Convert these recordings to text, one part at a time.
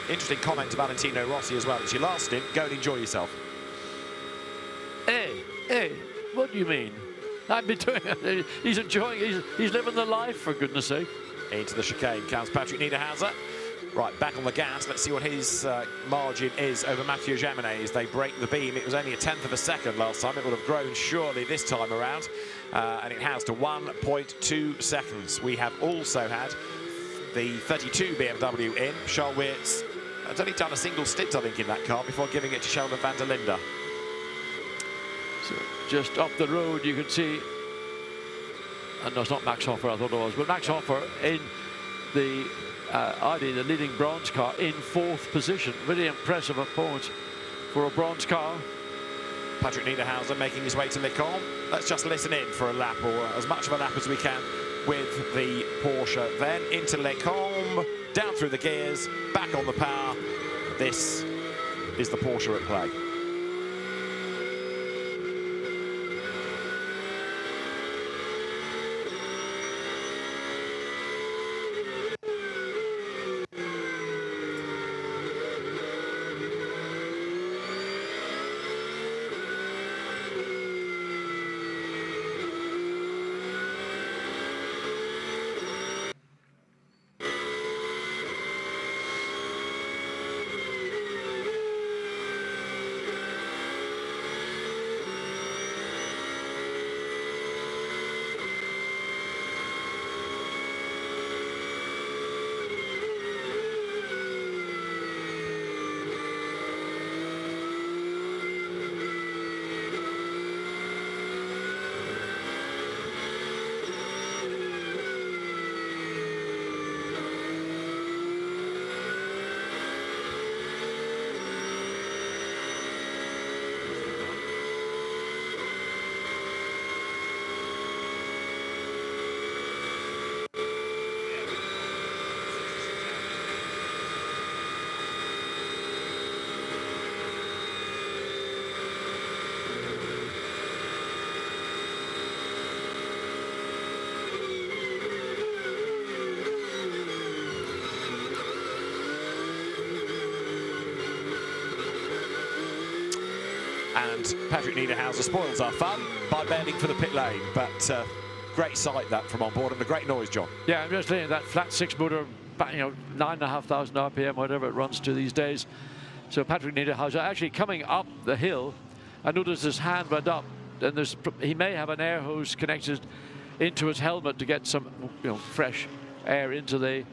interesting comment to Valentino Rossi as well. It's your last stint, go and enjoy yourself. Hey, what do you mean? I've been doing it. He's enjoying, he's living the life, for goodness sake. Into the chicane comes Patrick Niederhauser. Right, back on the gas. Let's see what his margin is over Mathieu Jaminet as they break the beam. It was only a tenth of a second last time. It would have grown surely this time around. And it has to 1.2 seconds. We have also had the 32 BMW in. Charles Weerts has only done a single stint, I think, in that car before giving it to Sheldon van der Linde. So just up the road, you can see, and no, it's not Max Hoffer, I thought it was, but Max Hoffer in the Audi, the leading bronze car, in 4th position. Really impressive performance for a bronze car. Patrick Niederhauser making his way to Le Mans. Let's just listen in for a lap, or as much of a lap as we can, with the Porsche. Then into Le Mans, down through the gears, back on the power. This is the Porsche at play. And Patrick Niederhauser spoils our fun by bending for the pit lane. But great sight that from on board, and a great noise, John. Yeah, I'm just saying that flat 6 motor, 9,500 RPM, whatever it runs to these days. So Patrick Niederhauser actually coming up the hill. I noticed his hand went up, and he may have an air hose connected into his helmet to get some fresh air into the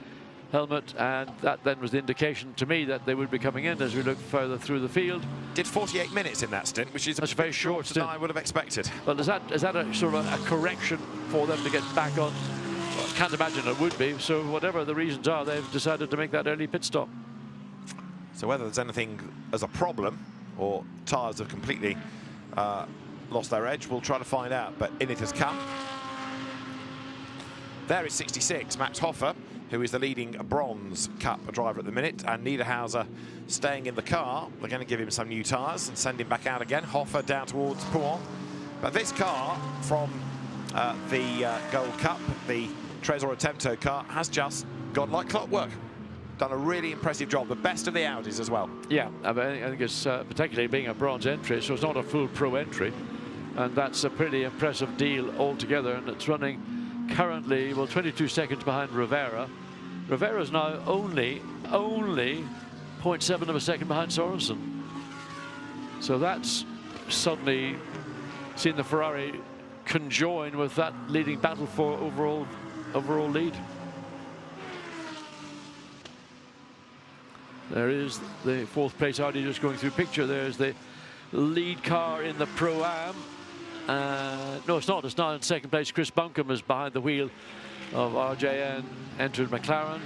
helmet, and that then was the indication to me that they would be coming in as we look further through the field. Did 48 minutes in that stint, which is a very short stint. I would have expected. But is that a sort of a correction for them to get back on? Well, I can't imagine it would be. So whatever the reasons are, they've decided to make that early pit stop. So whether there's anything as a problem or tyres have completely lost their edge, we'll try to find out. But in it has come. There is 66, Max Hoffer, who is the leading Bronze Cup driver at the minute, and Niederhauser staying in the car. They're going to give him some new tyres and send him back out again. Hoffer down towards Pouin. But this car from the Gold Cup, the Tresor Attempto car, has just gone like clockwork. Done a really impressive job, the best of the Audis as well. Yeah, I think it's particularly being a bronze entry, so it's not a full pro entry, and that's a pretty impressive deal altogether. And it's running currently, well, 22 seconds behind Rivera. Rivera's now only 0.7 of a second behind Sorensen. So that's suddenly seen the Ferrari conjoin with that leading battle for overall lead. There is the 4th place Audi just going through picture. There's the lead car in the Pro-Am. No, it's not. It's now in 2nd place. Chris Buncombe is behind the wheel of RJN, entered McLaren,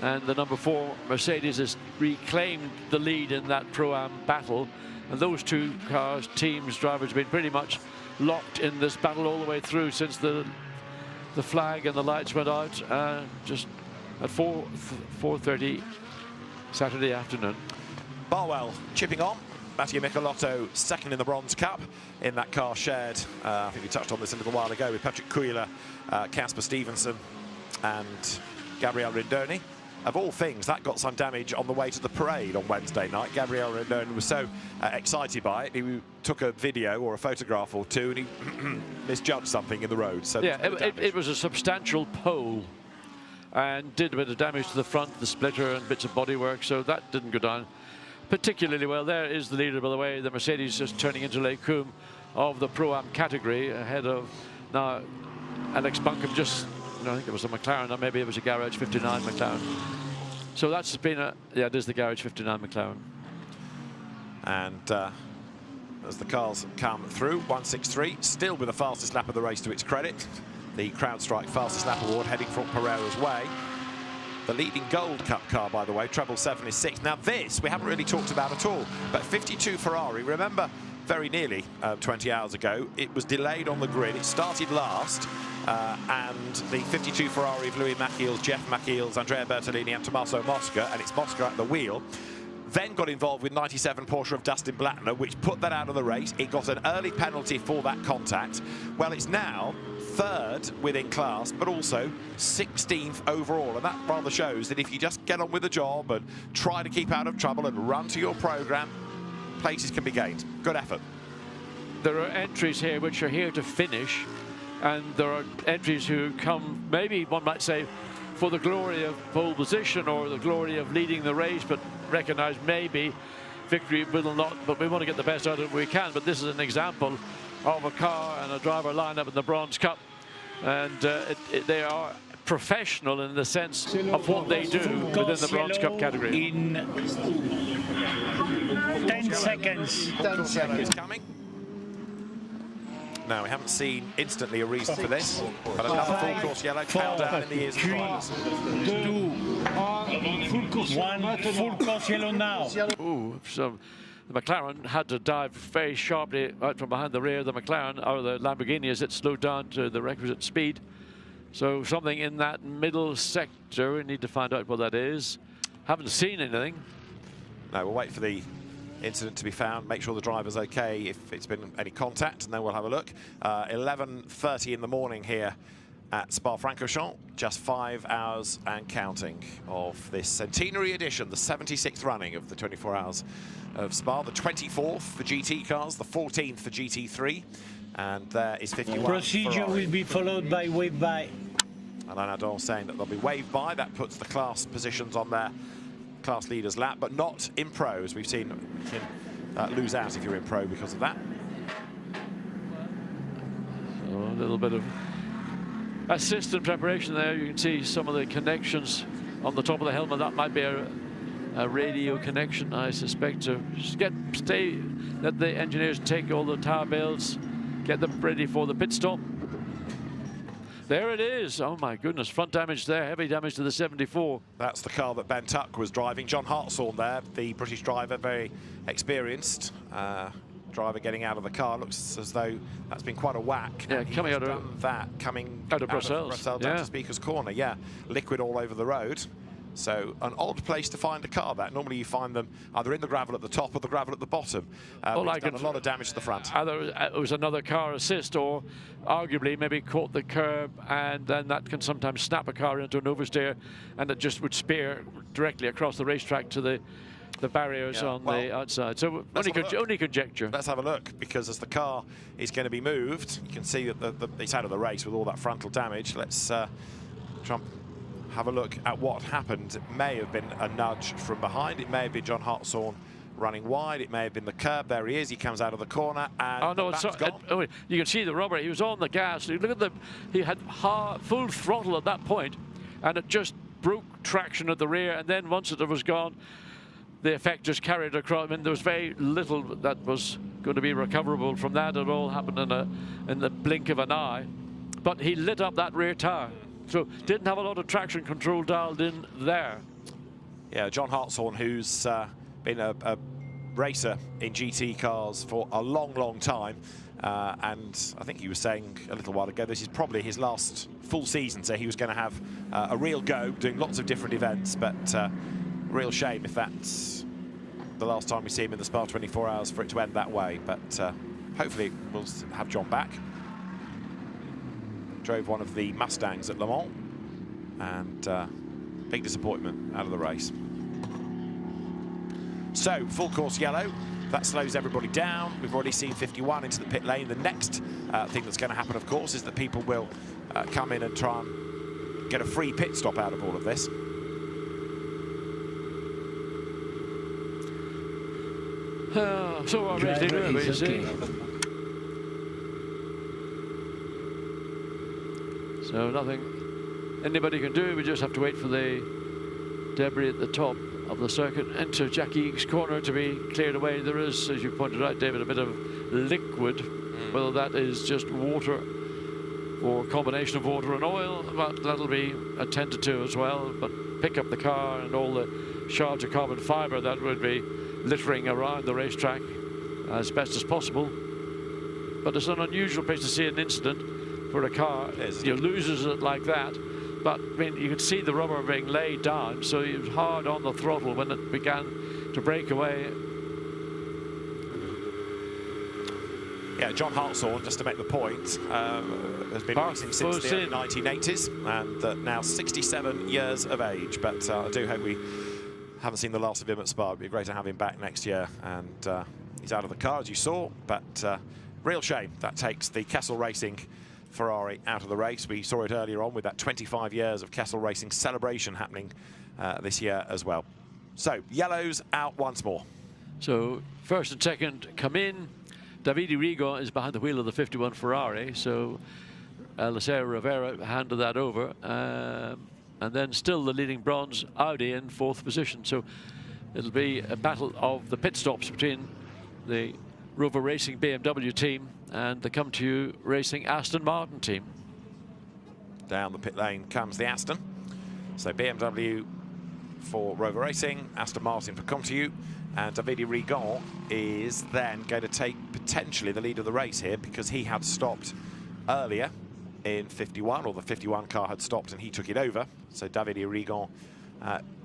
and the number 4 Mercedes has reclaimed the lead in that Pro-Am battle. And those two cars, teams, drivers have been pretty much locked in this battle all the way through since the flag and the lights went out just at 4:30 Saturday afternoon. Barwell chipping on. Matteo Michelotto second in the Bronze Cup in that car shared, I think we touched on this a little while ago, with Patrick Kuila, Casper Stevenson and Gabriel Rindoni. of all things, that got some damage on the way to the parade on Wednesday night. Gabriel Rendon was so excited by it, he took a video or a photograph or two, and he misjudged something in the road. So yeah, it was a substantial pole and did a bit of damage to the front, the splitter and bits of bodywork, so that didn't go down particularly well. There is the leader, by the way, the Mercedes just turning into Les Combes of the Pro-Am category, ahead of now Alex Buncombe, just, I think it was a McLaren, or maybe it was a Garage 59 McLaren. So that's been yeah, it is the Garage 59 McLaren. And as the cars come through, 163, still with the fastest lap of the race to its credit. The CrowdStrike fastest lap award heading from Pereira's way. The leading Gold Cup car, by the way, treble 7 is 6. Now this we haven't really talked about at all, but 52 Ferrari, remember very nearly 20 hours ago, it was delayed on the grid. It started last, and the 52 Ferrari of Louis Machiels, Jeff Machiels, Andrea Bertolini and Tommaso Mosca, and it's Mosca at the wheel, then got involved with 97 Porsche of Dustin Blattner, which put that out of the race. It got an early penalty for that contact. Well, it's now third within class, but also 16th overall, and that rather shows that if you just get on with the job and try to keep out of trouble and run to your program, places can be gained. Good effort. There are entries here which are here to finish, and there are entries who come, maybe one might say, for the glory of pole position or the glory of leading the race, but recognize maybe victory will not, but we want to get the best out of it we can. But this is an example of a car and a driver lineup in the Bronze Cup, and they are professional in the sense of what they do within the Bronze Cup category. In 10 seconds. 10 seconds coming. Now, we haven't seen instantly a reason for this, but another full course yellow countdown in the ears of drivers. 2, 1, full course yellow now. Ooh, so the McLaren had to dive very sharply out from behind the rear of the McLaren, or the Lamborghini, as it slowed down to the requisite speed. So something in that middle sector, we need to find out what that is. Haven't seen anything. No, we'll wait for the incident to be found, make sure the driver's okay if it's been any contact, and then we'll have a look. 11:30 in the morning here at Spa-Francorchamps, just 5 hours and counting of this centenary edition, the 76th running of the 24 Hours of Spa, the 24th for GT cars, the 14th for GT3, and there is 51. Procedure Ferrari. will be followed by wave by. Alain Adon saying that they'll be waved by. That puts the class positions on their class leaders lap, but not in pro, as we've seen him lose out if you're in pro because of that. So a little bit of assist and preparation there. You can see some of the connections on the top of the helmet. That might be a radio connection, I suspect. So just let the engineers take all the tire belts, get them ready for the pit stop. There it is. Oh my goodness, front damage there, heavy damage to the 74. That's the car that Ben Tuck was driving. John Hartshorn there, the British driver, very experienced driver getting out of the car. Looks as though that's been quite a whack. Yeah, coming out of Brussels down to Speaker's Corner. Yeah, liquid all over the road. So an odd place to find a car. That normally you find them either in the gravel at the top or the gravel at the bottom. Done a lot of damage to the front. Either it was another car assist, or arguably maybe caught the curb, and then that can sometimes snap a car into an oversteer, and it just would spear directly across the racetrack to the barriers on the outside. So only conjecture. Let's have a look, because as the car is going to be moved, you can see that it's out of the race with all that frontal damage. Let's try and have a look at what happened. It may have been a nudge from behind. It may have been John Hartshorn running wide. It may have been the curb. There he is. He comes out of the corner, and oh no, you can see the rubber. He was on the gas. Look at he had full throttle at that point, and it just broke traction at the rear. And then once it was gone, the effect just carried across. I mean, there was very little that was going to be recoverable from that. It all happened in the blink of an eye. But he lit up that rear tire. So didn't have a lot of traction control dialed in there. Yeah, John Hartshorn, who's been a racer in GT cars for a long, long time. And I think he was saying a little while ago, this is probably his last full season. So he was going to have a real go, doing lots of different events. But real shame if that's the last time we see him in the Spa 24 Hours for it to end that way. But hopefully we'll have John back. Drove one of the Mustangs at Le Mans, and Big disappointment out of the race. So, full course yellow. That slows everybody down. We've already seen 51 into the pit lane. The next thing that's going to happen, of course, is that people will come in and try and get a free pit stop out of all of this. So obviously, Okay. So nothing anybody can do. We just have to wait for the debris at the top of the circuit into Jack Eag's corner to be cleared away. There is, as you pointed out, David, a bit of liquid, whether that is just water or a combination of water and oil, but that'll be attended to as well. But pick up the car and all the shards of carbon fibre that would be littering around the racetrack as best as possible. But it's an unusual place to see an incident for a car. You loses it like that. But I mean, you could see the rubber being laid down, so it was hard on the throttle when it began to break away. Yeah, John Hartshorne, just to make the point, has been racing since the early 1980s and now 67 years of age. But I do hope we haven't seen the last of him at Spa. It'd be great to have him back next year. And he's out of the car, as you saw. But real shame that takes the Kessel Racing Ferrari out of the race. We saw it earlier on with that 25 years of Kessel Racing celebration happening this year as well. So, yellows out once more. So, first and second come in. Davide Rigo is behind the wheel of the 51 Ferrari, so Eliseo Rivera handed that over. And then still the leading bronze Audi in fourth position. So, it'll be a battle of the pit stops between the Rover Racing BMW team and the Come To You Racing Aston Martin team. Down the pit lane comes the Aston. So BMW for Rover Racing, Aston Martin for Come To You, and Davide Rigon is then going to take potentially the lead of the race here because he had stopped earlier in 51, or the 51 car had stopped and he took it over. So Davide Rigon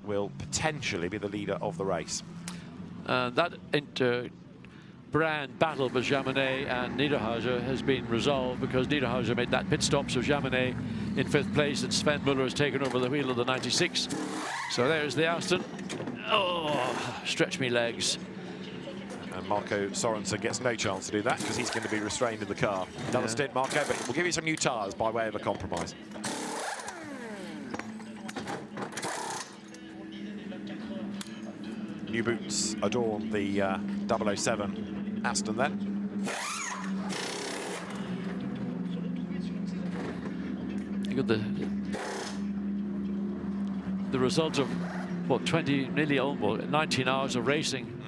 will potentially be the leader of the race. That brand battle with Jaminet and Niederhauser has been resolved because Niederhauser made that pit stop, so Jaminet in fifth place and Sven Muller has taken over the wheel of the 96. So there's the Aston. Oh, stretch me legs. And Marco Sorensen gets no chance to do that because he's going to be restrained in the car. Another stint, Marco, but we'll give you some new tyres by way of a compromise. New boots adorn the 007 Aston then. You got the result of what, 20, nearly almost 19 hours of racing.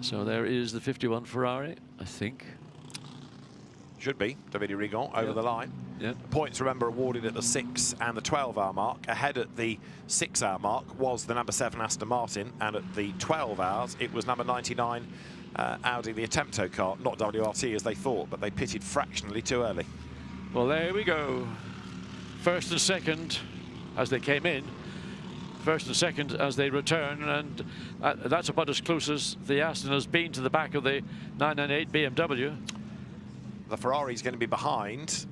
So there is the 51 Ferrari, I think. Should be Davide Rigon over the line. Points, remember, awarded at the 6 and the 12-hour mark. Ahead at the 6-hour mark was the number 7 Aston Martin, and at the 12 hours it was number 99 Audi, the Attempto car, not WRT as they thought, but they pitted fractionally too early. Well, there we go. First and second as they came in, first and second as they return, and that's about as close as the Aston has been to the back of the 998 BMW. The Ferrari's going to be behind,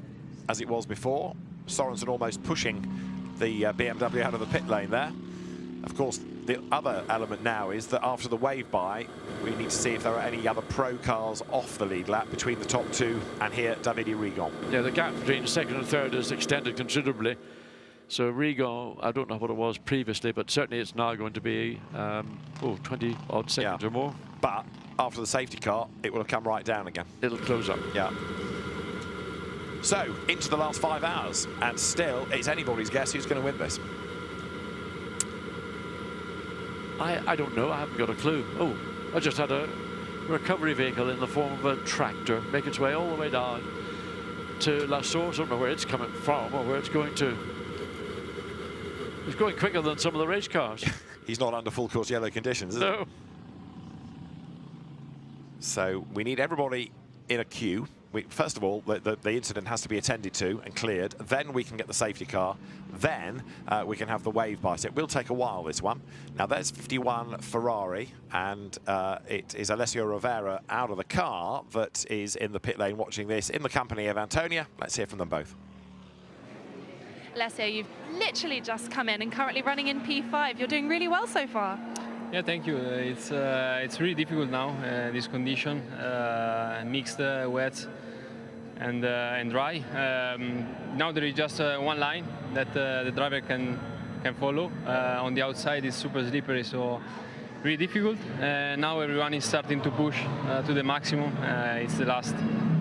as it was before. Sorensen almost pushing the BMW out of the pit lane there. Of course, the other element now is that after the wave-by, we need to see if there are any other pro cars off the lead lap between the top two and here Davide Rigon. Yeah, the gap between second and third is extended considerably. So Rigon, I don't know what it was previously, but certainly it's now going to be 20-odd seconds or more. But after the safety car, it will have come right down again. It'll close up. Yeah. So, into the last 5 hours, and still, it's anybody's guess who's going to win this. I don't know. I haven't got a clue. Oh, I just had a recovery vehicle in the form of a tractor make its way all the way down to La Source. I don't know where it's coming from or where it's going to. It's going quicker than some of the race cars. He's not under full course yellow conditions, is he? No. So we need everybody in a queue. First of all, the incident has to be attended to and cleared. Then we can get the safety car. Then we can have the wave by. So it will take a while, this one. Now, there's 51 Ferrari, and it is Alessio Rivera out of the car that is in the pit lane watching this in the company of Antonia. Let's hear from them both. Alessio, you've literally just come in and currently running in P5. You're doing really well so far. Yeah, thank you. It's really difficult now, this condition, mixed, wet and dry. Now there is just one line that the driver can follow. On the outside it's super slippery, so really difficult. Now everyone is starting to push to the maximum. It's the last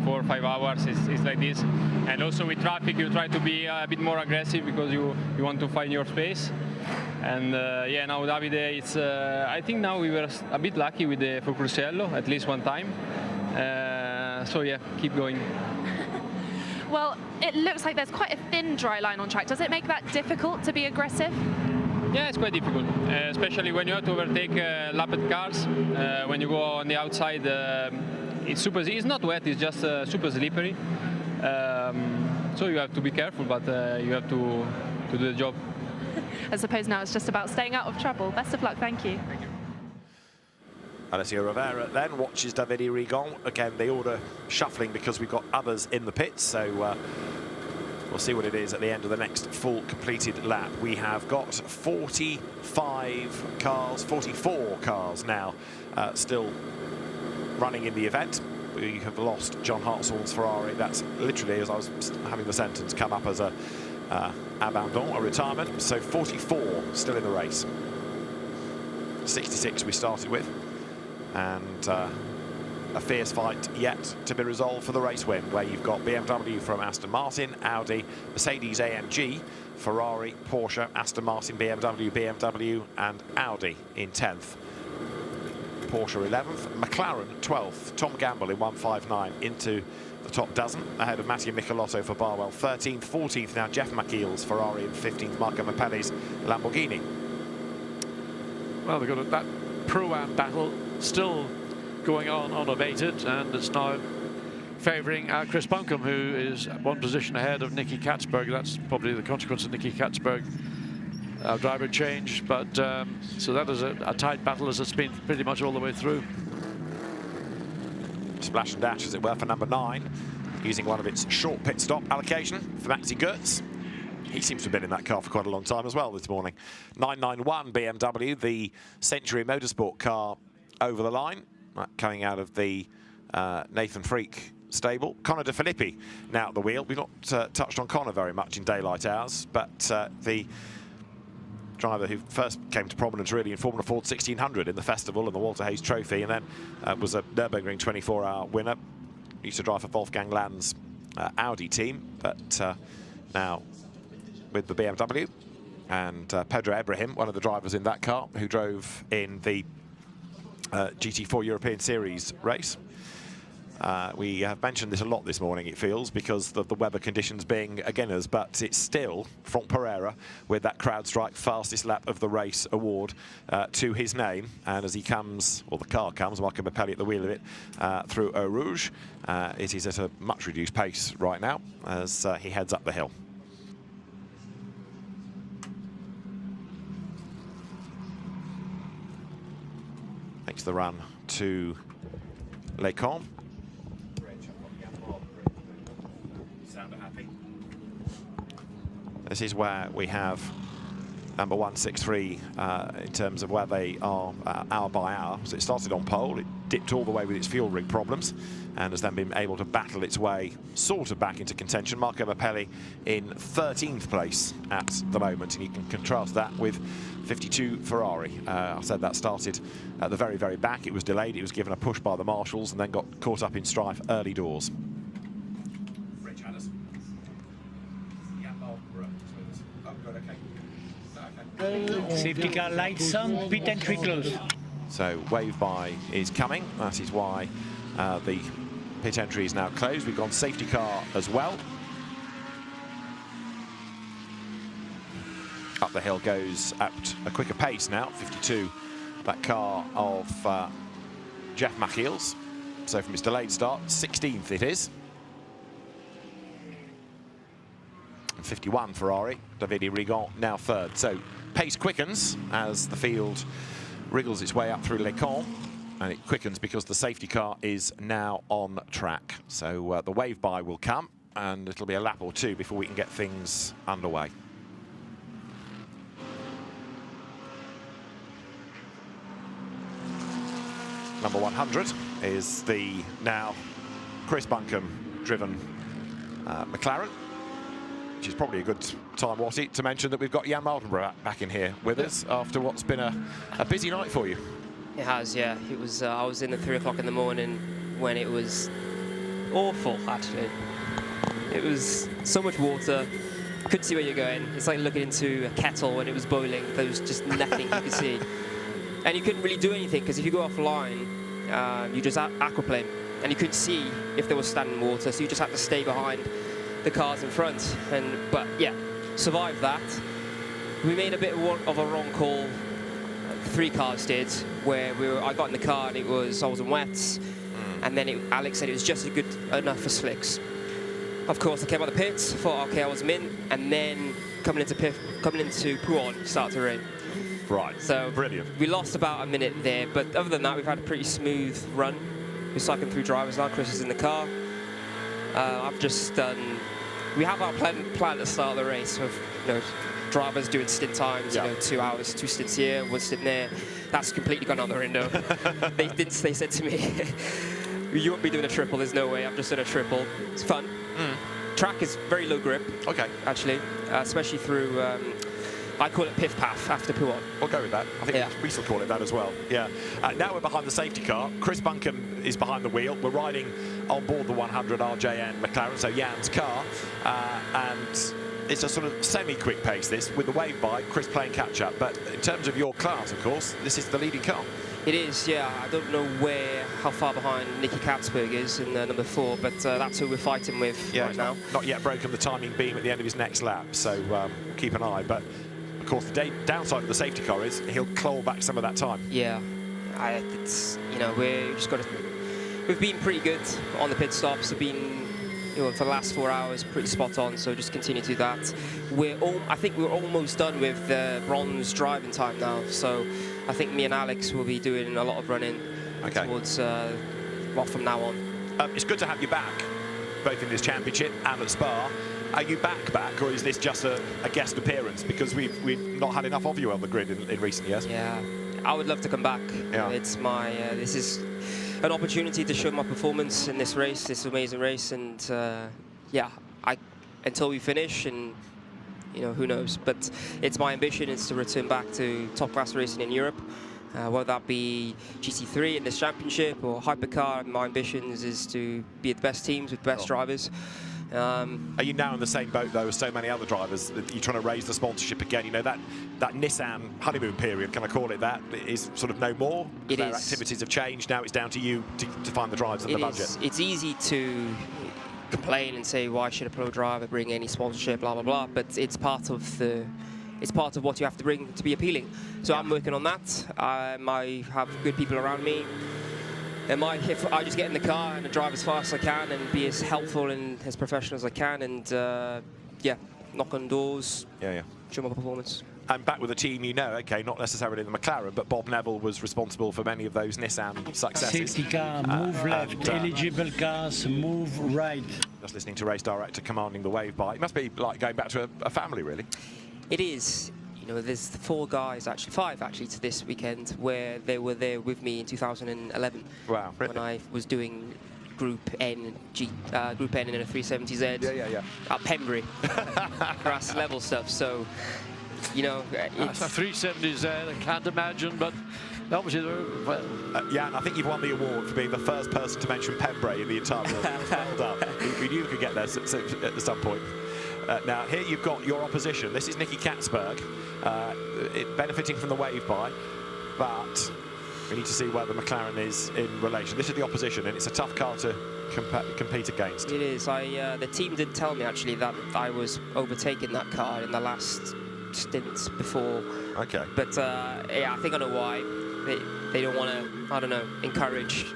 4 or 5 hours, it's like this. And also with traffic you try to be a bit more aggressive because you want to find your space. And yeah, now Davide, it's, I think now we were a bit lucky with the Cruciello, at least one time. So yeah, keep going. Well, it looks like there's quite a thin dry line on track. Does it make that difficult to be aggressive? Yeah, it's quite difficult, especially when you have to overtake lapped cars. When you go on the outside, it's not wet, it's just super slippery. So you have to be careful, but you have to do the job. I suppose now it's just about staying out of trouble. Best of luck, thank you. Thank you. Alessio Rivera then watches Davide Rigon. Again, the order shuffling because we've got others in the pits, so we'll see what it is at the end of the next full completed lap. We have got 45 cars, 44 cars now still running in the event. We have lost John Hartshorn's Ferrari. That's literally, as I was having the sentence, come up as a abandon, a retirement. So 44 still in the race. 66 we started with. And a fierce fight yet to be resolved for the race win, where you've got BMW from Aston Martin, Audi, Mercedes AMG, Ferrari, Porsche, Aston Martin, BMW, and Audi in 10th. Porsche 11th, McLaren 12th, Tom Gamble in 159 into the top dozen, ahead of Mattia Michelotto for Barwell 13th, 14th now Jeff McKeel's Ferrari, and 15th Marco Mappelli's Lamborghini. Well, they've got that Pro-Am battle still going on unabated, and it's now favouring Chris Buncombe, who is one position ahead of Nicky Katzberg. That's probably the consequence of Nicky Katzberg driver change, but so that is a tight battle, as it's been pretty much all the way through. Splash and dash, as it were, for number 9, using one of its short pit stop allocation for Maxi Goetz. He seems to have been in that car for quite a long time as well this morning. 991 BMW, the Century Motorsport car over the line, coming out of the Nathan Freak stable. Connor De Filippi now at the wheel. We've not touched on Connor very much in daylight hours, but the driver who first came to prominence really in Formula Ford 1600 in the festival and the Walter Hayes Trophy, and then was a Nürburgring 24-hour winner. Used to drive for Wolfgang Land's Audi team, but now with the BMW. And Pedro Ibrahim, one of the drivers in that car, who drove in the GT4 European Series race. We have mentioned this a lot this morning, it feels, because of the weather conditions being against us, but it's still Franck Pereira with that CrowdStrike fastest lap of the race award to his name. And as he comes, or the car comes, Marco Mappelli at the wheel of it, through Eau Rouge, it is at a much reduced pace right now as he heads up the hill. Makes the run to Les Combes. This is where we have number 163 in terms of where they are hour by hour. So it started on pole, it dipped all the way with its fuel rig problems, and has then been able to battle its way sort of back into contention. Marco Mappelli in 13th place at the moment, and you can contrast that with 52 Ferrari. I said that started at the very, very back. It was delayed, it was given a push by the marshals, and then got caught up in strife early doors. Safety car lights on, pit entry closed. So wave by is coming. That is why the pit entry is now closed. We've gone safety car as well. Up the hill goes at a quicker pace now, 52. That car of Jeff McKeel's. So from its delayed start, 16th it is. 51 Ferrari, Davide Rigon now 3rd. So pace quickens as the field wriggles its way up through Les Combes, and it quickens because the safety car is now on track. So the wave by will come, and it'll be a lap or two before we can get things underway. number 100 is the now Chris Buncombe-driven McLaren, which is probably a good time, Watty, to mention that we've got Jan Mardenborough back in here with us after what's been a busy night for you. It has, yeah. It was. I was in at 3 o'clock in the morning when it was awful, actually. It was so much water. Couldn't see where you're going. It's like looking into a kettle when it was boiling. There was just nothing you could see. And you couldn't really do anything, because if you go offline, you just aquaplane. And you couldn't see if there was standing water, so you just had to stay behind the cars in front. But yeah, survived that. We made a bit of a wrong call. 3 cars did, where I got in the car and I was in wets, and then Alex said it was just good enough for slicks. Of course, I came out of the pits, thought okay, I was mint, and then coming into Pouon, started to rain. Right. So brilliant. We lost about a minute there, but other than that, we've had a pretty smooth run. We're cycling through drivers now. Chris is in the car. I've just done. We have our plan at the start of the race with drivers doing stint times. 2 hours, 2 stints here, 1 stint there. That's completely gone out the window. They said to me, "You won't be doing a triple. There's no way." I've just done a triple. It's fun. Track is very low grip. Okay. Actually, especially through. I call it Piff Paff after Pouon. We'll go with that. I think we still call it that as well. Yeah. Now we're behind the safety car. Chris Buncombe is behind the wheel. We're riding on board the 100 RJN McLaren, so Jan's car, and it's a sort of semi-quick pace, this, with the wave bike, Chris playing catch-up. But in terms of your class, of course, this is the leading car. It is, yeah. I don't know how far behind Nicky Katzberg is in number 4, but that's who we're fighting with right now. Not yet broken the timing beam at the end of his next lap, so keep an eye. But of course, the downside of the safety car is he'll claw back some of that time. Yeah, we've been pretty good on the pit stops. We've been, for the last 4 hours, pretty spot on. So just continue to do that. I think we're almost done with the bronze driving time now. So I think me and Alex will be doing a lot of running towards from now on. It's good to have you back, both in this championship and at Spa. Are you back, or is this just a guest appearance? Because we've not had enough of you on the grid in recent years. Yeah, I would love to come back. Yeah. It's my this is an opportunity to show my performance in this race, this amazing race, and until we finish, and who knows. But it's my ambition is to return back to top class racing in Europe. Whether that be GT3 in this championship or hypercar, my ambitions is to be at the best teams with the best drivers. Are you now in the same boat, though, as so many other drivers? You're trying to raise the sponsorship again. That Nissan honeymoon period, can I call it that, is sort of no more? Their activities have changed. Now it's down to you to find the drivers and the budget. It's easy to complain and say, why should a pro driver bring any sponsorship, blah, blah, blah. But it's part of what you have to bring to be appealing. So I'm working on that. I have good people around me. If I just get in the car and drive as fast as I can and be as helpful and as professional as I can, and knock on doors, show my performance. And back with a team, not necessarily the McLaren, but Bob Neville was responsible for many of those Nissan successes. Safety car, move left, eligible cars, move right. Just listening to race director commanding the wave bike. It must be like going back to a family, really. It is. There's 5 actually to this weekend, where they were there with me in 2011. Wow, really? When I was doing Group N in a 370Z. At Pembury, grass level stuff. So, it's a 370Z. I can't imagine, but obviously, I think you've won the award for being the first person to mention Pembury in the entire world. Well done. We knew you could get there at some point. Now, here you've got your opposition. This is Nicky Katzberg, benefiting from the wave bike, but we need to see where the McLaren is in relation. This is the opposition, and it's a tough car to compete against. It is. The team did tell me, actually, that I was overtaking that car in the last stint before. Okay. But, I think I know why. They don't want to, I don't know, encourage...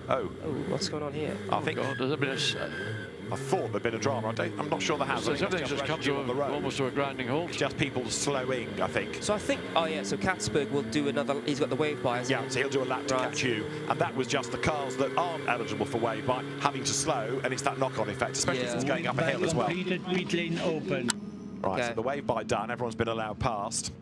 Oh, what's going on here? I think there's a bit of... I thought there'd been a drama. I'm not sure there has. So something's just come to almost to a grinding halt. It's just people slowing, I think. So I think, so Katzberg will do another, he's got the wave bike. Yeah, so he'll do a lap to catch you. And that was just the cars that aren't eligible for wave bike having to slow, and it's that knock-on effect, especially if it's going up a hill as well. Pit lane open. Right, so the wave bike done, everyone's been allowed past.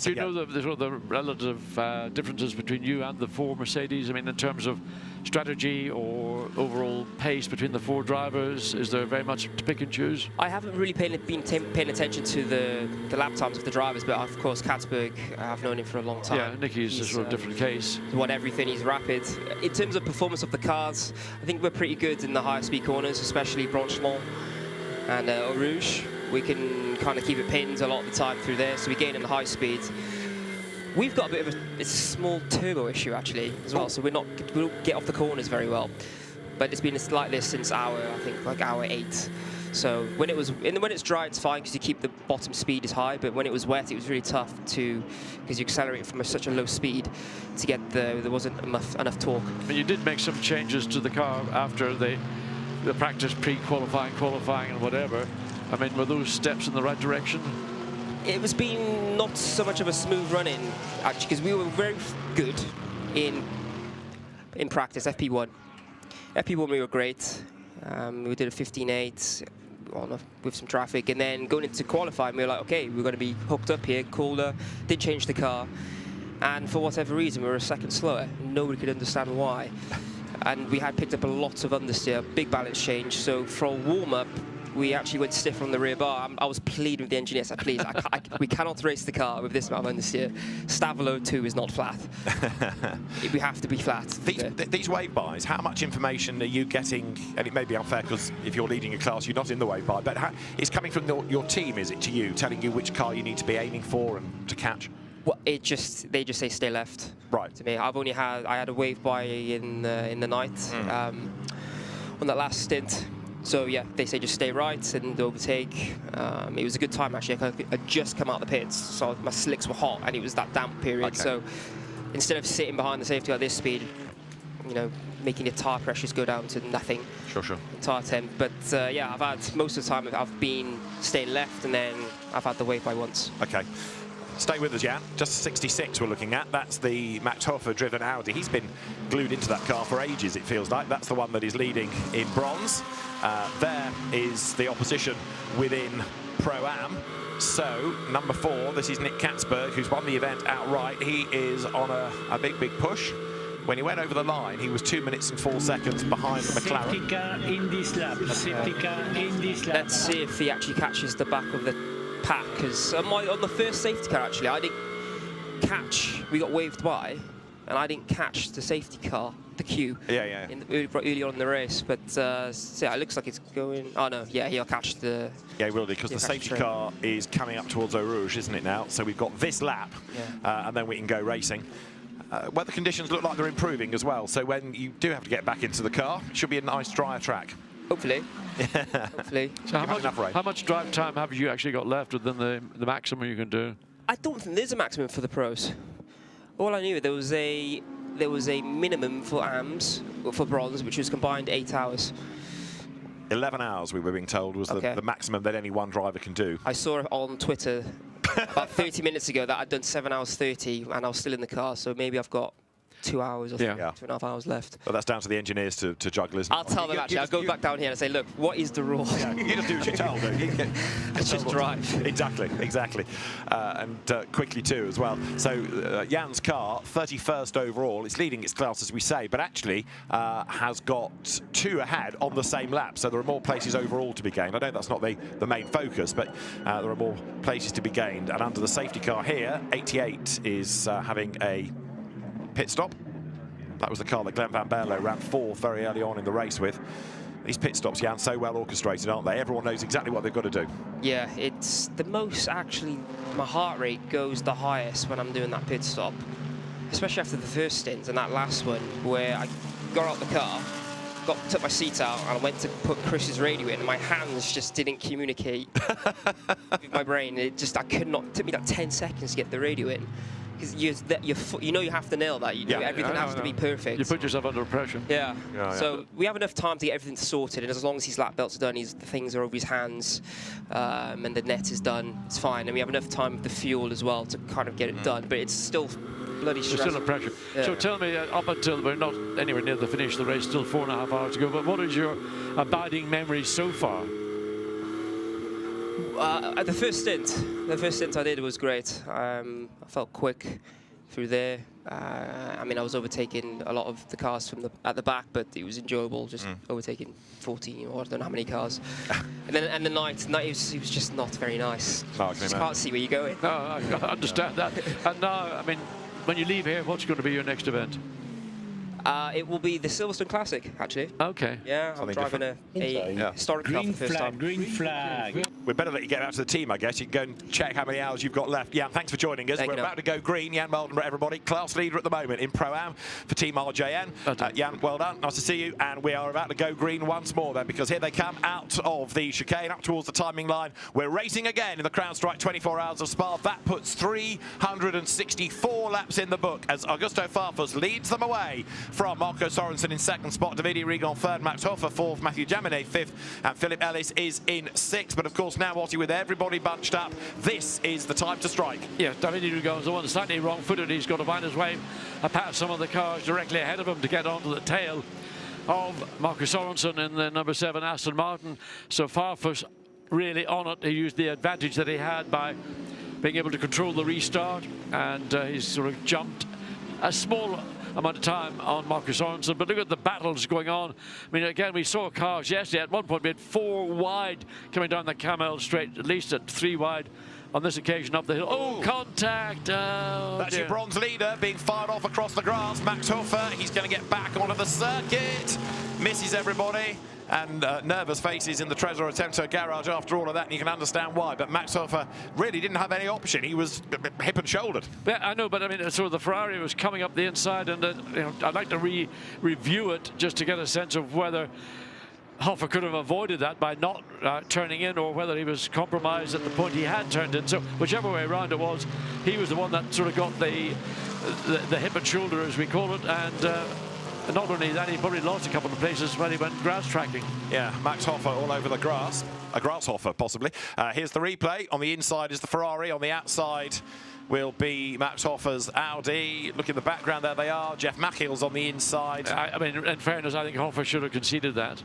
Do you know the sort of the relative differences between you and the 4 Mercedes? I mean, in terms of strategy or overall pace between the 4 drivers, is there very much to pick and choose? I haven't really been paying attention to the lap times of the drivers, but of course Katzberg, I've known him for a long time. Yeah, Nicky's a sort of different case. He's won everything, he's rapid. In terms of performance of the cars, I think we're pretty good in the higher speed corners, especially Branchelon and Eau Rouge. We can kind of keep it pinned a lot of the time through there, so we gain in the high speed. We've got a bit of a small turbo issue actually as well, so we don't get off the corners very well. But it's been like this since hour 8. So when it's dry, it's fine because you keep the bottom speed as high. But when it was wet, it was really tough because you accelerate from such a low speed to get there wasn't enough torque. But you did make some changes to the car after the practice, pre-qualifying, qualifying, and whatever. I mean, were those steps in the right direction? It was been not so much of a smooth run-in, actually, because we were very good in practice, FP1. FP1 we were great. We did a 15.8 with some traffic, and then going into qualifying, we were like, okay, we're going to be hooked up here, cooler, did change the car, and for whatever reason, we were a second slower. Nobody could understand why. And we had picked up a lot of understeer, big balance change, so for a warm-up, we actually went stiff on the rear bar. I was pleading with the engineer, said, please, we cannot race the car with this amount of understeer. Stavolo 2 is not flat. We have to be flat. These wave bars, how much information are you getting? And it may be unfair because if you're leading a class, you're not in the wave bar, but it's coming from your team, is it, to you, telling you which car you need to be aiming for and to catch? Well, they just say stay left. Right. To me, I had a wave by in the night on that last stint. So yeah, they say just stay right and overtake. It was a good time actually. I'd just come out the pits, so my slicks were hot, and it was that damp period. Okay. So instead of sitting behind the safety car at this speed, you know, making the tire pressures go down to nothing. Sure. Tire temp. But yeah, I've had most of the time I've been staying left, and then I've had the wave by once. Okay. Stay with us, Jan. Just 66 we're looking at. That's the Max Hofer-driven Audi. He's been glued into that car for ages, it feels like. That's the one that is leading in bronze. There is the opposition within Pro-Am. So, number 4, this is Nick Katzberg, who's won the event outright. He is on a big push. When he went over the line, he was 2 minutes and 4 seconds behind the McLaren. Safety car in this lap. Safety car in this lap. Let's see if he actually catches the back of the pack, because on the first safety car, actually, I didn't catch. We got waved by, and I didn't catch the safety car, the queue. Yeah. Early on in the race, but so yeah, it looks like it's going. Oh no, yeah, he'll catch the. Yeah, he will do, because the safety car is coming up towards Eau Rouge, isn't it now? So we've got this lap, and then we can go racing. Weather conditions look like they're improving as well. So when you do have to get back into the car, it should be a nice drier track. Hopefully. Hopefully. So how much drive time have you actually got left within the maximum you can do? I don't think there's a maximum for the pros. All I knew, there was a minimum for AMS, for bronze, which was combined 8 hours. 11 hours, we were being told, was the maximum that any one driver can do. I saw it on Twitter about 30 minutes ago that I'd done 7 hours 30, and I was still in the car, so maybe I've got 2 hours or 2.5 hours left. But that's down to the engineers to juggle, isn't it? I'll tell them actually. I'll go back down here and say, look, what is the rule? Yeah, you just do what you're told, don't you? Just drive. Exactly. And quickly too as well. So Jan's car, 31st overall. It's leading its class, as we say, but actually has got 2 ahead on the same lap. So there are more places overall to be gained. I know that's not the main focus, but there are more places to be gained. And under the safety car here, 88 is having a pit stop. That was the car that Glenn Van Berlo ran 4th very early on in the race with. These pit stops, Jan, so well orchestrated, aren't they? Everyone knows exactly what they've got to do. Yeah, it's the most, actually, my heart rate goes the highest when I'm doing that pit stop, especially after the first stint and that last one where I got out the car, took my seat out, and I went to put Chris's radio in, and my hands just didn't communicate with my brain. It took me like 10 seconds to get the radio in. You know you have to nail that. Everything has to be perfect. You put yourself under pressure. Yeah. So we have enough time to get everything sorted, and as long as his lap belts are done, the things are over his hands, and the net is done, it's fine. And we have enough time with the fuel as well to kind of get it done. But it's still bloody stressful. There's still a pressure. Yeah. So tell me, up until we're not anywhere near the finish of the race, still 4.5 hours to go, but what is your abiding memory so far? The first stint I did was great. I felt quick through there. I mean, I was overtaking a lot of the cars from at the back, but it was enjoyable, just overtaking 14 or I don't know how many cars. and then the night it was just not very nice. Just can't see where you're going. No, I understand that. And now, I mean, when you leave here, what's going to be your next event? It will be the Silverstone Classic, actually. Okay. Yeah, I'm driving a historic car for the first time. Green flag. We'd better let you get out to the team, I guess. You can go and check how many hours you've got left. Jan, thanks for joining us. We're about to go green. Jan Maldenborough, everybody. Class leader at the moment in Pro-Am for Team RJN. Jan, well done. Nice to see you. And we are about to go green once more then, because here they come out of the chicane, up towards the timing line. We're racing again in the CrowdStrike 24 Hours of Spa. That puts 364 laps in the book as Augusto Farfus leads them away from Marco Sorensen in second spot, Davide Rigon third, Max Hoffa fourth, Mathieu Jaminet fifth, and Philip Ellis is in sixth. But of course, now, Watty, with everybody bunched up, this is the time to strike. Yeah, Davide Rigon's the one slightly wrong-footed. He's got to find his way past some of the cars directly ahead of him to get onto the tail of Marco Sorensen in the number 7 Aston Martin. So Farfus really on it. He used the advantage that he had by being able to control the restart, and he's sort of jumped a small amount of time on Marcus Sorensen. But look at the battles going on. I mean, again, we saw cars yesterday. At one point, we had 4 wide coming down the Camel Straight, at least at 3 wide on this occasion up the hill. Oh, contact! Oh, that's your bronze leader being fired off across the grass. Max Hoffa, he's going to get back onto the circuit. Misses everybody. And nervous faces in the Tresor Attento garage after all of that, and you can understand why. But Max Hoffa really didn't have any option. He was hip and shouldered. Yeah, I know, but I mean, so the Ferrari was coming up the inside, and you know, I'd like to review it just to get a sense of whether Hoffa could have avoided that by not turning in, or whether he was compromised at the point he had turned in. So whichever way around it was, he was the one that sort of got the hip and shoulder, as we call it, and not only that, he probably lost a couple of places when he went grass tracking. Yeah, Max Hoffa all over the grass. A grasshopper, possibly. Here's the replay. On the inside is the Ferrari. On the outside will be Max Hoffa's Audi. Look in the background, there they are. Jeff Machill's on the inside. I mean, in fairness, I think Hoffa should have conceded that.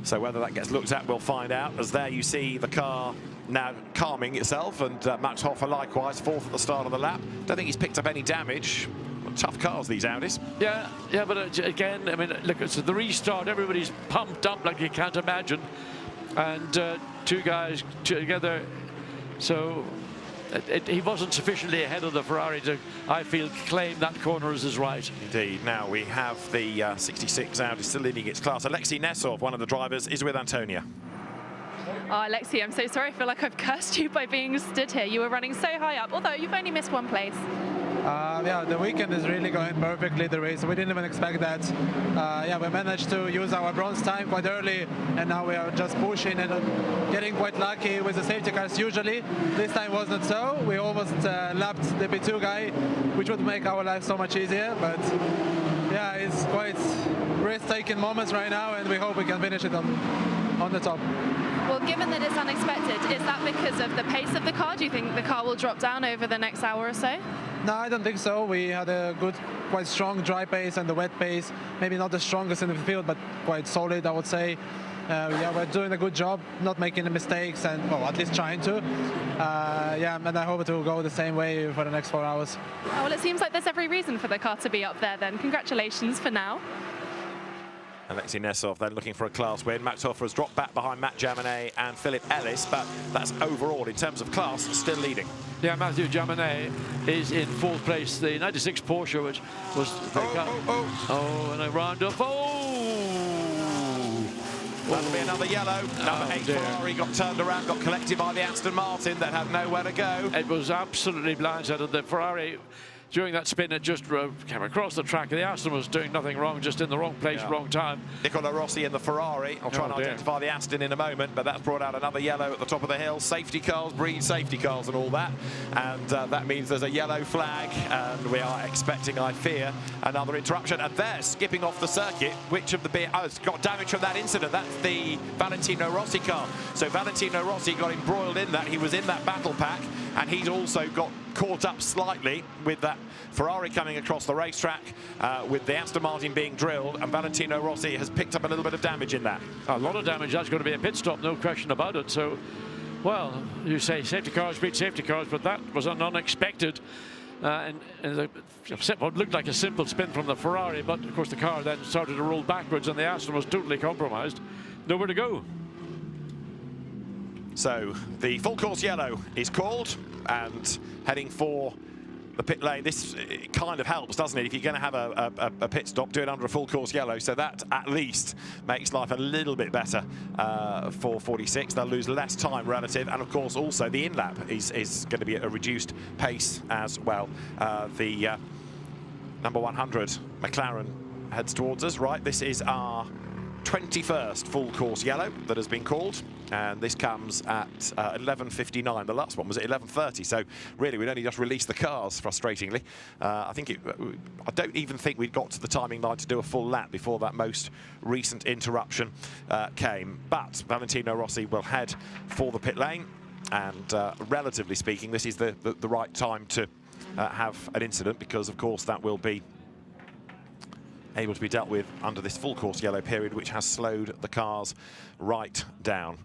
So whether that gets looked at, we'll find out. As there you see the car now calming itself, and Max Hoffa likewise, fourth at the start of the lap. Don't think he's picked up any damage. Tough cars, these Audis. Yeah, but again, I mean, look, it's the restart. Everybody's pumped up like you can't imagine, and 2 guys together. So he wasn't sufficiently ahead of the Ferrari to, I feel, claim that corner as his right. Indeed. Now we have the 66 Audi still leading its class. Alexei Nesov, one of the drivers, is with Antonia. Oh, Alexei, I'm so sorry. I feel like I've cursed you by being stood here. You were running so high up, although you've only missed 1 place. Yeah, the weekend is really going perfectly, the race. We didn't even expect that. Yeah, we managed to use our bronze time quite early, and now we are just pushing and getting quite lucky with the safety cars usually. This time wasn't so. We almost lapped the P2 guy, which would make our life so much easier. But yeah, it's quite risk-taking moments right now, and we hope we can finish it on the top. Well, given that it's unexpected, is that because of the pace of the car? Do you think the car will drop down over the next hour or so? No, I don't think so. We had a good, quite strong dry pace and the wet pace. Maybe not the strongest in the field, but quite solid, I would say. Yeah, we're doing a good job, not making mistakes, and well, at least trying to. Yeah, and I hope it will go the same way for the next 4 hours. Oh, well, it seems like there's every reason for the car to be up there then. Congratulations for now. Alexei Nesov then looking for a class win. Max Hoffa has dropped back behind Matt Jaminet and Philip Ellis, but that's overall, in terms of class, still leading. Yeah, Mathieu Jaminet is in 4th place. The 96 Porsche, which was... Oh, and a round up. That'll be another yellow. Number 8 Ferrari got turned around, got collected by the Aston Martin that had nowhere to go. It was absolutely blindsided. The Ferrari, during that spin, it just came across the track. The Aston was doing nothing wrong, just in the wrong place, wrong time. Nicola Rossi in the Ferrari. I'll try and identify the Aston in a moment, but that's brought out another yellow at the top of the hill. Safety cars breed safety cars and all that. And that means there's a yellow flag, and we are expecting, I fear, another interruption. And they're skipping off the circuit. Which of the... Oh, it's got damage from that incident. That's the Valentino Rossi car. So Valentino Rossi got embroiled in that. He was in that battle pack. and he's also got caught up slightly with that Ferrari coming across the racetrack, with the Aston Martin being drilled, and Valentino Rossi has picked up a little bit of damage in that. A lot of damage. That's going to be a pit stop, no question about it. So, well, you say safety cars beat safety cars, but that was an unexpected. And what looked like a simple spin from the Ferrari, but of course the car then started to roll backwards and the Aston was totally compromised. Nowhere to go. So the full course yellow is called, and heading for the pit lane. This kind of helps, doesn't it? If you're going to have a pit stop, do it under a full course yellow. So that at least makes life a little bit better for 46. They'll lose less time relative, and of course also the in-lap is going to be at a reduced pace as well. The number 100 McLaren heads towards us. Right, this is our 21st full course yellow that has been called, and this comes at 11:59. The last one was at 11:30, so really we'd only just released the cars, frustratingly. I don't even think we'd got to the timing line to do a full lap before that most recent interruption came. But Valentino Rossi will head for the pit lane, and relatively speaking, this is the right time to have an incident, because of course that will be able to be dealt with under this full course yellow period, which has slowed the cars right down.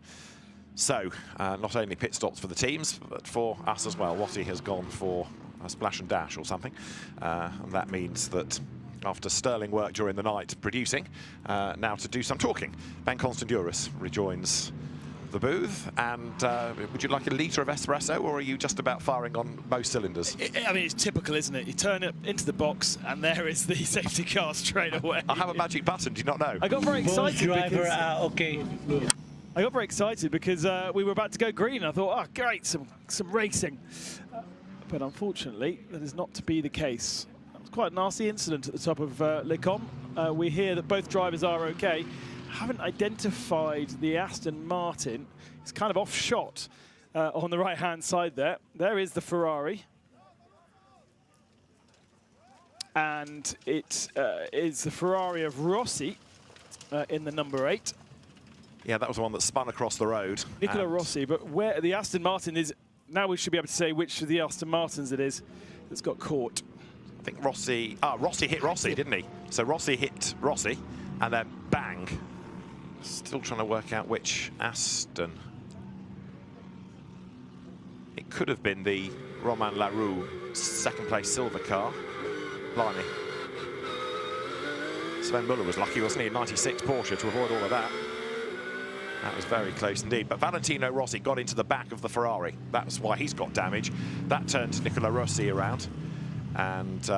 So not only pit stops for the teams, but for us as well. Rossi has gone for a splash and dash or something, and that means that after sterling work during the night producing, now to do some talking. Ben Constanduris rejoins the booth, and would you like a litre of espresso, or are you just about firing on most cylinders? I mean, it's typical, isn't it? You turn it into the box, and there is the safety car straight away. I have a magic button, do you not know? I got very excited because okay. I got very excited because we were about to go green. I thought, oh, great, some racing. But unfortunately, that is not to be the case. That was quite a nasty incident at the top of Le Combe. We hear that both drivers are okay. Haven't identified the Aston Martin. It's kind of off shot on the right-hand side there. There is the Ferrari. And it is the Ferrari of Rossi in the number 8. Yeah, that was the one that spun across the road. Nicola Rossi, but where the Aston Martin is, now we should be able to say which of the Aston Martins it is that's got caught. I think Rossi hit Rossi, didn't he? So Rossi hit Rossi, and then bang. Still trying to work out which Aston. It could have been the Romain Larue second place silver car. Blimey. Sven Muller was lucky, wasn't he, in 96 Porsche to avoid all of that. That was very close indeed. But Valentino Rossi got into the back of the Ferrari. That's why he's got damage. That turned Nicola Rossi around. And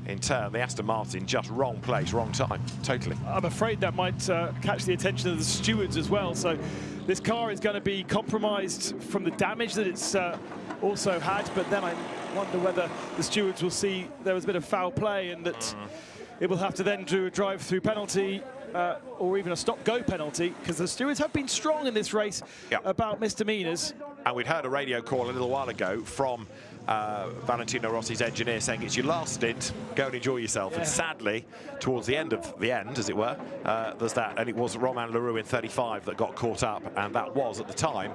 in turn, the Aston Martin, just wrong place, wrong time, totally. I'm afraid that might catch the attention of the stewards as well. So this car is going to be compromised from the damage that it's also had. But then I wonder whether the stewards will see there was a bit of foul play, and that it will have to then do a drive-through penalty or even a stop-go penalty, because the stewards have been strong in this race about misdemeanors. And we'd heard a radio call a little while ago from Valentino Rossi's engineer saying it's your last stint, go and enjoy yourself. Yeah. And sadly, towards the end of the end, as it were, there's that, and it was Romain Larue in 35 that got caught up, and that was at the time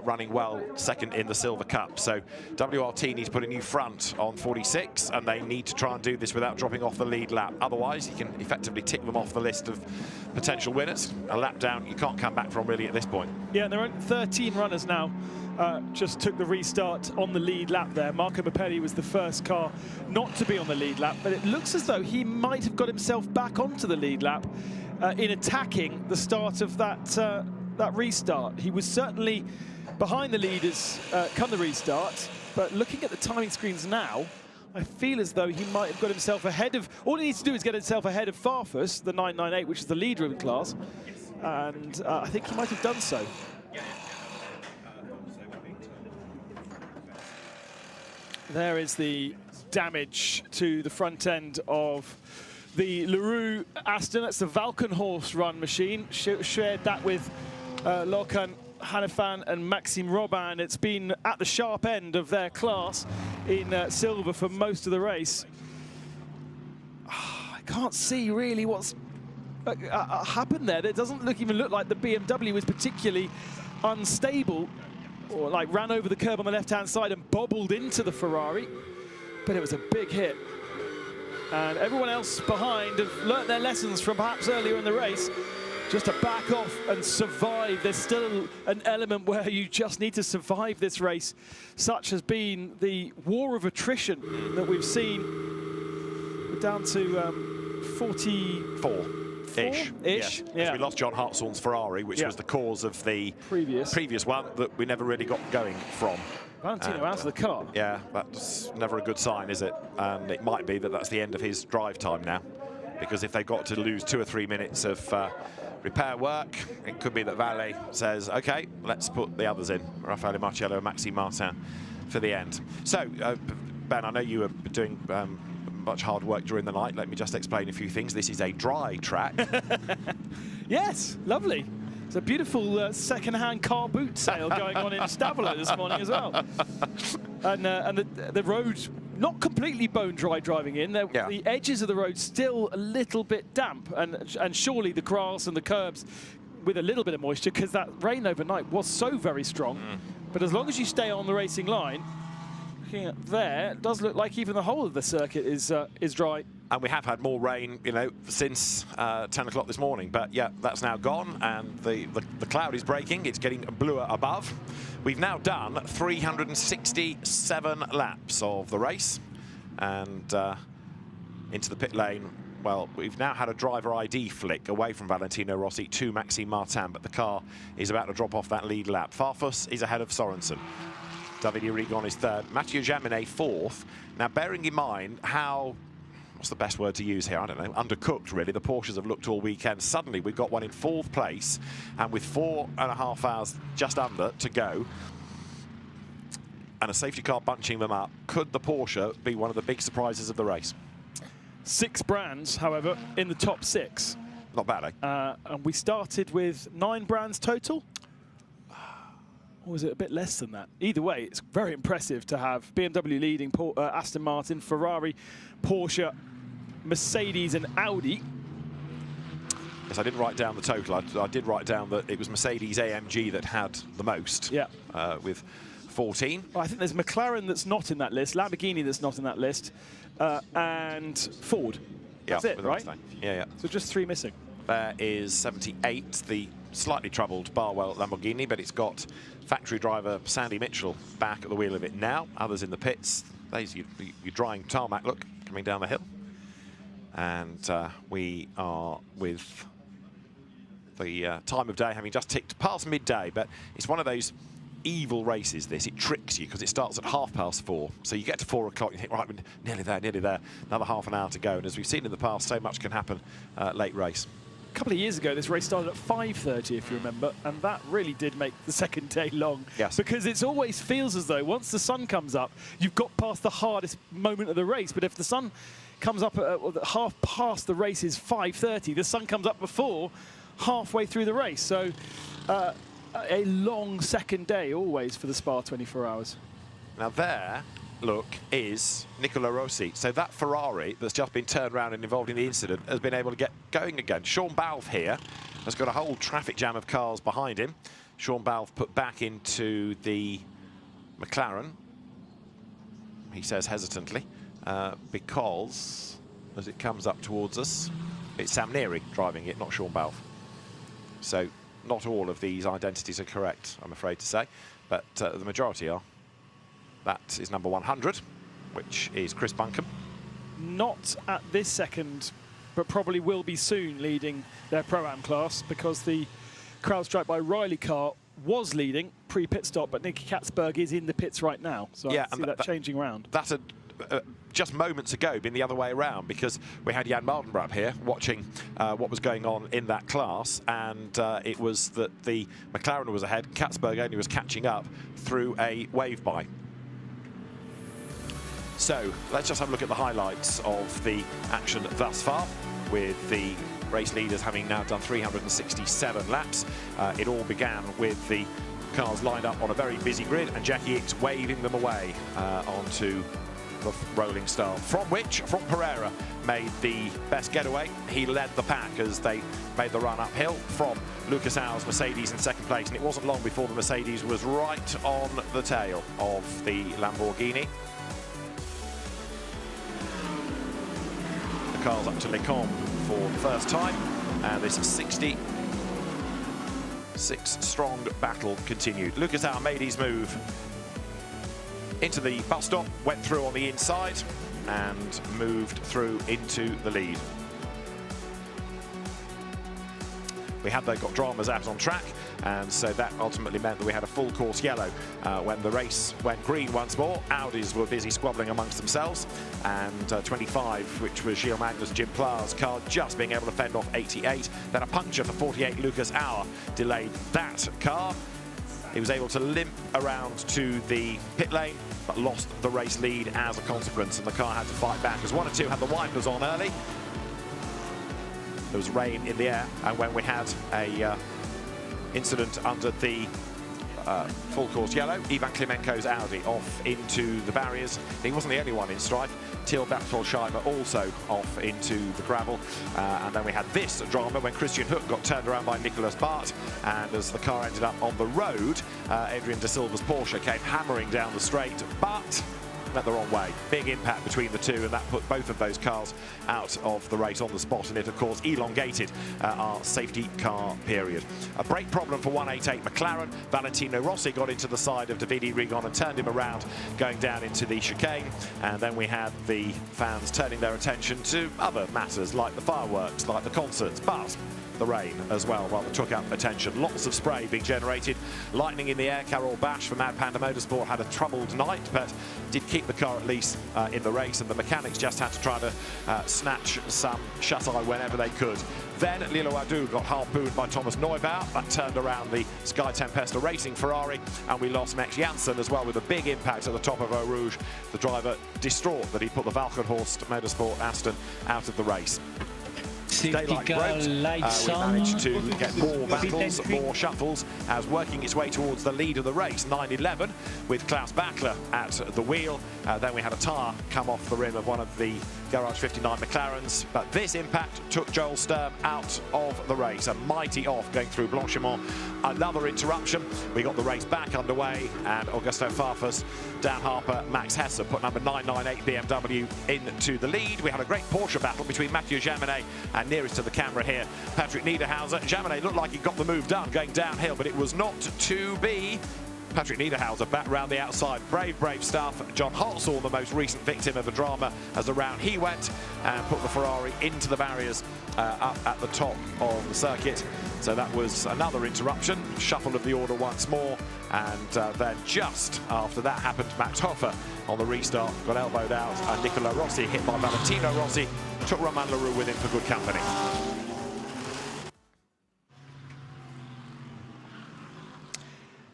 running well second in the Silver Cup. So WRT needs to put a new front on 46, and they need to try and do this without dropping off the lead lap. Otherwise, you can effectively tick them off the list of potential winners. A lap down, you can't come back from really at this point. Yeah, there are 13 runners now. Just took the restart on the lead lap there. Marco Mappelli was the first car not to be on the lead lap, but it looks as though he might have got himself back onto the lead lap in attacking the start of that restart. He was certainly behind the leaders come the restart, but looking at the timing screens now, I feel as though he might have got himself ahead of, all he needs to do is get himself ahead of Farfus, the 998, which is the leader of the class, and I think he might have done so. There is the damage to the front end of the Larue Aston. That's the Valkenhorst run machine. Shared that with Lokan Hanifan and Maxime Robin. It's been at the sharp end of their class in silver for most of the race. I can't see really what's happened there. It doesn't even look like the BMW was particularly unstable or like ran over the curb on the left-hand side and bobbled into the Ferrari, but it was a big hit. And everyone else behind have learnt their lessons from perhaps earlier in the race, just to back off and survive. There's still an element where you just need to survive this race. Such has been the war of attrition that we've seen. We're down to 44-ish. Yeah. We lost John Hartshorn's Ferrari, which was the cause of the previous one that we never really got going from. Valentino out of the car. Yeah, that's never a good sign, is it? And it might be that that's the end of his drive time now, because if they've got to lose 2 or 3 minutes of repair work, it could be that Valle says, OK, let's put the others in, Raffaele Marciello and Maxime Martin, for the end. So, Ben, I know you were doing much hard work during the night. Let me just explain a few things. This is a dry track. Yes, lovely. It's a beautiful second-hand car boot sale going on in Stavolo this morning as well. And the road's not completely bone-dry driving in. The edges of the road still a little bit damp, and surely the grass and the curbs with a little bit of moisture, because that rain overnight was so very strong. But as long as you stay on the racing line, looking at there, it does look like even the whole of the circuit is dry. And we have had more rain, you know, since 10 o'clock this morning. But yeah, that's now gone, and the cloud is breaking. It's getting bluer above. We've now done 367 laps of the race, and into the pit lane. Well, we've now had a driver ID flick away from Valentino Rossi to Maxime Martin, but the car is about to drop off that lead lap. Farfus is ahead of Sorensen. Davide Rigon is third. Mathieu Jaminet fourth. Now, bearing in mind how, what's the best word to use here? I don't know. Undercooked, really. The Porsches have looked all weekend. Suddenly, we've got one in fourth place, and with 4.5 hours just under to go, and a safety car bunching them up, could the Porsche be one of the big surprises of the race? 6 brands, however, in the top 6. Not bad, eh? And we started with 9 brands total. Or was it a bit less than that? Either way, it's very impressive to have BMW leading, Aston Martin, Ferrari, Porsche, Mercedes and Audi. Yes, I didn't write down the total. I did write down that it was Mercedes AMG that had the most, with 14. Well, I think there's McLaren that's not in that list, Lamborghini that's not in that list, and Ford. That's it, right? Yeah. So just 3 missing. There is 78, the slightly troubled Barwell Lamborghini, but it's got factory driver Sandy Mitchell back at the wheel of it now. Others in the pits. There's your drying tarmac look coming down the hill. And we are with the time of day having just ticked past midday, but it's one of those evil races, this. It tricks you because it starts at 4:30. So you get to 4 o'clock, you think, right, we're nearly there, another half an hour to go. And as we've seen in the past, so much can happen late race. A couple of years ago, this race started at 5:30, if you remember, and that really did make the second day long. Yes. Because it always feels as though once the sun comes up, you've got past the hardest moment of the race. But if the sun comes up at half past the race is 5:30, the sun comes up before halfway through the race. So a long second day always for the Spa 24 Hours. Now there, look, is Nicola Rossi. So that Ferrari that's just been turned around and involved in the incident has been able to get going again. Sean Balfe here has got a whole traffic jam of cars behind him. Sean Balfe put back into the McLaren, he says hesitantly, because as it comes up towards us, it's Sam Neary driving it, not Sean Balfe. So not all of these identities are correct, I'm afraid to say, but the majority are. That is number 100, which is Chris Buncombe. Not at this second, but probably will be soon leading their Pro-Am class, because the CrowdStrike by Riley car was leading pre-pit stop, but Nicky Katzberg is in the pits right now. So I see that changing around. That's just moments ago been the other way around, because we had Jan Mardenborough here watching what was going on in that class, and it was that the McLaren was ahead, Katzberg only was catching up through a wave-by. So let's just have a look at the highlights of the action thus far, with the race leaders having now done 367 laps. It all began with the cars lined up on a very busy grid, and Jackie Ickx waving them away onto the rolling start, from Pereira made the best getaway. He led the pack as they made the run uphill from Lucas Au's Mercedes in second place, and it wasn't long before the Mercedes was right on the tail of the Lamborghini. The car's up to Lecombe for the first time, and this 66-strong battle continued. Lucas Au made his move into the bus stop, went through on the inside and moved through into the lead. We had, though, got dramas out on track, and so that ultimately meant that we had a full course yellow. When the race went green once more, Audis were busy squabbling amongst themselves, and 25, which was Gilles Magnus Jim Pla's car, just being able to fend off 88. Then a puncture for 48 Lucas Au delayed that car. He was able to limp around to the pit lane, but lost the race lead as a consequence, and the car had to fight back as 1 and 2 had the wipers on early. There was rain in the air, and when we had a incident under the full course yellow, Ivan Klimenko's Audi off into the barriers. He wasn't the only one in strife. Till Batfelscheimer also off into the gravel. And then we had this drama when Christian Hook got turned around by Nicolas Bart, and as the car ended up on the road, Adrian De Silva's Porsche came hammering down the straight, but went the wrong way. Big impact between the two, and that put both of those cars out of the race on the spot, and it of course elongated our safety car period. A brake problem for 188 McLaren. Valentino Rossi got into the side of Davide Rigon and turned him around going down into the chicane, and then we had the fans turning their attention to other matters like the fireworks, like the concerts, but the rain as well, rather took up attention. Lots of spray being generated, lightning in the air. Carol Bash from Mad Panda Motorsport had a troubled night, but did keep the car at least in the race, and the mechanics just had to try to snatch some shut-eye whenever they could. Then Lilo Adu got harpooned by Thomas Neubauer. That turned around the Sky Tempesta Racing Ferrari, and we lost Max Janssen as well with a big impact at the top of Eau Rouge. The driver distraught that he put the Valkenhorst Motorsport Aston out of the race. Daylight broke. We managed to get more battles, more shuffles, as working its way towards the lead of the race, 9-11, with Klaus Bachler at the wheel. Then we had a tyre come off the rim of one of the Garage 59 McLarens, but this impact took Joel Sturm out of the race. A mighty off going through Blanchimont. Another interruption. We got the race back underway, and Augusto Farfus, Dan Harper, Max Hesse put number 998 BMW into the lead. We had a great Porsche battle between Mathieu Jaminet and nearest to the camera here, Patrick Niederhauser. Jaminet looked like he got the move done going downhill, but it was not to be. Patrick Niederhauser back round the outside. Brave, brave stuff. John Holtzall, the most recent victim of a drama as around he went and put the Ferrari into the barriers up at the top of the circuit. So that was another interruption. Shuffle of the order once more. And then just after that happened, Max Hofer on the restart got elbowed out, and Nicola Rossi, hit by Valentino Rossi, took Romain Leroux with him for good company.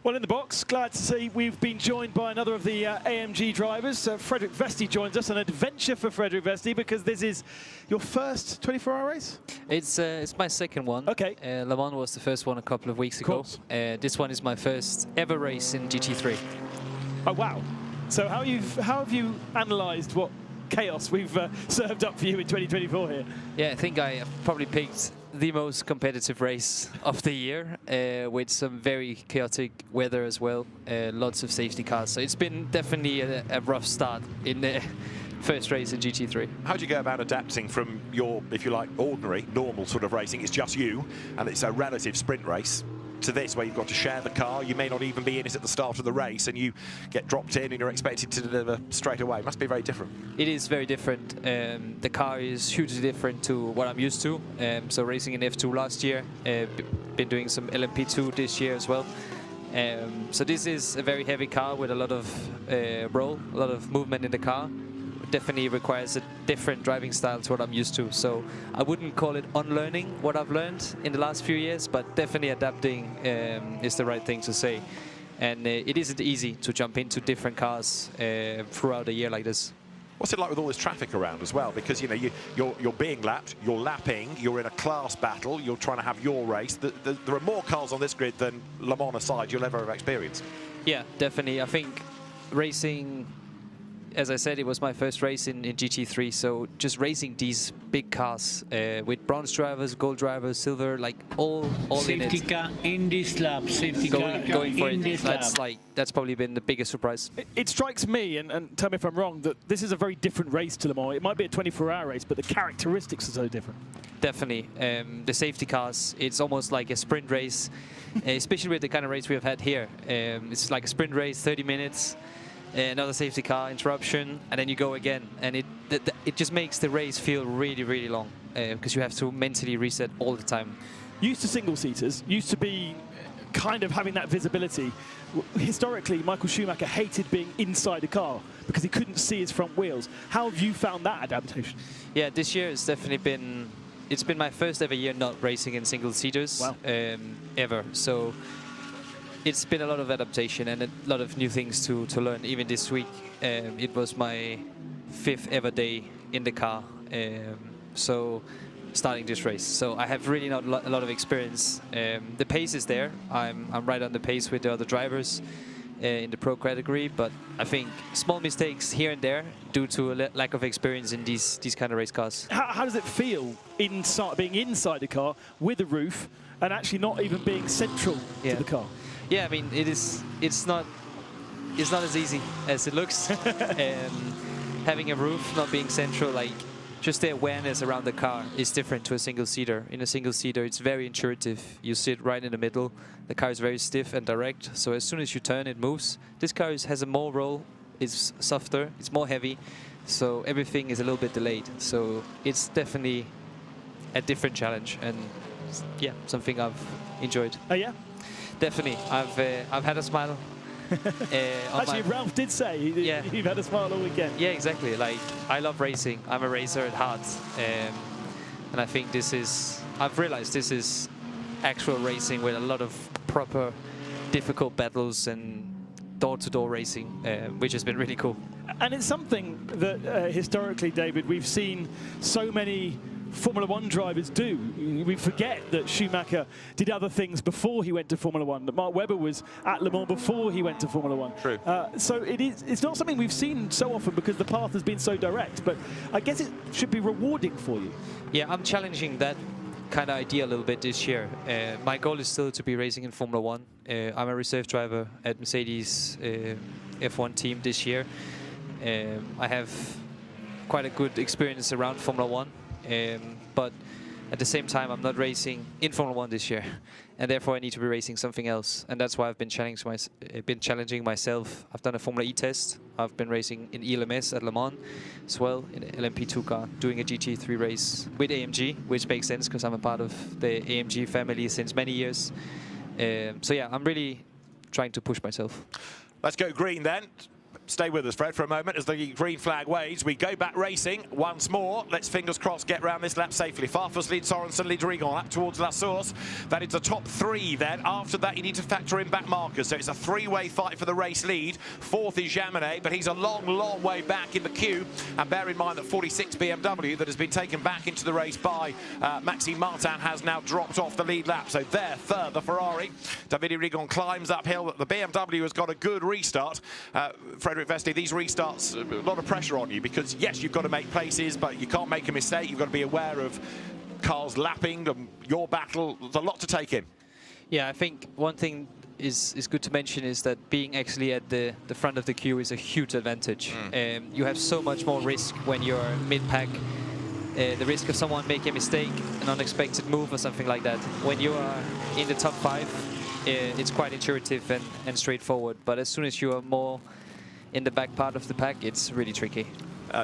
Well, in the box, glad to see we've been joined by another of the AMG drivers. Frederick Vesti joins us, an adventure for Frederick Vesti, because this is your first 24-hour race? It's my second one. Okay. Le Mans was the first one a couple of weeks ago. This one is my first ever race in GT3. Oh, wow. So how have you analysed what chaos we've served up for you in 2024 here? Yeah, I think I probably picked the most competitive race of the year, with some very chaotic weather as well, lots of safety cars. So it's been definitely a rough start in the first race in GT3. How do you go about adapting from your, if you like, ordinary, normal sort of racing? It's just you, and it's a relative sprint race, to this where you've got to share the car. You may not even be in it at the start of the race, and you get dropped in and you're expected to deliver straight away. It must be very different. It is very different. The car is hugely different to what I'm used to. So racing in F2 last year, been doing some LMP2 this year as well. So this is a very heavy car with a lot of roll, a lot of movement in the car. Definitely requires a different driving style to what I'm used to. So I wouldn't call it unlearning what I've learned in the last few years, but definitely adapting is the right thing to say. And it isn't easy to jump into different cars throughout a year like this. What's it like with all this traffic around as well? Because, you know, you're being lapped, you're lapping, you're in a class battle, you're trying to have your race. There are more cars on this grid than Le Mans aside you'll ever have experienced. Yeah, definitely. I think racing as I said, it was my first race in GT3, so just racing these big cars with bronze drivers, gold drivers, silver, like all in it. Safety car in this lap, safety car Going for in it. this lap. That's probably been the biggest surprise. It strikes me, and tell me if I'm wrong, that this is a very different race to Le Mans. It might be a 24-hour race, but the characteristics are so different. Definitely. The safety cars, it's almost like a sprint race, especially with the kind of race we have had here. It's like a sprint race, 30 minutes. Another safety car interruption, and then you go again, and it just makes the race feel really, really long because you have to mentally reset all the time. Used to single-seaters, used to be kind of having that visibility. Historically, Michael Schumacher hated being inside a car because he couldn't see his front wheels. How have you found that adaptation? Yeah, this year it's definitely been my first ever year not racing in single-seaters. Wow. Ever. So it's been a lot of adaptation and a lot of new things to learn. Even this week, it was my 5th ever day in the car, so starting this race. So I have really not a lot of experience. The pace is there. I'm right on the pace with the other drivers in the pro category, but I think small mistakes here and there due to a lack of experience in these kind of race cars. How does it feel being inside the car with a roof and actually not even being central to the car? Yeah, I mean, it's not as easy as it looks. Having a roof, not being central, like just the awareness around the car is different to a single-seater. In a single-seater, it's very intuitive. You sit right in the middle. The car is very stiff and direct, so as soon as you turn, it moves. This car has a more roll. It's softer. It's more heavy, so everything is a little bit delayed. So it's definitely a different challenge, and yeah, something I've enjoyed. Oh yeah. Definitely, I've had a smile. Actually, Ralph did say you've had a smile all weekend. Yeah, exactly. Like, I love racing. I'm a racer at heart, and I think I've realized this is actual racing with a lot of proper, difficult battles and door-to-door racing, which has been really cool. And it's something that historically, David, we've seen so many Formula One drivers do. We forget that Schumacher did other things before he went to Formula One, that Mark Webber was at Le Mans before he went to Formula One. True. So it's not something we've seen so often because the path has been so direct, but I guess it should be rewarding for you. Yeah, I'm challenging that kind of idea a little bit this year. My goal is still to be racing in Formula One. I'm a reserve driver at Mercedes F1 team this year. I have quite a good experience around Formula One. But at the same time, I'm not racing in Formula One this year, and therefore I need to be racing something else. And that's why I've been challenging myself. I've done a Formula E test. I've been racing in ELMS at Le Mans as well, in an LMP2 car, doing a GT3 race with AMG, which makes sense because I'm a part of the AMG family since many years. So yeah, I'm really trying to push myself. Let's go green then. Stay with us, Fred, for a moment as the green flag waves. We go back racing once more. Let's, fingers crossed, get round this lap safely. Farfus leads Sorensen, leads Rigon up towards La Source. That is the top 3 then. After that, you need to factor in back markers. So it's a 3-way fight for the race lead. 4th is Jaminet, but he's a long, long way back in the queue. And bear in mind that 46 BMW that has been taken back into the race by Maxime Martin has now dropped off the lead lap. So there, third, the Ferrari. Davide Rigon climbs uphill. The BMW has got a good restart. Frederick Vesti, these restarts, a lot of pressure on you because, yes, you've got to make places, but you can't make a mistake. You've got to be aware of cars lapping, your battle. There's a lot to take in. Yeah, I think one thing is good to mention is that being actually at the front of the queue is a huge advantage. You have so much more risk when you're mid-pack. The risk of someone making a mistake, an unexpected move or something like that. When you are in the top 5, it's quite intuitive and straightforward. But as soon as you are more in the back part of the pack, it's really tricky.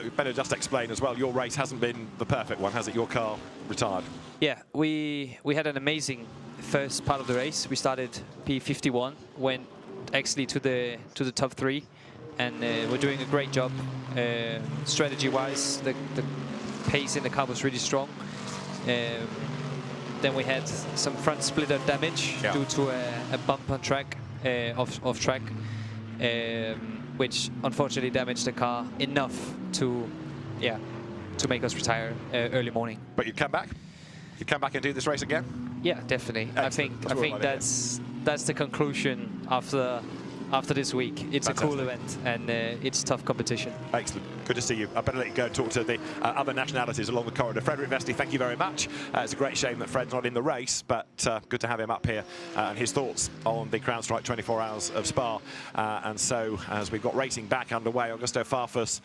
You better just explain as well, your race hasn't been the perfect one, has it? Your car retired. Yeah, we had an amazing first part of the race. We started P51, went actually to the top 3, and we're doing a great job. Strategy-wise, the pace in the car was really strong. Then we had some front splitter damage due to a bump on track, off track. Which unfortunately damaged the car enough to make us retire early morning. But you'd come back? You'd come back and do this race again? Yeah, definitely. Excellent. I think that's the conclusion after after this week. It's Fantastic. a cool event, and it's tough competition. Excellent. Good to see you. I better let you go and talk to the other nationalities along the corridor. Frederick Vesti, thank you very much. It's a great shame that Fred's not in the race, but good to have him up here and his thoughts on the CrowdStrike 24 Hours of Spa. And so, as we've got racing back underway, Augusto Farfus,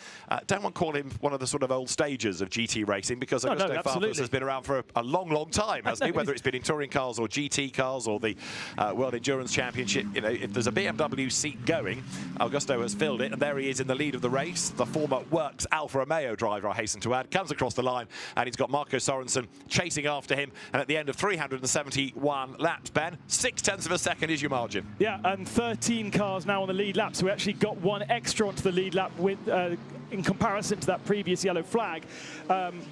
don't want to call him one of the sort of old stagers of GT racing, because Augusto Farfus has been around for a long, long time, hasn't he? Whether it's been in touring cars or GT cars or the World Endurance Championship, you know, if there's a BMW seat going, Augusto has filled it, and there he is in the lead of the race. The former Works Alfa Romeo driver, I hasten to add, comes across the line, and he's got Marco Sorensen chasing after him. And at the end of 371 laps, Ben, 0.6 of a second is your margin. Yeah, and 13 cars now on the lead lap, so we actually got one extra onto the lead lap with in comparison to that previous yellow flag,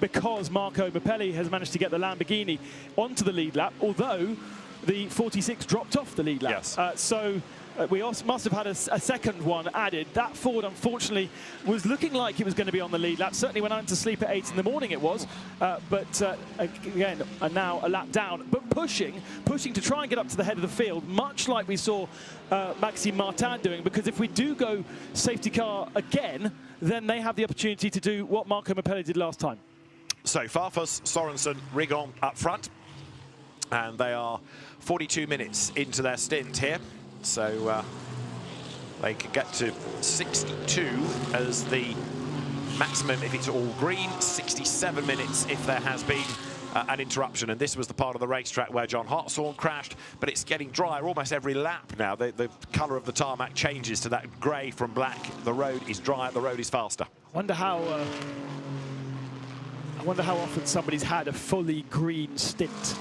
because Marco Mappelli has managed to get the Lamborghini onto the lead lap, although the 46 dropped off the lead lap. Yes. We also must have had a second one added. That Ford, unfortunately, was looking like it was going to be on the lead lap. Certainly when I went to sleep at 8 in the morning it was. But again, now a lap down. But pushing to try and get up to the head of the field, much like we saw Maxime Martin doing. Because if we do go safety car again, then they have the opportunity to do what Marco Mappelli did last time. So Farfus, Sorensen, Rigon up front. And they are 42 minutes into their stint here. So they can get to 62 as the maximum if it's all green, 67 minutes if there has been an interruption. And this was the part of the racetrack where John Hartshorn crashed, but it's getting drier almost every lap now. The colour of the tarmac changes to that grey from black. The road is drier, the road is faster. I wonder how often somebody's had a fully green stint.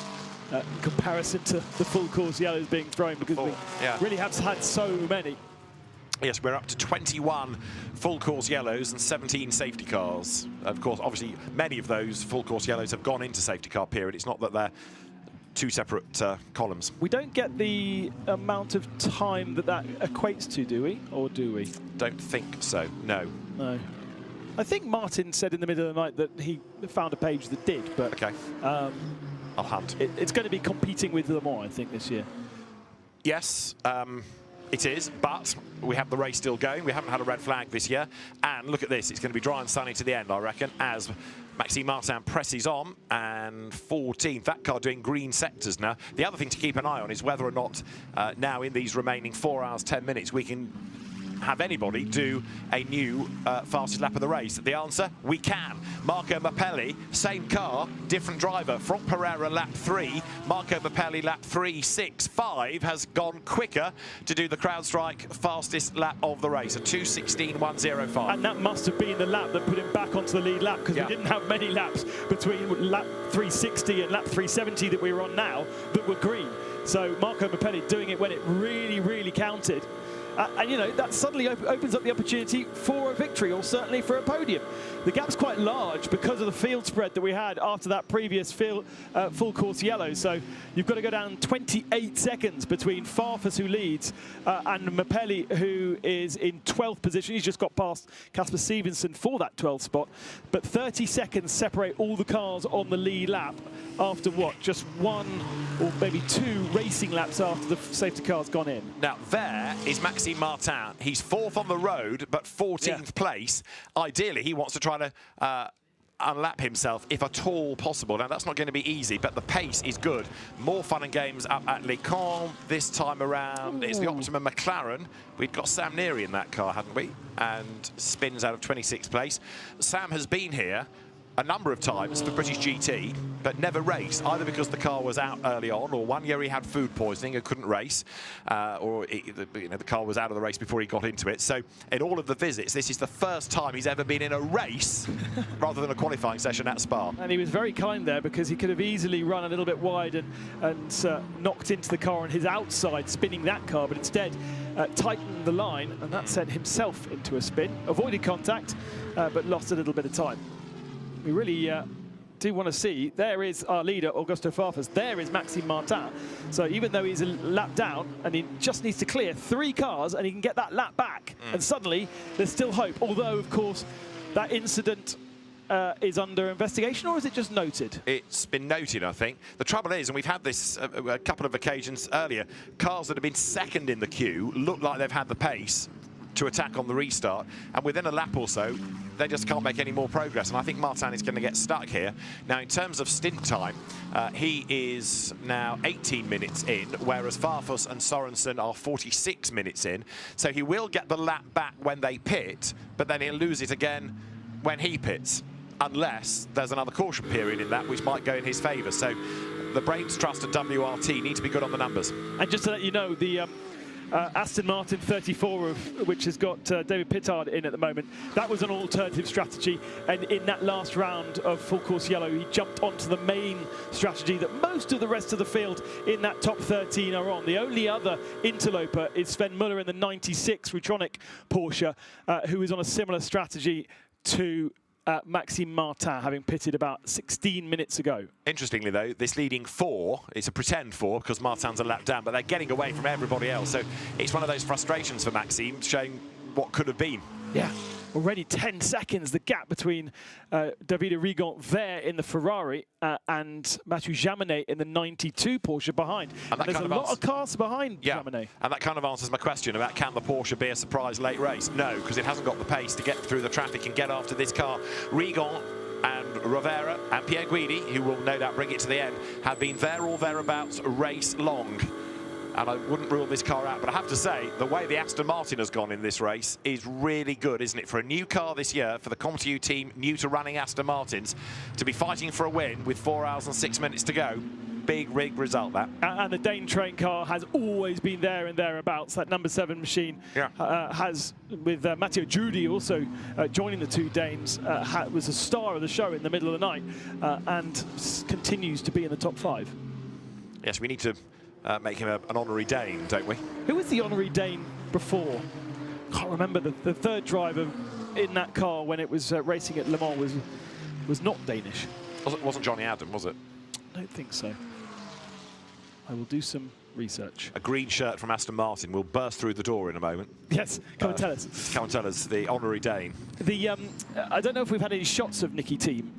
In comparison to the full course yellows being thrown, because we really have had so many. Yes, we're up to 21 full course yellows and 17 safety cars. Of course, obviously, many of those full course yellows have gone into safety car period. It's not that they're two separate columns. We don't get the amount of time that equates to, do we? Or do we? Don't think so, no. No. I think Martin said in the middle of the night that he found a page that did, but... Okay. I'll hunt. It's going to be competing with Le Mans, I think, this year. Yes, it is, but we have the race still going. We haven't had a red flag this year. And look at this, it's going to be dry and sunny to the end, I reckon, as Maxime Martin presses on, and 14th, that car doing green sectors now. The other thing to keep an eye on is whether or not now in these remaining 4 hours, 10 minutes, we can have anybody do a new fastest lap of the race. The answer, we can. Marco Mappelli, same car, different driver. Franck Pereira lap 3, Marco Mappelli lap 3.65 has gone quicker to do the CrowdStrike fastest lap of the race, a 2:16.105. And that must have been the lap that put him back onto the lead lap, because we didn't have many laps between lap 360 and lap 370 that we were on now that were green. So Marco Mappelli doing it when it really, really counted. And, you know, that suddenly opens up the opportunity for a victory, or certainly for a podium. The gap's quite large because of the field spread that we had after that previous full course yellow. So you've got to go down 28 seconds between Farfus, who leads, and Mappelli, who is in 12th position. He's just got past Casper Stevenson for that 12th spot. But 30 seconds separate all the cars on the lead lap after what? Just one or maybe two racing laps after the safety car's gone in. Now, there is Maxime Martin. He's 4th on the road, but 14th place. Ideally, he wants to try to unlap himself, if at all possible. Now, that's not going to be easy, but the pace is good. More fun and games up at Les Combes this time around. Ooh. It's the Optima McLaren. We'd got Sam Neary in that car, hadn't we? And spins out of 26th place. Sam has been here a number of times for British GT, but never raced, either because the car was out early on, or one year he had food poisoning and couldn't race, or the car was out of the race before he got into it. So in all of the visits, this is the first time he's ever been in a race rather than a qualifying session at Spa. And he was very kind there, because he could have easily run a little bit wide and knocked into the car on his outside, spinning that car, but instead tightened the line, and that sent himself into a spin, avoided contact, but lost a little bit of time. We really do want to see. There is our leader, Augusto Farfus. There is Maxime Martin. So even though he's a lap down and he just needs to clear 3 cars and he can get that lap back, and suddenly there's still hope. Although, of course, that incident is under investigation, or is it just noted? It's been noted, I think. The trouble is, and we've had this a couple of occasions earlier, cars that have been second in the queue look like they've had the pace to attack on the restart, and within a lap or so, they just can't make any more progress, and I think Martin is going to get stuck here. Now, in terms of stint time, he is now 18 minutes in, whereas Farfus and Sorensen are 46 minutes in, so he will get the lap back when they pit, but then he'll lose it again when he pits, unless there's another caution period in that, which might go in his favour. So the brains trust at WRT need to be good on the numbers. And just to let you know, the Aston Martin 34, which has got David Pittard in at the moment, that was an alternative strategy, and in that last round of full course yellow he jumped onto the main strategy that most of the rest of the field in that top 13 are on. The only other interloper is Sven Muller in the 96 Rutronic Porsche, who is on a similar strategy to Maxime Martin, having pitted about 16 minutes ago. Interestingly, though, this leading four, it's a pretend four because Martin's a lap down, but they're getting away from everybody else. So it's one of those frustrations for Maxime, showing what could have been. Yeah, already 10 seconds, the gap between Davide Rigon there in the Ferrari and Mathieu Jaminet in the 92 Porsche behind. And there's a lot of cars behind Jaminet. And that kind of answers my question about can the Porsche be a surprise late race? No, because it hasn't got the pace to get through the traffic and get after this car. Rigon and Rivera and Pierre Guidi, who will no doubt bring it to the end, have been there or thereabouts race long. And I wouldn't rule this car out, but I have to say, the way the Aston Martin has gone in this race is really good, isn't it? For a new car this year, for the ComTU team, new to running Aston Martins, to be fighting for a win with 4 hours and 6 minutes to go, big result, that. And the Dane train car has always been there and thereabouts. That number 7 machine has, with Matteo Giudi also joining the two Danes, was a star of the show in the middle of the night and continues to be in the top 5. Yes, we need to make him an honorary Dane, don't we? Who was the honorary Dane before? Can't remember. The third driver in that car when it was racing at Le Mans was not Danish. Wasn't Johnny Adam, was it? I don't think so. I will do some research. A green shirt from Aston Martin will burst through the door in a moment. Yes, come and tell us. Come and tell us, the honorary Dane. I don't know if we've had any shots of Nicky Thiem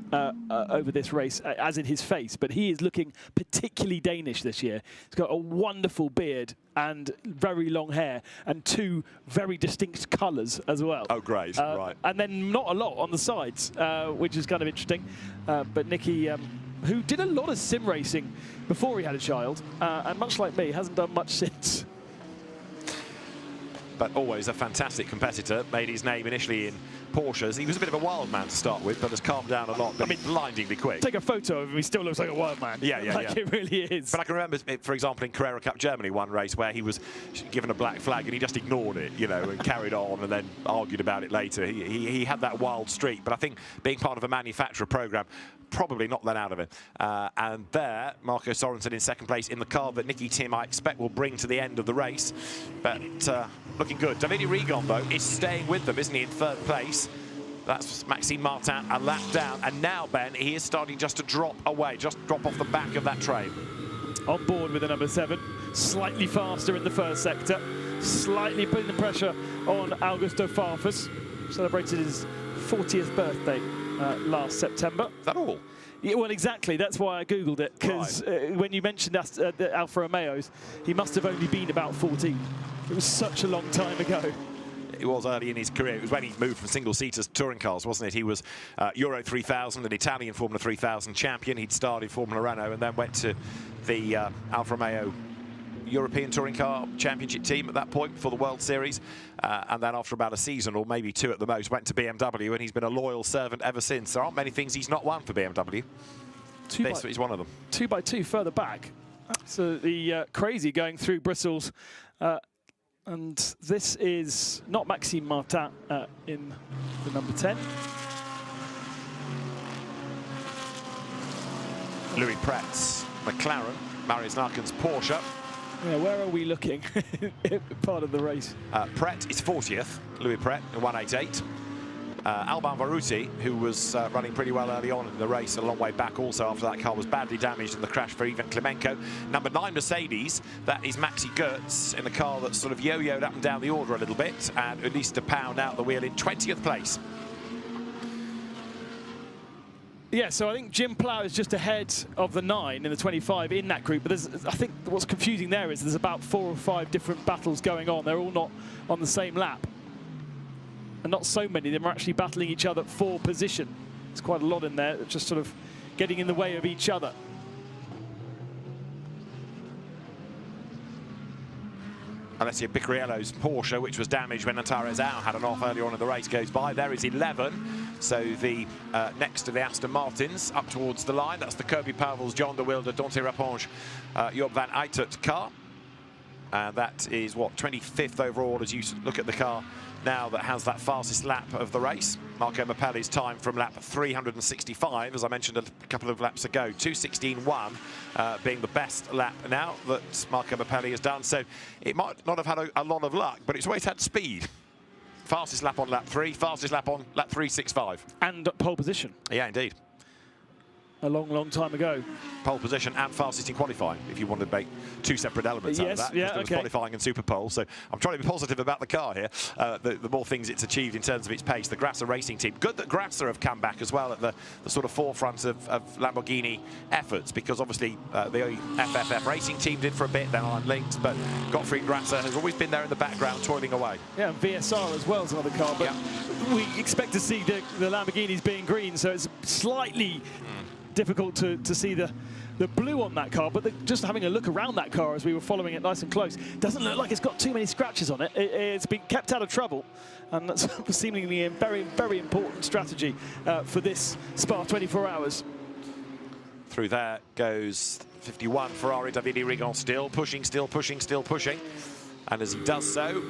over this race, as in his face, but he is looking particularly Danish this year. He's got a wonderful beard and very long hair and 2 very distinct colours as well. Oh, great, right. And then not a lot on the sides, which is kind of interesting. But Nicky, who did a lot of sim racing before he had a child, and much like me, hasn't done much since. But always a fantastic competitor, made his name initially in Porsches. He was a bit of a wild man to start with, but has calmed down a lot. I mean, blindingly quick. Take a photo of him, he still looks like a wild man. Yeah, like it really is. But I can remember, for example, in Carrera Cup Germany, one race where he was given a black flag and he just ignored it, you know, and carried on and then argued about it later. He had that wild streak, but I think being part of a manufacturer program probably knocked that out of him. And there, Marco Sorensen in second place in the car that Nicky Thiem, I expect, will bring to the end of the race. But looking good. Davide Rigon, though, is staying with them, isn't he, in third place? That's Maxime Martin, a lap down. And now, Ben, he is starting just to drop away, just drop off the back of that train. On board with the number 7, slightly faster in the first sector, slightly putting the pressure on Augusto Farfus. Celebrated his 40th birthday last September. Is that all? Yeah, well, exactly. That's why I Googled it, because when you mentioned the Alfa Romeos, he must have only been about 14. It was such a long time ago. It was early in his career. It was when he moved from single-seaters to touring cars, wasn't it? He was Euro 3000, an Italian Formula 3000 champion. He'd started Formula Renault and then went to the Alfa Romeo European Touring Car Championship team at that point for the World Series. And then after about a season, or maybe 2 at the most, went to BMW, and he's been a loyal servant ever since. There aren't many things he's not won for BMW. This is one of them. 2x2 further back. Absolutely crazy going through bristles. And this is not Maxime Martin in the number 10. Louis Pretz, McLaren, Marius Narken's Porsche. Yeah, where are we looking? Part of the race. Pret is 40th, Louis Pret in 188. Alban Varuti, who was running pretty well early on in the race, a long way back also after that car was badly damaged in the crash for Ivan Klimenko. Number 9 Mercedes, that is Maxi Goetz in the car that sort of yo-yoed up and down the order a little bit, and Ulysse de Pau now at the wheel in 20th place. Yeah, so I think Jim Plough is just ahead of the 9 in the 25 in that group. But I think what's confusing there is there's about 4 or 5 different battles going on. They're all not on the same lap. And not so many of them are actually battling each other for position. There's quite a lot in there, just sort of getting in the way of each other. Alessio Picariello's Porsche, which was damaged when Antares Al had an off earlier on in the race, goes by. There is 11. So the next to the Aston Martins up towards the line. That's the Kirby Powell's, John de Wilde, Dante Rapponge, Job van Uitert car. And that is, what, 25th overall as you look at the car now that has that fastest lap of the race. Marco Mappelli's time from lap 365, as I mentioned a couple of laps ago, 2:16.1 being the best lap now that Marco Mappelli has done. So it might not have had a lot of luck, but it's always had speed. Fastest lap on lap 3, fastest lap on lap 365. And pole position. Yeah, indeed. A long, long time ago. Pole position and fastest in qualifying, if you wanted to make 2 separate elements out of that. Yeah, there was qualifying and super pole. So I'm trying to be positive about the car here. The more things it's achieved in terms of its pace. The Grasser racing team. Good that Grasser have come back as well at the sort of forefront of Lamborghini efforts, because obviously the FFF racing team did for a bit, then I'm linked, but Gottfried Grasser has always been there in the background, toiling away. Yeah, and VSR as well is another car, but we expect to see the Lamborghinis being green, so it's slightly difficult to see the blue on that car, but just having a look around that car as we were following it nice and close, doesn't look like it's got too many scratches on it. It's been kept out of trouble, and that's seemingly a very, very important strategy for this Spa 24 Hours. Through there goes 51 Ferrari, Davide Rigon, still pushing, still pushing, still pushing, and as he does so,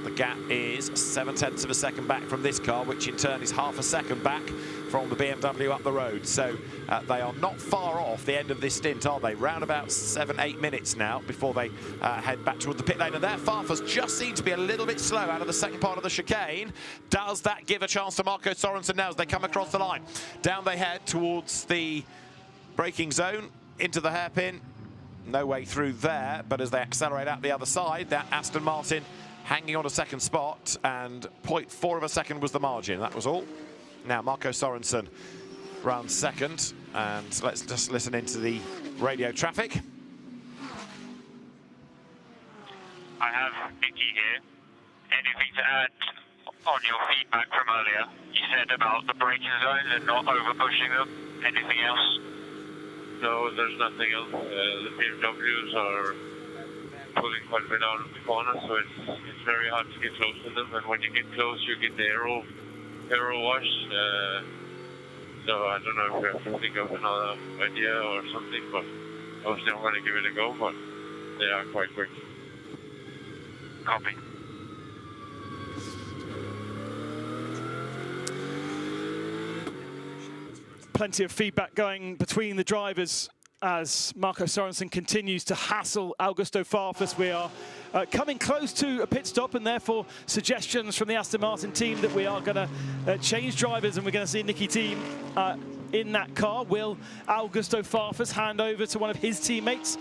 the gap is 0.7 of a second back from this car, which in turn is half a second back from the BMW up the road. So they are not far off the end of this stint, are they? Round about 7-8 minutes now before they head back toward the pit lane. And their Farfus just seems to be a little bit slow out of the second part of the chicane. Does that give a chance to Marco Sorensen now as they come across the line? Down they head towards the braking zone, into the hairpin. No way through there, but as they accelerate out the other side, that Aston Martin hanging on a second spot, and 0.4 of a second was the margin. That was all. Now Marco Sorensen runs second, and let's just listen into the radio traffic. I have Nicky here. Anything to add on your feedback from earlier? You said about the braking zones and not over pushing them. Anything else? No, there's nothing else. The BMWs are pulling quite a bit out of the corner, so it's very hard to get close to them, and when you get close you get the aero wash. So I don't know if we have to think of another idea or something, but obviously I'm going to give it a go, but they are quite quick. Copy. Plenty of feedback going between the drivers as Marco Sorensen continues to hassle Augusto Farfus. We are coming close to a pit stop, and therefore suggestions from the Aston Martin team that we are going to change drivers, and we're going to see Nicky Team in that car. Will Augusto Farfus hand over to one of his teammates,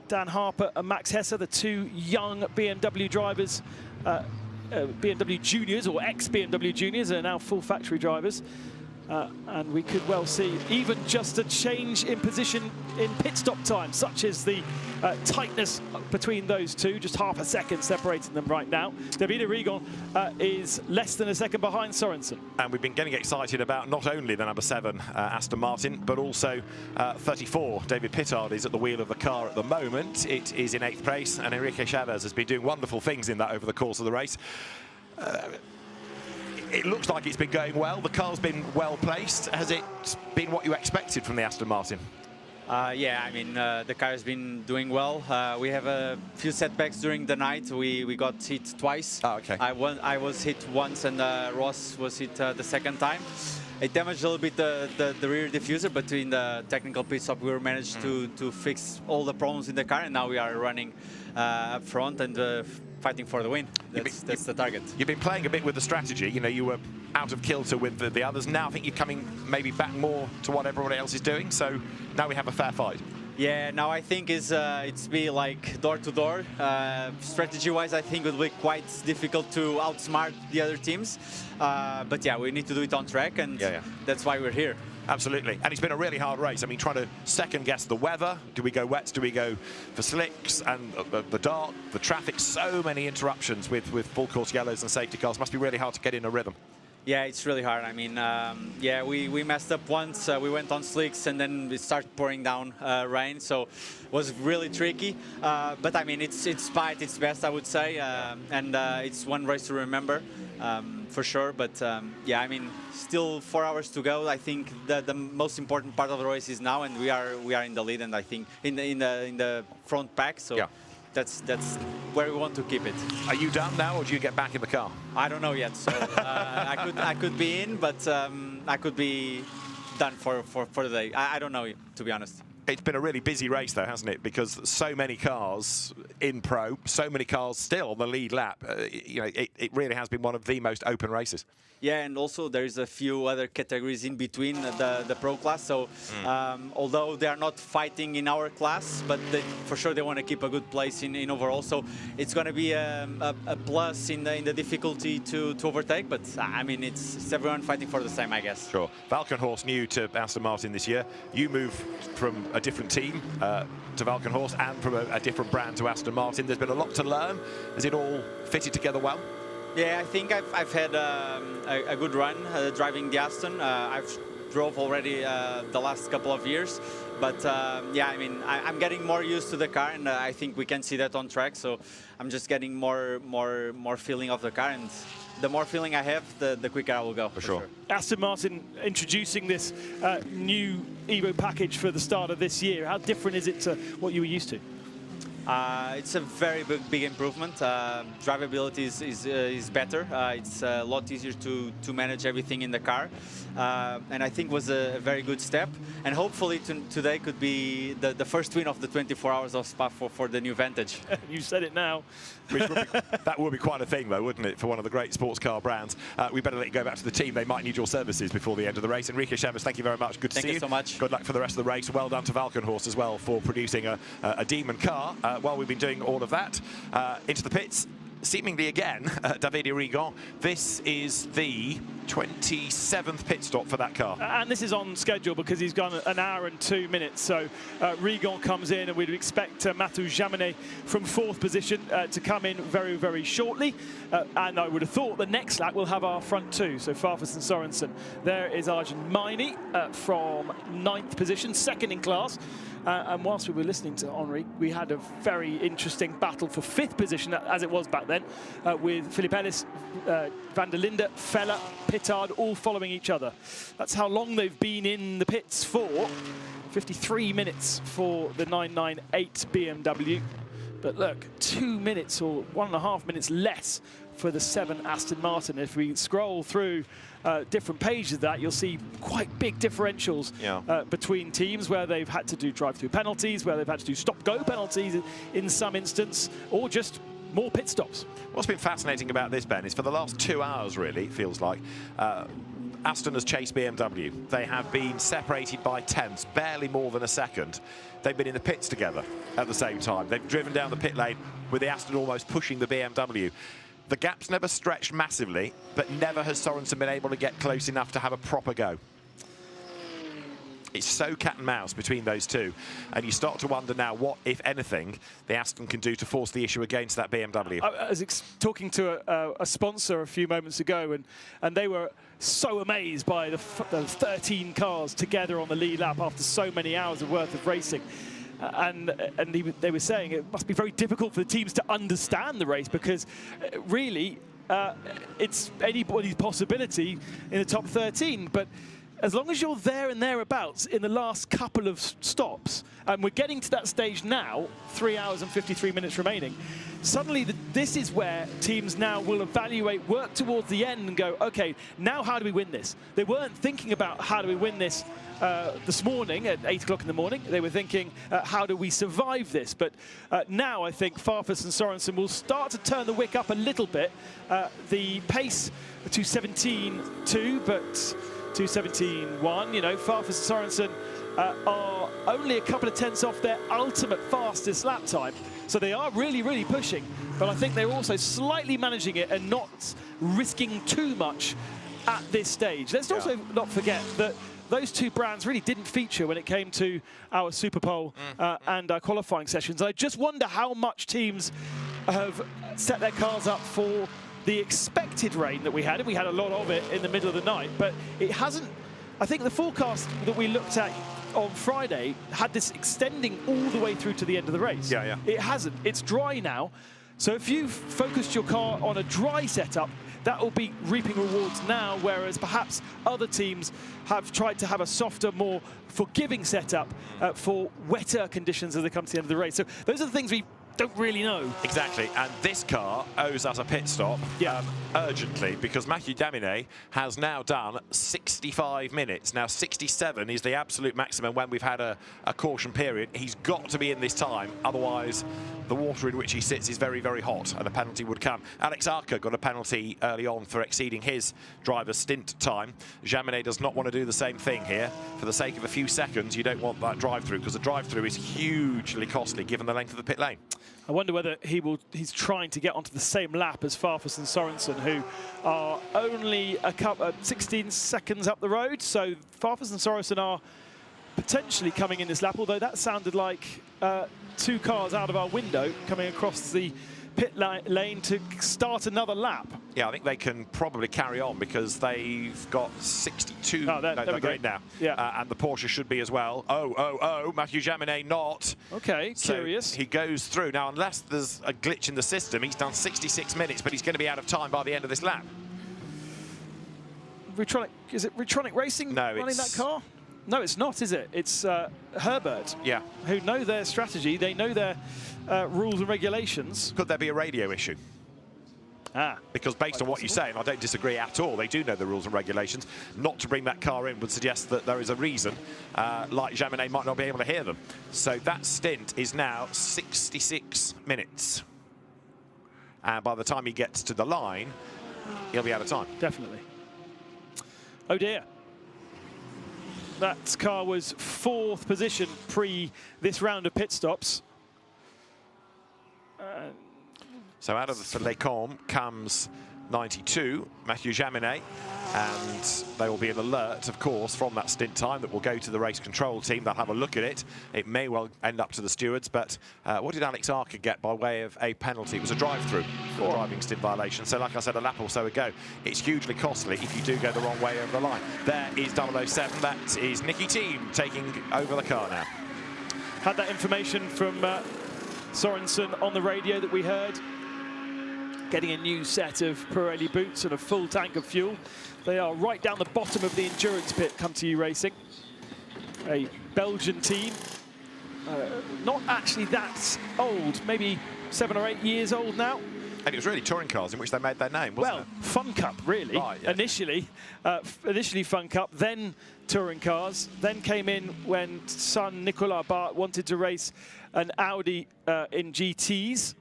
Dan Harper and Max Hesse, the 2 young BMW drivers, BMW juniors, or ex-BMW juniors, are now full factory drivers. And we could well see even just a change in position in pit stop time, such as the tightness between those two, just half a second separating them right now. Davide Rigon is less than a second behind Sorensen. And we've been getting excited about not only the number 7 Aston Martin, but also 34 David Pittard is at the wheel of the car at the moment. It is in 8th place, and Enrique Chavez has been doing wonderful things in that over the course of the race. It looks like it's been going well. The car's been well placed. Has it been what you expected from the Aston Martin? Yeah, I mean, the car has been doing well. We have a few setbacks during the night. We got hit twice. Oh, okay. I was hit once, and Ross was hit the second time. It damaged a little bit the rear diffuser, but in the technical pit stop we managed to fix all the problems in the car, and now we are running up front and fighting for the win. That's the target. You've been playing a bit with the strategy. You know, you were out of kilter with the others. Now I think you're coming maybe back more to what everybody else is doing. So now we have a fair fight. Yeah, now I think it's be like door to door. Strategy-wise, I think it will be quite difficult to outsmart the other teams. But yeah, we need to do it on track, and that's why we're here. Absolutely, and it's been a really hard race. I mean, trying to second guess the weather. Do we go wets? Do we go for slicks? And the dark, the traffic, so many interruptions with full course yellows and safety cars. Must be really hard to get in a rhythm. Yeah, it's really hard. I mean, yeah, we messed up once. We went on slicks and then it started pouring down rain, so it was really tricky. But I mean, it's spite its best, I would say, and it's one race to remember for sure. But yeah, I mean, still 4 hours to go. I think that the most important part of the race is now, and we are in the lead, and I think in the front pack. So. Yeah. That's where we want to keep it. Are you done now, or do you get back in the car? I don't know yet. So I could be in, but I could be done for the day. I don't know, to be honest. It's been a really busy race, though, hasn't it? Because so many cars in Pro, so many cars still on the lead lap. You know, it really has been one of the most open races. Yeah, and also there's a few other categories in between the Pro class. So although they are not fighting in our class, but for sure they want to keep a good place in overall. So it's going to be a plus in the difficulty to overtake. But I mean, it's everyone fighting for the same, I guess. Sure. Valkenhorst new to Aston Martin this year. You moved from a different team to Valkenhorst and from a different brand to Aston Martin. There's been a lot to learn. Has it all fitted together well? Yeah, I think I've had a good run driving the Aston. I've drove already the last couple of years, but yeah, I mean, I'm getting more used to the car, and I think we can see that on track. So I'm just getting more feeling of the car, and the more feeling I have, the quicker I will go. For sure. Aston Martin introducing this new Evo package for the start of this year. How different is it to what you were used to? It's a very big improvement. Drivability is better. It's a lot easier to manage everything in the car, and I think was a very good step. And hopefully today could be the first win of the 24 hours of Spa for the new Vantage. You said it now. That would be quite a thing, though, wouldn't it, for one of the great sports car brands? We better let you go back to the team. They might need your services before the end of the race. Enrique Chaves, thank you very much. Good to see you. Thank you so much. Good luck for the rest of the race. Well done to Valkenhorst as well for producing a demon car while we've been doing all of that. Into the pits, seemingly again, Davide Rigon. This is the 27th pit stop for that car. And this is on schedule because he's gone an hour and 2 minutes. So Rigon comes in, and we'd expect Mathieu Jaminet from 4th position to come in very, very shortly. And I would have thought the next lap we'll have our front two. So Farfus and Sorensen. There is Arjun Maini from 9th position, 2nd in class. And whilst we were listening to Henri, we had a very interesting battle for 5th position, as it was back then, with Philippe Ellis, Van der Linde, Feller, Pittard, all following each other. That's how long they've been in the pits for. 53 minutes for the 998 BMW. But look, 2 minutes or 1.5 minutes less for the 7 Aston Martin. If we scroll through different pages of that, you'll see quite big differentials between teams where they've had to do drive-through penalties, where they've had to do stop-go penalties in some instance, or just more pit stops. What's been fascinating about this, Ben, is for the last 2 hours, really, it feels like, Aston has chased BMW. They have been separated by tenths, barely more than a second. They've been in the pits together at the same time. They've driven down the pit lane with the Aston almost pushing the BMW. The gap's never stretched massively, but never has Sorensen been able to get close enough to have a proper go. It's so cat and mouse between those two, and you start to wonder now what, if anything, the Aston can do to force the issue against that BMW. I was talking to a sponsor a few moments ago, and they were so amazed by the 13 cars together on the lead lap after so many hours of worth of racing. And they were saying it must be very difficult for the teams to understand the race, because really it's anybody's possibility in the top 13. But as long as you're there and thereabouts in the last couple of stops, and we're getting to that stage now, 3 hours and 53 minutes remaining, suddenly this is where teams now will evaluate, work towards the end and go, okay, now how do we win this? They weren't thinking about how do we win this this morning at 8 o'clock in the morning. They were thinking, how do we survive this? But now I think Farfus and Sorensen will start to turn the wick up a little bit. The pace to 17.2, but 2:17.1. You know, Farfus and Sorensen are only a couple of tenths off their ultimate fastest lap time. So they are really, really pushing. But I think they're also slightly managing it and not risking too much at this stage. Let's also not forget that those two brands really didn't feature when it came to our Super Pole and our qualifying sessions. I just wonder how much teams have set their cars up for the expected rain that we had, and we had a lot of it in the middle of the night, but it hasn't. I think the forecast that we looked at on Friday had this extending all the way through to the end of the race. Yeah. It hasn't. It's dry now. So if you've focused your car on a dry setup, that will be reaping rewards now, whereas perhaps other teams have tried to have a softer, more forgiving setup for wetter conditions as they come to the end of the race. So those are the things we don't really know. Exactly, and this car owes us a pit stop urgently, because Mathieu Daminet has now done 65 minutes. Now 67 is the absolute maximum when we've had a caution period. He's got to be in this time, otherwise the water in which he sits is very, very hot and a penalty would come. Alex Arca got a penalty early on for exceeding his driver's stint time. Jaminet does not want to do the same thing here. For the sake of a few seconds, you don't want that drive-through, because the drive-through is hugely costly given the length of the pit lane. I wonder whether he's trying to get onto the same lap as Farfus and Sorensen, who are only a couple 16 seconds up the road. So Farfus and Sorensen are potentially coming in this lap, although that sounded like two cars out of our window coming across the pit lane to start another lap. Yeah, I think they can probably carry on, because they've got 62. Oh, there we go. Now. Yeah. And the Porsche should be as well. Oh, Mathieu Jaminet not. Okay, so curious. He goes through. Now, unless there's a glitch in the system, he's done 66 minutes, but he's going to be out of time by the end of this lap. Is it Retronic Racing running that car? No, it's not, is it? It's Herbert. Yeah. Who know their strategy. They know their rules and regulations. Could there be a radio issue? Because based on what you say, and I don't disagree at all, they do know the rules and regulations. Not to bring that car in would suggest that there is a reason, like Jaminet might not be able to hear them. So that stint is now 66 minutes. And by the time he gets to the line, he'll be out of time. Definitely. Oh dear. That car was 4th position pre this round of pit stops. So out of the Lecombe comes 92, Mathieu Jaminet, and they will be an alert, of course, from that stint time that will go to the race control team. They'll have a look at it. It may well end up to the stewards, but what did Alex Arca get by way of a penalty? It was a drive-through for a driving stint violation. So like I said, a lap or so ago, it's hugely costly if you do go the wrong way over the line. There is 007. That is Nicky Team taking over the car now. Had that information from Sorensen on the radio that we heard. Getting a new set of Pirelli boots and a full tank of fuel. They are right down the bottom of the endurance pit, Come To You Racing. A Belgian team. Not actually that old, maybe 7 or 8 years old now. And it was really touring cars in which they made their name, wasn't it? Well, Fun Cup, really. Right, yeah. Initially Fun Cup, then touring cars. Then came in when son Nicolas Bart wanted to race an Audi in GTs.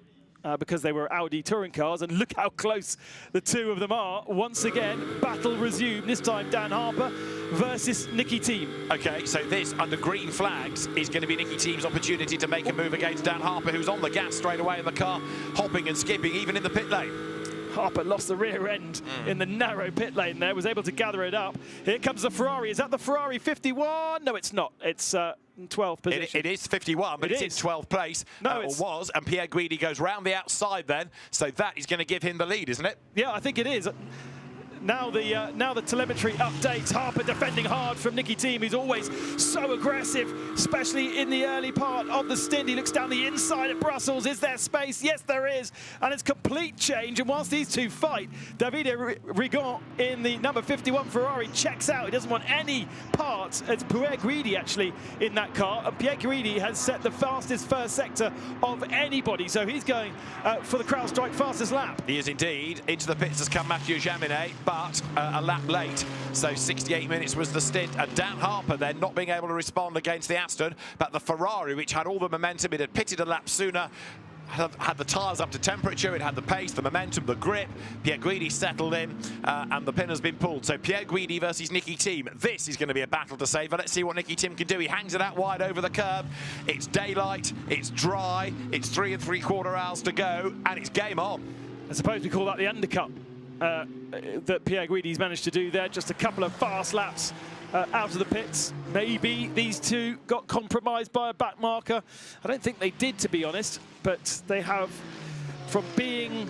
Because they were Audi touring cars, and look how close the two of them are. Once again, battle resumed, this time Dan Harper versus Nicky Team. Okay, so this, under green flags, is going to be Nicky Team's opportunity to make a move against Dan Harper, who's on the gas straight away in the car, hopping and skipping, even in the pit lane. Harper lost the rear end in the narrow pit lane there, was able to gather it up. Here comes the Ferrari. Is that the Ferrari 51? No, it's not. It's 12th position. It is 51, but it's in 12th place. No, or was, and Pierre Guidi goes round the outside then, so that is going to give him the lead, isn't it? Yeah, I think it is. Now the telemetry updates. Harper defending hard from Nicky Team, who's always so aggressive, especially in the early part of the stint. He looks down the inside of Brussels. Is there space? Yes, there is. And it's complete change. And whilst these two fight, Davide Rigon in the number 51 Ferrari checks out. He doesn't want any part. It's Pierre Guidi actually in that car. And Pierre Guidi has set the fastest first sector of anybody. So he's going for the CrowdStrike fastest lap. He is indeed. Into the pits has come Mathieu Jaminet, but a lap late. So 68 minutes was the stint. And Dan Harper then not being able to respond against the Aston, but the Ferrari, which had all the momentum, it had pitted a lap sooner, had the tyres up to temperature, it had the pace, the momentum, the grip. Pierre Guidi settled in, and the pin has been pulled. So Pierre Guidi versus Nicky Thiem. This is going to be a battle to save. Let's see what Nicky Thiem can do. He hangs it out wide over the curb. It's daylight, it's dry, it's 3 3/4 hours to go, and it's game on. I suppose we call that the undercut that Pierre Guidi's managed to do there. Just a couple of fast laps out of the pits. Maybe these two got compromised by a back marker. I don't think they did, to be honest, but they have, from being,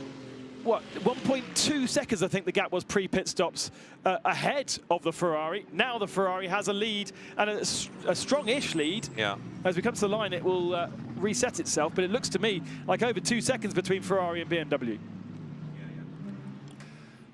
what, 1.2 seconds, I think the gap was pre-pit stops, ahead of the Ferrari. Now the Ferrari has a lead, and a strong-ish lead. Yeah. As we come to the line, it will reset itself, but it looks to me like over 2 seconds between Ferrari and BMW.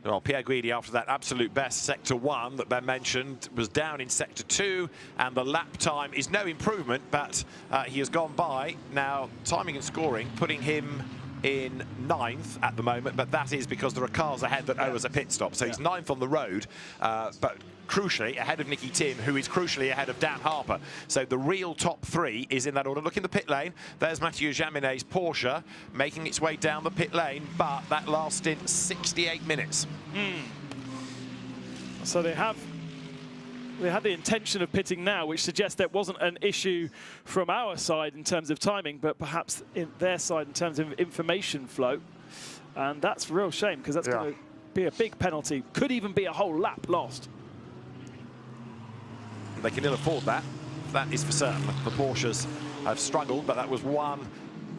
Well, Pierre Guidi, after that absolute best Sector 1 that Ben mentioned, was down in Sector 2, and the lap time is no improvement, but he has gone by. Now, timing and scoring, putting him in 9th at the moment, but that is because there are cars ahead that owe us a pit stop. So he's 9th on the road, but crucially ahead of Nicky Thiem, who is crucially ahead of Dan Harper. So the real top 3 is in that order. Look in the pit lane. There's Mathieu Jaminet's Porsche making its way down the pit lane, but that lasted 68 minutes. So they had the intention of pitting now, which suggests there wasn't an issue from our side in terms of timing, but perhaps in their side in terms of information flow. And that's a real shame, because that's going to be a big penalty. Could even be a whole lap lost. They can ill afford that. That is for certain. The Porsches have struggled, but that was one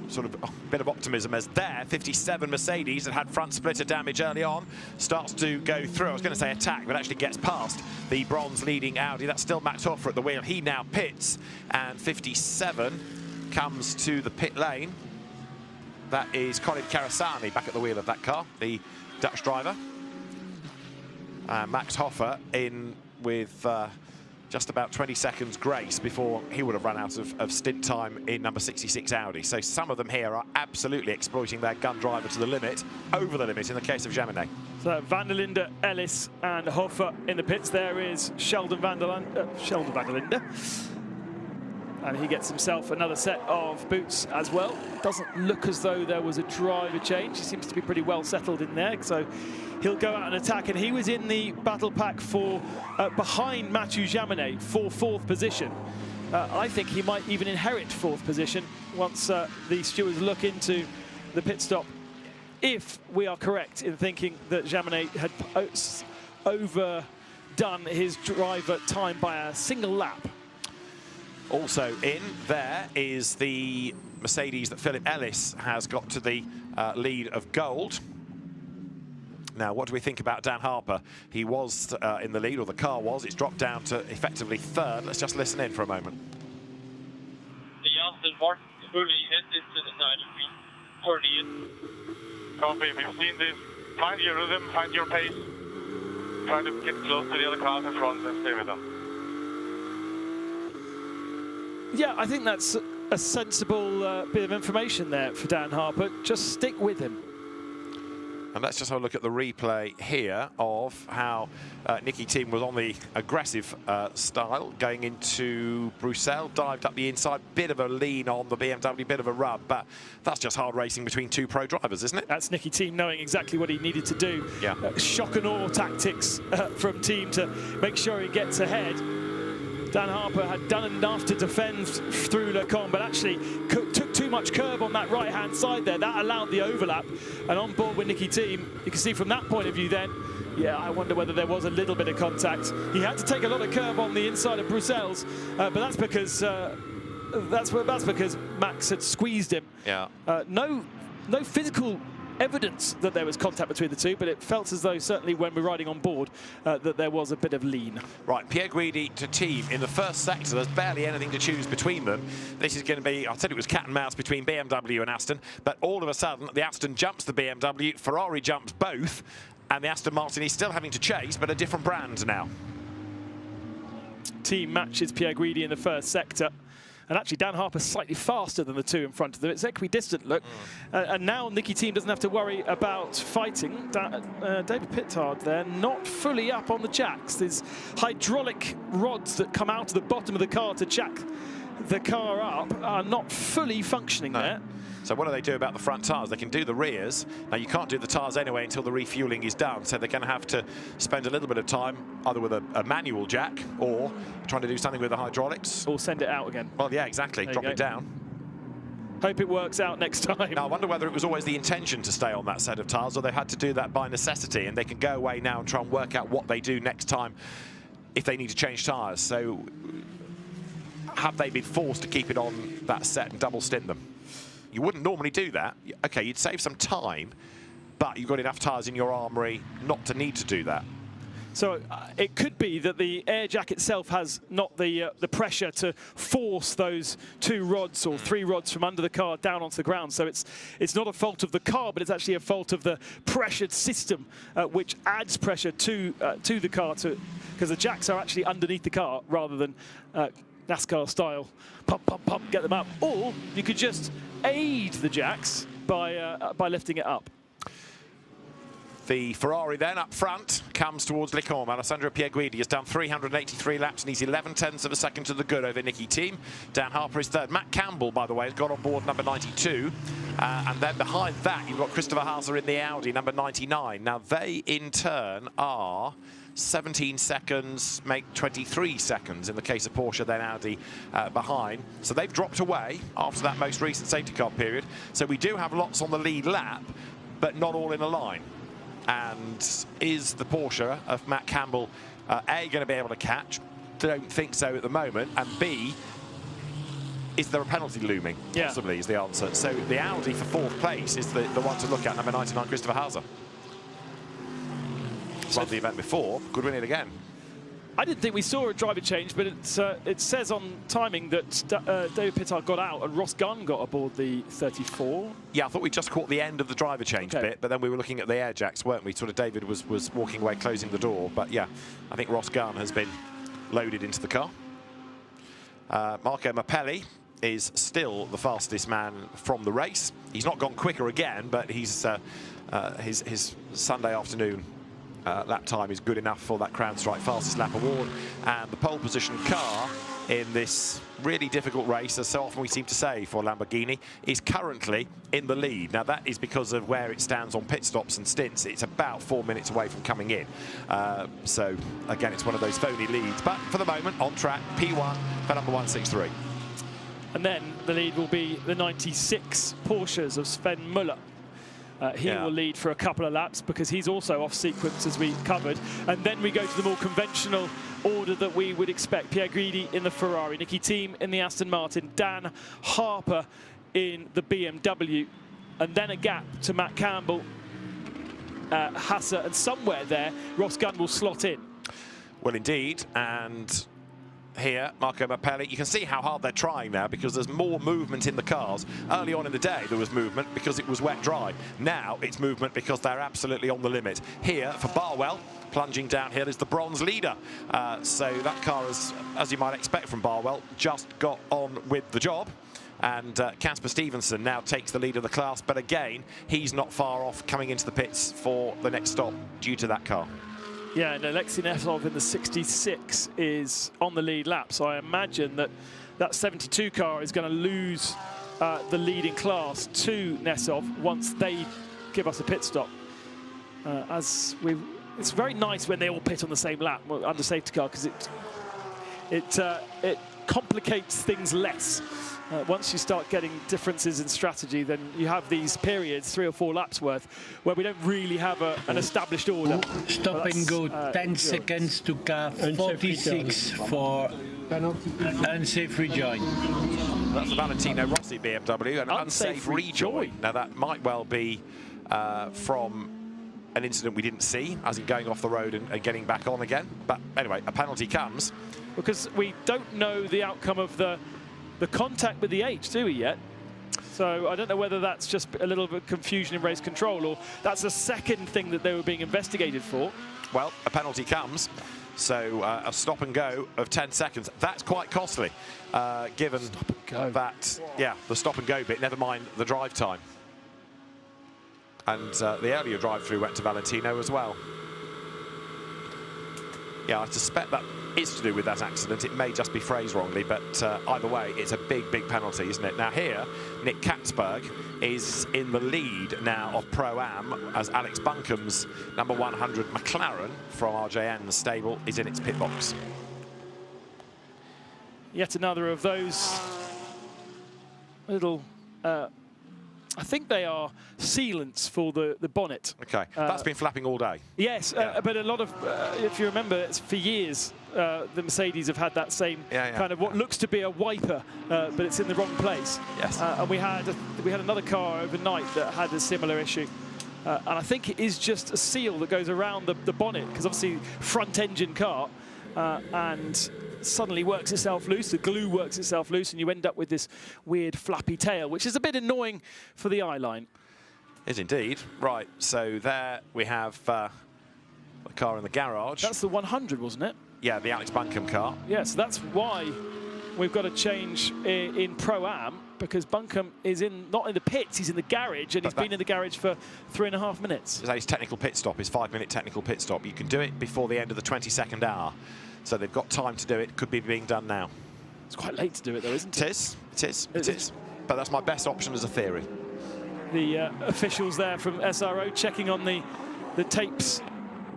sort of bit of optimism as there. 57 Mercedes that had front splitter damage early on starts to go through. I was going to say attack, but actually gets past the bronze leading Audi. That's still Max Hofer at the wheel. He now pits, and 57 comes to the pit lane. That is Khalid Karasani back at the wheel of that car, the Dutch driver. Max Hofer in with just about 20 seconds grace before he would have run out of stint time in number 66 Audi. So some of them here are absolutely exploiting their gun driver to the limit, over the limit in the case of Jaminet. So Van der Linde, Ellis and Hofer in the pits. There is Sheldon Van der Linde. And he gets himself another set of boots as well. Doesn't look as though there was a driver change. He seems to be pretty well settled in there. So he'll go out and attack. And he was in the battle pack for behind Mathieu Jaminet for 4th position. I think he might even inherit 4th position once the stewards look into the pit stop. If we are correct in thinking that Jaminet had overdone his driver time by a single lap. Also in there is the Mercedes that Philip Ellis has got to the lead of gold. Now, what do we think about Dan Harper? He was in the lead, or the car was. It's dropped down to effectively 3rd. Let's just listen in for a moment. The Aston Martin fully headed to the side of me. 38. Copy, we've seen this. Find your rhythm, find your pace. Try to get close to the other cars in front and stay with them. Yeah, I think that's a sensible bit of information there for Dan Harper. Just stick with him. And let's just have a look at the replay here of how Nicky Thiem was on the aggressive style going into Bruxelles, dived up the inside, bit of a lean on the BMW, bit of a rub, but that's just hard racing between 2 pro drivers, isn't it? That's Nicky Thiem knowing exactly what he needed to do. Yeah. Shock and awe tactics from Thiem to make sure he gets ahead. Dan Harper had done enough to defend through Lecombe, but actually took too much curb on that right-hand side there. That allowed the overlap. And on board with Nicky Thiem, you can see from that point of view then, yeah, I wonder whether there was a little bit of contact. He had to take a lot of curb on the inside of Bruxelles, but that's because Max had squeezed him. Yeah. No physical evidence that there was contact between the two, but it felt as though certainly when we're riding on board that there was a bit of lean. Right, Pierre Guidi to Thiem in the first sector. There's barely anything to choose between them. This is going to be, I said it was cat and mouse between BMW and Aston, but all of a sudden the Aston jumps the BMW, Ferrari jumps both, and the Aston Martin is still having to chase, but a different brand now. Thiem matches Pierre Guidi in the first sector. And actually, Dan Harper's slightly faster than the 2 in front of them. It's equidistant, look. And now Nicky Thiem doesn't have to worry about fighting. David Pittard there, not fully up on the jacks. There's hydraulic rods that come out of the bottom of the car to jack the car up are not fully functioning there. So what do they do about the front tyres? They can do the rears. Now, you can't do the tyres anyway until the refueling is done, so they're going to have to spend a little bit of time either with a manual jack or trying to do something with the hydraulics. Or send it out again. Well, yeah, exactly. Drop it down. Hope it works out next time. Now, I wonder whether it was always the intention to stay on that set of tyres or they had to do that by necessity, and they can go away now and try and work out what they do next time if they need to change tyres. So have they been forced to keep it on that set and double stint them? You wouldn't normally do that. Okay, you'd save some time, but you've got enough tyres in your armoury not to need to do that. So it could be that the air jack itself has not the pressure to force those 2 rods or 3 rods from under the car down onto the ground. So it's not a fault of the car, but it's actually a fault of the pressured system, which adds pressure to the car, because the jacks are actually underneath the car rather than NASCAR style pump, pump, pump, get them up. Or you could just aid the jacks by lifting it up. The Ferrari then up front comes towards Lecombe. Alessandro Pierguidi has done 383 laps and he's 11/10 of a second to the good over Nicky Team. Dan Harper is third. Matt Campbell, by the way, has got on board number 92. And then behind that, you've got Christopher Hauser in the Audi, number 99. Now, they in turn are 17 seconds, make 23 seconds in the case of Porsche, then Audi behind. So they've dropped away after that most recent safety car period. So we do have lots on the lead lap, but not all in a line. And is the Porsche of Matt Campbell A, going to be able to catch? Don't think so at the moment. And B, is there a penalty looming? Yeah. Possibly is the answer. So the Audi for 4th place is the one to look at, number 99, Christopher Hauser. Won the event before, could win it again. I didn't think we saw a driver change, but it says on timing that David Pittard got out and Ross Gunn got aboard the 34. Yeah, I thought we just caught the end of the driver change bit, but then we were looking at the air jacks, weren't we? Sort of David was walking away, closing the door. But yeah, I think Ross Gunn has been loaded into the car. Marco Mappelli is still the fastest man from the race. He's not gone quicker again, but he's his Sunday afternoon lap time is good enough for that CrowdStrike fastest lap award. And the pole position car in this really difficult race, as so often we seem to say for Lamborghini, is currently in the lead. Now that is because of where it stands on pit stops and stints. It's about 4 minutes away from coming in. So again, it's one of those phony leads. But for the moment, on track, P1 for number 163. And then the lead will be the 96 Porsches of Sven Müller. He will lead for a couple of laps because he's also off sequence, as we covered. And then we go to the more conventional order that we would expect. Pierguidi in the Ferrari, Nicky Team in the Aston Martin, Dan Harper in the BMW. And then a gap to Matt Campbell, Hauser, and somewhere there, Ross Gunn will slot in. Well, indeed. And here, Marco Mappelli, you can see how hard they're trying now because there's more movement in the cars. Early on in the day, there was movement because it was wet dry. Now it's movement because they're absolutely on the limit. Here, for Barwell, plunging downhill is the bronze leader. So that car, as you might expect from Barwell, just got on with the job. And Casper Stevenson now takes the lead of the class. But again, he's not far off coming into the pits for the next stop due to that car. Yeah, and Alexei Nesov in the 66 is on the lead lap. So I imagine that 72 car is going to lose the leading class to Nesov once they give us a pit stop. It's very nice when they all pit on the same lap under safety car because it complicates things less. Once you start getting differences in strategy, then you have these periods, 3 or 4 laps worth, where we don't really have an established order. Stop and go 10 seconds to car 46 for unsafe rejoin. That's the Valentino Rossi BMW, an unsafe rejoin. Now that might well be from an incident we didn't see, as in going off the road and getting back on again. But anyway, a penalty comes. Because we don't know the outcome of the contact with the H, do we, yet? So I don't know whether that's just a little bit of confusion in race control or that's the second thing that they were being investigated for. Well, a penalty comes. So a stop and go of 10 seconds. That's quite costly, given that, yeah, the stop and go bit, never mind the drive time. And the earlier drive-through went to Valentino as well. Yeah, I suspect that is to do with that accident. It may just be phrased wrongly, but either way, it's a big, big penalty, isn't it? Now here, Nick Katzberg is in the lead now of Pro-Am as Alex Bunkum's number 100 McLaren from RJN's stable is in its pit box. Yet another of those little, I think they are sealants for the bonnet. Okay, that's been flapping all day. Yes, but a lot of, if you remember, it's for years, the Mercedes have had that same kind of what looks to be a wiper, but it's in the wrong place. Yes. And we had another car overnight that had a similar issue. And I think it is just a seal that goes around the bonnet, because obviously front engine car, and suddenly works itself loose, the glue works itself loose, and you end up with this weird flappy tail, which is a bit annoying for the eye line. Is indeed. Right, so there we have the car in the garage. That's the 100, wasn't it? Yeah, the Alex Bunkum car. Yes, that's why we've got a change in Pro-Am, because Bunkum is not in the pits, he's in the garage, and he's been in the garage for 3.5 minutes. His technical pit stop, his 5-minute technical pit stop. You can do it before the end of the 22nd hour. So they've got time to do it. Could be being done now. It's quite late to do it, though, isn't it? It is. It is. But that's my best option as a theory. The officials there from SRO checking on the tapes,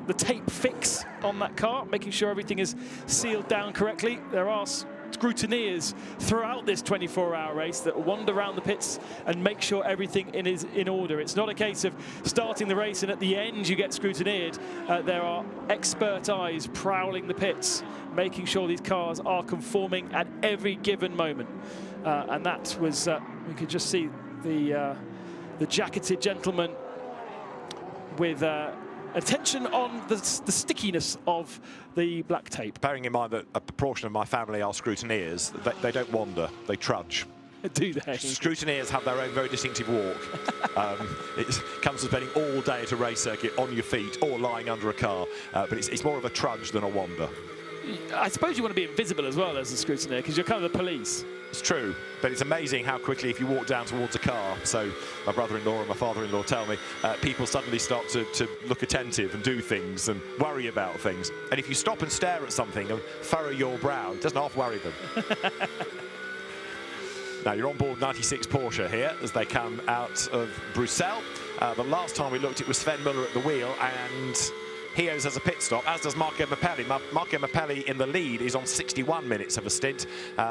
the tape fix on that car, making sure everything is sealed down correctly. There are scrutineers throughout this 24-hour race that wander around the pits and make sure everything is in order. It's not a case of starting the race and at the end you get scrutineered. There are expert eyes prowling the pits, making sure these cars are conforming at every given moment. And that was, we could just see the jacketed gentleman with attention on the stickiness of the black tape. Bearing in mind that a proportion of my family are scrutineers, they don't wander, they trudge. Do they? Scrutineers have their own very distinctive walk. It comes to spending all day at a race circuit on your feet or lying under a car, but it's more of a trudge than a wander. I suppose you want to be invisible as well as a scrutineer, because you're kind of the police. It's true, but it's amazing how quickly, if you walk down towards a car, so my brother-in-law and my father-in-law tell me, people suddenly start to look attentive and do things and worry about things. And if you stop and stare at something and furrow your brow, it doesn't half worry them. Now, you're on board 96 Porsche here as they come out of Bruxelles. The last time we looked, it was Sven Muller at the wheel, and he owes us a pit stop, as does Marco Mappelli. Marco Mappelli in the lead is on 61 minutes of a stint.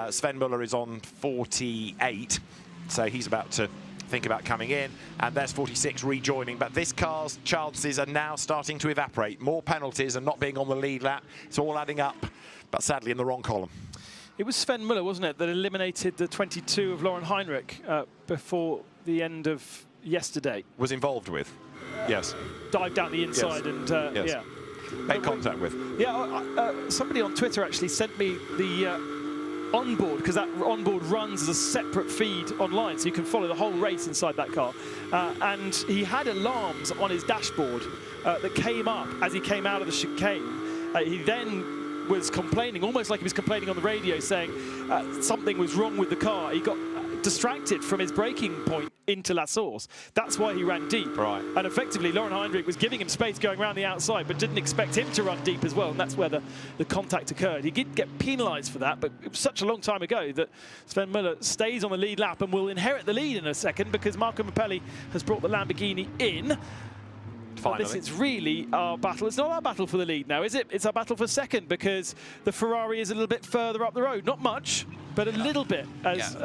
Sven Muller is on 48, so he's about to think about coming in. And there's 46 rejoining, but this car's chances are now starting to evaporate. More penalties and not being on the lead lap. It's all adding up, but sadly in the wrong column. It was Sven Muller, wasn't it, that eliminated the 22 of Lauren Heinrich before the end of yesterday? Was involved with. Yes. Dived down the inside yes. and yes. yeah. Made contact with. Yeah, somebody on Twitter actually sent me the onboard, because that onboard runs as a separate feed online, so you can follow the whole race inside that car. And he had alarms on his dashboard that came up as he came out of the chicane. He then was complaining, almost like he was complaining on the radio, saying something was wrong with the car. He got distracted from his braking point into La Source. That's why he ran deep. Right. And effectively, Lauren Heinrich was giving him space going around the outside, but didn't expect him to run deep as well, and that's where the contact occurred. He did get penalised for that, but it was such a long time ago that Sven Muller stays on the lead lap and will inherit the lead in a second, because Marco Mappelli has brought the Lamborghini in. Finally. This is really our battle. It's not our battle for the lead now, is it? It's our battle for second, because the Ferrari is a little bit further up the road. Not much, but a little bit as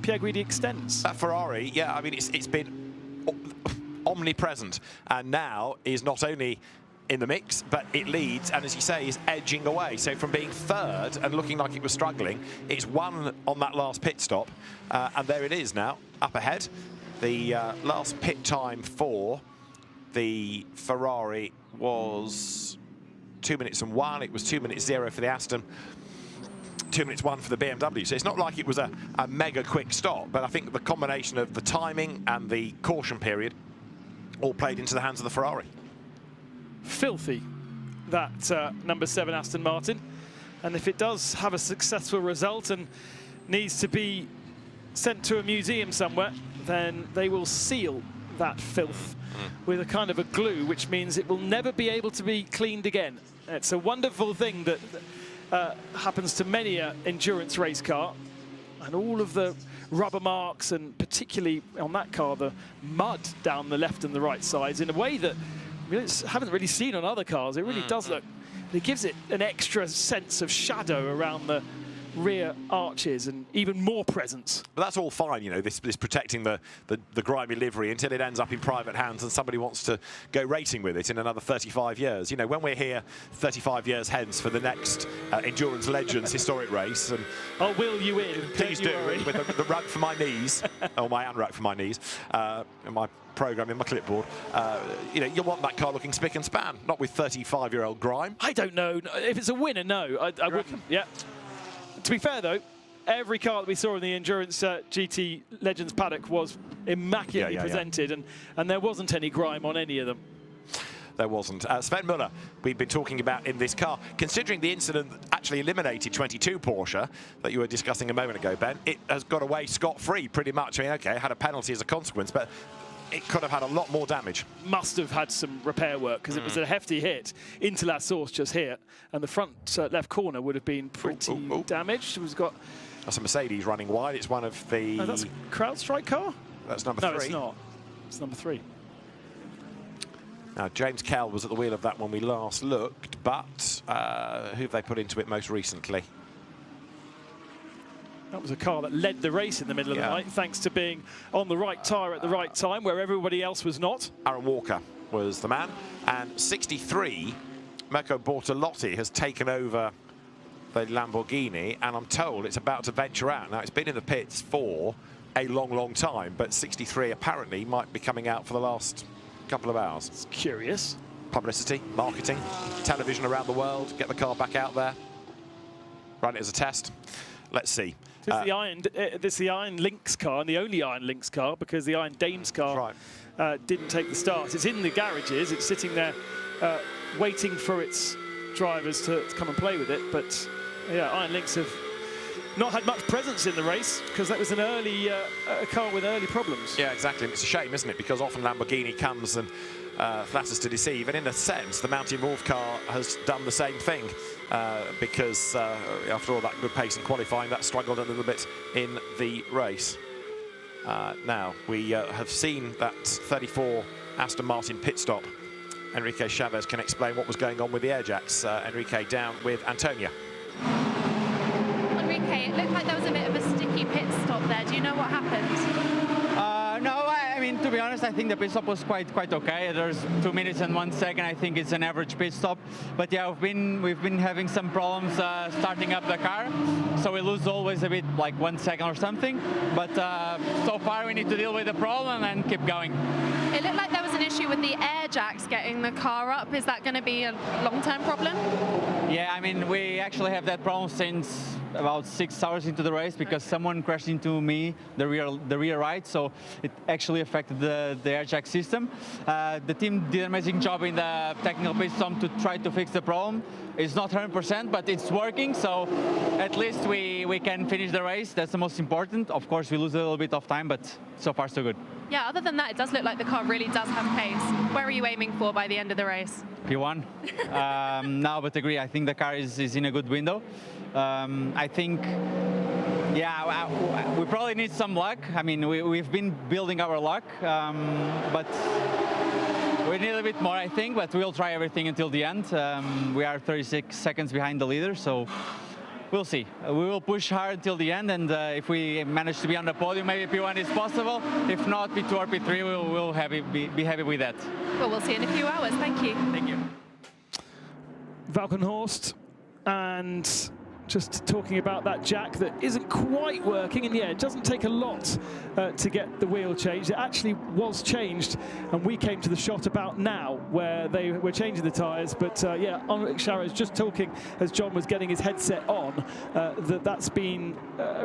Pierre Guidi extends. That Ferrari, yeah, I mean, it's been omnipresent, and now is not only in the mix, but it leads, and as you say, is edging away. So from being third and looking like it was struggling, it's won on that last pit stop, and there it is now, up ahead. The last pit time for the Ferrari was 2 minutes and 1. It was 2 minutes 0 for the Aston. 2 minutes 1 for the BMW. So it's not like it was a mega quick stop, but I think the combination of the timing and the caution period all played into the hands of the Ferrari. Filthy, that number 7 Aston Martin. And if it does have a successful result and needs to be sent to a museum somewhere, then they will seal that filth with a kind of a glue, which means it will never be able to be cleaned again. It's a wonderful thing that happens to many an endurance race car. And all of the rubber marks, and particularly on that car, the mud down the left and the right sides, in a way that we haven't really seen on other cars. It really does look, it gives it an extra sense of shadow around the rear arches and even more presence. But that's all fine, you know, this protecting the grimy livery until it ends up in private hands and somebody wants to go racing with it in another 35 years. You know, when we're here 35 years hence for the next Endurance Legends historic race, and I'll wheel you in. Please do, with the rug for my knees, or my unrack for my knees, and my program in my clipboard. You know, you'll want that car looking spick and span, not with 35-year-old grime. I don't know. If it's a winner, no. I wouldn't. Yeah. To be fair, though, every car that we saw in the Endurance GT Legends paddock was immaculately presented, and there wasn't any grime on any of them. There wasn't. Sven Müller, we've been talking about in this car. Considering the incident that actually eliminated 22 Porsche that you were discussing a moment ago, Ben, it has got away scot-free pretty much. I mean, OK, it had a penalty as a consequence, but it could have had a lot more damage. Must have had some repair work, because it was a hefty hit into La Source just here, and the front left corner would have been pretty damaged. It was got. That's a Mercedes running wide. It's one of the. No, that's a CrowdStrike car. That's number 3. No, it's not. It's number 3. Now, James Kell was at the wheel of that when we last looked, but who have they put into it most recently? That was a car that led the race in the middle of the night, thanks to being on the right tyre at the right time, where everybody else was not. Aaron Walker was the man. And 63, Mirko Bortolotti has taken over the Lamborghini, and I'm told it's about to venture out. Now, it's been in the pits for a long, long time, but 63 apparently might be coming out for the last couple of hours. It's curious. Publicity, marketing, television around the world, get the car back out there, run it as a test. Let's see. This is the Iron Lynx car, and the only Iron Lynx car, because the Iron Dames car didn't take the start. It's in the garages. It's sitting there waiting for its drivers to come and play with it. But yeah, Iron Lynx have not had much presence in the race, because that was an early car with early problems. Yeah, exactly. It's a shame, isn't it? Because often Lamborghini comes and flatters to deceive, and in a sense, the Mountain Wolf car has done the same thing. Because after all that good pace in qualifying, that struggled a little bit in the race. Now, we have seen that 34 Aston Martin pit stop. Enrique Chavez can explain what was going on with the air jacks. Enrique down with Antonia. Enrique, it looked like there was a bit of a sticky pit stop there. Do you know what happened? No, I mean, to be honest, I think the pit stop was quite okay. There's 2 minutes and 1 second. I think it's an average pit stop. But yeah, we've been having some problems starting up the car, so we lose always a bit, like 1 second or something. But so far, we need to deal with the problem and keep going. It looked like there was an issue with the air jacks getting the car up. Is that going to be a long-term problem? Yeah, I mean, we actually have that problem since about 6 hours into the race, because someone crashed into me, the rear right, so it actually affected the air jack system. The team did an amazing job in the technical pit stop to try to fix the problem. It's not 100%, but it's working, so at least we can finish the race. That's the most important. Of course, we lose a little bit of time, but so far so good. Yeah, other than that, it does look like the car really does have pace. Where are you aiming for by the end of the race? P1. No, but agree. I think the car is in a good window. I think, yeah, we probably need some luck. I mean, we've been building our luck, but we need a bit more, I think, but we'll try everything until the end. We are 36 seconds behind the leader, so we'll see. We will push hard until the end, and if we manage to be on the podium, maybe P1 is possible. If not, P2 or P3, we'll be happy with that. Well, we'll see in a few hours. Thank you. Thank you. Valkenhorst, and just talking about that jack that isn't quite working, and yeah, it doesn't take a lot to get the wheel changed. It actually was changed, and we came to the shot about now where they were changing the tyres. But yeah, Enrique Chavez just talking as John was getting his headset on, that's been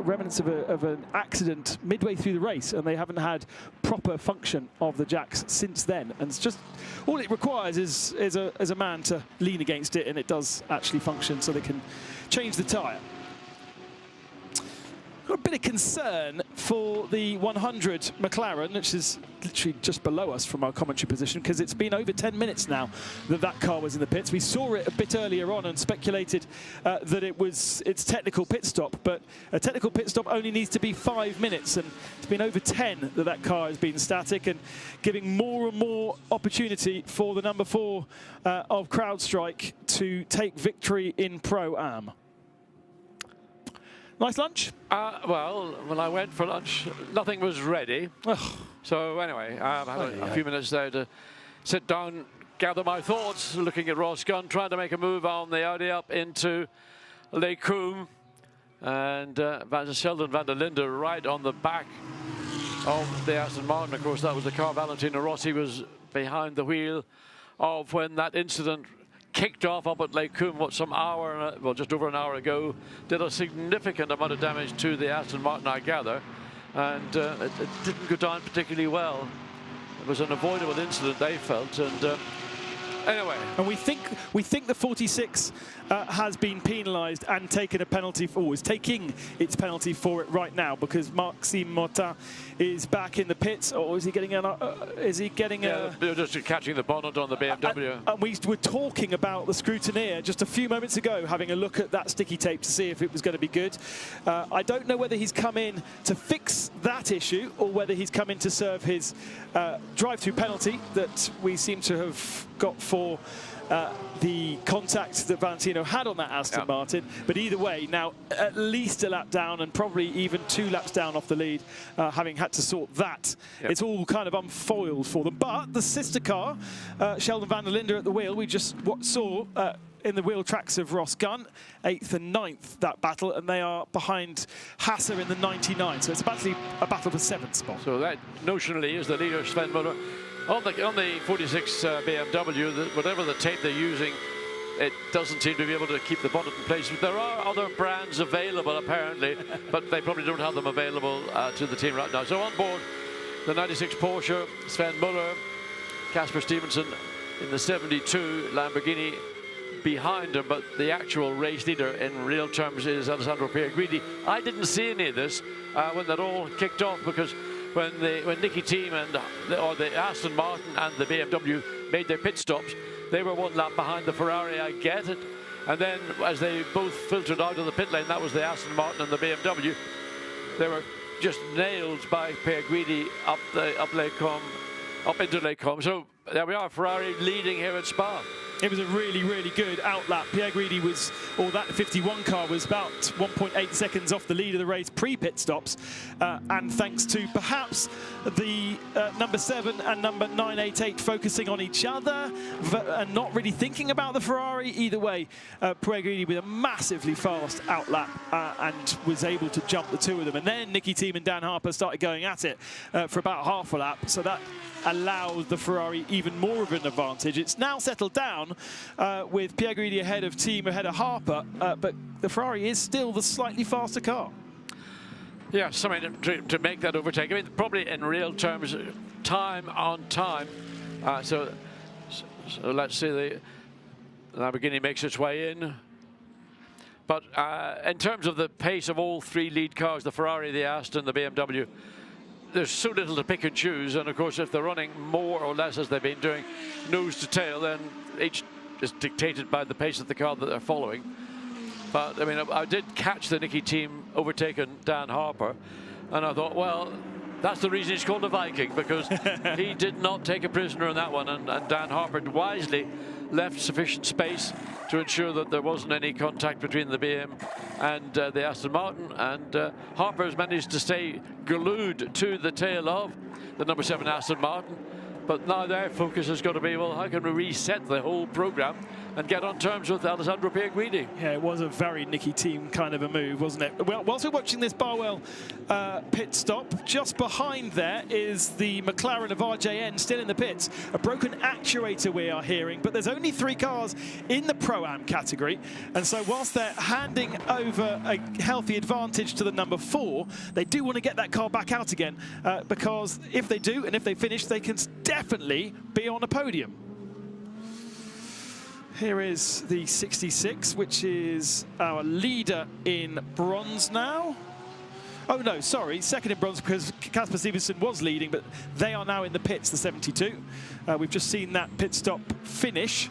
remnants of an accident midway through the race, and they haven't had proper function of the jacks since then. And it's just all it requires is a man to lean against it, and it does actually function, so they can change the tyre. Got a bit of concern for the 100 McLaren, which is literally just below us from our commentary position, because it's been over 10 minutes now that that car was in the pits. We saw it a bit earlier on and speculated that it was its technical pit stop, but a technical pit stop only needs to be 5 minutes, and it's been over 10 that that car has been static, and giving more and more opportunity for the number 4 of CrowdStrike to take victory in Pro-Am. Nice lunch? Well, when I went for lunch, nothing was ready. So anyway, I had a few minutes there to sit down, gather my thoughts, looking at Ross Gunn, trying to make a move on the Audi up into Lake Coombe. And Sheldon van der Linde right on the back of the Aston Martin. Of course, that was the car Valentino Rossi was behind the wheel of when that incident kicked off up at Lake Coombe, just over an hour ago, did a significant amount of damage to the Aston Martin, I gather, and it didn't go down particularly well. It was an avoidable incident, they felt, and anyway. And we think the 46 has been penalised and taken a penalty for, is taking its penalty for it right now, because Maxime Motin is back in the pits, or is he getting just catching the bonnet on the BMW. And we were talking about the scrutineer just a few moments ago, having a look at that sticky tape to see if it was going to be good. I don't know whether he's come in to fix that issue or whether he's come in to serve his drive-through penalty that we seem to have got for the contact that Valentino had on that Aston Martin. But either way, now at least a lap down and probably even 2 laps down off the lead, having had to sort that. It's all kind of unfoiled for them. But the sister car, Sheldon van der Linde at the wheel, we just saw in the wheel tracks of Ross Gunn, 8th and 9th, that battle, and they are behind Hasser in the 99. So it's actually a battle for 7th spot. So that notionally is the leader, Sven Muller. On the 46 BMW, whatever the tape they're using, it doesn't seem to be able to keep the bonnet in place. There are other brands available, apparently, but they probably don't have them available to the team right now. So on board the 96 Porsche, Sven Muller, Casper Stevenson in the 72 Lamborghini behind him, but the actual race leader in real terms is Alessandro Pierguidi. I didn't see any of this when that all kicked off, because when Nicky Team and the Aston Martin and the BMW made their pit stops, they were 1 lap behind the Ferrari, I get it. And then as they both filtered out of the pit lane, that was the Aston Martin and the BMW, they were just nailed by Pierguidi up into Lake Coombe. So there we are, Ferrari leading here at Spa. It was a really, really good outlap. Pierguidi was, or that 51 car was about 1.8 seconds off the lead of the race pre-pit stops. And thanks to perhaps the number 7 and number 988 focusing on each other and not really thinking about the Ferrari. Either way, Pierguidi with a massively fast outlap and was able to jump the 2 of them. And then Nicky Team and Dan Harper started going at it for about half a lap. So that allowed the Ferrari even more of an advantage. It's now settled down with Pierguidi ahead of Team, ahead of Harper, but the Ferrari is still the slightly faster car. Yes, I mean, to make that overtake, I mean, probably in real terms, time on time. So let's see, the Lamborghini makes its way in. But in terms of the pace of all 3 lead cars, the Ferrari, the Aston, the BMW, there's so little to pick and choose, and of course if they're running more or less as they've been doing nose to tail, then each is dictated by the pace of the car that they're following. But I mean, I did catch the Nicky Team overtaking Dan Harper, and I thought, well, that's the reason he's called a Viking, because he did not take a prisoner in that one, and Dan Harper wisely left sufficient space to ensure that there wasn't any contact between the BM and the Aston Martin, and Harper has managed to stay glued to the tail of the number 7 Aston Martin. But now their focus has got to be, well, how can we reset the whole program and get on terms with Alessandro Pierguidi? Yeah, it was a very Nicky Team kind of a move, wasn't it? Well, whilst we're watching this Barwell pit stop, just behind there is the McLaren of RJN still in the pits. A broken actuator we are hearing, but there's only 3 cars in the Pro-Am category. And so whilst they're handing over a healthy advantage to the number 4, they do want to get that car back out again, because if they do, and if they finish, they can definitely be on a podium. Here is the 66, which is our leader in bronze now. Oh, no, sorry. Second in bronze because Kasper Stevenson was leading, but they are now in the pits, the 72. We've just seen that pit stop finish,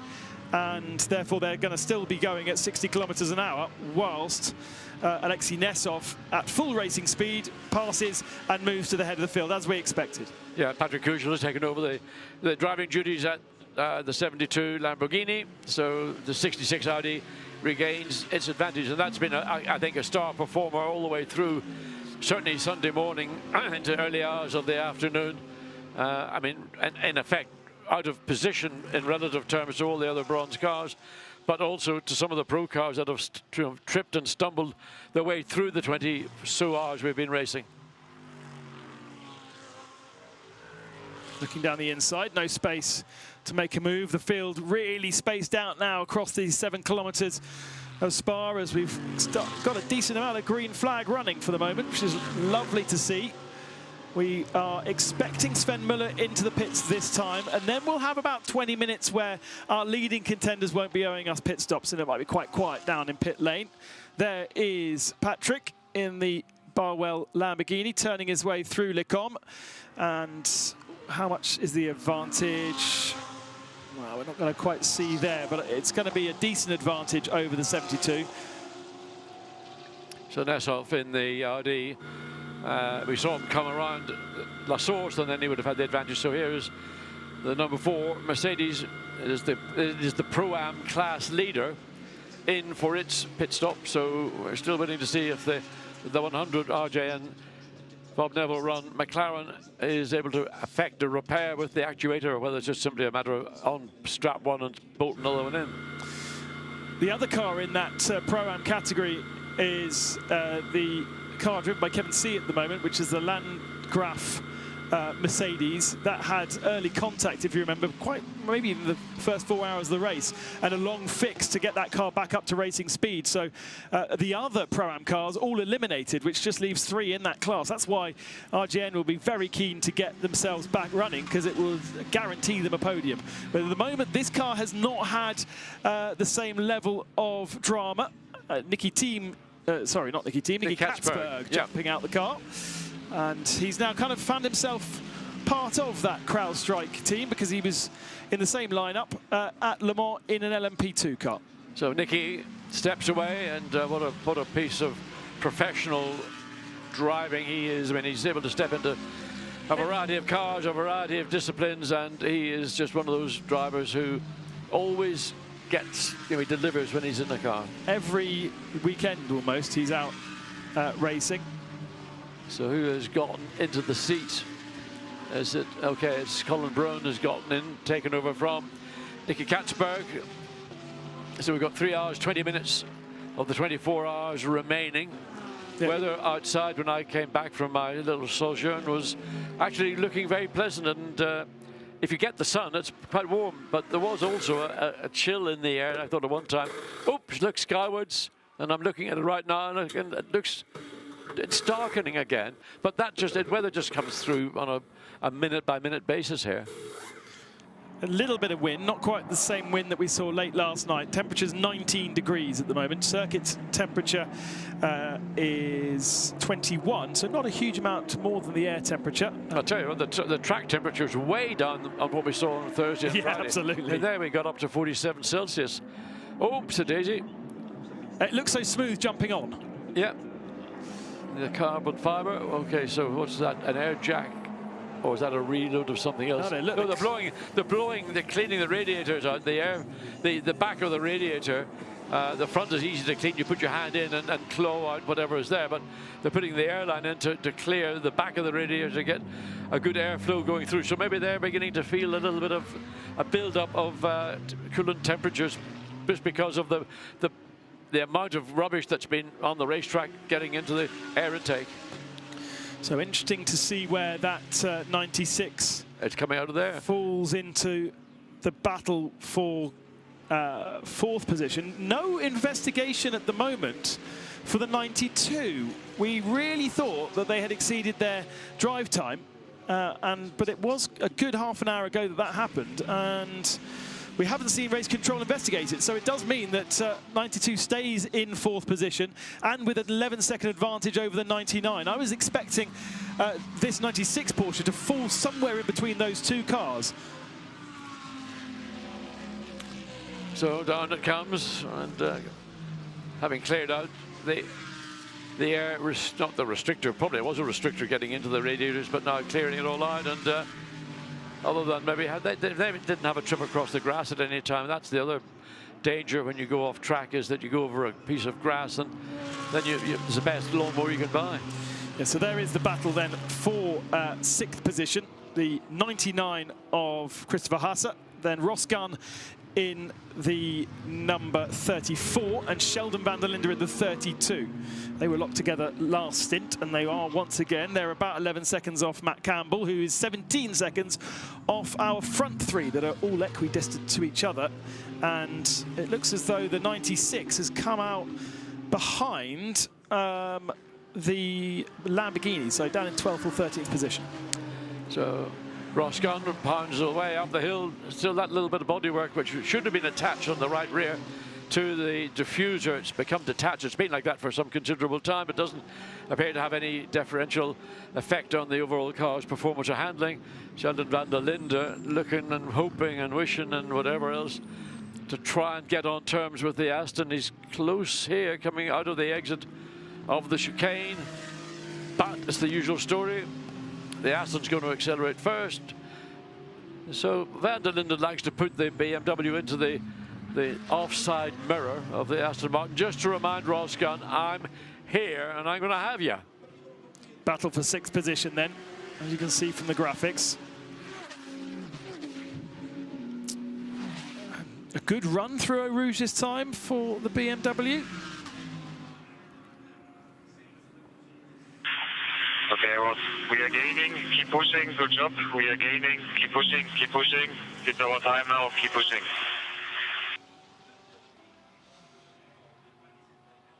and therefore they're going to still be going at 60 kilometers an hour, whilst Alexei Nesov, at full racing speed, passes and moves to the head of the field, as we expected. Yeah, Patrick Kuschel has taken over the driving duties at the 72 Lamborghini, so the 66 Audi regains its advantage, and that's been, I think, a star performer all the way through, certainly Sunday morning into early hours of the afternoon. I mean, in effect, out of position in relative terms to all the other bronze cars, but also to some of the pro cars that have tripped and stumbled their way through the 20 so hours we've been racing. Looking down the inside, no space to make a move. The field really spaced out now across these 7 kilometers of Spa, as we've got a decent amount of green flag running for the moment, which is lovely to see. We are expecting Sven Muller into the pits this time, and then we'll have about 20 minutes where our leading contenders won't be owing us pit stops, and it might be quite quiet down in pit lane. There is Patrick in the Barwell Lamborghini turning his way through Lecom, and how much is the advantage? Well, we're not going to quite see there, but it's going to be a decent advantage over the 72. So Nesov in the Audi. We saw him come around La Source, and then he would have had the advantage. So here is the number 4 Mercedes. It is the Pro-Am class leader in for its pit stop. So we're still waiting to see if the 100 RJ and Bob Neville run McLaren is able to effect a repair with the actuator, or whether it's just simply a matter of on strap one and bolt another one in. The other car in that Pro-Am category is the car driven by Kevin C at the moment, which is the Landgraf Mercedes that had early contact, if you remember, maybe in the first 4 hours of the race, and a long fix to get that car back up to racing speed. So the other Pro-Am cars all eliminated, which just leaves 3 in that class. That's why RGN will be very keen to get themselves back running, because it will guarantee them a podium. But at the moment, this car has not had the same level of drama. Nicky Katzberg jumping out the car. And he's now kind of found himself part of that CrowdStrike team, because he was in the same lineup at Le Mans in an LMP2 car. So Nicky steps away, and what a piece of professional driving he is. I mean, he's able to step into a variety of cars, a variety of disciplines, and he is just one of those drivers who always gets, he delivers when he's in the car. Every weekend almost he's out racing. So who has gotten into the seat? Is it, okay, it's Colin Brown has gotten in, taken over from Nicky Katzberg. So we've got 3 hours, 20 minutes of the 24 hours remaining. Yeah. Weather outside when I came back from my little sojourn was actually looking very pleasant, and if you get the sun, it's quite warm, but there was also a chill in the air, and I thought at one time, oops, look skywards, and I'm looking at it right now, and it looks, it's darkening again, but that weather just comes through on a minute-by-minute basis here. A little bit of wind, not quite the same wind that we saw late last night. Temperature's 19 degrees at the moment. Circuit temperature is 21, so not a huge amount more than the air temperature. I'll tell you, the track temperature is way down on what we saw on Thursday and Friday. Absolutely. And there we got up to 47 Celsius. Oops, a daisy. It looks so smooth jumping on. Yeah. The carbon fiber. Okay, so what's that? An air jack? Or is that a reload of something else? No, they're cleaning the radiators out. The back of the radiator, the front is easy to clean. You put your hand in and claw out whatever is there, but they're putting the airline in to clear the back of the radiator to get a good airflow going through. So maybe they're beginning to feel a little bit of a build-up of coolant temperatures, just because of the amount of rubbish that's been on the racetrack getting into the air intake. So interesting to see where that 96 it's coming out of there falls into the battle for 4th position. No investigation at the moment for the 92. We really thought that they had exceeded their drive time, but it was a good half an hour ago that happened, and we haven't seen race control investigate it. So it does mean that 92 stays in 4th position and with an 11-second advantage over the 99. I was expecting this 96 Porsche to fall somewhere in between those two cars. So down it comes, and having cleared out the air, not the restrictor, probably it was a restrictor getting into the radiators, but now clearing it all out. And other than maybe they didn't have a trip across the grass at any time. That's the other danger when you go off track, is that you go over a piece of grass and then it's the best lawnmower you can buy. Yeah, so there is the battle then for 6th position. The 99 of Christopher Haase, then Ross Gunn in the number 34 and Sheldon van der Linde in the 32. They were locked together last stint, and they are once again. They're about 11 seconds off Matt Campbell, who is 17 seconds off our front 3 that are all equidistant to each other. And it looks as though the 96 has come out behind the Lamborghini, so down in 12th or 13th position. So Ross Gunn pounds away up the hill. Still that little bit of bodywork which should have been attached on the right rear to the diffuser. It's become detached. It's been like that for some considerable time. It doesn't appear to have any differential effect on the overall car's performance or handling. Sheldon van der Linde looking and hoping and wishing and whatever else to try and get on terms with the Aston. He's close here, coming out of the exit of the chicane, but it's the usual story. The Aston's going to accelerate first. So van der Linde likes to put the BMW into the offside mirror of the Aston Martin, just to remind Ross Gunn, I'm here and I'm going to have you. Battle for 6th position then, as you can see from the graphics. A good run through Eau Rouge this time for the BMW. Okay, Ross, we are gaining, keep pushing, good job. We are gaining, keep pushing, keep pushing. It's our time now, keep pushing.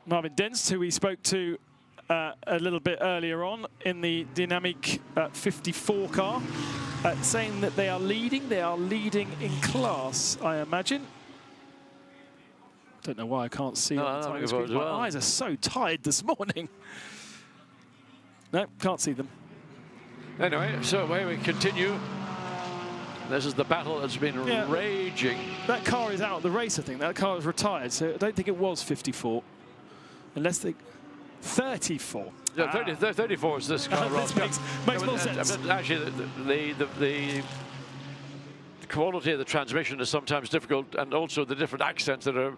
Marvin Denst, who we spoke to a little bit earlier on in the Dynamic 54 car, saying that they are leading in class, I imagine. Don't know why I can't see No, on the screen. My eyes are so tired this morning. No, can't see them. Anyway, so away we continue. This is the battle that's been raging. That car is out of the race, I think. That car is retired, so I don't think it was 54. Unless they... 34. Yeah, 34 is this car. This makes more sense. Actually, the quality of the transmission is sometimes difficult, and also the different accents that are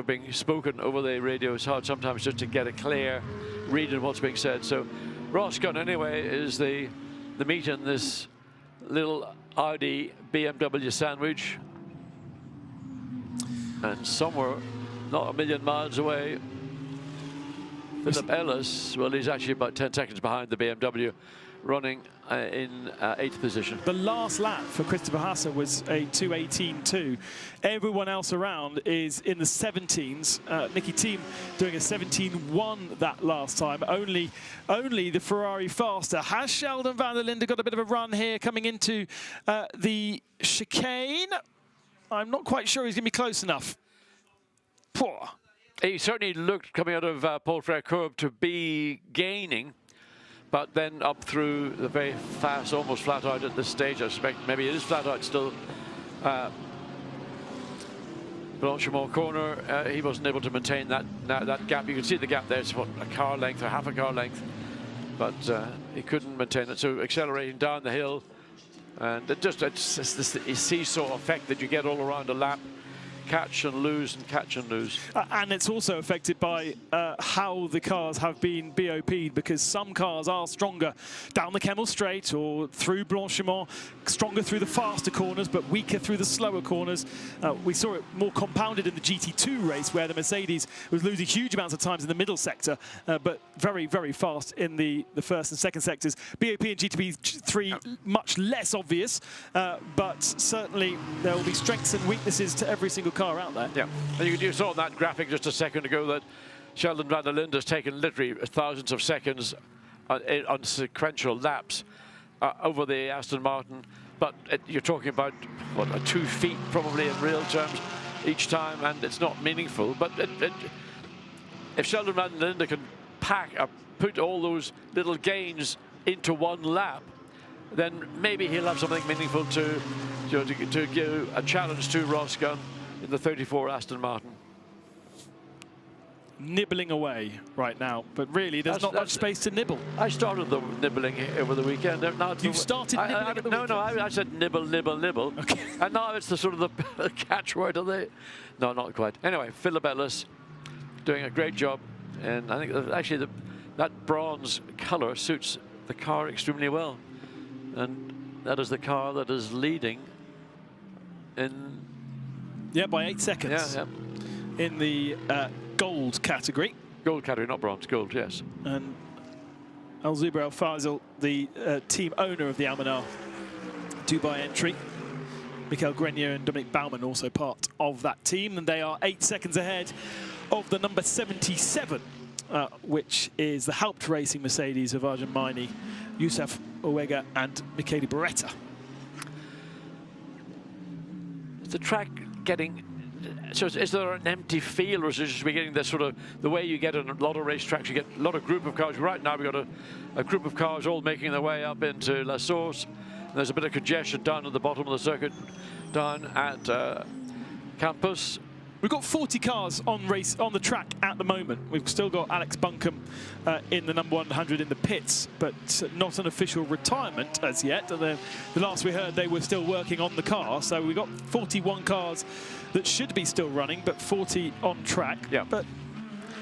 being spoken over the radio is hard sometimes just to get a clear read of what's being said. So Ross Gunn, anyway, is the meat in this little Audi BMW sandwich. And somewhere, not a million miles away, Philip Ellis, well, he's actually about 10 seconds behind the BMW, running in 8th position. The last lap for Christopher Haase was a 2:18.2. Everyone else around is in the 17s. Nicky Thiem doing a 17.1 that last time. Only the Ferrari faster. Has Sheldon van der Linde got a bit of a run here coming into the chicane? I'm not quite sure he's going to be close enough. Poor. He certainly looked, coming out of Paul Frere curve, to be gaining, but then up through the very fast, almost flat out at this stage. I suspect maybe it is flat out still. Blanchimont corner, he wasn't able to maintain that gap. You can see the gap there. It's what, a car length or half a car length, but he couldn't maintain it. So accelerating down the hill, and it's this seesaw effect that you get all around a lap. Catch and lose and catch and lose. And it's also affected by how the cars have been BOP'd, because some cars are stronger down the Kemmel Straight or through Blanchimont, stronger through the faster corners but weaker through the slower corners. We saw it more compounded in the GT2 race, where the Mercedes was losing huge amounts of times in the middle sector, but very, very fast in the first and second sectors. BOP and GTP3 much less obvious, but certainly there will be strengths and weaknesses to every single car out there. Yeah, and you saw that graphic just a second ago that Sheldon van der Linde has taken literally thousands of seconds on sequential laps over the Aston Martin. but you're talking about, what, 2 feet probably in real terms each time, and it's not meaningful. But if Sheldon Van Linden can put all those little gains into one lap, then maybe he'll have something meaningful to give a challenge to Ross Gunn in the 34 Aston Martin. Nibbling away right now, but really there's not much space to nibble. I started the nibbling over the weekend. Now You've started nibbling at the weekend? No, I said nibble, nibble, nibble. Okay. And now it's the sort of the catchword of the... No, not quite. Anyway, Philip Ellis doing a great job, and I think actually that bronze colour suits the car extremely well. And that is the car that is leading in... Yeah, by 8 seconds. Yeah. In the gold category. Gold category, not bronze, gold, yes. And Al-Zubair Al-Fazil, the team owner of the Al-Manar Dubai entry. Michael Grenier and Dominic Baumann also part of that team, and they are 8 seconds ahead of the number 77, which is the Haupt Racing Mercedes of Arjun Maini, Youssef Owega and Michele Beretta. Is the track getting... So is there an empty field, or is it just getting the sort of the way you get in a lot of racetracks? You get a lot of group of cars. Right now we've got a group of cars all making their way up into La Source. And there's a bit of congestion down at the bottom of the circuit, down at Campus. We've got 40 cars on the track at the moment. We've still got Alex Buncombe in the number 100 in the pits, but not an official retirement as yet. The last we heard, they were still working on the car. So we've got 41 cars that should be still running, but 40 on track. Yeah. But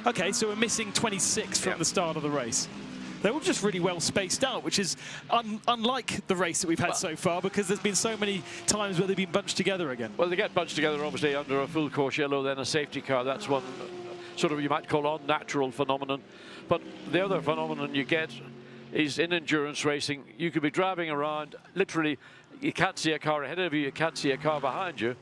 okay, so we're missing 26 from the start of the race. They're all just really well spaced out, which is unlike the race that we've had so far, because there's been so many times where they've been bunched together again. Well, they get bunched together, obviously, under a full course yellow, then a safety car. That's one sort of, you might call, unnatural phenomenon. But the other phenomenon you get is in endurance racing, you could be driving around, literally, you can't see a car ahead of you, you can't see a car behind you,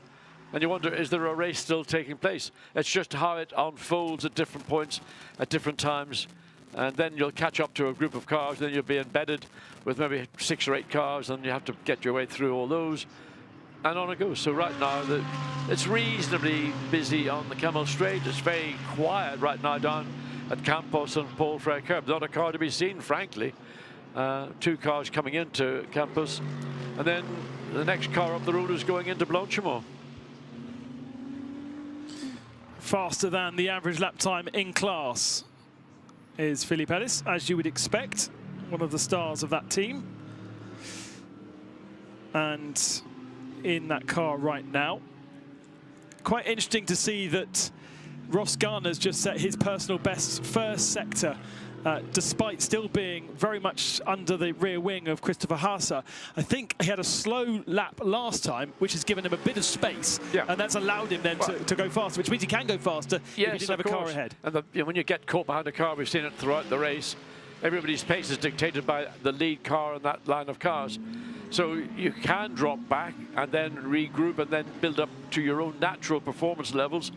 and you wonder, is there a race still taking place? It's just how it unfolds at different points, at different times. And then you'll catch up to a group of cars, then you'll be embedded with maybe 6 or 8 cars, and you have to get your way through all those, and on it goes. So right now, it's reasonably busy on the Camel Straight. It's very quiet right now down at Campos and Paul Frere Curb. Not a car to be seen, frankly. 2 cars coming into Campos, and then the next car up the road is going into Blanchimont. Faster than the average lap time in class is Philippe Ellis, as you would expect, one of the stars of that team. And in that car right now. Quite interesting to see that Ross Gunn has just set his personal best first sector, despite still being very much under the rear wing of Christopher Haase. I think he had a slow lap last time, which has given him a bit of space, and that's allowed him then to go faster, which means he can go faster if he didn't have a car ahead. And when you get caught behind a car, we've seen it throughout the race, everybody's pace is dictated by the lead car in that line of cars. So you can drop back and then regroup and then build up to your own natural performance levels.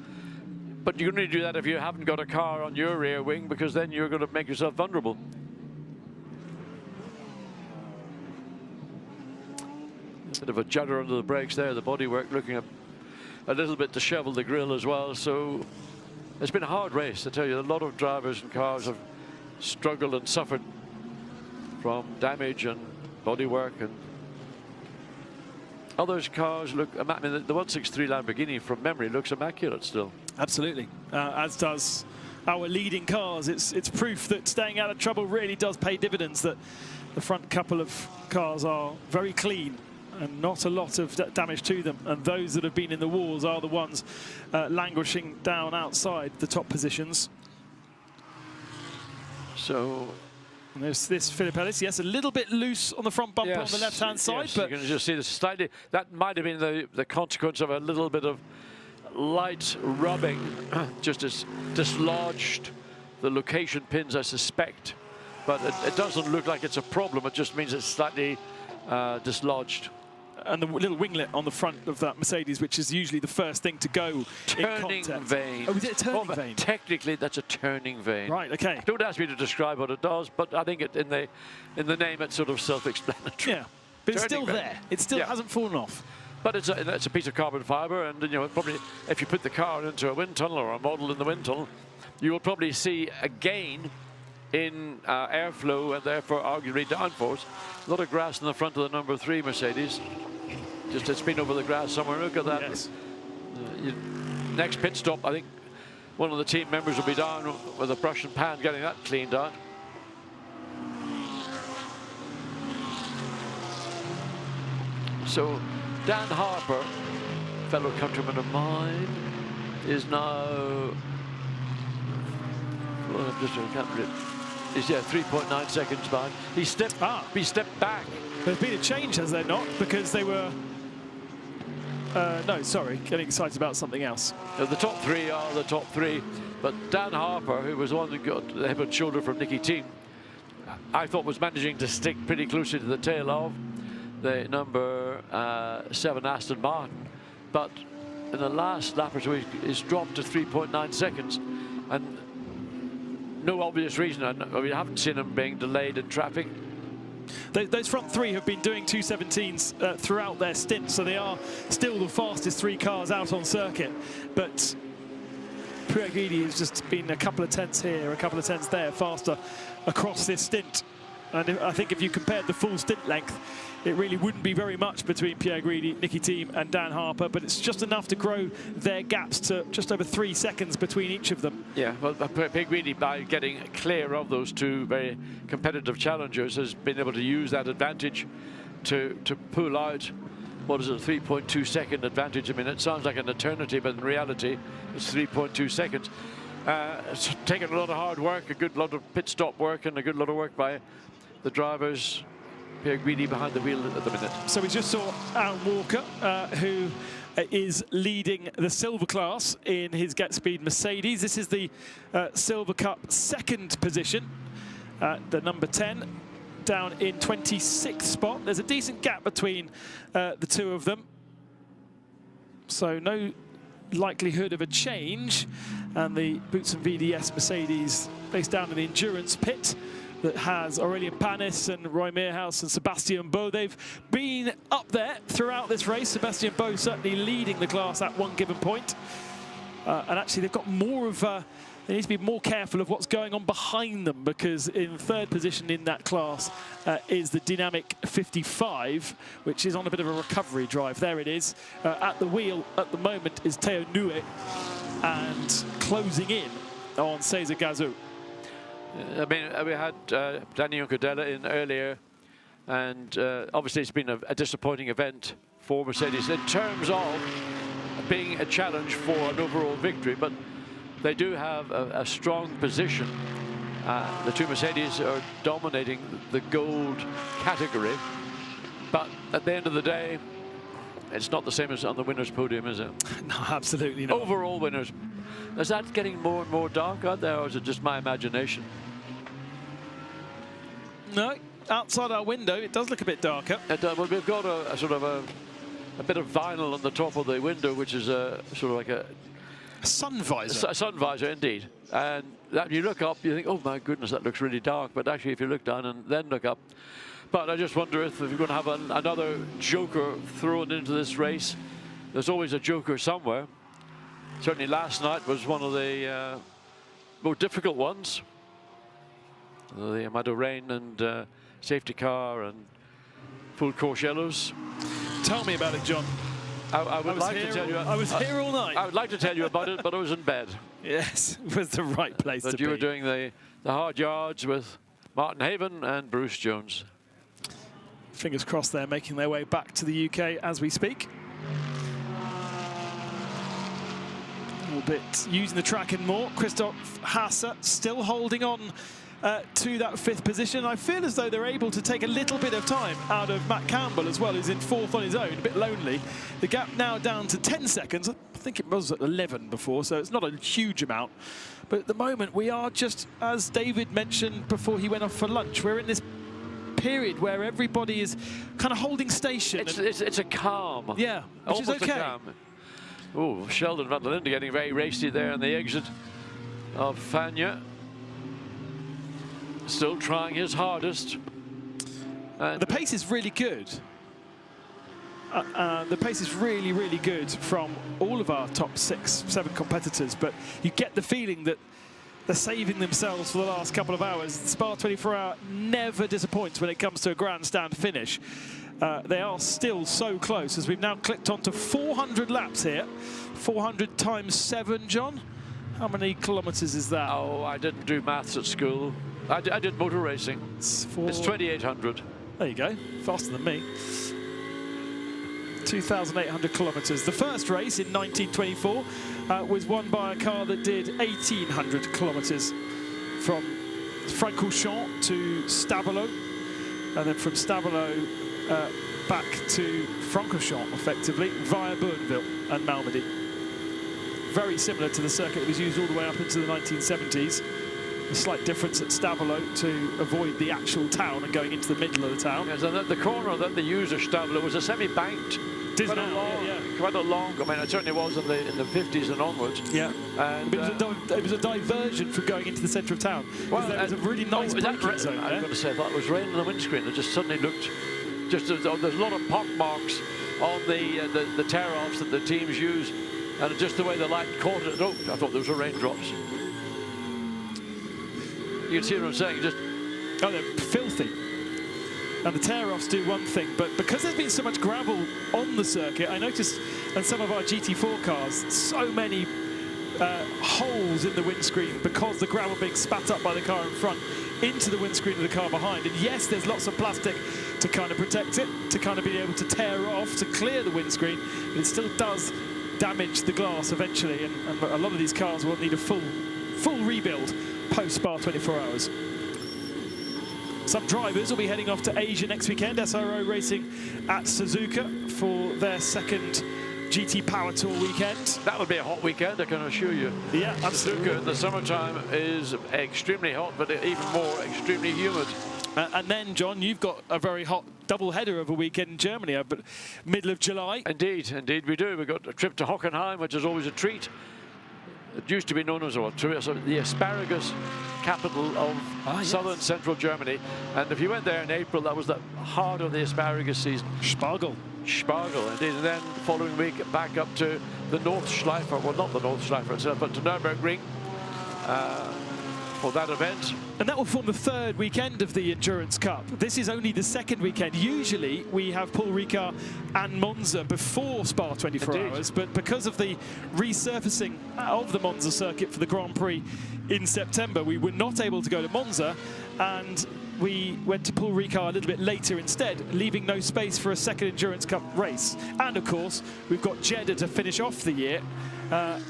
But you can only do that if you haven't got a car on your rear wing, because then you're going to make yourself vulnerable. A bit of a judder under the brakes there, the bodywork looking a little bit disheveled, the grille as well. So it's been a hard race, I tell you. A lot of drivers and cars have struggled and suffered from damage and bodywork, and others cars look, I mean, the 163 Lamborghini from memory looks immaculate still. Absolutely, as does our leading cars. It's proof that staying out of trouble really does pay dividends, that the front couple of cars are very clean and not a lot of damage to them, and those that have been in the walls are the ones languishing down outside the top positions. So and there's this Philippe Ellis, yes, a little bit loose on the front bumper on the left-hand side. Yes, but you can just see this slightly, that might have been the consequence of a little bit of light rubbing, just as dislodged the location pins, I suspect. But it doesn't look like it's a problem, it just means it's slightly dislodged. And the little winglet on the front of that Mercedes, which is usually the first thing to go turning in contact. Vane. Oh, is it a turning vane? Technically, that's a turning vane. Right, okay. Don't ask me to describe what it does, but I think in the name, it's sort of self-explanatory. Yeah. But it's still there. It still hasn't fallen off. But it's a piece of carbon fibre, and probably if you put the car into a wind tunnel or a model in the wind tunnel, you will probably see a gain in airflow and therefore arguably downforce. A lot of grass in the front of the number 3 Mercedes. Just it's been over the grass somewhere. Look at that. Yes. Next pit stop, I think one of the team members will be down with a brush and pan getting that cleaned out. So Dan Harper, fellow countryman of mine, is now, well, he's 3.9 seconds behind. He stepped back. There's been a change, has there not? Because they were, no, sorry, getting excited about something else. The top 3 are the top 3, but Dan Harper, who was the one that got the head and shoulder from Nicky Thiem, I thought was managing to stick pretty closely to the tail of the number 7 Aston Martin, but in the last lap or so he's dropped to 3.9 seconds, and no obvious reason. We haven't seen him being delayed in traffic. Those front 3 have been doing 217s throughout their stint, so they are still the fastest 3 cars out on circuit. But Pierre Guidi has just been a couple of tenths here, a couple of tenths there, faster across this stint. And I think if you compared the full stint length, it really wouldn't be very much between Pierre Guidi, Nicky Thiem and Dan Harper, but it's just enough to grow their gaps to just over 3 seconds between each of them. Yeah, well, Pierre Guidi, by getting clear of those 2 very competitive challengers, has been able to use that advantage to pull out, what is it, a 3.2 second advantage. I mean, it sounds like an eternity, but in reality, it's 3.2 seconds. It's taken a lot of hard work, a good lot of pit stop work, and a good lot of work by the drivers. Pierre Guidi behind the wheel at the minute. So we just saw Alan Walker, who is leading the Silver class in his Get Speed Mercedes. This is the Silver Cup 2nd position. The number 10 down in 26th spot. There's a decent gap between the 2 of them. So no likelihood of a change. And the Boots and VDS Mercedes based down in the endurance pit that has Aurelien Panis and Roy Meerhouse and Sebastian Beau. They've been up there throughout this race. Sebastian Beau certainly leading the class at one given point. And actually they've got more of, they need to be more careful of what's going on behind them, because in 3rd position in that class is the Dynamic 55, which is on a bit of a recovery drive. There it is. At the wheel at the moment is Théo Nouet, and closing in on César Gazou. I mean, we had Danny Uncadella in earlier, and obviously it's been a disappointing event for Mercedes in terms of being a challenge for an overall victory, but they do have a strong position. The 2 Mercedes are dominating the gold category, but at the end of the day, it's not the same as on the winner's podium, is it? No, absolutely not. Overall winners. Is that getting more and more dark out there, or is it just my imagination? No, outside our window, it does look a bit darker. Well, we've got a sort of a bit of vinyl on the top of the window, which is sort of like a sun visor. A sun visor, indeed. And that, you look up, you think, oh my goodness, that looks really dark. But actually, if you look down and then look up, but I just wonder if we're going to have another joker thrown into this race. There's always a joker somewhere. Certainly last night was one of the more difficult ones. The amount of rain and safety car and full course yellows. Tell me about it, John. I would like to tell you. I was here all night. I would like to tell you about it, but I was in bed. Yes, it was the right place to be. You were doing the hard yards with Martin Haven and Bruce Jones. Fingers crossed they're making their way back to the UK as we speak. A little bit using the track and more. Christoph Hasse still holding on to that 5th position. I feel as though they're able to take a little bit of time out of Matt Campbell as well, who's in 4th on his own, a bit lonely. The gap now down to 10 seconds. I think it was at 11 before, so it's not a huge amount. But at the moment, we are just, as David mentioned before he went off for lunch, we're in this period where everybody is kind of holding station. It's a calm. Yeah, which is okay. Oh, Sheldon van der Linde getting very racy there on the exit of Fagnes. Still trying his hardest. And the pace is really good. The pace is really, really good from all of our top 6, 7 competitors, but you get the feeling that they're saving themselves for the last couple of hours. Spa 24-hour never disappoints when it comes to a grandstand finish. They are still so close, as we've now clicked onto 400 laps here. 400 times 7, John? How many kilometres is that? Oh, I didn't do maths at school. I did motor racing. It's 2,800. There you go, faster than me. 2,800 kilometres. The first race in 1924 was won by a car that did 1,800 kilometres from Francorchamps to Stavelot, and then from Stavelot back to Francorchamps, effectively, via Bourneville and Malmedy. Very similar to the circuit that was used all the way up into the 1970s. A slight difference at Stavelot to avoid the actual town and going into the middle of the town. Yes, and the corner that they used at Stavelot was a semi-banked. Quite a long. I mean, it certainly was in the 50s and onwards. Yeah, and it was a diversion from going into the centre of town. Well, there was a really nice braking zone there. I'm going to say that was rain on the windscreen. It just suddenly looked. There's a lot of pock marks on the tear-offs that the teams use, and just the way the light caught it. Oh, I thought those were raindrops. You can see what I'm saying. Oh, they're filthy. And the tear-offs do one thing, but because there's been so much gravel on the circuit, I noticed in some of our GT4 cars, so many holes in the windscreen because the gravel being spat up by the car in front into the windscreen of the car behind. And yes, there's lots of plastic to kind of protect it, to kind of be able to tear off, to clear the windscreen, but it still does damage the glass eventually, and a lot of these cars will need a full rebuild post-Spa 24 hours. Some drivers will be heading off to Asia next weekend. SRO racing at Suzuka for their second GT Power Tour weekend. That would be a hot weekend, I can assure you. Yeah, absolutely. Suzuka in the summertime is extremely hot, but even more extremely humid. And then, John, you've got a very hot double-header of a weekend in Germany, but middle of July. Indeed we do. We've got a trip to Hockenheim, which is always a treat. It used to be known as the asparagus capital of southern central Germany. And if you went there in April, that was the heart of the asparagus season. Spargel, indeed. And then the following week, back up to the Nordschleife, well, not the Nordschleife itself, but to Nürburgring for that event. And that will form the third weekend of the Endurance Cup. This is only the second weekend. Usually we have Paul Ricard and Monza before Spa 24 hours, but because of the resurfacing of the Monza circuit for the Grand Prix in September, we were not able to go to Monza, and we went to Paul Ricard a little bit later instead, leaving no space for a second Endurance Cup race. And of course, we've got Jeddah to finish off the year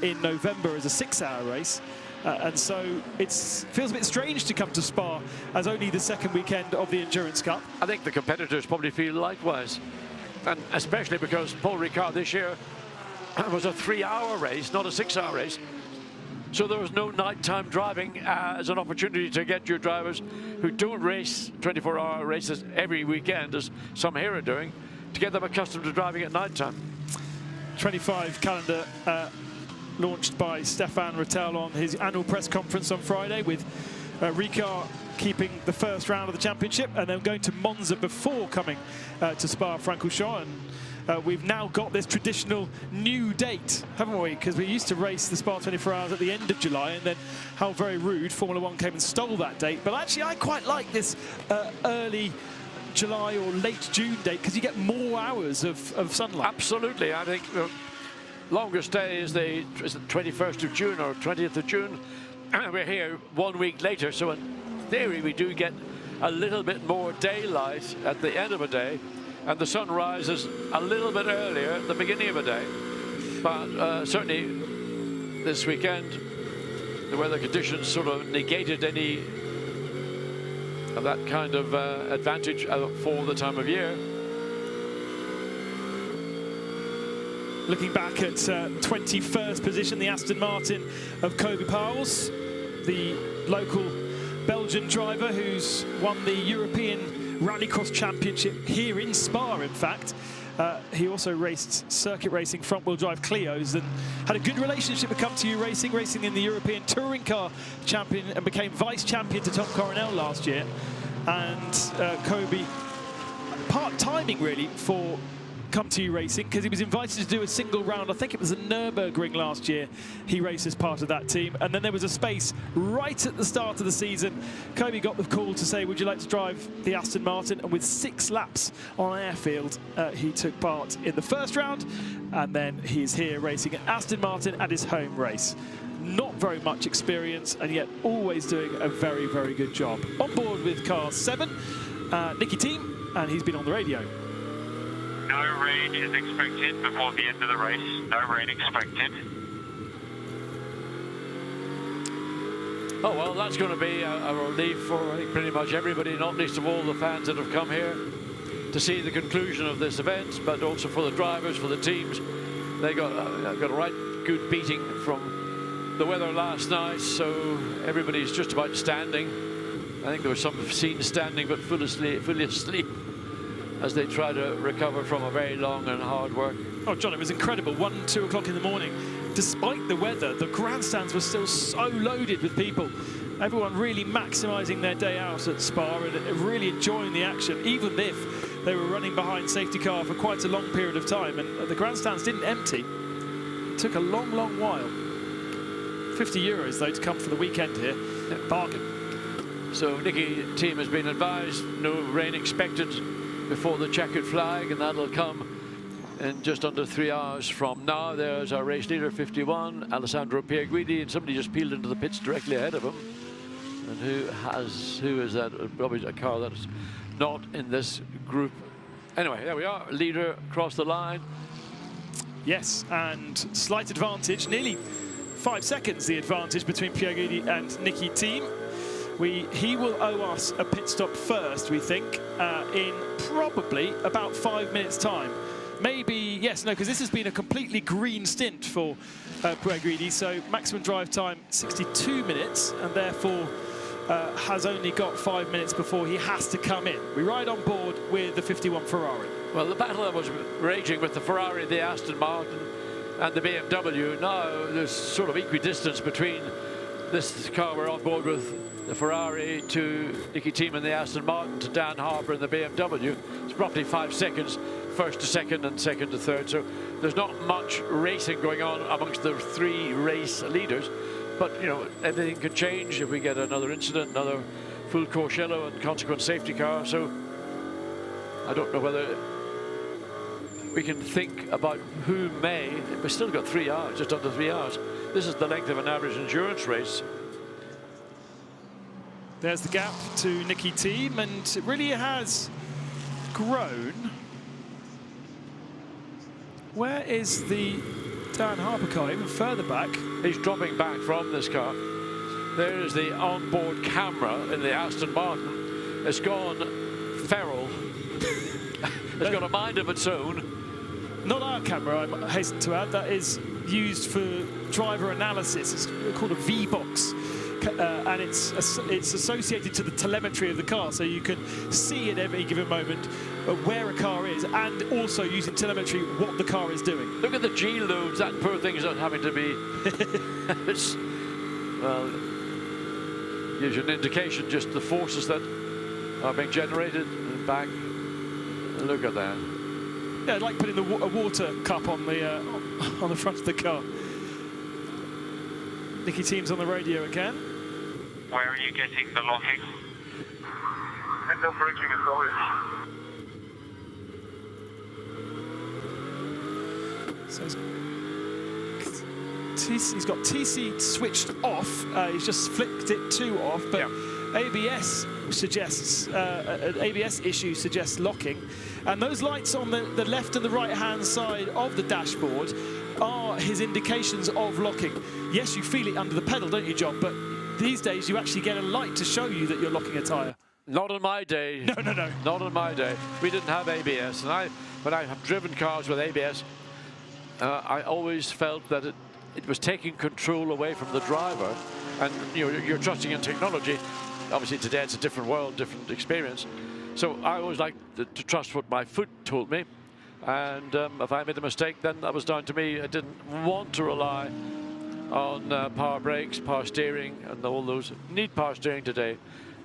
in November as a 6-hour race. And so it feels a bit strange to come to Spa as only the second weekend of the Endurance Cup. I think the competitors probably feel likewise, and especially because Paul Ricard this year was a 3-hour race, not a 6-hour race. So there was no nighttime driving as an opportunity to get your drivers who don't race 24-hour races every weekend, as some here are doing, to get them accustomed to driving at nighttime. 25 calendar launched by Stéphane Rattel on his annual press conference on Friday, with Ricard keeping the first round of the championship and then going to Monza before coming to Spa-Francorchamps. And we've now got this traditional new date, haven't we? Because we used to race the Spa 24 hours at the end of July, and then how very rude, Formula One came and stole that date. But actually, I quite like this early July or late June date, because you get more hours of sunlight. Absolutely, I think longest day is the 21st of June or 20th of June. We're here 1 week later, so in theory we do get a little bit more daylight at the end of a day, and the sun rises a little bit earlier at the beginning of a day. But certainly this weekend, the weather conditions sort of negated any of that kind of advantage for the time of year. Looking back at 21st position, the Aston Martin of Kobe Pauwels, the local Belgian driver who's won the European Rallycross Championship here in Spa, in fact. He also raced circuit racing front-wheel drive Clios and had a good relationship with Come To You Racing, racing in the European Touring Car Champion, and became vice-champion to Tom Coronel last year. And Kobe, part timing really for come to you racing because he was invited to do a single round. I think it was the Nürburgring last year. He raced as part of that team. And then there was a space right at the start of the season. Kobe got the call to say, would you like to drive the Aston Martin? And with 6 laps on airfield, he took part in the first round. And then he's here racing at Aston Martin at his home race. Not very much experience, and yet always doing a very, very good job. On board with car 7, Nicky Team, and he's been on the radio. No rain is expected before the end of the race. No rain expected. Oh, well, that's going to be a relief for I think, pretty much everybody, not least of all the fans that have come here to see the conclusion of this event, but also for the drivers, for the teams. They got a right good beating from the weather last night, so everybody's just about standing. I think there were some seen standing but fully asleep as they try to recover from a very long and hard work. Oh, John, it was incredible. 1, 2 o'clock in the morning. Despite the weather, the grandstands were still so loaded with people. Everyone really maximising their day out at Spa and really enjoying the action, even if they were running behind safety car for quite a long period of time. And the grandstands didn't empty. It took a long, long while. €50 though to come for the weekend here. Bargain. So Nicky Team has been advised no rain expected before the checkered flag, and that'll come in just under 3 hours from now. There's our race leader, 51, Alessandro Pierguidi, and somebody just peeled into the pits directly ahead of him. And who is that? Probably a car that is not in this group. Anyway, there we are, leader across the line. Yes, and slight advantage, nearly 5 seconds the advantage between Pierguidi and Nicky Team. He will owe us a pit stop first, we think, in probably about 5 minutes' time. Maybe, yes, no, because this has been a completely green stint for Pierguidi, so maximum drive time 62 minutes, and therefore has only got 5 minutes before he has to come in. We ride on board with the 51 Ferrari. Well, the battle that was raging with the Ferrari, the Aston Martin, and the BMW, now there's sort of equidistance between this car we're on board with, the Ferrari, to Nicky Team and the Aston Martin, to Dan Harper and the BMW. It's roughly 5 seconds, first to second and second to third. So there's not much racing going on amongst the 3 race leaders. But, you know, everything could change if we get another incident, another full course yellow and consequent safety car. So I don't know whether we can think about who may. We've still got 3 hours, just under 3 hours. This is the length of an average endurance race. There's the gap to Nicky Team, and it really has grown. Where is the Dan Harper car? Even further back. He's dropping back from this car. There is the onboard camera in the Aston Martin. It's gone feral. It's got a mind of its own. Not our camera, I hasten to add. That is used for driver analysis. It's called a V-box. And it's associated to the telemetry of the car, so you can see at every given moment where a car is, and also using telemetry what the car is doing. Look at the G loads that poor thing is not having to be. It's, well, gives you an indication just the forces that are being generated and back. Look at that. Yeah, like putting a water cup on the front of the car. Nicky Team's on the radio again. Where are you getting the locking? And the braking is always. So he's got TC switched off. He's just flicked it to off, but yeah. ABS suggests an ABS issue suggests locking, and those lights on the left and the right hand side of the dashboard are his indications of locking. Yes, you feel it under the pedal, don't you, John? But these days you actually get a light to show you that you're locking a tyre. Not on my day. No. Not on my day. We didn't have ABS, and when I have driven cars with ABS, I always felt that it was taking control away from the driver, and you're trusting in technology. Obviously today it's a different world, different experience. So I always like to trust what my foot told me, and if I made a mistake, then that was down to me. I didn't want to rely on power brakes, power steering, and all those. Need power steering today.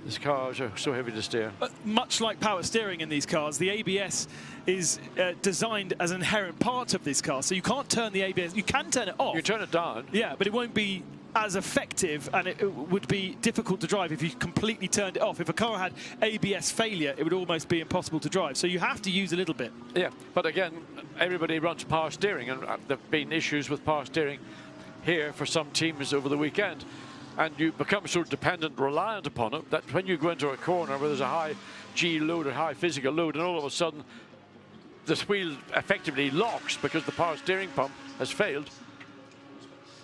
These cars are so heavy to steer. Much like power steering in these cars, the ABS is designed as an inherent part of this car. So you can't turn the ABS. You can turn it off. You turn it down. Yeah, but it won't be as effective, and it would be difficult to drive if you completely turned it off. If a car had ABS failure, it would almost be impossible to drive. So you have to use a little bit. Yeah, but again, everybody runs power steering, and there have been issues with power steering here for some teams over the weekend. And you become so dependent, reliant upon it, that when you go into a corner where there's a high G load or high physical load, and all of a sudden this wheel effectively locks because the power steering pump has failed.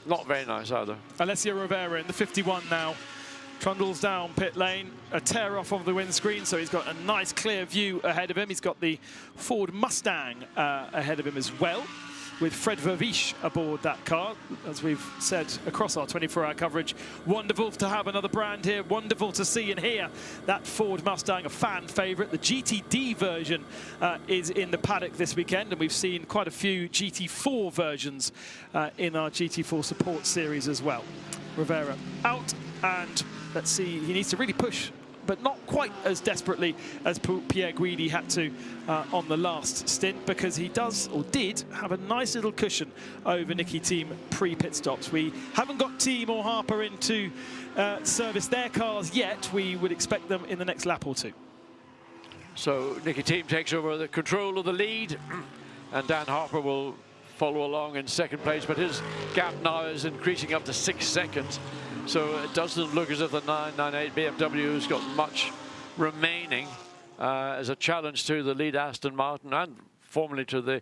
Not very nice either. Alessio Rivera in the 51 now. Trundles down pit lane, a tear off of the windscreen, so he's got a nice clear view ahead of him. He's got the Ford Mustang ahead of him as well, with Fred Vervisch aboard that car, as we've said across our 24-hour coverage. Wonderful to have another brand here, wonderful to see and hear that Ford Mustang, a fan favourite. The GTD version is in the paddock this weekend, and we've seen quite a few GT4 versions in our GT4 support series as well. Rivera out, and let's see, he needs to really push, but not quite as desperately as Pierre Guidi had to on the last stint, because he does, or did, have a nice little cushion over Nicky Team pre-pit stops. We haven't got Team or Harper in to service their cars yet. We would expect them in the next lap or two. So Nicky Team takes over the control of the lead, and Dan Harper will follow along in second place, but his gap now is increasing up to 6 seconds. So it doesn't look as if the 998 BMW has got much remaining as a challenge to the lead Aston Martin and formerly to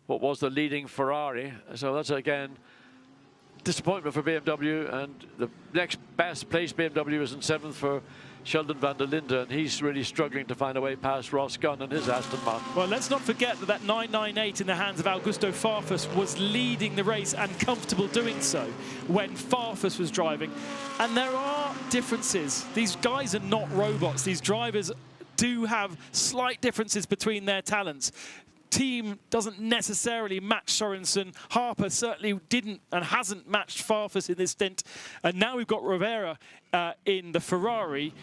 what was the leading Ferrari. So that's again disappointment for BMW, and the next best placed BMW is in 7th for Sheldon van der Linde, and he's really struggling to find a way past Ross Gunn and his Aston Martin. Well, let's not forget that 998 in the hands of Augusto Farfus was leading the race, and comfortable doing so, when Farfus was driving. And there are differences. These guys are not robots. These drivers do have slight differences between their talents. Team doesn't necessarily match Sorensen. Harper certainly didn't and hasn't matched Farfus in this stint. And now we've got Rivera in the Ferrari.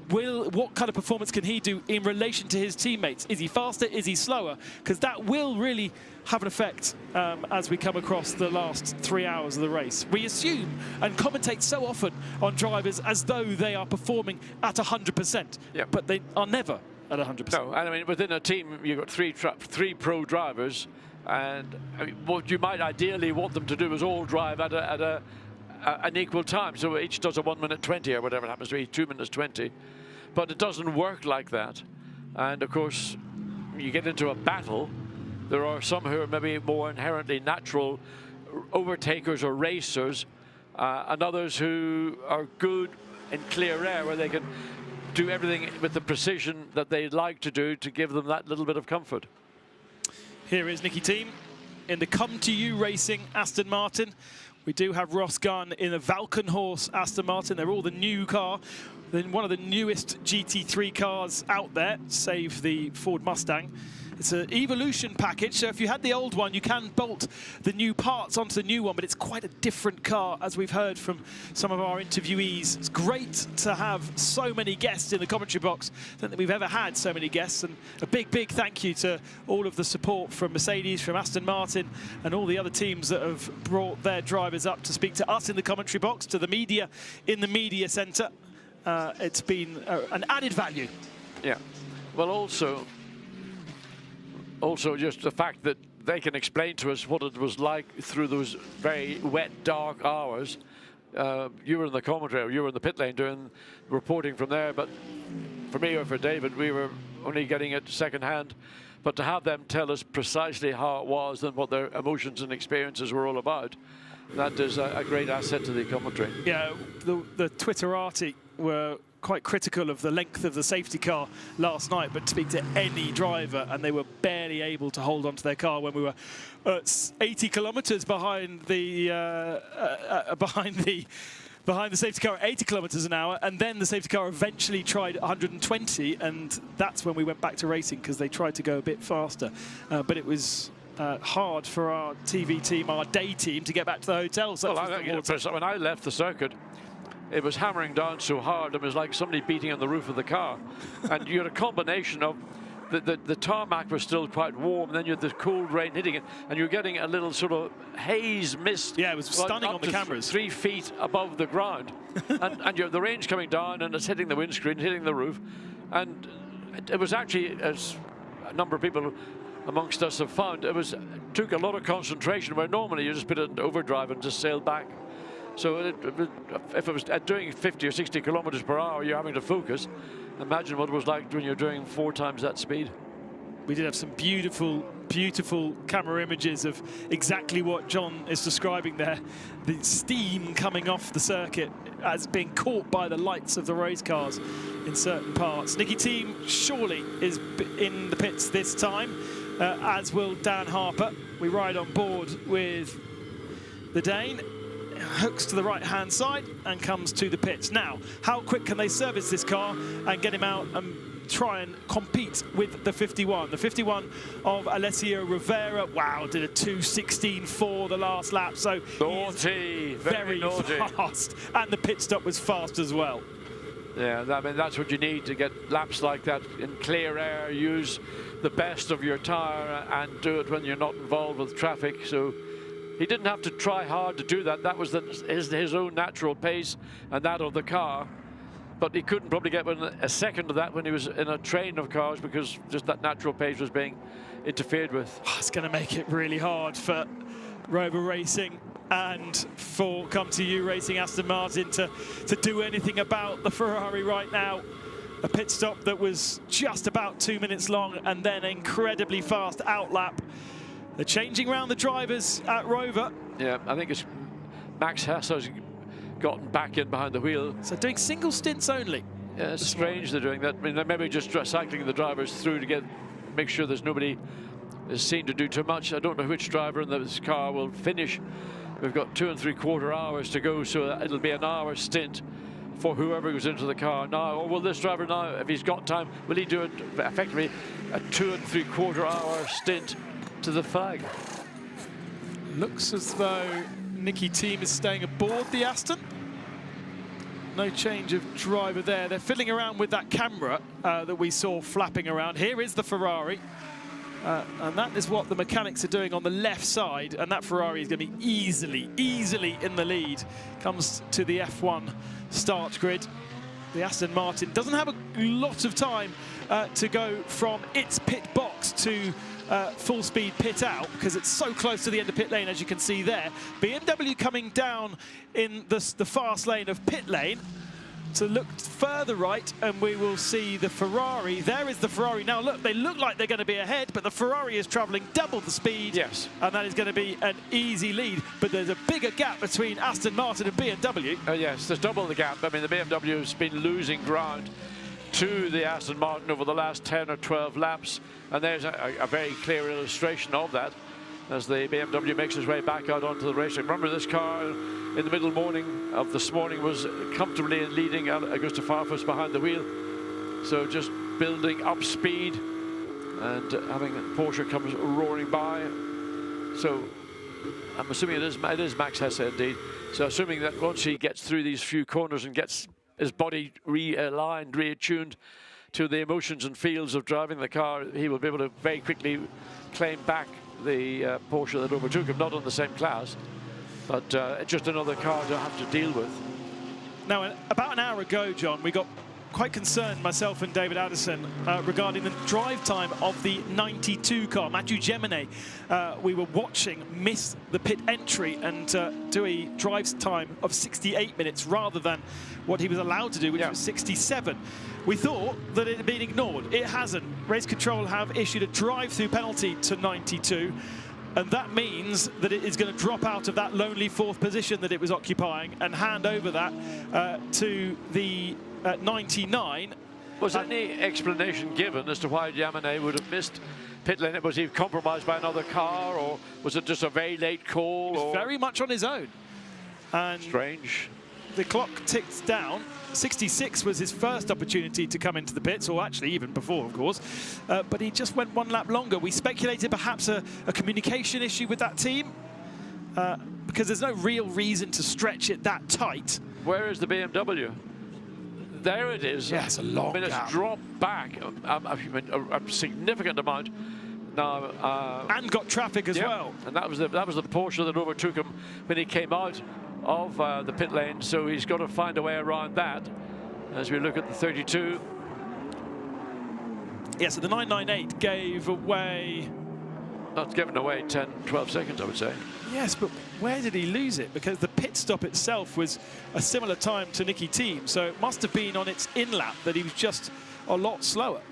What kind of performance can he do in relation to his teammates? Is he faster? Is he slower? Because that will really have an effect as we come across the last 3 hours of the race. We assume and commentate so often on drivers as though they are performing at 100%, but they are never at 100%. No, and I mean, within a team, you've got three pro drivers, and I mean, what you might ideally want them to do is all drive at an equal time. So each does a 1 minute 20 or whatever it happens to be, 2 minutes 20. But it doesn't work like that. And of course, you get into a battle, there are some who are maybe more inherently natural overtakers or racers, and others who are good in clear air where they can do everything with the precision that they like to do to give them that little bit of comfort. Here is Nicky Team in the Come To You Racing Aston Martin. We do have Ross Gunn in a Valkenhorst Aston Martin. They're all the new car. Then one of the newest GT3 cars out there, save the Ford Mustang. It's an evolution package, so if you had the old one, you can bolt the new parts onto the new one, but it's quite a different car, as we've heard from some of our interviewees. It's great to have so many guests in the commentary box. I don't think we've ever had so many guests, and a big, big thank you to all of the support from Mercedes, from Aston Martin, and all the other teams that have brought their drivers up to speak to us in the commentary box, to the media in the media centre. It's been an added value. Yeah. Well, also just the fact that they can explain to us what it was like through those very wet, dark hours. You were in the commentary, you were in the pit lane doing reporting from there, but for me or for David, we were only getting it secondhand. But to have them tell us precisely how it was and what their emotions and experiences were all about, that is a great asset to the commentary. Yeah, the Twitterati were quite critical of the length of the safety car last night, but to speak to any driver, and they were barely able to hold onto their car when we were 80 kilometers behind the safety car at 80 kilometers an hour, and then the safety car eventually tried 120, and that's when we went back to racing, because they tried to go a bit faster. But it was hard for our TV team, our day team, to get back to the hotel. So well, when I left the circuit, it was hammering down so hard, it was like somebody beating on the roof of the car. And you had a combination of the tarmac was still quite warm, and then you had the cold rain hitting it, and you're getting a little sort of haze mist. Yeah, it was stunning on the cameras. 3 feet above the ground. and you have the rain's coming down, and it's hitting the windscreen, hitting the roof. And it was actually, as a number of people amongst us have found, it took a lot of concentration, where normally you just put it in overdrive and just sail back. So if it was doing 50 or 60 kilometers per hour, you're having to focus. Imagine what it was like when you're doing 4 times that speed. We did have some beautiful, beautiful camera images of exactly what John is describing there. The steam coming off the circuit as being caught by the lights of the race cars in certain parts. Nicky Thiem surely is in the pits this time, as will Dan Harper. We ride on board with the Dane. Hooks to the right-hand side and comes to the pits. Now, how quick can they service this car and get him out and try and compete with the 51? The 51 of Alessio Rivera, wow, did a 2:16.4 the last lap, so naughty, very naughty. Fast, and the pit stop was fast as well. Yeah, I mean, that's what you need to get laps like that in clear air. Use the best of your tyre and do it when you're not involved with traffic. So he didn't have to try hard to do that. That was his own natural pace and that of the car. But he couldn't probably get a second of that when he was in a train of cars, because just that natural pace was being interfered with. Oh, it's going to make it really hard for Rover Racing and for Come To You Racing Aston Martin to do anything about the Ferrari right now. A pit stop that was just about 2 minutes long, and then incredibly fast outlap. They're changing around the drivers at Rover. Yeah, I think it's Max Hasser's gotten back in behind the wheel. So doing single stints only. Yeah, it's strange they're doing that. I mean, they're maybe just cycling the drivers through to make sure there's nobody is seen to do too much. I don't know which driver in this car will finish. We've got 2 3/4 hours to go, so it'll be an hour stint for whoever goes into the car now. Or will this driver now, if he's got time, will he do it effectively a 2 3/4 hour stint to the flag? Looks as though Nicky Thiem is staying aboard the Aston. No change of driver there. They're fiddling around with that camera that we saw flapping around. Here is the Ferrari. And that is what the mechanics are doing on the left side. And that Ferrari is going to be easily in the lead. Comes to the F1 start grid. The Aston Martin doesn't have a lot of time to go from its pit box to full speed pit out, because it's so close to the end of pit lane, as you can see there. BMW coming down in the fast lane of pit lane to look further right, and we will see the Ferrari. There is the Ferrari. Now look, they look like they're going to be ahead, but the Ferrari is travelling double the speed. Yes. And that is going to be an easy lead. But there's a bigger gap between Aston Martin and BMW. Yes, there's double the gap. I mean, the BMW has been losing ground to the Aston Martin over the last 10 or 12 laps. And there's a very clear illustration of that as the BMW makes its way back out onto the racetrack. Remember, this car in the middle morning of this morning was comfortably leading Augusto Farfus behind the wheel. So just building up speed and having Porsche comes roaring by. So I'm assuming it is Max Hesse indeed. So assuming that once he gets through these few corners and gets his body realigned, reattuned to the emotions and feels of driving the car, he will be able to very quickly claim back the Porsche that overtook him, not on the same class, but just another car to have to deal with. Now, about an hour ago, John, we got quite concerned, myself and David Addison, regarding the drive time of the 92 car. Mathieu Jeminet, we were watching, miss the pit entry and do a drive time of 68 minutes rather than what he was allowed to do, which was 67. We thought that it had been ignored. It hasn't. Race Control have issued a drive-through penalty to 92, and that means that it is going to drop out of that lonely 4th position that it was occupying and hand over that to the 99. Was any explanation given as to why Jaminet would have missed pit lane? Was he compromised by another car, or was it just a very late call? It was very much on his own. And strange. The clock ticks down. 66 was his first opportunity to come into the pits, or actually even before, of course. But he just went 1 lap longer. We speculated perhaps a communication issue with that team, because there's no real reason to stretch it that tight. where is the BMW? There it is. Yes, a long It's gap. dropped back a significant amount. Now, and got traffic as well. And that was the Porsche that overtook him when he came out of the pit lane. So he's got to find a way around that. As we look at the 32. Yeah, so the 998 gave away... Not given away 10, 12 seconds, I would say. Yes, but where did he lose it? Because the pit stop itself was a similar time to Nicky Team, so it must have been on its in-lap that he was just a lot slower.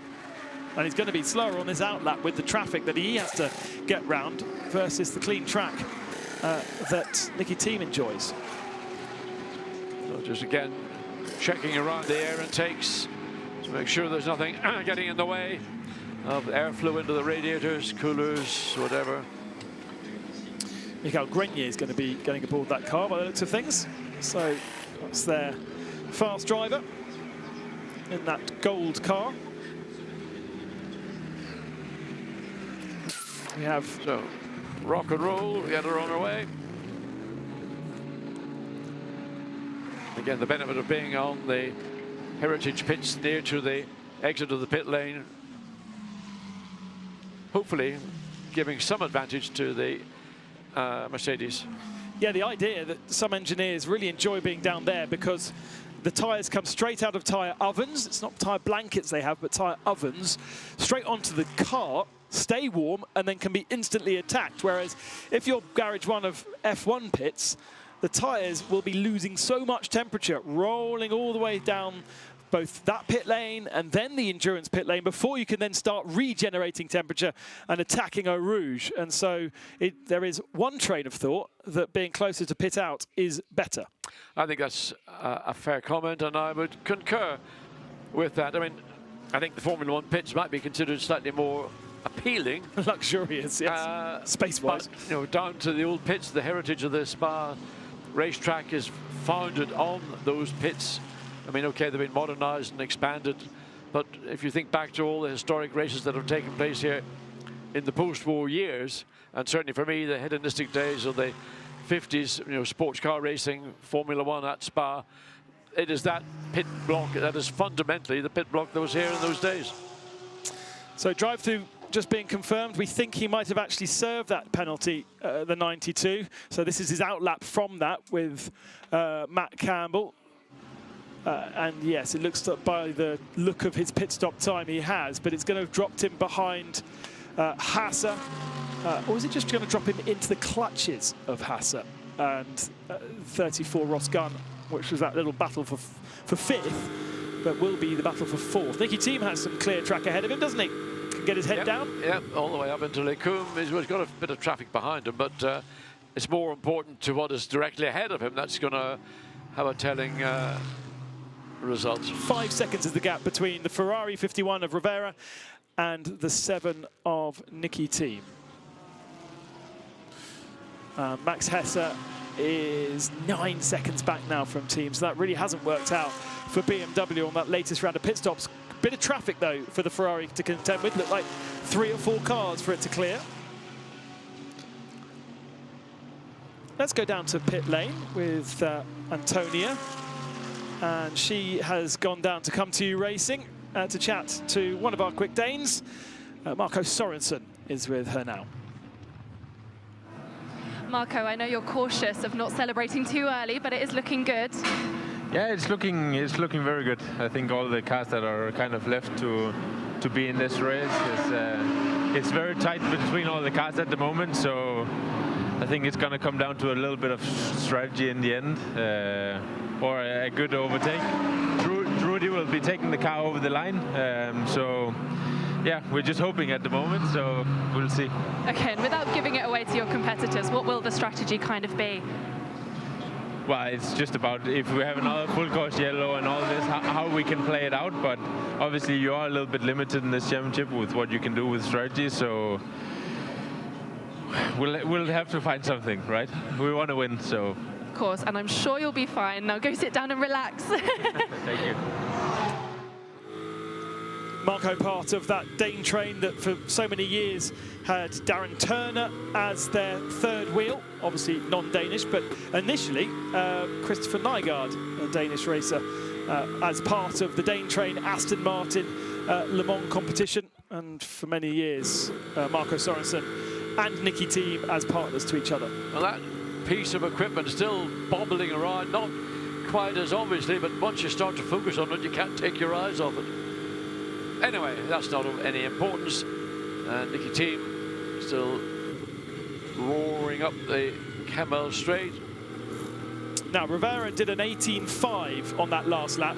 And he's going to be slower on this out-lap with the traffic that he has to get round versus the clean track that Nicky Team enjoys. So just again, checking around the air intakes to make sure there's nothing getting in the way of airflow into the radiators, coolers, whatever. Michael Grenier is going to be getting aboard that car by the looks of things. So that's their fast driver in that gold car. We have so rock and roll, we get her on our way. Again, the benefit of being on the heritage pits near to the exit of the pit lane, hopefully giving some advantage to the Mercedes. Yeah, the idea that some engineers really enjoy being down there because the tyres come straight out of tyre ovens. It's not tyre blankets they have, but tyre ovens, straight onto the car, stay warm, and then can be instantly attacked. Whereas if you're Garage 1 of F1 pits, the tyres will be losing so much temperature, rolling all the way down both that pit lane and then the endurance pit lane before you can then start regenerating temperature and attacking Eau Rouge. And so there is one train of thought that being closer to pit out is better. I think that's a fair comment, and I would concur with that. I mean, I think the Formula 1 pits might be considered slightly more appealing. Luxurious, yes, space-wise. But, you know, down to the old pits, the heritage of the Spa racetrack is founded on those pits. I mean, okay, they've been modernized and expanded, but if you think back to all the historic races that have taken place here in the post-war years, and certainly for me, the hedonistic days of the 50s, you know, sports car racing, Formula 1 at Spa, it is that pit block that is fundamentally the pit block that was here in those days. So drive-through just being confirmed. We think he might have actually served that penalty, the 92. So this is his outlap from that with Matt Campbell. And yes, it looks like by the look of his pit stop time he has, but it's going to have dropped him behind Hasser. Or is it just going to drop him into the clutches of Hasser and 34 Ross Gunn, which was that little battle for fifth, but will be the battle for fourth. Nicky Team has some clear track ahead of him, doesn't he? Can get his head down. Yep, all the way up into Lecombe. He's got a bit of traffic behind him, but it's more important to what is directly ahead of him. That's going to have a telling result. 5 seconds is the gap between the Ferrari 51 of Rivera and the 7 of Nicky Team. Max Hesse is 9 seconds back now from Team, so that really hasn't worked out for BMW on that latest round of pit stops. Bit of traffic, though, for the Ferrari to contend with. Looked like 3 or 4 cars for it to clear. Let's go down to pit lane with Antonia. And she has gone down to Come To You Racing to chat to one of our quick Danes. Marco Sorensen is with her now. Marco, I know you're cautious of not celebrating too early, but it is looking good. Yeah, it's looking very good. I think all the cars that are kind of left to be in this race it's very tight between all the cars at the moment. So I think it's going to come down to a little bit of strategy in the end, or a good overtake. Rudy will be taking the car over the line. So yeah, we're just hoping at the moment, so we'll see. Okay, and without giving it away to your competitors, what will the strategy kind of be? Well, it's just about if we have another full course yellow and all this, how we can play it out. But obviously you are a little bit limited in this championship with what you can do with strategy, so we'll have to find something, right? We want to win, so. Of course, and I'm sure you'll be fine. Now go sit down and relax. Thank you. Marco, part of that Dane train that for so many years had Darren Turner as their third wheel, obviously non-Danish, but initially Christopher Nygaard, a Danish racer, as part of the Dane train Aston Martin Le Mans competition, and for many years Marco Sorensen and Nicky Team as partners to each other. Well, that piece of equipment still bobbling around, not quite as obviously, but once you start to focus on it, you can't take your eyes off it. Anyway, that's not of any importance. And Nicky Team still roaring up the Camel Straight. Now, Rivera did an 18.5 on that last lap,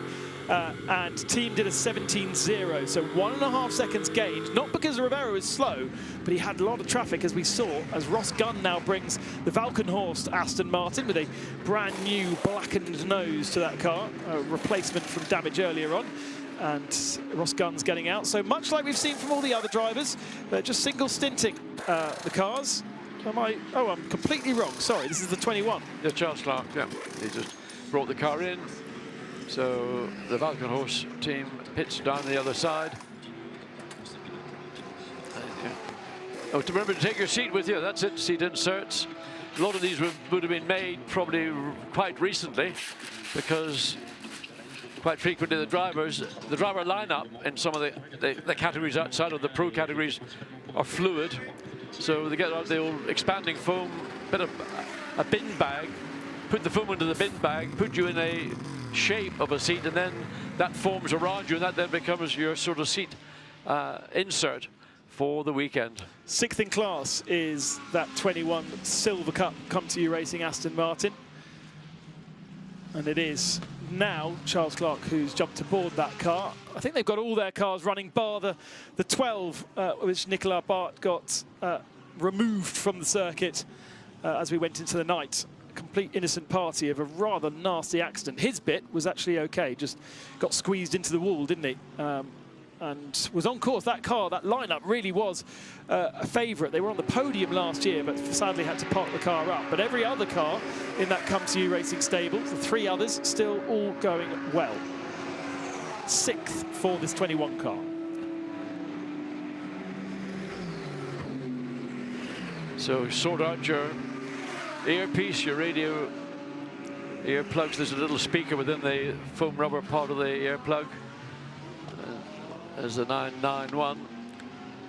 and Team did a 17.0, so 1.5 seconds gained, not because Rivera was slow, but he had a lot of traffic, as we saw, as Ross Gunn now brings the Valkenhorst Aston Martin with a brand new blackened nose to that car, a replacement from damage earlier on. And Ross Gunn's getting out. So much like we've seen from all the other drivers, just single stinting the cars. I'm completely wrong. Sorry, this is the 21. Yeah, Charles Clark, yeah. He just brought the car in. So the Valkenhorst team pits down the other side. Oh, to remember to take your seat with you. That's it, seat inserts. A lot of these would have been made probably quite recently, because quite frequently the driver lineup in some of the categories outside of the pro categories are fluid. So they get out the old expanding foam, bit of a bin bag, put the foam into the bin bag, put you in a shape of a seat, and then that forms around you, and that then becomes your sort of seat insert for the weekend. 6th in class is that 21 Silver Cup Come To You Racing Aston Martin. And it is now Charles Clark who's jumped aboard that car. I think they've got all their cars running, bar the 12, which Nicolas Bart got removed from the circuit as we went into the night. A complete innocent party of a rather nasty accident. His bit was actually okay, just got squeezed into the wall, didn't he? And was on course. That car, that lineup really was a favourite. They were on the podium last year, but sadly had to park the car up. But every other car in that Come To You Racing stable, the 3 others, still all going well. 6th for this 21 car. So sort out your earpiece, your radio earplugs. There's a little speaker within the foam rubber part of the earplug. As the 991.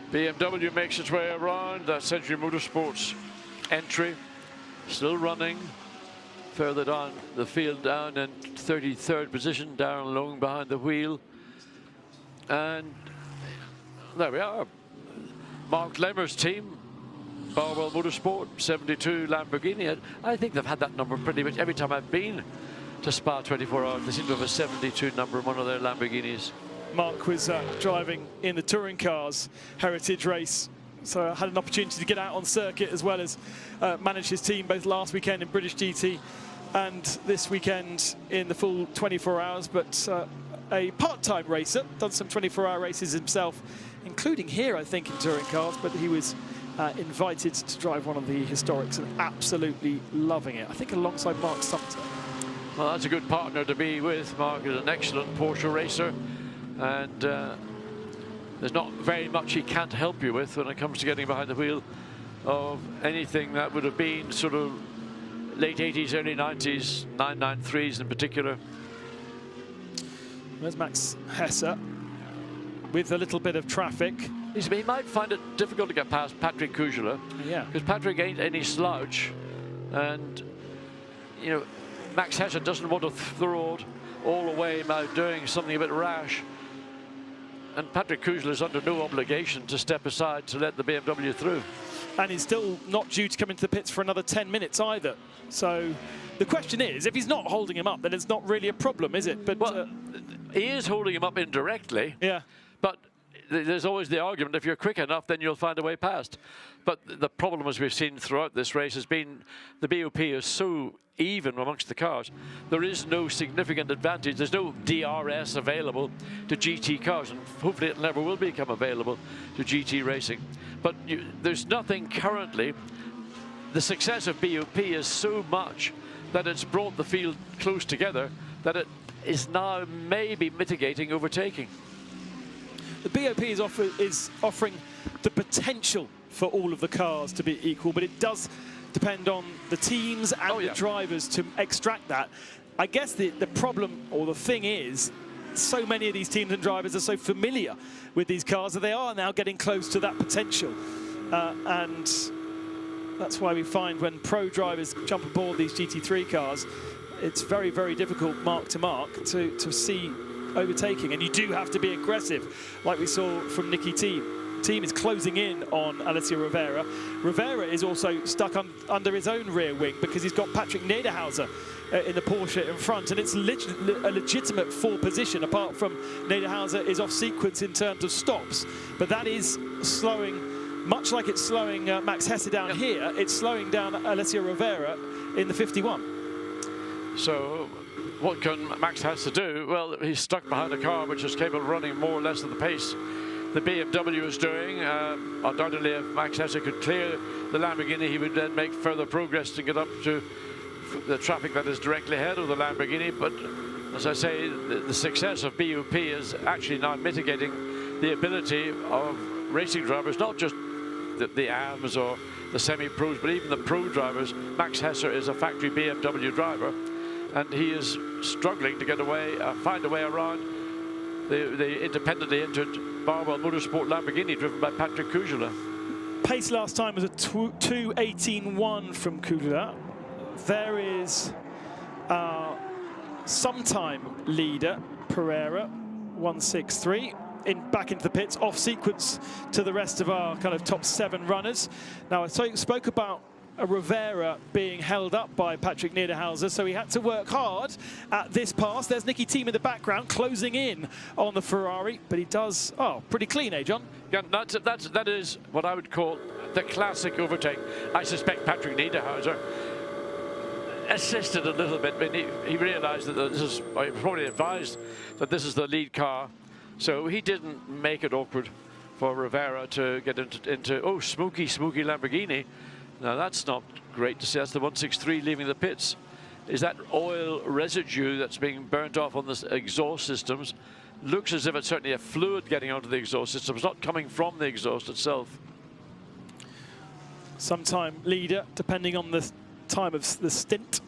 BMW makes its way around that Century Motorsports entry. Still running. Further down the field, down in 33rd position, Darren Long behind the wheel. And there we are. Mark Lemmer's team, Barwell Motorsport, 72 Lamborghini. I think they've had that number pretty much every time I've been to Spa 24 Hours. They seem to have a 72 number in one of their Lamborghinis. Mark was driving in the touring cars heritage race, so I had an opportunity to get out on circuit as well as manage his team both last weekend in British GT and this weekend in the full 24 hours. But a part-time racer, done some 24-hour races himself, including here, I think, in touring cars, but he was invited to drive one of the historics and absolutely loving it. I think alongside Mark Sumter. Well, that's a good partner to be with. Mark is an excellent Porsche racer. And there's not very much he can't help you with when it comes to getting behind the wheel of anything that would have been sort of late 80s, early 90s, 993s in particular. There's Max Hesse with a little bit of traffic. He might find it difficult to get past Patrick Kujala. Yeah. Because Patrick ain't any slouch. And, you know, Max Hesse doesn't want to throw it all away by doing something a bit rash. And Patrick Kujala is under no obligation to step aside to let the BMW through. And he's still not due to come into the pits for another 10 minutes either. So the question is, if he's not holding him up, then it's not really a problem, is it? But well, he is holding him up indirectly. Yeah. But there's always the argument, if you're quick enough, then you'll find a way past. But the problem, as we've seen throughout this race, has been the BOP is so even amongst the cars. There is no significant advantage. There's no DRS available to GT cars, and hopefully it never will become available to GT racing. But there's nothing currently. The success of BOP is so much that it's brought the field close together that it is now maybe mitigating overtaking. the BOP is offering the potential for all of the cars to be equal, but it does depend on the teams and the drivers to extract that. I guess the problem, or the thing is, so many of these teams and drivers are so familiar with these cars that they are now getting close to that potential. And that's why we find when pro drivers jump aboard these GT3 cars, it's very, very difficult mark to mark to see overtaking. And you do have to be aggressive, like we saw from Nicky Team. Team is closing in on Alessio Rivera. Rivera is also stuck under his own rear wing because he's got Patrick Niederhauser in the Porsche in front, and it's a legitimate 4 position, apart from Niederhauser is off sequence in terms of stops. But that is slowing, much like it's slowing Max Hesse down here, it's slowing down Alessio Rivera in the 51. So what can Max Hesse do? Well, he's stuck behind a car which is capable of running more or less at the pace the BMW is doing. Undoubtedly, if Max Hesse could clear the Lamborghini, he would then make further progress to get up to the traffic that is directly ahead of the Lamborghini. But as I say, the success of BUP is actually now mitigating the ability of racing drivers, not just the AMs or the semi-pros, but even the pro drivers. Max Hesse is a factory BMW driver, and he is struggling to get away, find a way around the independently entered Barwell Motorsport Lamborghini driven by Patrick Kujula. Pace last time was a 2:18.1 from Kujula. There is sometime leader, Pereira, 1:63. Back into the pits, off sequence to the rest of our kind of top 7 runners. Now, I spoke about Rivera being held up by Patrick Niederhauser, so he had to work hard at this pass. There's Nicky Team in the background closing in on the Ferrari, but he does, pretty clean, John? Yeah, that is what I would call the classic overtake. I suspect Patrick Niederhauser assisted a little bit, but he realized that this is, or he probably advised that this is the lead car, so he didn't make it awkward for Rivera to get into oh, smoky Lamborghini. Now that's not great to see. That's the 163 leaving the pits. Is that oil residue that's being burnt off on the exhaust systems? Looks as if it's certainly a fluid getting onto the exhaust systems, not coming from the exhaust itself. Sometime leader, depending on the time of the stint.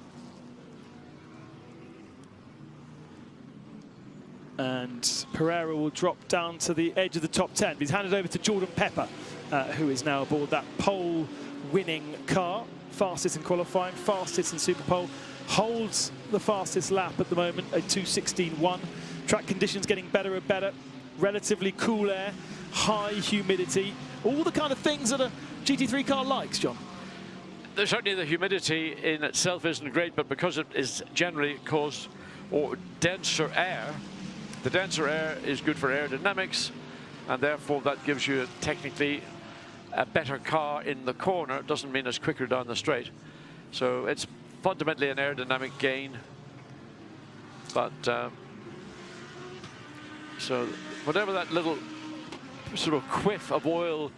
And Pereira will drop down to the edge of the top 10. He's handed over to Jordan Pepper, who is now aboard that pole winning car, fastest in qualifying, fastest in Super Pole, holds the fastest lap at the moment, a 2:16.1. Track conditions getting better and better, relatively cool air, high humidity, all the kind of things that a GT3 car likes, John. Certainly the humidity in itself isn't great, but because it is generally caused or denser air, the denser air is good for aerodynamics, and therefore that gives you technically a better car in the corner. It doesn't mean it's quicker down the straight. So it's fundamentally an aerodynamic gain. But so whatever that little sort of whiff of oil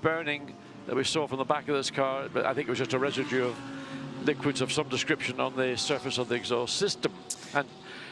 burning that we saw from the back of this car, but I think it was just a residue of liquids of some description on the surface of the exhaust system. And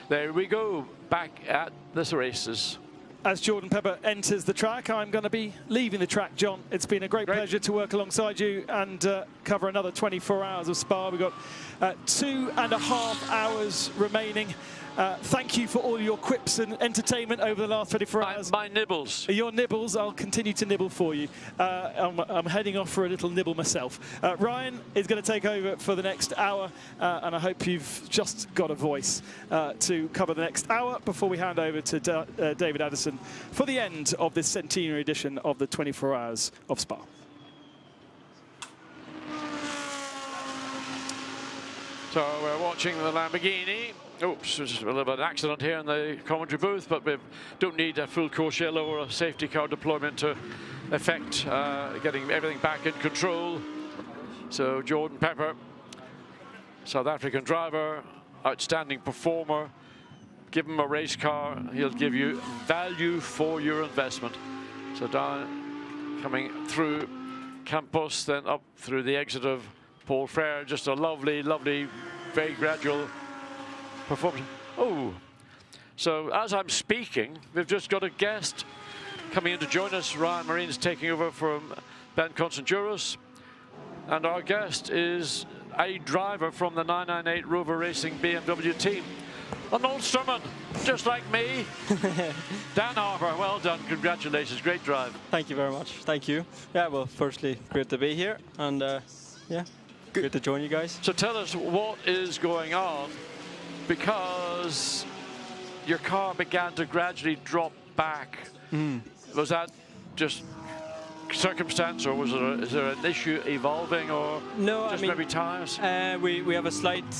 there we go, back at the races. As Jordan Pepper enters the track, I'm going to be leaving the track, John. It's been a great pleasure to work alongside you and cover another 24 hours of Spa. We've got 2.5 hours remaining. Thank you for all your quips and entertainment over the last 24 hours. My nibbles. Your nibbles, I'll continue to nibble for you. I'm heading off for a little nibble myself. Ryan is going to take over for the next hour, and I hope you've just got a voice to cover the next hour before we hand over to David Addison for the end of this centenary edition of the 24 Hours of Spa. So we're watching the Lamborghini. Oops, there's a little bit of an accident here in the commentary booth, but we don't need a full course yellow or a safety car deployment to affect getting everything back in control. So Jordan Pepper, South African driver, outstanding performer. Give him a race car, he'll give you value for your investment. So down, coming through Campos, then up through the exit of Paul Frere. Just a lovely, lovely, very gradual performance. Oh, so as I'm speaking, we've just got a guest coming in to join us. Ryan Marine's taking over from Ben Constantiouros. And our guest is a driver from the 998 Rover Racing BMW team. An Ulsterman, just like me. Dan Harper, well done, congratulations, great drive. Thank you very much, thank you. Yeah, well, firstly, great to be here, and yeah, good to join you guys. So tell us what is going on, because your car began to gradually drop back. Was that just circumstance, or is there an issue evolving, or no, just I mean, maybe tires? We have a slight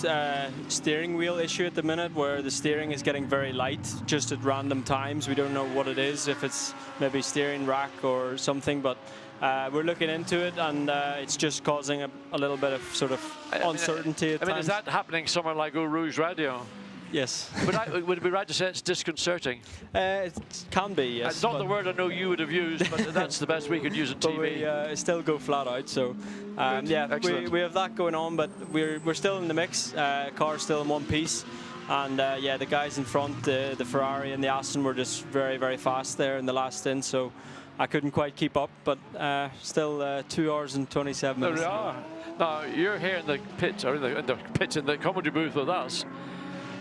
steering wheel issue at the minute, where the steering is getting very light just at random times. We don't know what it is, if it's maybe steering rack or something, but we're looking into it, and it's just causing a little bit of sort of uncertainty at times. Is that happening somewhere like Eau Rouge Radio? Yes. Would it be right to say it's disconcerting? It can be, yes. It's not the word I know you would have used, but that's the best we could use on TV. But we still go flat out, so yeah, we have that going on, but we're still in the mix. Car's still in one piece, and yeah, the guys in front, the Ferrari and the Aston, were just very, very fast there in the last stint, so I couldn't quite keep up, but still 2 hours and 27 minutes. There we are. Now, you're here in the pit, or in the commentary booth with us,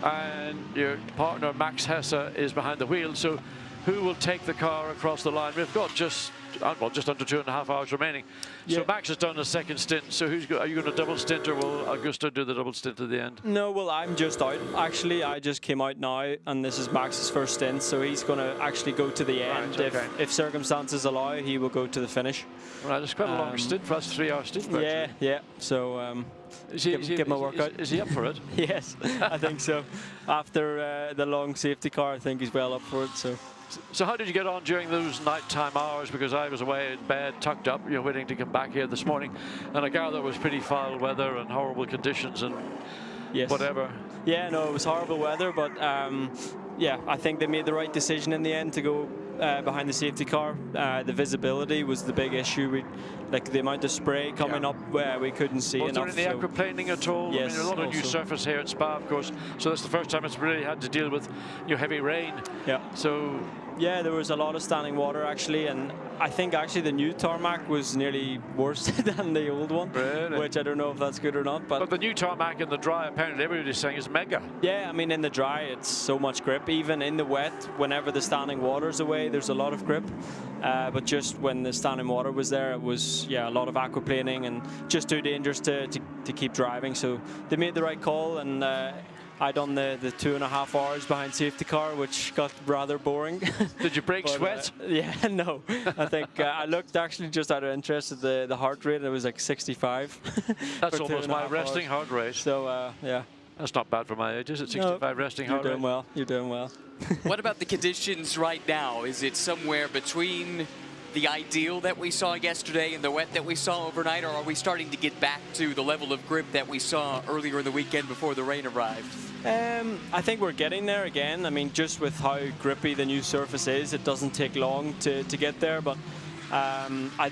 and your partner Max Hesse is behind the wheel. So who will take the car across the line? We've got just under 2.5 hours remaining. Yeah. So Max has done a second stint. So are you going to double stint, or will Augusto do the double stint at the end? No, well, I'm just out. Actually, I just came out now, and this is Max's first stint. So he's going to actually go to the end. Right, okay. If circumstances allow, he will go to the finish. Right, it's quite a long stint for us, 3-hour stint. Yeah, yeah. So give him a workout. Is he up for it? Yes, I think so. After the long safety car, I think he's well up for it. So how did you get on during those nighttime hours? Because I was away in bed, tucked up, waiting to come back here this morning, and I gather it was pretty foul weather and horrible conditions and whatever. Yeah, no, it was horrible weather, but yeah, I think they made the right decision in the end to go behind the safety car. The visibility was the big issue. Like the amount of spray coming up where we couldn't see enough. Was there any aquaplaning at all? Yes, I mean, a lot of new surface here at Spa, of course, so that's the first time it's really had to deal with heavy rain. Yeah. So yeah, there was a lot of standing water actually, and I think actually the new tarmac was nearly worse than the old one, really? Which I don't know if that's good or not. But the new tarmac in the dry, apparently everybody's saying, is mega. Yeah, I mean in the dry it's so much grip. Even in the wet, whenever the standing water's away, there's a lot of grip. But just when the standing water was there, it was a lot of aquaplaning and just too dangerous to keep driving. So they made the right call, and I done the 2.5 hours behind safety car, which got rather boring. Did you break sweat? Yeah, no. I think I looked actually just out of interest at the heart rate. It was like 65. That's almost my resting heart rate. So yeah. That's not bad for my age, is it? 65 resting heart rate? You're doing well. You're doing well. What about the conditions right now? Is it somewhere between the ideal that we saw yesterday and the wet that we saw overnight, or are we starting to get back to the level of grip that we saw earlier in the weekend before the rain arrived? I think we're getting there again. I mean, just with how grippy the new surface is, it doesn't take long to get there, but I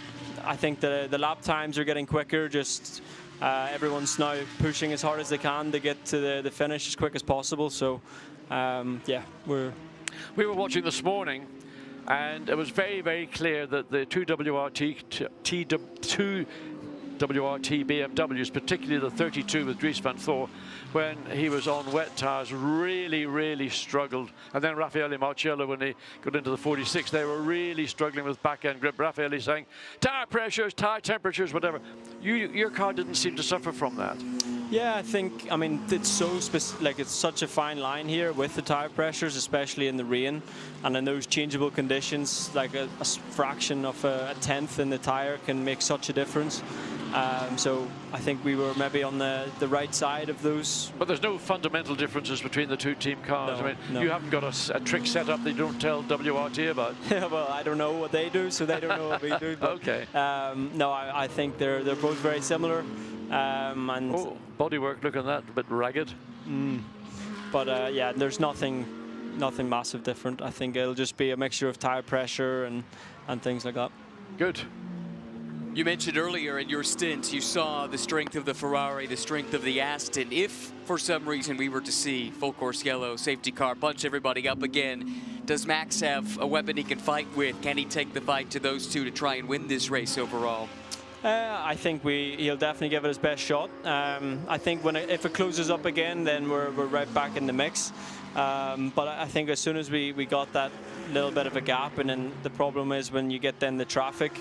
think the lap times are getting quicker. Just everyone's now pushing as hard as they can to get to the finish as quick as possible. So yeah, we were watching this morning, and it was very, very clear that the two WRT BMWs, particularly the 32 with Dries van Thor, when he was on wet tires, really, really struggled. And then Raffaele Marciello, when he got into the 46, they were really struggling with back-end grip. Raffaele saying, tire pressures, tire temperatures, whatever. Your car didn't seem to suffer from that. Yeah, I think, I mean, it's so like it's such a fine line here with the tire pressures, especially in the rain, and in those changeable conditions, like a fraction of a tenth in the tire can make such a difference. So I think we were maybe on the right side of those. But there's no fundamental differences between the two team cars. No, I mean, no. You haven't got a trick set up that you don't tell WRT about. Yeah, well, I don't know what they do, so they don't know what we do. But, okay. No, I think they're both very similar. And bodywork, look at that, a bit ragged. But yeah, there's nothing massive different. I think it'll just be a mixture of tire pressure and things like that. Good. You mentioned earlier in your stint, you saw the strength of the Ferrari, the strength of the Aston. If, for some reason, we were to see full course yellow, safety car, bunch everybody up again, Does Max have a weapon he can fight with? Can he take the fight to those two to try and win this race overall? I think he'll definitely give it his best shot. I think if it closes up again, then we're right back in the mix. But I think as soon as we got that little bit of a gap, and then the problem is when you get then the traffic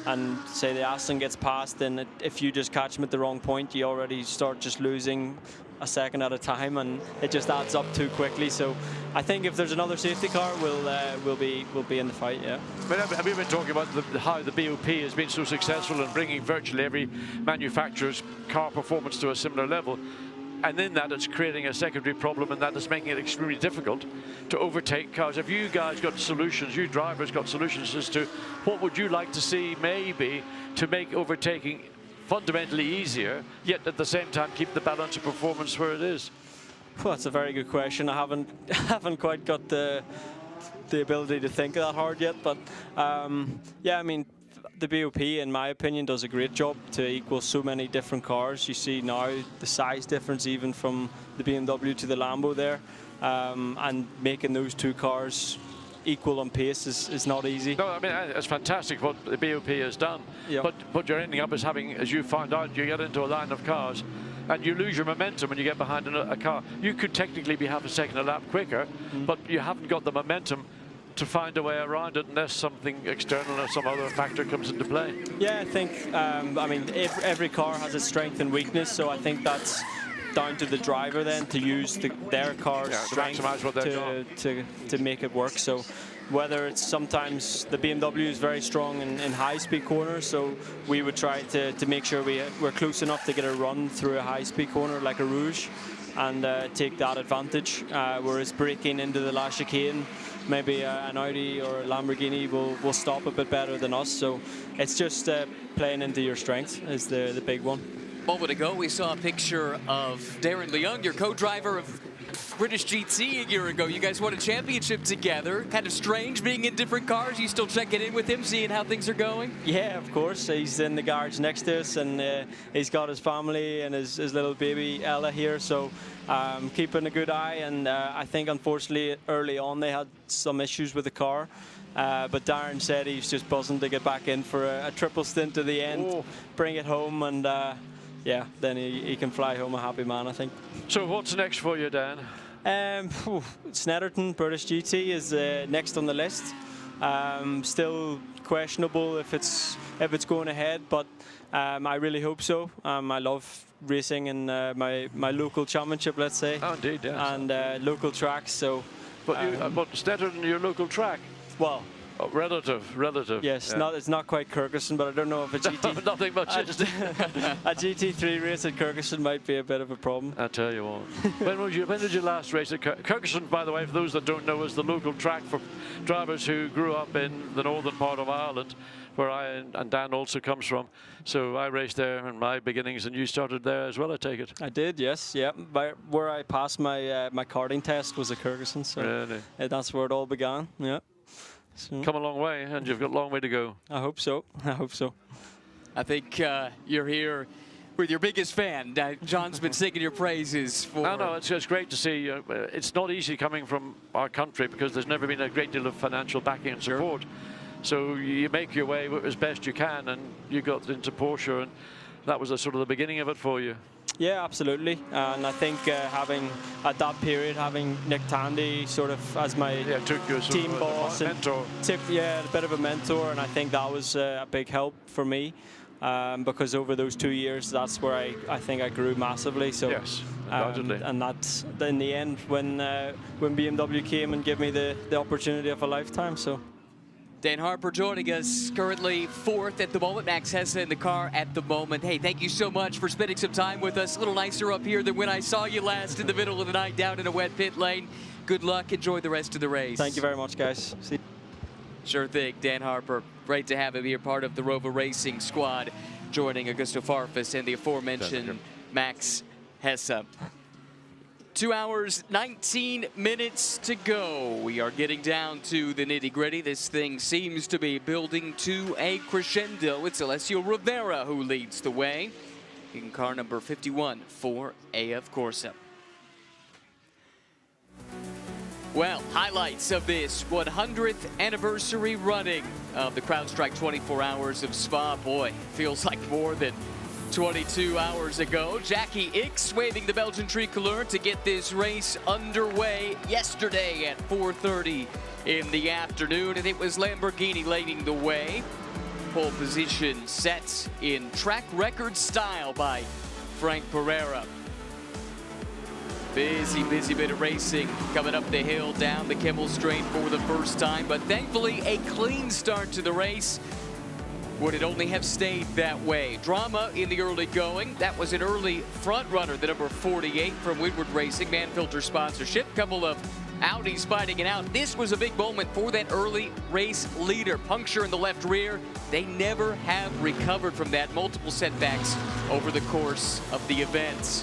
and say the Aston gets past, then if you just catch him at the wrong point, you already start just losing a second at a time, and it just adds up too quickly. So I think if there's another safety car, we'll be in the fight. Yeah. But have you been talking about how the BOP has been so successful in bringing virtually every manufacturer's car performance to a similar level? And in that, it's creating a secondary problem, and that is making it extremely difficult to overtake cars. Have you guys got solutions, you drivers got solutions as to what would you like to see maybe to make overtaking fundamentally easier, yet at the same time keep the balance of performance where it is? Well, that's a very good question. I haven't quite got the ability to think that hard yet, but yeah, I mean, the BOP, in my opinion, does a great job to equal so many different cars. You see now the size difference even from the BMW to the Lambo there, and making those two cars equal on pace is not easy. No, I mean, it's fantastic what the BOP has done. Yep. But what you're ending up is having, as you find out, you get into a line of cars and you lose your momentum when you get behind a car. You could technically be half a second a lap quicker, but you haven't got the momentum to find a way around it unless something external or some other factor comes into play. Yeah, I think, I mean, every car has its strength and weakness, so I think that's down to the driver then to use their car's strength to make it work. So whether it's sometimes the BMW is very strong in high-speed corners, so we would try to make sure we're close enough to get a run through a high-speed corner like a Rouge and take that advantage, whereas breaking into the last chicane, maybe an Audi or a Lamborghini will stop a bit better than us. So it's just playing into your strength is the big one. A moment ago, we saw a picture of Darren Leung, your co-driver of British GT a year ago. You guys won a championship together. Kind of strange being in different cars. You still checking in with him, seeing how things are going? Yeah, of course. He's in the garage next to us, and he's got his family and his little baby Ella here. So keeping a good eye. And I think, unfortunately, early on they had some issues with the car. But Darren said he's just buzzing to get back in for a triple stint to the end, bring it home, and yeah, then he can fly home a happy man, I think. So what's next for you, Dan? Snetterton, British GT is next on the list. Still questionable if it's going ahead, but I really hope so. I love racing in my local championship, let's say. Oh, indeed, yes. And local tracks, so. But Snetterton, your local track? Well. Oh, relative. Yes, yeah. it's not quite Kirkuson, but I don't know if a GT. Nothing much. A GT3 race at Kirkuson might be a bit of a problem. I tell you what. When did you last race at Kirkuson? By the way, for those that don't know, is the local track for drivers who grew up in the northern part of Ireland, where I and Dan also comes from. So I raced there in my beginnings, and you started there as well, I take it. I did, yes, yeah. Where I passed my my karting test was at Kirkuson, so really? That's where it all began. Yeah. So. Come a long way, and you've got a long way to go. I hope so. I hope so. I think you're here with your biggest fan. John's been singing your praises for. No, it's great to see. It's not easy coming from our country because there's never been a great deal of financial backing and support. Sure. So you make your way as best you can, and you got into Porsche, and that was sort of the beginning of it for you. Yeah, absolutely. And I think having, at that period, having Nick Tandy sort of as my team boss and mentor. A bit of a mentor, and I think that was a big help for me because over those 2 years, that's where I think I grew massively. So yes, undoubtedly. And that's in the end when BMW came and gave me the opportunity of a lifetime. So. Dan Harper joining us, currently 4th at the moment. Max Hesse in the car at the moment. Hey, thank you so much for spending some time with us. A little nicer up here than when I saw you last in the middle of the night down in a wet pit lane. Good luck. Enjoy the rest of the race. Thank you very much, guys. See you. Sure thing. Dan Harper, great to have him here, part of the Rover Racing squad, joining Augusto Farfus and the aforementioned Max Hesse. 2 hours, 19 minutes to go. We are getting down to the nitty-gritty. This thing seems to be building to a crescendo. It's Alessio Rivera who leads the way in car number 51 for AF Corsa. Well, highlights of this 100th anniversary running of the CrowdStrike 24 Hours of Spa. Boy, feels like more than 22 hours ago. Jackie Ickx waving the Belgian tricolor to get this race underway yesterday at 4:30 in the afternoon, and it was Lamborghini leading the way. Pole position set in track record style by Frank Pereira. Busy bit of racing coming up the hill, down the Kimmel Straight for the first time, but thankfully a clean start to the race. Would it only have stayed that way? Drama in the early going. That was an early front runner, the number 48 from Woodward Racing, Manfilter sponsorship. Couple of Audis fighting it out. This was a big moment for that early race leader. Puncture in the left rear. They never have recovered from that. Multiple setbacks over the course of the event.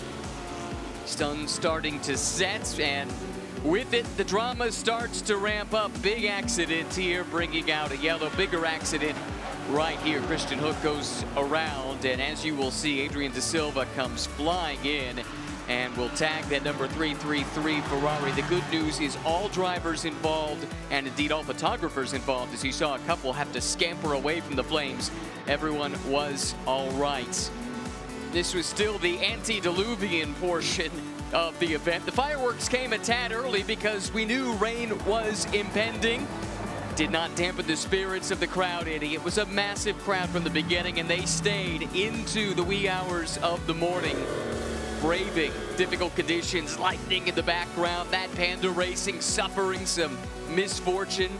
Sun starting to set, and with it, the drama starts to ramp up. Big accident here, bringing out a yellow. Bigger accident right here. Christian Hook goes around, and as you will see, Adrian De Silva comes flying in and will tag that number 333 Ferrari. The good news is all drivers involved, and indeed all photographers involved, as you saw a couple have to scamper away from the flames. Everyone was all right. This was still the antediluvian portion of the event. The fireworks came a tad early because we knew rain was impending. Did not dampen the spirits of the crowd any. It was a massive crowd from the beginning, and they stayed into the wee hours of the morning, braving difficult conditions, lightning in the background, that Panda Racing suffering some misfortune.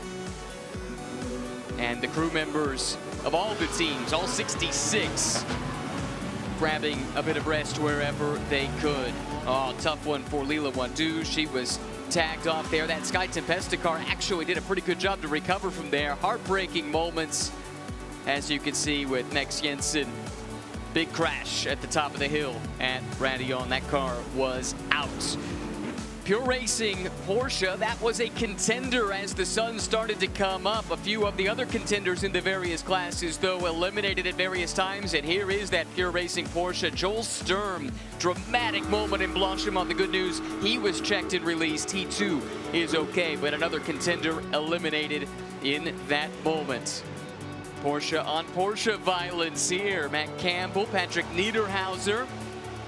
And the crew members of all the teams, all 66, grabbing a bit of rest wherever they could. Oh, tough one for Lila Wandu. She was tagged off there. That Sky Tempesta car actually did a pretty good job to recover from there. Heartbreaking moments, as you can see with Max Jensen. Big crash at the top of the hill at Radion. That car was out. Pure Racing Porsche, that was a contender as the sun started to come up. A few of the other contenders in the various classes, though, eliminated at various times. And here is that Pure Racing Porsche. Joel Sturm, dramatic moment in Blanchimont. The good news, he was checked and released. He too is okay, but another contender eliminated in that moment. Porsche on Porsche violence here. Matt Campbell, Patrick Niederhauser.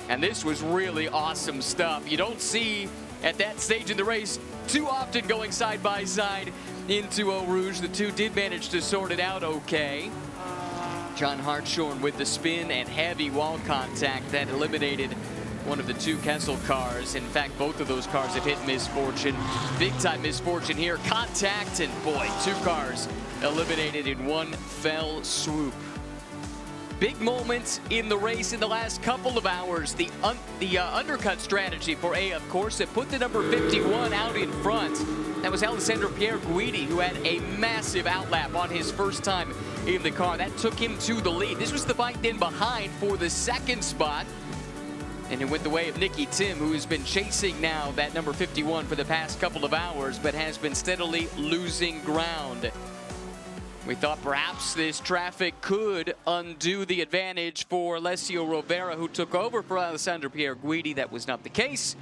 And this was really awesome stuff. You don't see at that stage in the race too often going side by side into Eau Rouge. The two did manage to sort it out okay. John Hartshorn with the spin and heavy wall contact that eliminated one of the two Kessel cars. In fact, both of those cars have hit misfortune. Big time misfortune here. Contact, and boy, two cars eliminated in one fell swoop. Big moment in the race in the last couple of hours. The undercut strategy for A, of course, that put the number 51 out in front. That was Alessandro Pierre Guidi, who had a massive outlap on his first time in the car. That took him to the lead. This was the fight then behind for the second spot. And it went the way of Nicky Tim, who has been chasing now that number 51 for the past couple of hours, but has been steadily losing ground. We thought perhaps this traffic could undo the advantage for Alessio Rovera, who took over for Alessandro Pierre Guidi. That was not the case.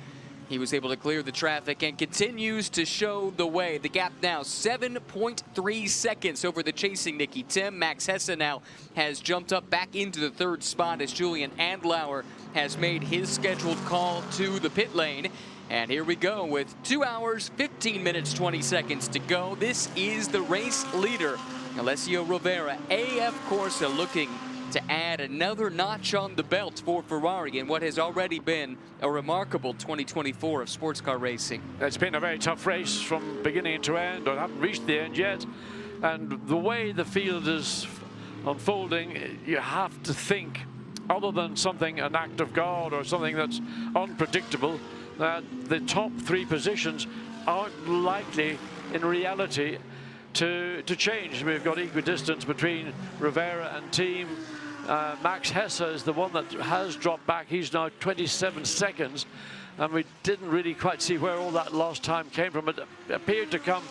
He was able to clear the traffic and continues to show the way. The gap now 7.3 seconds over the chasing Nicky Tim. Max Hesse now has jumped up back into the third spot as Julian Andlauer has made his scheduled call to the pit lane. And here we go with 2 hours, 15 minutes, 20 seconds to go. This is the race leader, Alessio Rovera. AF Corsa looking to add another notch on the belt for Ferrari in what has already been a remarkable 2024 of sports car racing. It's been a very tough race from beginning to end. I haven't reached the end yet. And the way the field is unfolding, you have to think, other than something, an act of God or something that's unpredictable, that the top three positions aren't likely in reality to change. We've got equidistance between Rovera and team. Max Hesse is the one that has dropped back. He's now 27 seconds, and we didn't really quite see where all that lost time came from. It appeared to come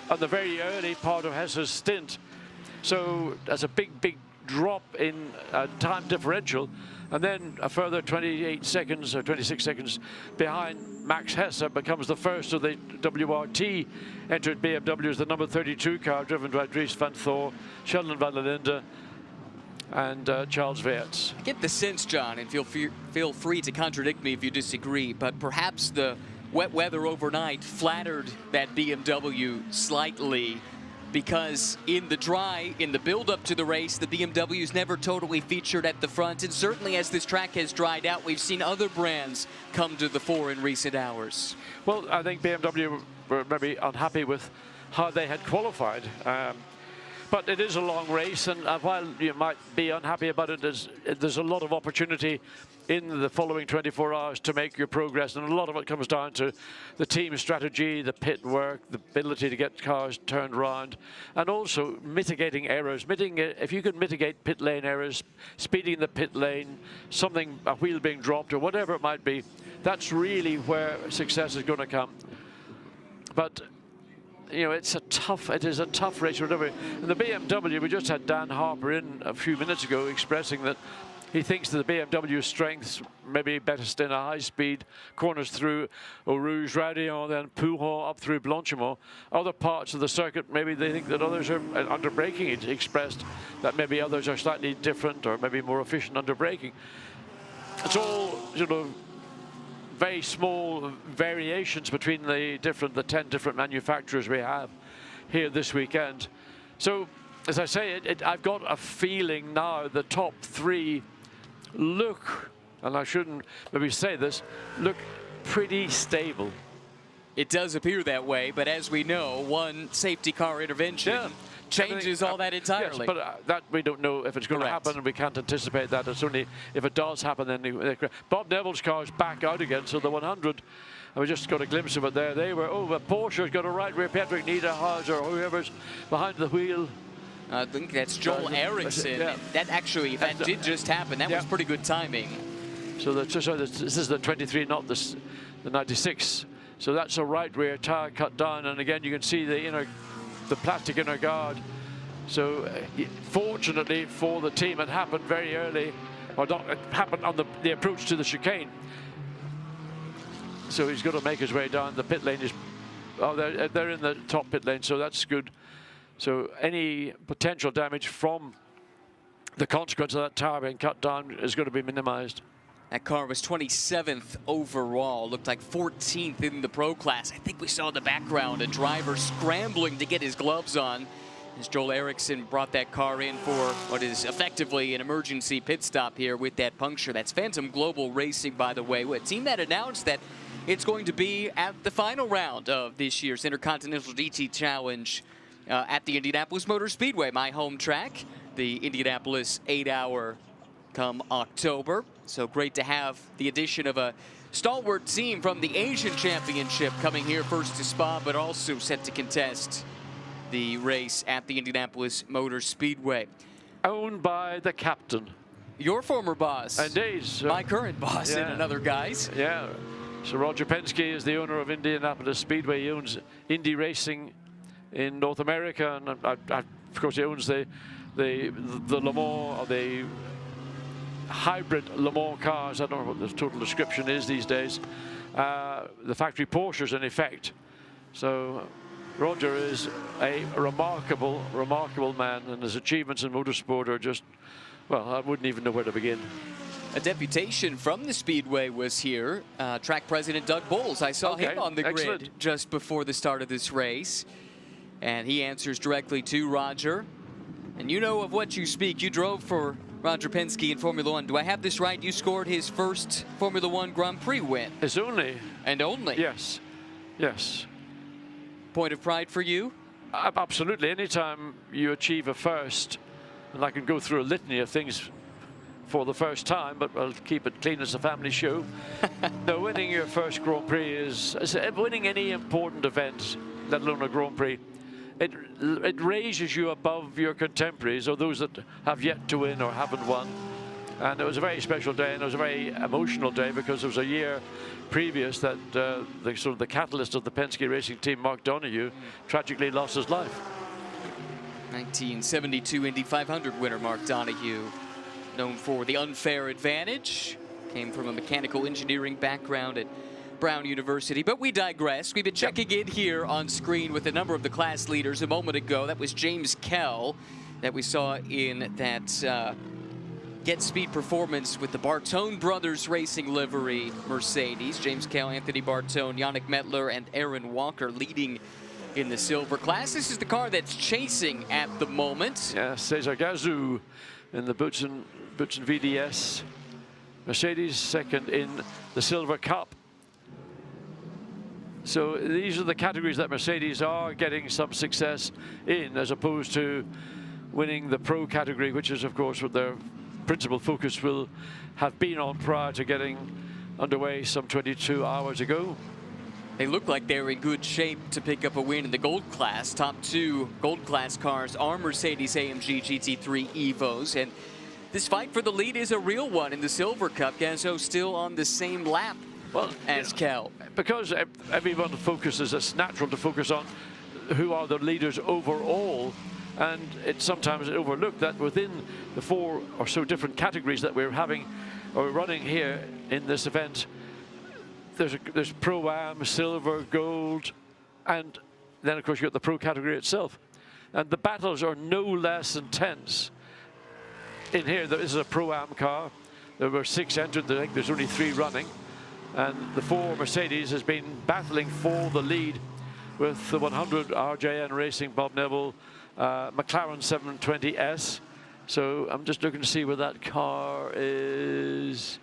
at the very early part of Hesse's stint. So that's a big drop in time differential, and then a further 28 seconds or 26 seconds behind Max Hesse becomes the first of the WRT entered BMWs, the number 32 car driven by Dries van Thor, Sheldon van der Linde, and Charles Weerts. I get the sense, John, and feel free to contradict me if you disagree, but perhaps the wet weather overnight flattered that BMW slightly, because in the dry, in the build-up to the race, the BMW's never totally featured at the front, and certainly as this track has dried out, we've seen other brands come to the fore in recent hours. Well, I think BMW were maybe unhappy with how they had qualified. But it is a long race, and while you might be unhappy about it, there's a lot of opportunity in the following 24 hours to make your progress, and a lot of it comes down to the team strategy, the pit work, the ability to get cars turned around, and also mitigating errors. If you can mitigate pit lane errors, speeding the pit lane, a wheel being dropped, or whatever it might be, that's really where success is going to come. But you know, it is a tough race, whatever. And the BMW, we just had Dan Harper in a few minutes ago expressing that he thinks that the BMW strengths maybe better in a high speed, corners through Eau Rouge, Radion, then Pouhon up through Blanchimont. Other parts of the circuit, maybe they think that others are under braking. He expressed that maybe others are slightly different or maybe more efficient under braking. It's all sort of very small variations between the 10 different manufacturers we have here this weekend. So, as I say, I've got a feeling now the top three look, and I shouldn't maybe say this, look pretty stable. It does appear that way, but as we know, one safety car intervention changes all that entirely. Yes, but that we don't know if it's going to happen, and we can't anticipate that. It's only if it does happen, then Bob Neville's car is back out again, so the 100, and we just got a glimpse of it there. They were over. Porsche's got a right rear. Patrick Niederhauser or whoever's behind the wheel. I think that's Joel Eriksson. Yeah. That actually, if that did just happen, that was pretty good timing. So this is the 23, not the 96. So that's a right rear tire cut down, and again you can see the plastic inner guard. So fortunately for the team, it happened very early, or not, it happened on the approach to the chicane. So he's got to make his way down. The pit lane is, they're in the top pit lane, so that's good. So any potential damage from the consequence of that tire being cut down is going to be minimized. That car was 27th overall, looked like 14th in the pro class. I think we saw in the background a driver scrambling to get his gloves on as Joel Eriksson brought that car in for what is effectively an emergency pit stop here with that puncture. That's Phantom Global Racing, by the way, a team that announced that it's going to be at the final round of this year's Intercontinental GT Challenge at the Indianapolis Motor Speedway, my home track, the Indianapolis 8-hour come October. So great to have the addition of a stalwart team from the Asian Championship coming here first to Spa, but also set to contest the race at the Indianapolis Motor Speedway. Owned by the captain. Your former boss. Indeed. My current boss and another guy's. Yeah. So Roger Penske is the owner of Indianapolis Speedway. He owns Indy Racing in North America, and of course he owns the Le Mans, or the hybrid Le Mans cars. I don't know what the total description is these days. The factory Porsches in effect. So Roger is a remarkable man, and his achievements in motorsport are just, well, I wouldn't even know where to begin. A deputation from the Speedway was here. Track president Doug Bowles, I saw him on the grid just before the start of this race. And he answers directly to Roger. And you know of what you speak. You drove for Roger Penske in Formula One. Do I have this right? You scored his first Formula One Grand Prix win. His only. And only. Yes. Yes. Point of pride for you? Absolutely. Anytime you achieve a first, and I can go through a litany of things for the first time, but I'll keep it clean as a family show. No, winning your first Grand Prix is winning any important event, let alone a Grand Prix. It raises you above your contemporaries, or those that have yet to win or haven't won. And it was a very special day, and it was a very emotional day, because it was a year previous that the catalyst of the Penske racing team, Mark Donoghue, tragically lost his life. 1972 Indy 500 winner Mark Donohue, known for the unfair advantage, came from a mechanical engineering background at Brown University. But we digress. We've been checking in here on screen with a number of the class leaders a moment ago. That was James Kell that we saw in that Get Speed performance with the Bartone Brothers Racing livery Mercedes. James Kell, Anthony Bartone, Yannick Mettler, and Aaron Walker leading in the silver class. This is the car that's chasing at the moment. Yeah, Cesar Gazou in the Butchen VDS. Mercedes second in the Silver Cup. So these are the categories that Mercedes are getting some success in, as opposed to winning the Pro category, which is, of course, what their principal focus will have been on prior to getting underway some 22 hours ago. They look like they're in good shape to pick up a win in the Gold Class. Top two Gold Class cars are Mercedes-AMG GT3 Evos, and this fight for the lead is a real one in the Silver Cup. Gazzo still on the same lap as Kell. Because everyone focuses, it's natural to focus on who are the leaders overall, and it's sometimes overlooked that within the 4 or so different categories that we're having or running here in this event, there's Pro-Am, Silver, Gold, and then of course you've got the Pro category itself. And the battles are no less intense. In here, there is a Pro-Am car. There were 6 entered, I think there's only 3 running. And the 4 Mercedes has been battling for the lead with the 100 RJN Racing, Bob Neville, McLaren 720S. So I'm just looking to see where that car is.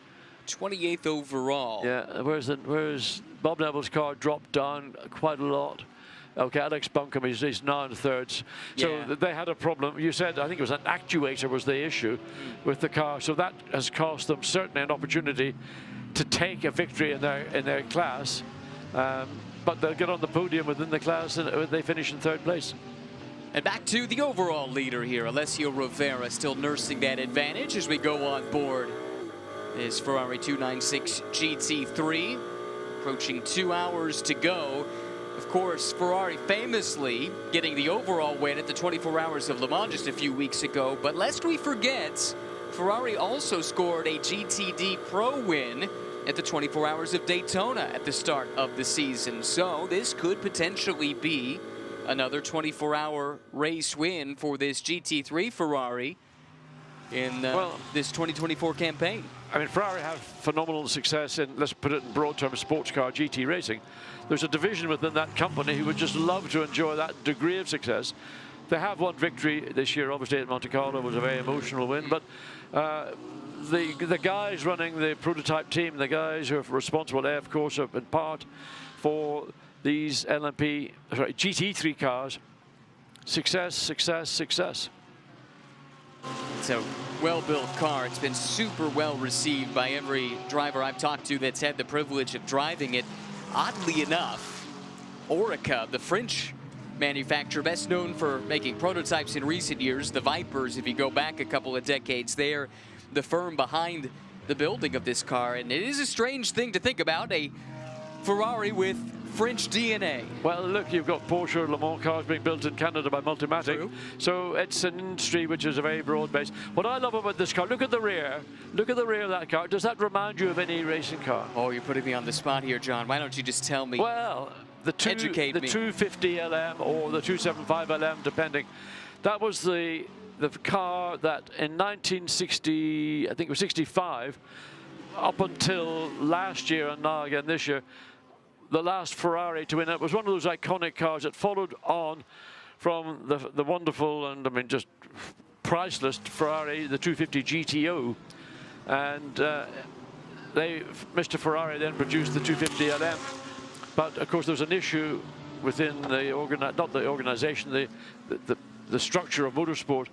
28th overall. Yeah, where's Bob Neville's car dropped down quite a lot. Okay, Alex Buncombe is now in thirds. Yeah. So they had a problem. You said, I think it was an actuator was the issue with the car. So that has cost them certainly an opportunity to take a victory in their class. But they'll get on the podium within the class and they finish in 3rd place. And back to the overall leader here, Alessio Rovera still nursing that advantage as we go on board this Ferrari 296 GT3. Approaching 2 hours to go. Of course, Ferrari famously getting the overall win at the 24 Hours of Le Mans just a few weeks ago. But lest we forget, Ferrari also scored a GTD Pro win at the 24 Hours of Daytona at the start of the season. So this could potentially be another 24-hour race win for this GT3 Ferrari in this 2024 campaign. I mean, Ferrari have phenomenal success in, let's put it in broad terms, sports car GT racing. There's a division within that company who would just love to enjoy that degree of success. They have won victory this year, obviously at Monte Carlo was a very emotional win, but the guys running the prototype team, the guys who are responsible, of course, in part for these GT3 cars, success, success, success. It's a well-built car. It's been super well received by every driver I've talked to that's had the privilege of driving it. Oddly enough, Orica, the French manufacturer, best known for making prototypes in recent years, the Vipers, if you go back a couple of decades, they're the firm behind the building of this car. And it is a strange thing to think about, a Ferrari with French DNA. Well, look, you've got Porsche Le Mans cars being built in Canada by Multimatic. True. So it's an industry which is a very broad base. What I love about this car, look at the rear. Look at the rear of that car. Does that remind you of any racing car? Oh, you're putting me on the spot here, John. Why don't you just tell me? Well, the 250 LM or the 275 LM, depending. That was the car that in 1960, I think it was 65, up until last year and now again this year, the last Ferrari to win. It was one of those iconic cars that followed on from the wonderful and, I mean, just priceless Ferrari, the 250 GTO. And Mr. Ferrari then produced the 250 LM. But, of course, there was an issue within the organization, the structure of motorsport,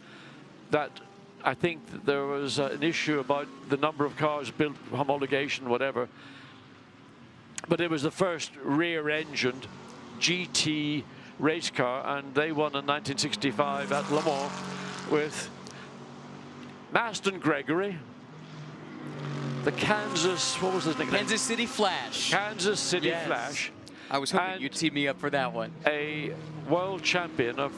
that I think that there was an issue about the number of cars built, homologation, whatever. But it was the first rear-engined GT race car, and they won in 1965 at Le Mans with Maston Gregory, the Kansas, what was his nickname? Kansas City Flash. Kansas City Flash. I was hoping you'd tee me up for that one. A world champion of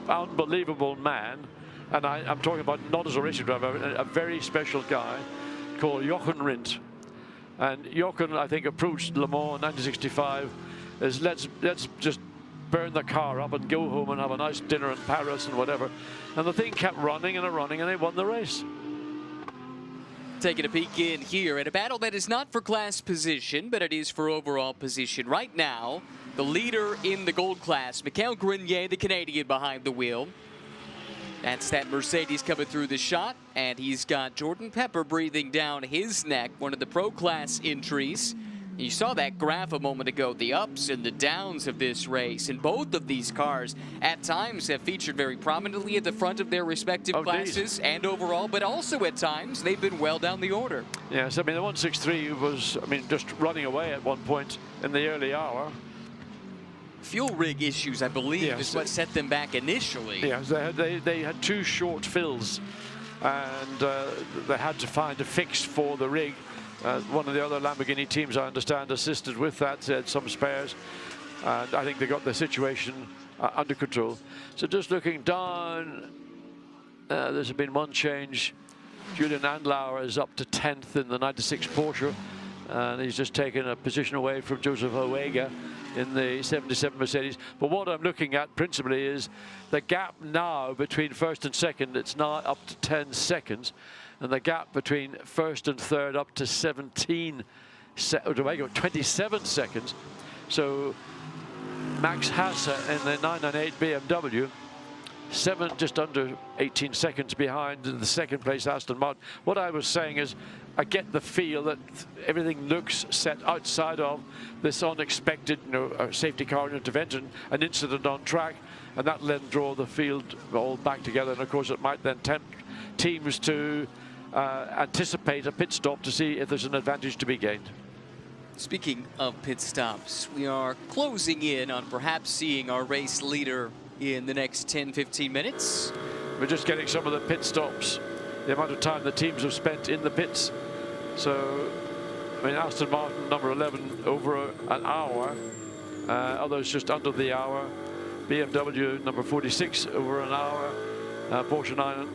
unbelievable man, and I'm talking about not as a racing driver, a very special guy called Jochen Rindt. And Jochen, I think, approached Le Mans in 1965 as let's just burn the car up and go home and have a nice dinner in Paris and whatever. And the thing kept running and running, and they won the race. Taking a peek in here at a battle that is not for class position, but it is for overall position. Right now, the leader in the gold class, Michael Grenier, the Canadian behind the wheel. That's that Mercedes coming through the shot, and he's got Jordan Pepper breathing down his neck, one of the pro class entries. You saw that graph a moment ago, the ups and the downs of this race, and both of these cars at times have featured very prominently at the front of their respective classes and overall, but also at times they've been well down the order. Yes, I mean, the 163 was, I mean, just running away at one point in the early hour. Fuel rig issues, I believe, is what set them back initially. Yes, they had 2 short fills, and they had to find a fix for the rig. One of the other Lamborghini teams, I understand, assisted with that, had some spares, and I think they got the situation under control. So just looking down, there's been one change. Julian Andlauer is up to 10th in the 96 Porsche, and he's just taken a position away from Joseph Hoega in the 77 Mercedes. But what I'm looking at principally is the gap now between first and second. It's now up to 10 seconds. And the gap between first and third up to 27 seconds. So Max Hasse in the 998 BMW, just under 18 seconds behind in the second place Aston Martin. What I was saying is, I get the feel that everything looks set outside of this unexpected, safety car intervention, an incident on track, and that then draw the field all back together. And of course, it might then tempt teams to anticipate a pit stop to see if there's an advantage to be gained. Speaking of pit stops, we are closing in on perhaps seeing our race leader in the next 10-15 minutes. We're just getting some of the pit stops, the amount of time the teams have spent in the pits. So, I mean, Aston Martin, number 11, over an hour. Others just under the hour. BMW, number 46, over an hour. Porsche 9,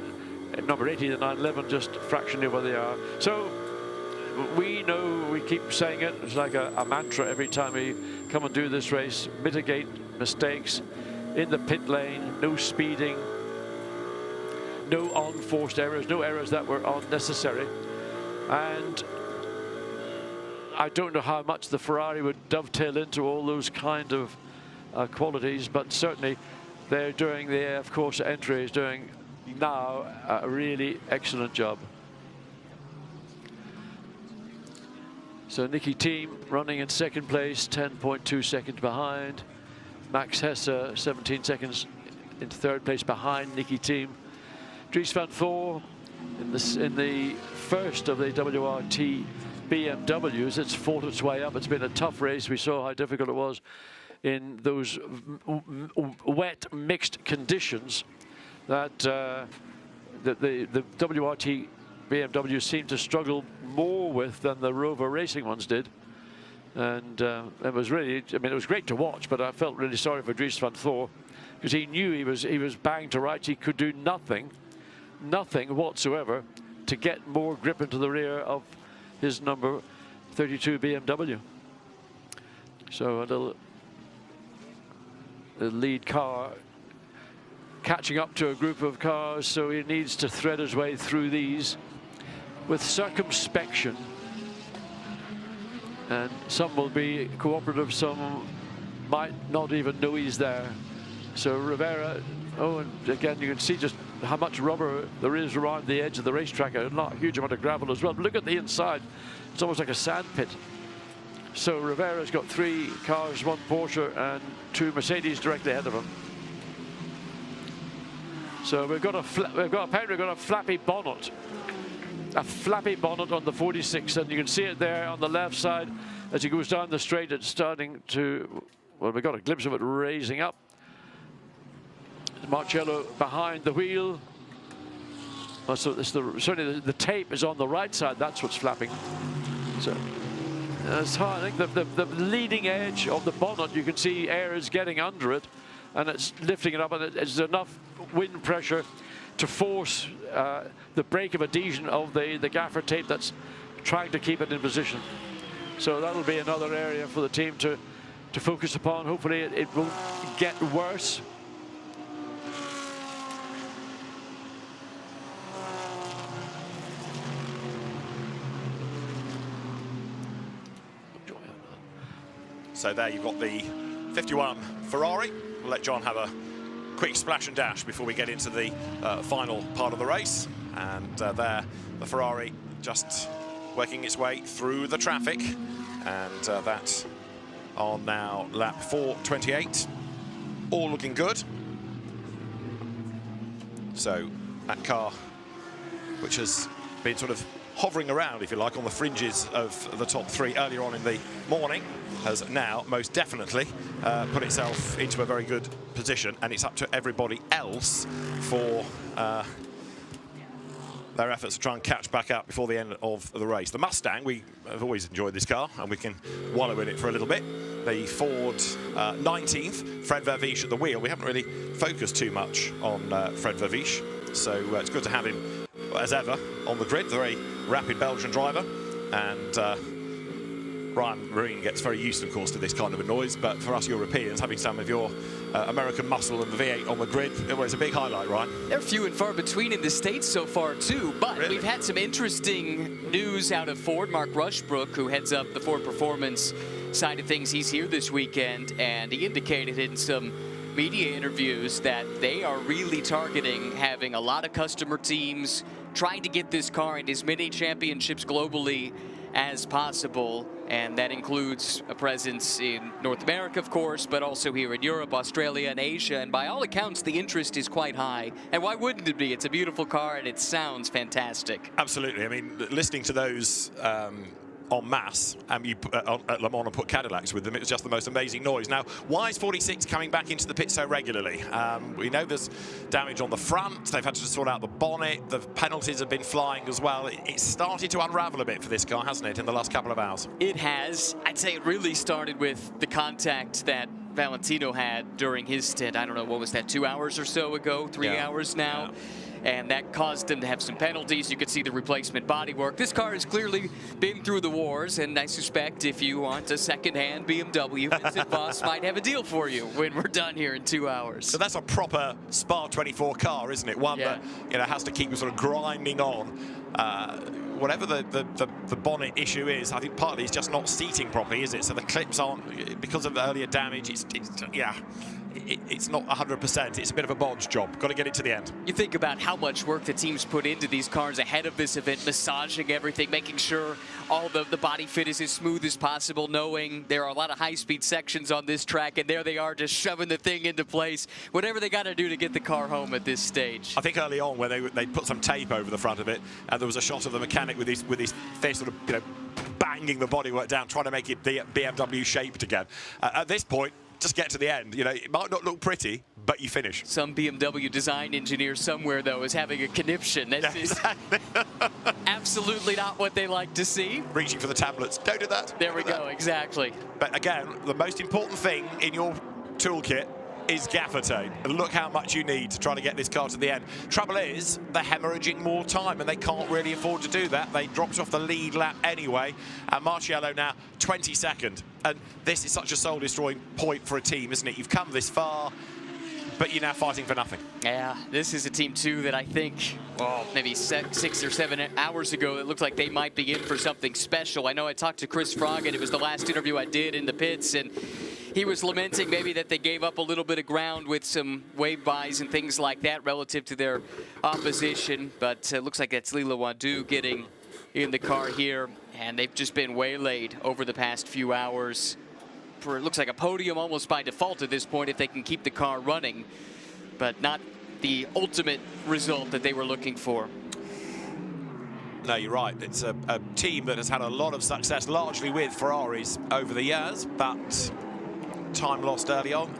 number 80, the 911, just fractionally over the hour. So, we know, we keep saying it, it's like a mantra every time we come and do this race. Mitigate mistakes in the pit lane, no speeding, no unforced errors, no errors that were unnecessary. And I don't know how much the Ferrari would dovetail into all those kind of qualities, but certainly they're doing, the of course entry is doing now a really excellent job. So Nicky Team running in second place, 10.2 seconds behind. Max Hesse 17 seconds into third place behind Nicky Team. Dries van Voor in the first of the WRT BMWs. It's fought its way up. It's been a tough race. We saw how difficult it was in those wet mixed conditions that the WRT BMW seemed to struggle more with than the Rover Racing ones did. And it was really, I mean, it was great to watch, but I felt really sorry for Dries van Voor because he knew he was banged to rights. He could do nothing whatsoever to get more grip into the rear of his number 32 BMW. So the lead car catching up to a group of cars, so he needs to thread his way through these with circumspection. And some will be cooperative, some might not even know he's there. So Rivera, and again you can see just how much rubber there is around the edge of the racetrack, not a huge amount of gravel as well. But look at the inside, it's almost like a sand pit. So Rivera's got 3 cars, 1 Porsche and 2 Mercedes directly ahead of him. So we've got apparently got a flappy bonnet. A flappy bonnet on the 46, and you can see it there on the left side as he goes down the straight. It's starting to, well, we got a glimpse of it raising up. Marcello behind the wheel. Oh, so certainly the tape is on the right side. That's what's flapping. So it's hard. I think the leading edge of the bonnet, you can see air is getting under it, and it's lifting it up, and it's enough wind pressure to force the break of adhesion of the gaffer tape that's trying to keep it in position. So that'll be another area for the team to focus upon. Hopefully it won't get worse. So there you've got the 51 Ferrari. We'll let John have a quick splash and dash before we get into the final part of the race. And there, the Ferrari just working its way through the traffic. And that on now lap 4:28. All looking good. So that car, which has been sort of hovering around, if you like, on the fringes of the top three earlier on in the morning, has now most definitely put itself into a very good position, and it's up to everybody else for their efforts to try and catch back up before the end of the race. The Mustang, we have always enjoyed this car, and we can wallow in it for a little bit. The Ford 19th, Fred Verviche at the wheel. We haven't really focused too much on Fred Verviche, so it's good to have him, as ever, on the grid. The very rapid Belgian driver, and Ryan Marine gets very used, of course, to this kind of a noise, but for us Europeans, having some of your American muscle and the V8 on the grid, it was a big highlight, Ryan. They're few and far between in the States so far, too, but really? We've had some interesting news out of Ford. Mark Rushbrook, who heads up the Ford Performance side of things, he's here this weekend, and he indicated in some media interviews that they are really targeting having a lot of customer teams trying to get this car in as many championships globally as possible, and that includes a presence in North America, of course, but also here in Europe, Australia, and Asia. And by all accounts, the interest is quite high. And why wouldn't it be? It's a beautiful car, and it sounds fantastic. Absolutely. I mean, listening to those en masse, and you at Le Mans and put Cadillacs with them, it was just the most amazing noise. Now, why is 46 coming back into the pit so regularly? We know there's damage on the front. They've had to sort out the bonnet. The penalties have been flying as well. It's started to unravel a bit for this car, hasn't it, in the last couple of hours? It has. I'd say it really started with the contact that Valentino had during his stint. I don't know, what was that, 2 hours or so ago, 3 hours now? Yeah. And that caused them to have some penalties. You could see the replacement bodywork. This car has clearly been through the wars, and I suspect if you want a second-hand BMW, Vincent Voss might have a deal for you when we're done here in 2 hours. So that's a proper Spa 24 car, isn't it? One that has to keep sort of grinding on. Whatever the bonnet issue is, I think partly it's just not seating properly, is it? So the clips aren't, because of the earlier damage, it's not 100%. It's a bit of a bodge job. Got to get it to the end. You think about how much work the teams put into these cars ahead of this event, massaging everything, making sure all the body fit is as smooth as possible, knowing there are a lot of high-speed sections on this track, and there they are just shoving the thing into place. Whatever they got to do to get the car home at this stage. I think early on when they put some tape over the front of it, and there was a shot of the mechanic with his face sort of banging the bodywork down, trying to make it BMW shaped again. At this point, just get to the end. It might not look pretty, but you finish. Some BMW design engineer somewhere, though, is having a conniption. This is absolutely not what they like to see. Reaching for the tablets. Don't do that. There we go, exactly. But again, the most important thing in your toolkit is gaffer tape. And look how much you need to try to get this car to the end. Trouble is, they're hemorrhaging more time, and they can't really afford to do that. They dropped off the lead lap anyway, and Marciello now 22nd. And this is such a soul-destroying point for a team, isn't it? You've come this far, but you're now fighting for nothing. Yeah, this is a team, too, that I think, maybe 6 or 7 hours ago, it looked like they might be in for something special. I know I talked to Chris Froggatt. It was the last interview I did in the pits, and he was lamenting maybe that they gave up a little bit of ground with some wave buys and things like that relative to their opposition. But it looks like that's Lila Wadu getting in the car here, and they've just been waylaid over the past few hours. It looks like a podium almost by default at this point if they can keep the car running, but not the ultimate result that they were looking for. No, you're right. It's a team that has had a lot of success, largely with Ferraris over the years, but time lost early on.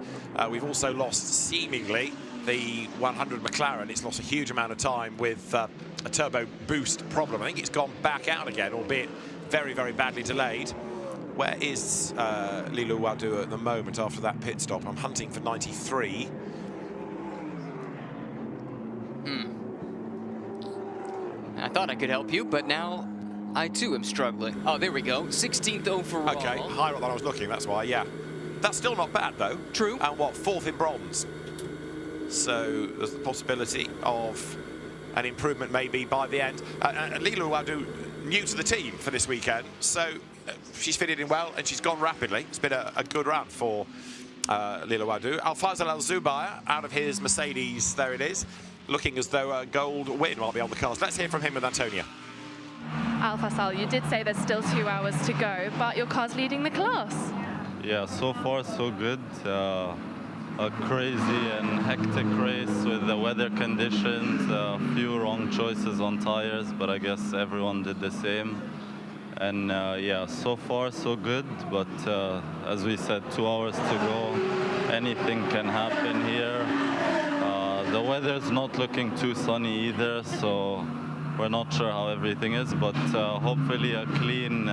We've also lost, seemingly, the 100 McLaren. It's lost a huge amount of time with a turbo boost problem. I think it's gone back out again, albeit very, very badly delayed. Where is Lilo Wadu at the moment after that pit stop? I'm hunting for 93. I thought I could help you, but now I too am struggling. Oh, there we go. 16th overall. Okay, higher up than I was looking, that's why, yeah. That's still not bad, though. True. And what, 4th in bronze. So there's the possibility of an improvement maybe by the end. Lilo Wadu, new to the team for this weekend, so she's fitted in well and she's gone rapidly. It's been a good run for Lilo Wadu. Al-Fazal Al-Zubair out of his Mercedes, there it is, looking as though a gold win might be on the cards. Let's hear from him with Antonia. Al-Fazal, you did say there's still 2 hours to go, but your car's leading the class. Yeah, so far so good. A crazy and hectic race with the weather conditions, a few wrong choices on tires, but I guess everyone did the same. And yeah, so far so good, but as we said, 2 hours to go. Anything can happen here. The weather's not looking too sunny either, so we're not sure how everything is, but hopefully a clean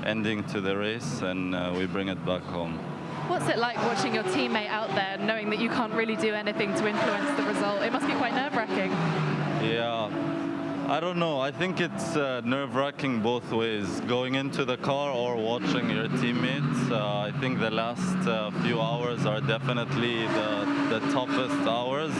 ending to the race and we bring it back home. What's it like watching your teammate out there, knowing that you can't really do anything to influence the result? It must be quite nerve-wracking. Yeah, I don't know. I think it's nerve-wracking both ways, going into the car or watching your teammates. I think the last few hours are definitely the toughest hours.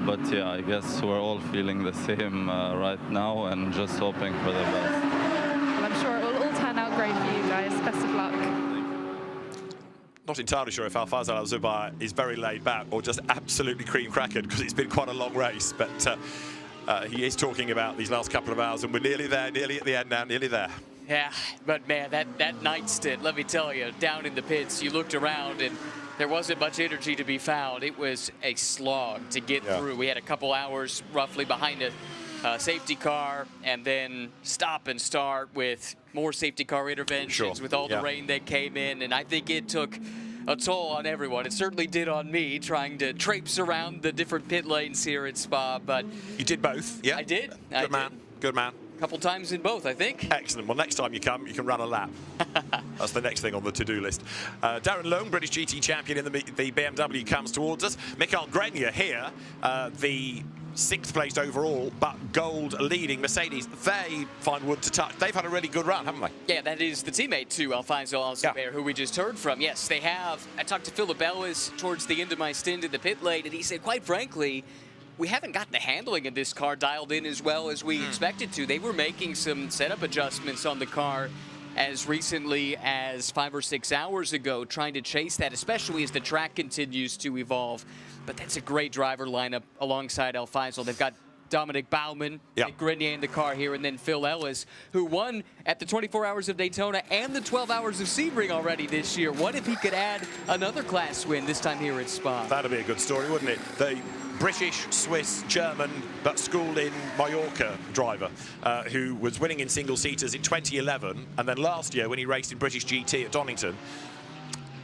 But yeah, I guess we're all feeling the same right now and just hoping for the best. Well, I'm sure it will all turn out great for you guys. Best of luck. Not entirely sure if Al-Fazal Al-Zubair is very laid back or just absolutely cream crackered, because it's been quite a long race, but he is talking about these last couple of hours and we're nearly there, nearly at the end now, nearly there. Yeah, but man, that night stint, let me tell you, down in the pits, you looked around and there wasn't much energy to be found. It was a slog to get through. We had a couple hours roughly behind a safety car and then stop and start with more safety car interventions with all the rain that came in, and I think it took a toll on everyone. It certainly did on me, trying to traipse around the different pit lanes here at Spa, but... You did both, yeah? I did. Good man, good man. A couple times in both, I think. Excellent. Well, next time you come, you can run a lap. That's the next thing on the to-do list. Darren Long, British GT champion in the BMW, comes towards us. Mikael Grenier here, the 6th placed overall, but gold leading Mercedes. They find wood to touch. They've had a really good run, haven't they? Yeah, that is the teammate to Al-Fazal Al-Zubair, who we just heard from. Yes, they have. I talked to Philip Ellis towards the end of my stint in the pit lane, and he said, quite frankly, we haven't got the handling of this car dialed in as well as we expected to. They were making some setup adjustments on the car as recently as 5 or 6 hours ago, trying to chase that, especially as the track continues to evolve. But that's a great driver lineup alongside Al-Fazal. They've got Dominic Baumann, Nick Grenier in the car here, and then Phil Ellis, who won at the 24 Hours of Daytona and the 12 Hours of Sebring already this year. What if he could add another class win, this time here at Spa? That'd be a good story, wouldn't it? The British, Swiss, German, but schooled in Mallorca driver who was winning in single-seaters in 2011, and then last year when he raced in British GT at Donington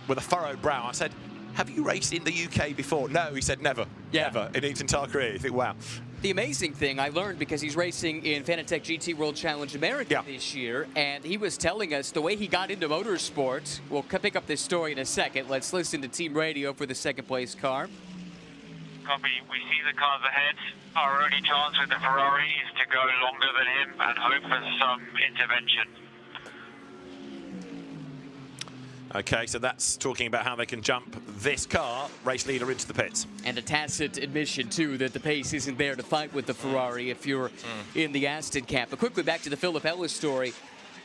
with a furrowed brow, I said, have you raced in the UK before? No, he said never, never, in his entire career. You think, wow. The amazing thing I learned, because he's racing in Fanatec GT World Challenge America this year, and he was telling us the way he got into motorsport. We'll pick up this story in a second. Let's listen to team radio for the 2nd place car. Copy. We see the cars ahead. Our only chance with the Ferrari is to go longer than him and hope for some intervention. Okay, so that's talking about how they can jump this car, race leader, into the pits. And a tacit admission, too, that the pace isn't there to fight with the Ferrari if you're in the Aston camp. But quickly back to the Philip Ellis story.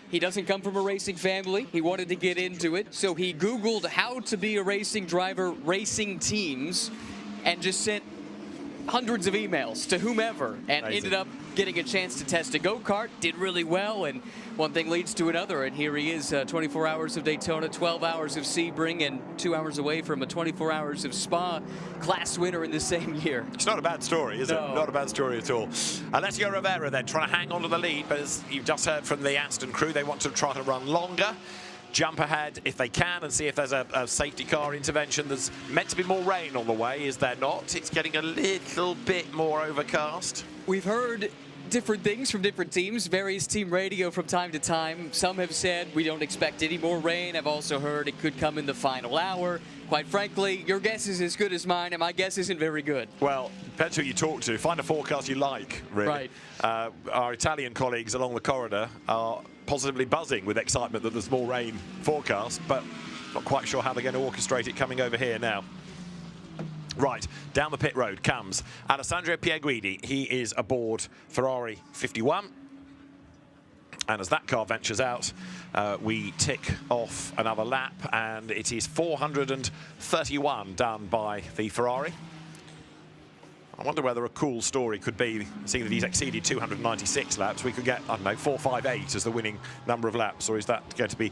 He doesn't come from a racing family. He wanted to get into it, so he Googled how to be a racing driver, racing teams, and just sent hundreds of emails to whomever, and ended up getting a chance to test a go-kart, did really well, and one thing leads to another, and here he is, 24 Hours of Daytona, 12 Hours of Sebring, and 2 hours away from a 24 Hours of Spa class winner in the same year. It's not a bad story, is it? Not a bad story at all. Alessio Rivera then trying to hang on to the lead, but as you've just heard from the Aston crew, they want to try to run longer, jump ahead if they can, and see if there's a safety car intervention. There's meant to be more rain on the way, is there not? It's getting a little bit more overcast. We've heard different things from different teams, various team radio from time to time. Some have said we don't expect any more rain. I've also heard it could come in the final hour. Quite frankly, your guess is as good as mine, and my guess isn't very good. Well, depends who you talk to. Find a forecast you like, really. Right. Our Italian colleagues along the corridor are positively buzzing with excitement that there's more rain forecast, but not quite sure how they're going to orchestrate it coming over here now. Right, down the pit road comes Alessandro Pierguidi. He is aboard Ferrari 51. And as that car ventures out, we tick off another lap, and it is 431 done by the Ferrari. I wonder whether a cool story could be, seeing that he's exceeded 296 laps, we could get, I don't know, 458 as the winning number of laps, or is that going to be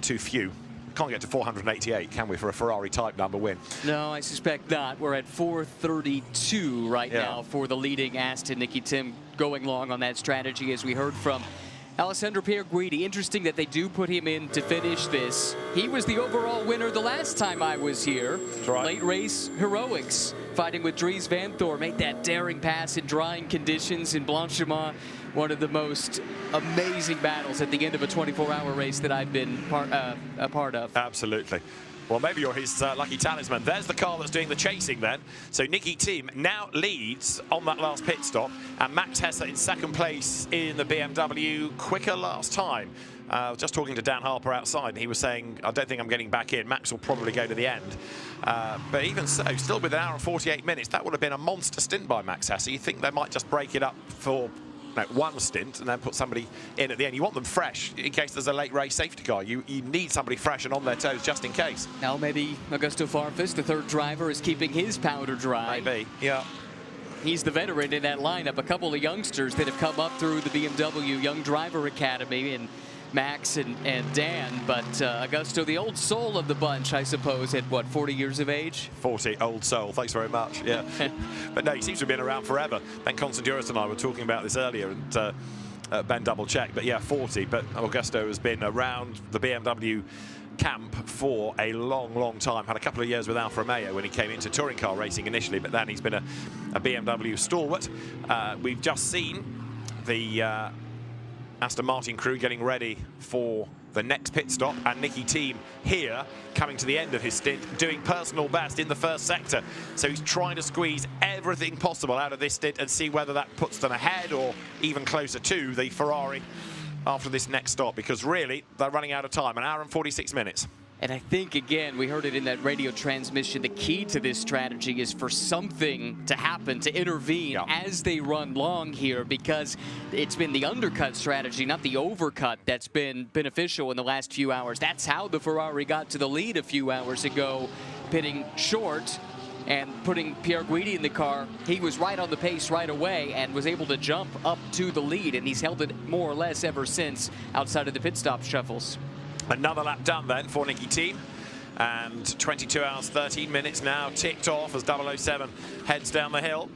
too few? Can't get to 488, can we, for a Ferrari type number win? No, I suspect not. We're at 432 right now for the leading Aston. Nicky Tim going long on that strategy, as we heard from Alessandro Pierguidi. Interesting that they do put him in to finish this. He was the overall winner the last time I was here. Right. Late race heroics, fighting with Dries Van Thor, made that daring pass in drying conditions in Blanchimont. One of the most amazing battles at the end of a 24-hour race that I've been a part of. Absolutely. Well, maybe you're his lucky talisman. There's the car that's doing the chasing then. So Nicky Tim now leads on that last pit stop, and Max Hesse in second place in the BMW. Quicker last time. Just talking to Dan Harper outside, and he was saying, I don't think I'm getting back in. Max will probably go to the end. But even so, still with an hour and 48 minutes, that would have been a monster stint by Max Hesse. You think they might just break it up for one stint and then put somebody in at the end. You want them fresh in case there's a late race safety car. You need somebody fresh and on their toes just in case. Now maybe Augusto Farfus, the third driver, is keeping his powder dry. Maybe, yeah. He's the veteran in that lineup. A couple of youngsters that have come up through the BMW Young Driver Academy, and Max and Dan, but Augusto, the old soul of the bunch, I suppose, at what, 40 years of age? 40, old soul, thanks very much, yeah. But no, he seems to have been around forever. Ben Constanduros and I were talking about this earlier, and Ben double-checked, but yeah, 40. But Augusto has been around the BMW camp for a long, long time. Had a couple of years with Alfa Romeo when he came into touring car racing initially, but then he's been a BMW stalwart. We've just seen the Aston Martin crew getting ready for the next pit stop, and Nicky Tim here coming to the end of his stint, doing personal best in the first sector. So he's trying to squeeze everything possible out of this stint and see whether that puts them ahead or even closer to the Ferrari after this next stop, because really they're running out of time, an hour and 46 minutes. And I think, again, we heard it in that radio transmission, the key to this strategy is for something to happen, to intervene as they run long here, because it's been the undercut strategy, not the overcut, that's been beneficial in the last few hours. That's how the Ferrari got to the lead a few hours ago, pitting short and putting Pierguidi in the car. He was right on the pace right away and was able to jump up to the lead, and he's held it more or less ever since outside of the pit stop shuffles. Another lap done then for Nicky Tim, and 22 hours 13 minutes now ticked off as 007 heads down the hill.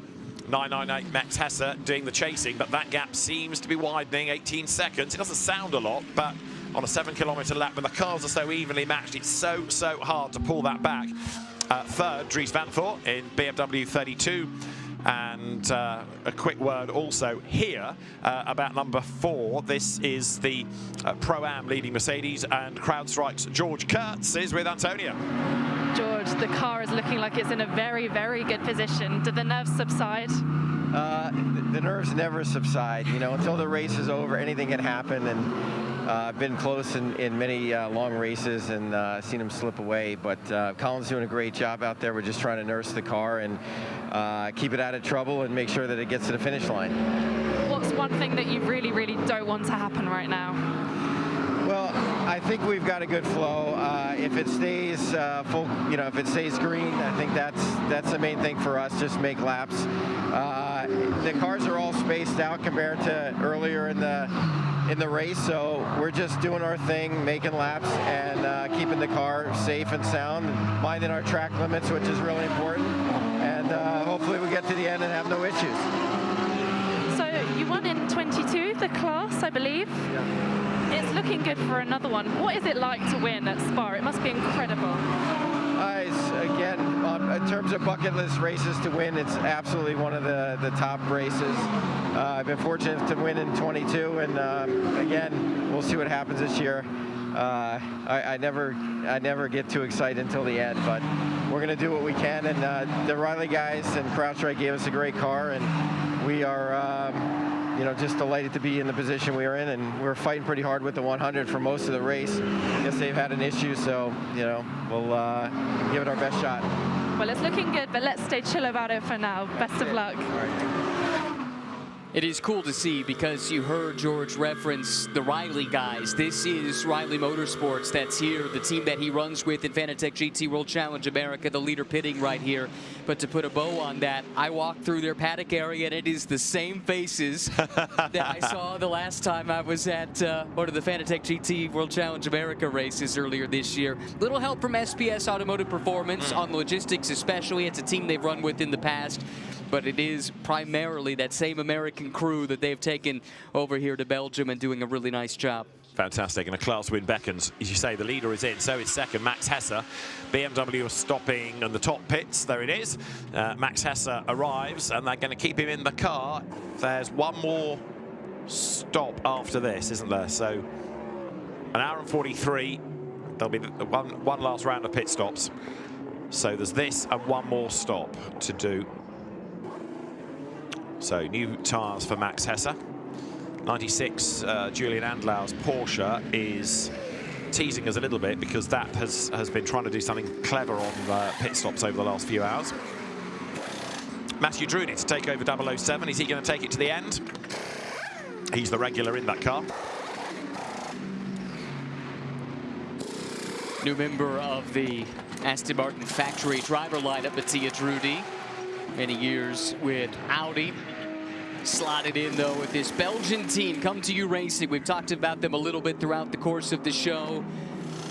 998 Max Hesse doing the chasing, but that gap seems to be widening, 18 seconds. It doesn't sound a lot, but on a 7-kilometre lap, when the cars are so evenly matched, it's so hard to pull that back. Third, Dries Van Thor in BMW 32. And a quick word also here about number 4. This is the Pro-Am leading Mercedes, and CrowdStrike's George Kurtz is with Antonia. George, the car is looking like it's in a very, very good position. Did the nerves subside? The nerves never subside. You know, until the race is over, anything can happen. And I've been close in many long races and seen him slip away. But Colin's doing a great job out there. We're just trying to nurse the car and keep it out of trouble and make sure that it gets to the finish line. What's one thing that you really, really don't want to happen right now? Well, I think we've got a good flow. If it stays full, you know, if it stays green, I think that's the main thing for us. Just make laps. The cars are all spaced out compared to earlier in the race, so we're just doing our thing, making laps and keeping the car safe and sound, minding our track limits, which is really important. And hopefully we get to the end and have no issues. So you won in 22, the class, I believe. Yeah. It's looking good for another one. What is it like to win at Spa? It must be incredible. Again, in terms of bucket list races to win, it's absolutely one of the top races. I've been fortunate to win in 22, and again, we'll see what happens this year. I never get too excited until the end, but we're going to do what we can. And the Riley guys and CrowdStrike gave us a great car, and we are, just delighted to be in the position we are in. And we're fighting pretty hard with the 100 for most of the race. I guess they've had an issue, so we'll give it our best shot. Well, it's looking good, but let's stay chill about it for now. Best of luck. It is cool to see, because you heard George reference the Riley guys. This is Riley Motorsports that's here, the team that he runs with in Fanatec GT World Challenge America, the leader pitting right here. But to put a bow on that, I walked through their paddock area, and it is the same faces that I saw the last time I was at one of the Fanatec GT World Challenge America races earlier this year. Little help from SPS Automotive Performance on logistics especially. It's a team they've run with in the past, but it is primarily that same American crew that they've taken over here to Belgium and doing a really nice job. Fantastic, and a class win beckons. As you say, the leader is in, so is second, Max Hesse. BMW are stopping in the top pits. There it is. Max Hesse arrives, and they're going to keep him in the car. There's one more stop after this, isn't there? So, an hour and 43. There'll be one last round of pit stops. So there's this and one more stop to do. So new tyres for Max Hesse. 96 Julian Andlau's Porsche is teasing us a little bit, because that has been trying to do something clever on pit stops over the last few hours. Matthew Drudi to take over 007. Is he going to take it to the end? He's the regular in that car. New member of the Aston Martin factory driver lineup, Mattia Drudi. Many years with Audi. Slotted in, though, with this Belgian team, Come To You Racing. We've talked about them a little bit throughout the course of the show.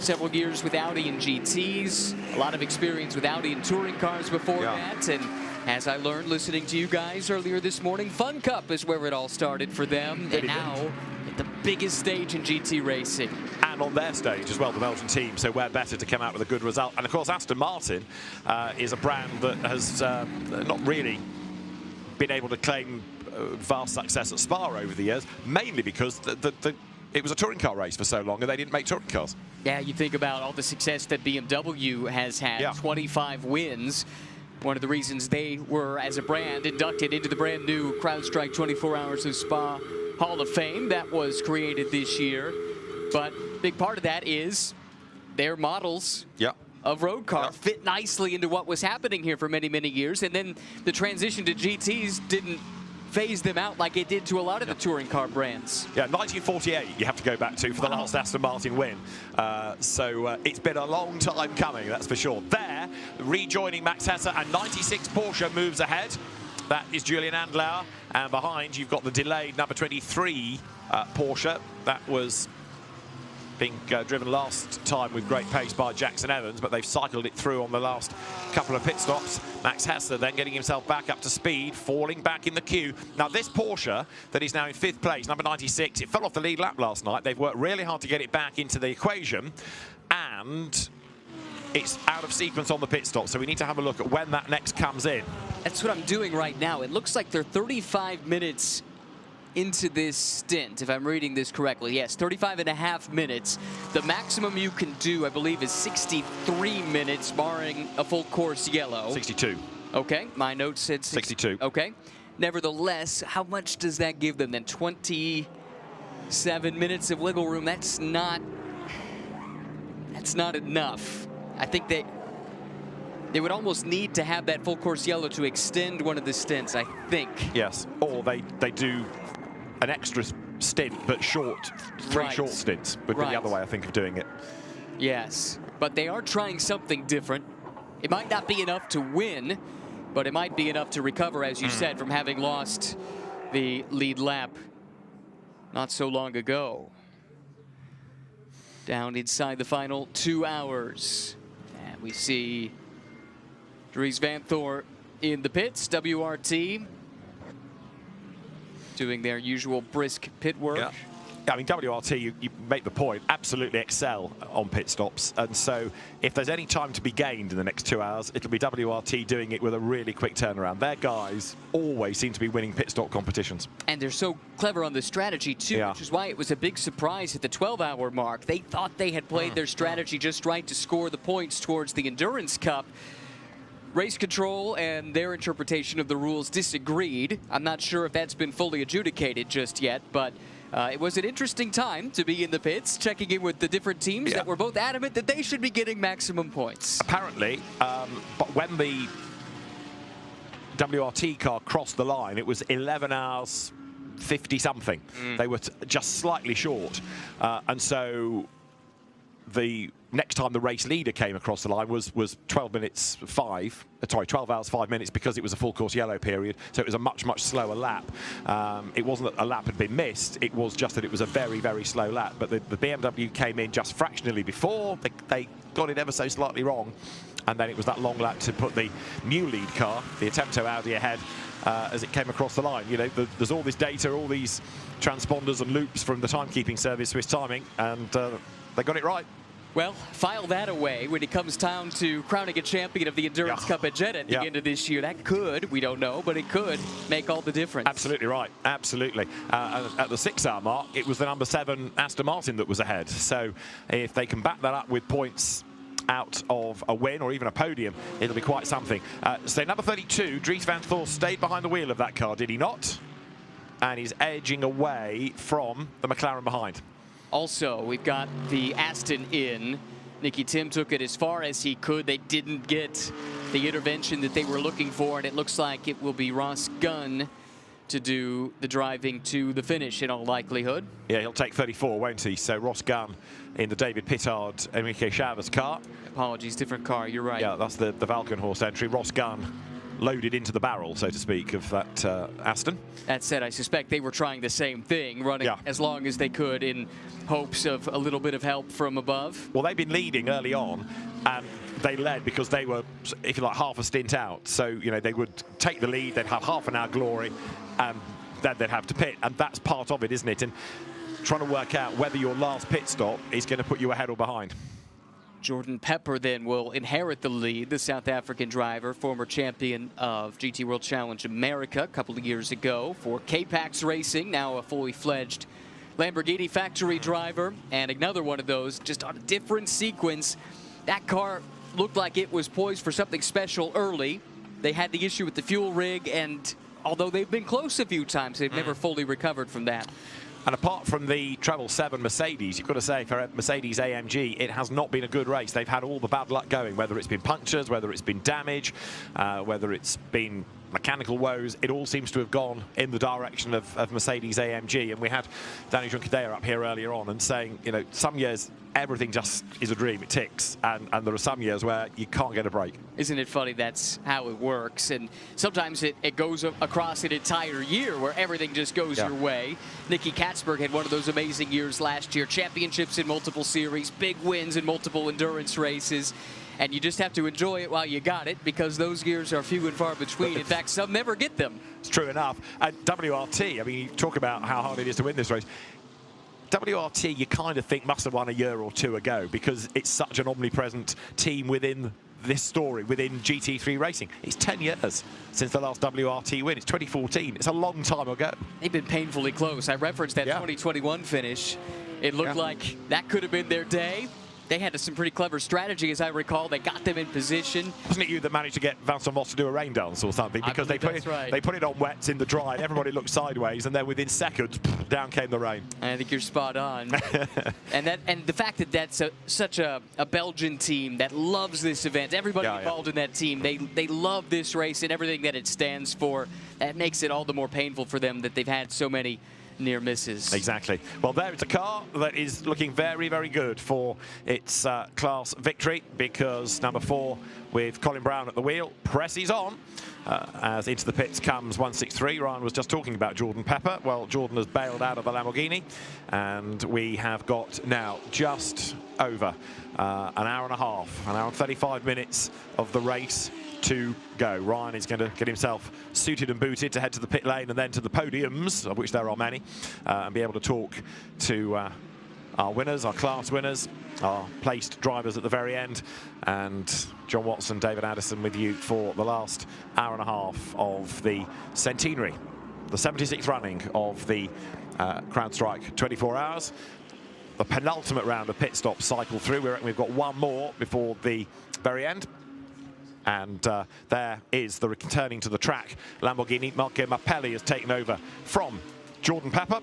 Several years with Audi and GTs. A lot of experience with Audi and touring cars before that. And as I learned listening to you guys earlier this morning, Fun Cup is where it all started for them. And now at the biggest stage in GT racing. And on their stage as well, the Belgian team, so we're better to come out with a good result. And of course, Aston Martin is a brand that has not really been able to claim vast success at Spa over the years, mainly because it was a touring car race for so long and they didn't make touring cars. Yeah, you think about all the success that BMW has had, 25 wins. One of the reasons they were, as a brand, inducted into the brand new CrowdStrike 24 Hours of Spa Hall of Fame that was created this year. But big part of that is their models of road car fit nicely into what was happening here for many, many years. And then the transition to GTs didn't phase them out like it did to a lot of the touring car brands. Yeah, 1948 you have to go back to for the last Aston Martin win. So it's been a long time coming, that's for sure. There, rejoining Max Hesse, and 96 Porsche moves ahead. That is Julian Andlau. And behind, you've got the delayed number 23 Porsche. That was being driven last time with great pace by Jackson Evans, but they've cycled it through on the last couple of pit stops. Max Hesse then getting himself back up to speed, falling back in the queue. Now this Porsche that is now in 5th place, number 96, it fell off the lead lap last night. They've worked really hard to get it back into the equation, and it's out of sequence on the pit stop, so we need to have a look at when that next comes in. That's what I'm doing right now. It looks like they're 35 minutes into this stint, if I'm reading this correctly. Yes, 35.5 minutes. The maximum you can do, I believe, is 63 minutes, barring a full course yellow. 62. Okay, my notes said 62. Okay. Nevertheless, how much does that give them then? 27 minutes of wiggle room. That's not enough. I think they would almost need to have that full course yellow to extend one of the stints, I think. Yes, or they do an extra stint, but short, three short stints would be the other way, I think, of doing it. Yes, but they are trying something different. It might not be enough to win, but it might be enough to recover, as you said, from having lost the lead lap not so long ago. Down inside the final 2 hours. And we see Dries Van Thor in the pits, WRT, doing their usual brisk pit work. I mean, WRT, you make the point, absolutely excel on pit stops. And so if there's any time to be gained in the next 2 hours, it'll be WRT doing it with a really quick turnaround. Their guys always seem to be winning pit stop competitions. And they're so clever on the strategy, too, which is why it was a big surprise at the 12-hour mark. They thought they had played their strategy just right to score the points towards the Endurance Cup. Race control and their interpretation of the rules disagreed. I'm not sure if that's been fully adjudicated just yet, but it was an interesting time to be in the pits, checking in with the different teams that were both adamant that they should be getting maximum points. Apparently, but when the WRT car crossed the line, it was 11 hours 50-something. They were just slightly short. And so the next time the race leader came across the line was 12 hours 5 minutes, because it was a full course yellow period, so it was a much slower lap. It wasn't that a lap had been missed, it was just that it was a very slow lap. But the BMW came in just fractionally before, they got it ever so slightly wrong, and then it was that long lap to put the new lead car, the Attempto Audi, ahead as it came across the line. You know, there's all this data, all these transponders and loops from the timekeeping service, Swiss Timing, and they got it right. Well, file that away when it comes time to crowning a champion of the Endurance Cup at Jeddah at the end of this year. That could, we don't know, but it could make all the difference. Absolutely right, absolutely. At the 6-hour mark, it was the number 7 Aston Martin that was ahead. So if they can back that up with points out of a win or even a podium, it'll be quite something. So number 32, Dries van Thor, stayed behind the wheel of that car, did he not? And he's edging away from the McLaren behind. Also, we've got the Aston in. Nicky Tim took it as far as he could. They didn't get the intervention that they were looking for, and it looks like it will be Ross Gunn to do the driving to the finish in all likelihood. Yeah, he'll take 34, won't he? So Ross Gunn in the David Pittard, Enrique Chavez car. Apologies, different car, you're right. Yeah, that's the Valkenhorst entry. Ross Gunn loaded into the barrel, so to speak, of that Aston. That said, I suspect they were trying the same thing, running as long as they could in hopes of a little bit of help from above. Well, they've been leading early on, and they led because they were, if you like, half a stint out. So, you know, they would take the lead, they'd have half an hour glory, and then they'd have to pit. And that's part of it, isn't it? And trying to work out whether your last pit stop is going to put you ahead or behind. Jordan Pepper then will inherit the lead, the South African driver, former champion of GT World Challenge America a couple of years ago for K-Pax Racing, now a fully fledged Lamborghini factory driver, and another one of those just on a different sequence. That car looked like it was poised for something special early. They had the issue with the fuel rig, and although they've been close a few times, they've never fully recovered from that. And apart from the Treble 7 Mercedes, you've got to say, for Mercedes AMG, it has not been a good race. They've had all the bad luck going, whether it's been punctures, whether it's been damage, whether it's been mechanical woes. It all seems to have gone in the direction of Mercedes AMG. And we had Danny Juncadella up here earlier on and saying, you know, some years everything just is a dream, it ticks, and there are some years where you can't get a break. Isn't it funny that's how it works? And sometimes it goes across an entire year where everything just goes your way. Nicky Katzberg had one of those amazing years last year, championships in multiple series, big wins in multiple endurance races. And you just have to enjoy it while you got it, because those years are few and far between. In fact, some never get them. It's true enough. And WRT, I mean, you talk about how hard it is to win this race. WRT, you kind of think must have won a year or two ago, because it's such an omnipresent team within this story, within GT3 racing. It's 10 years since the last WRT win. It's 2014. It's a long time ago. They've been painfully close. I referenced that 2021 finish. It looked like that could have been their day. They had some pretty clever strategy, as I recall. They got them in position. Wasn't it you that managed to get Vincent Voss to do a rain dance or something? Because they put it on wets in the dry, and everybody looked sideways, and then within seconds, down came the rain. I think you're spot on. and the fact that that's such a Belgian team that loves this event, everybody involved in that team, they love this race and everything that it stands for. That makes it all the more painful for them that they've had so many near misses. Exactly. Well, there is a car that is looking very, very good for its class victory, because number 4 with Colin Brown at the wheel presses on. as into the pits comes 163. Ryan was just talking about Jordan Pepper. Well, Jordan has bailed out of the Lamborghini, and we have got now just over an hour and a half, an hour and 35 minutes of the race to go. Ryan is going to get himself suited and booted to head to the pit lane and then to the podiums, of which there are many, and be able to talk to our winners, our class winners, our placed drivers at the very end, and John Watson, David Addison with you for the last hour and a half of the centenary, the 76th running of the CrowdStrike 24 hours. The penultimate round of pit stops cycle through. We reckon we've got one more before the very end. And there is the returning to the track Lamborghini. Marco Mappelli has taken over from Jordan Pepper.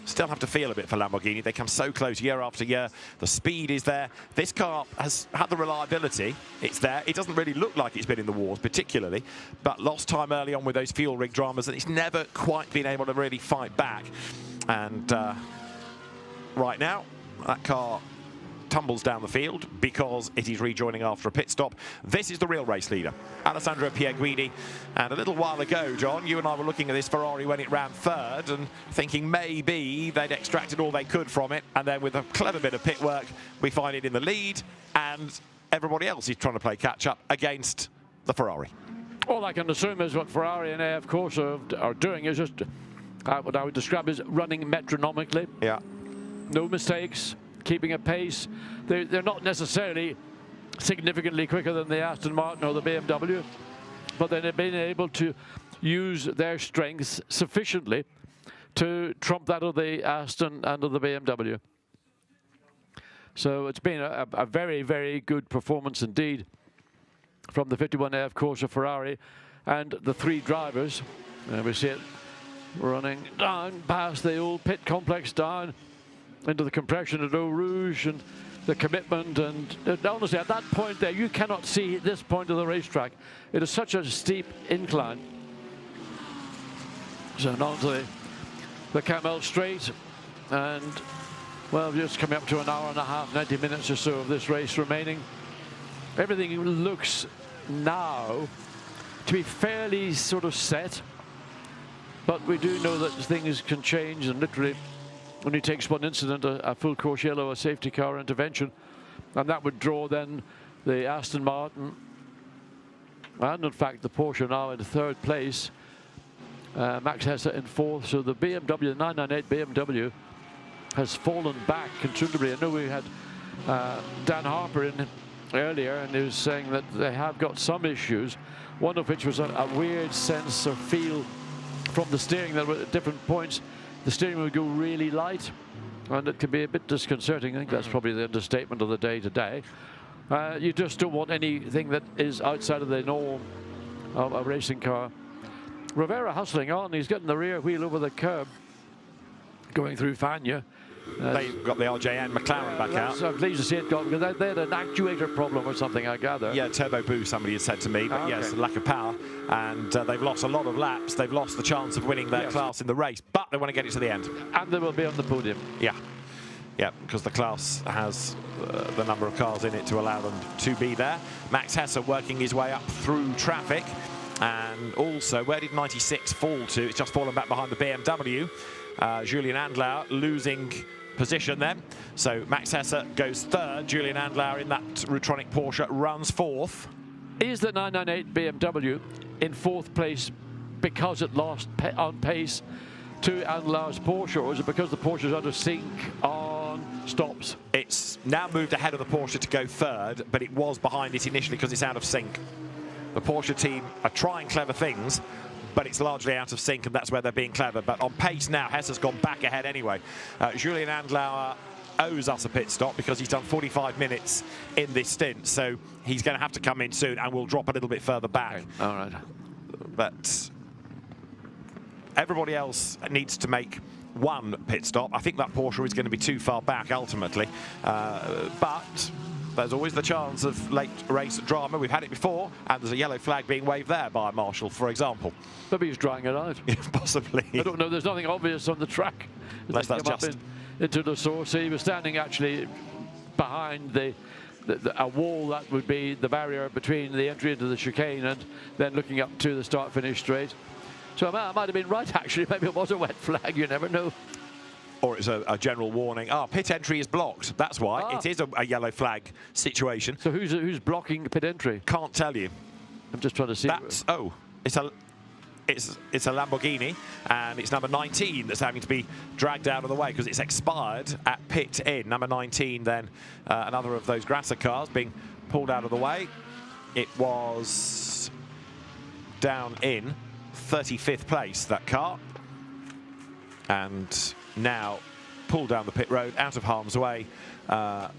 Still have to feel a bit for Lamborghini. They come so close year after year. The speed is there. This car has had the reliability. It's there. It doesn't really look like it's been in the wars particularly, but lost time early on with those fuel rig dramas, and it's never quite been able to really fight back. And right now, that car tumbles down the field because it is rejoining after a pit stop. This is the real race leader, Alessandro Pierguidi. And a little while ago, John, you and I were looking at this Ferrari when it ran third and thinking maybe they'd extracted all they could from it. And then with a clever bit of pit work, we find it in the lead, and everybody else is trying to play catch up against the Ferrari. All I can assume is what Ferrari and AF Corse are doing is just what I would describe as running metronomically. Yeah. No mistakes, keeping a pace. They're not necessarily significantly quicker than the Aston Martin or the BMW, but they've been able to use their strengths sufficiently to trump that of the Aston and of the BMW. So it's been a very, very good performance indeed from the 51AF Corse Ferrari and the three drivers. We see it running down past the old pit complex, down into the compression at Eau Rouge, and the commitment. And honestly, at that point there, you cannot see this point of the racetrack. It is such a steep incline. So on to the Camel Straight, and well, just coming up to an hour and a half, 90 minutes or so of this race remaining. Everything looks now to be fairly sort of set, but we do know that things can change, and literally only takes one incident, a full course yellow, a safety car intervention, and that would draw then the Aston Martin and in fact the Porsche now in third place, Max Hesse in fourth. So the BMW, the 998 BMW, has fallen back considerably. I know we had Dan Harper in earlier, and he was saying that they have got some issues, one of which was a weird sense or feel from the steering that at different points the steering would go really light, and it can be a bit disconcerting. I think that's probably the understatement of the day today. You just don't want anything that is outside of the norm of a racing car. Rivera hustling on. He's getting the rear wheel over the curb, going through Fagna. They've got the RJN McLaren back out. I'm pleased to see it gone, because they had an actuator problem or something, I gather. Yeah, turbo boost, somebody had said to me, but yes, lack of power. And they've lost a lot of laps. They've lost the chance of winning their class in the race, but they want to get it to the end. And they will be on the podium. Yeah. Yeah, because the class has the number of cars in it to allow them to be there. Max Hesse working his way up through traffic. And also, where did 96 fall to? It's just fallen back behind the BMW. Julian Andlauer losing position then. So Max Hesse goes third. Julian Andlauer in that Rutronic Porsche runs fourth. Is the 998 BMW in fourth place because it lost on pace to Andlauer's Porsche, or is it because the Porsche is out of sync on stops? It's now moved ahead of the Porsche to go third, but it was behind it initially because it's out of sync. The Porsche team are trying clever things, but it's largely out of sync, and that's where they're being clever. But on pace now, Hesse has gone back ahead anyway. Julian Andlauer owes us a pit stop because he's done 45 minutes in this stint, so he's going to have to come in soon, and we'll drop a little bit further back. Okay. All right. But everybody else needs to make one pit stop. I think that Porsche is going to be too far back ultimately, but there's always the chance of late race drama. We've had it before, and there's a yellow flag being waved there by a marshal, for example. Maybe he's drying it out. Possibly. I don't know. There's nothing obvious on the track. Unless that's just into the source. He was standing actually behind the a wall that would be the barrier between the entry into the chicane and then looking up to the start-finish straight. So I might have been right, actually. Maybe it was a wet flag, you never know. Or it's a general warning. Pit entry is blocked. That's why. It is a yellow flag situation. So who's blocking pit entry? Can't tell you. I'm just trying to see. It's a Lamborghini, and it's number 19 that's having to be dragged out of the way because it's expired at pit in. Number 19, then another of those Grasser cars being pulled out of the way. It was down in 35th place, that car, and now pulled down the pit road out of harm's way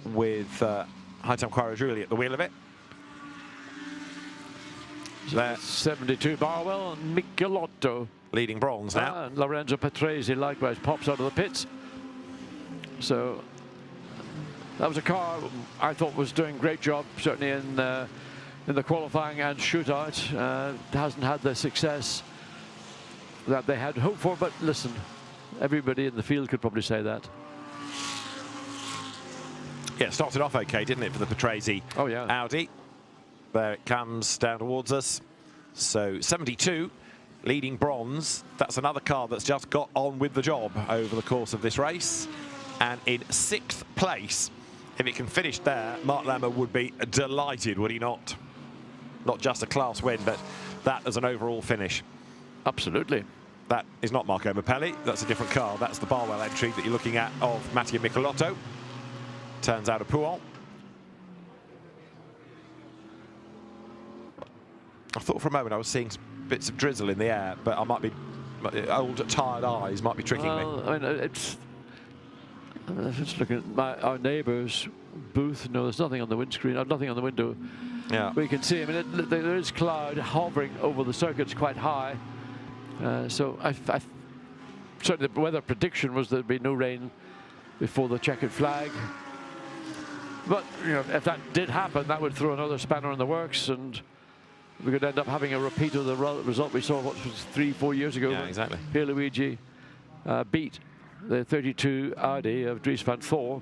with Hightown Quarajuli at the wheel of it. There. 72 Barwell and Michelotto. Leading bronze now. And Lorenzo Patrese likewise pops out of the pits. So that was a car I thought was doing a great job, certainly in the qualifying and shootout. Hasn't had the success that they had hoped for, but listen, everybody in the field could probably say that. Yeah, started off okay, didn't it, for the Patrese Audi? There it comes down towards us. So 72, leading bronze. That's another car that's just got on with the job over the course of this race. And in 6th place, if it can finish there, Mark Lemmer would be delighted, would he not? Not just a class win, but that as an overall finish. Absolutely. That is not Marco Mappelli. That's a different car. That's the Barwell entry that you're looking at of Mattia Michelotto. Turns out a Pouan. I thought for a moment I was seeing bits of drizzle in the air, but I might be, old tired eyes might be tricking me. I mean, it's just looking at our neighbour's booth. No, there's nothing on the windscreen. Nothing on the window. Yeah. We can see. I mean, there is cloud hovering over the circuits quite high. So I certainly the weather prediction was there'd be no rain before the checkered flag. But you know, if that did happen, that would throw another spanner in the works, and we could end up having a repeat of the result we saw, what was 3-4 years ago. Yeah, exactly. Pierluigi beat the 32 Audi of Dries van Thor,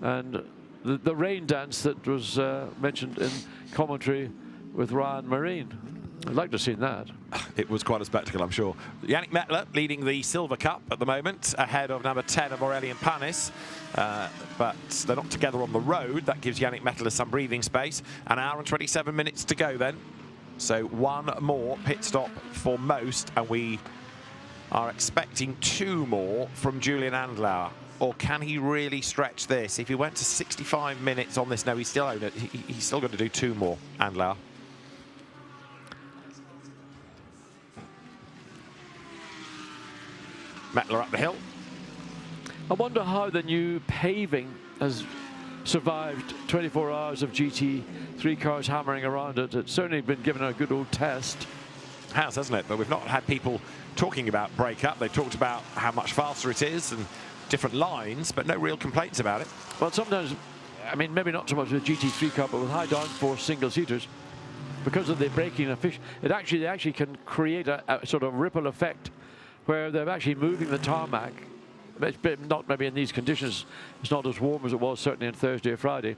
and the rain dance that was mentioned in commentary with Ryan Marine. I'd like to have seen that. It was quite a spectacle, I'm sure. Yannick Mettler leading the Silver Cup at the moment, ahead of number 10 of Aurelien Panis. But they're not together on the road. That gives Yannick Mettler some breathing space. An hour and 27 minutes to go then. So one more pit stop for most, and we are expecting 2 more from Julian Andlauer. Or can he really stretch this? If he went to 65 minutes on this, no, he's still he's still going to do 2 more, Andlauer. Mettler up the hill. I wonder how the new paving has survived 24 hours of GT3 cars hammering around it. It's certainly been given a good old test. Has, hasn't it? But we've not had people talking about break-up. They've talked about how much faster it is and different lines, but no real complaints about it. Well, sometimes, I mean, maybe not so much with GT3 car, but with high downforce single-seaters, because of the braking efficiency, they actually can create a sort of ripple effect where they're actually moving the tarmac. Not maybe in these conditions, it's not as warm as it was certainly on Thursday or Friday,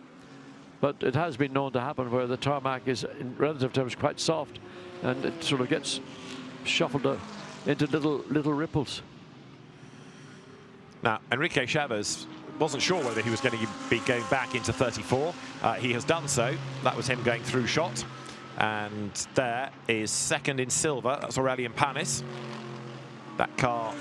but it has been known to happen where the tarmac is in relative terms quite soft, and it sort of gets shuffled into little ripples. Now, Enrique Chavez wasn't sure whether he was going to be going back into 34. He has done so. That was him going through shot. And there is second in silver. That's Aurelien Panis. That car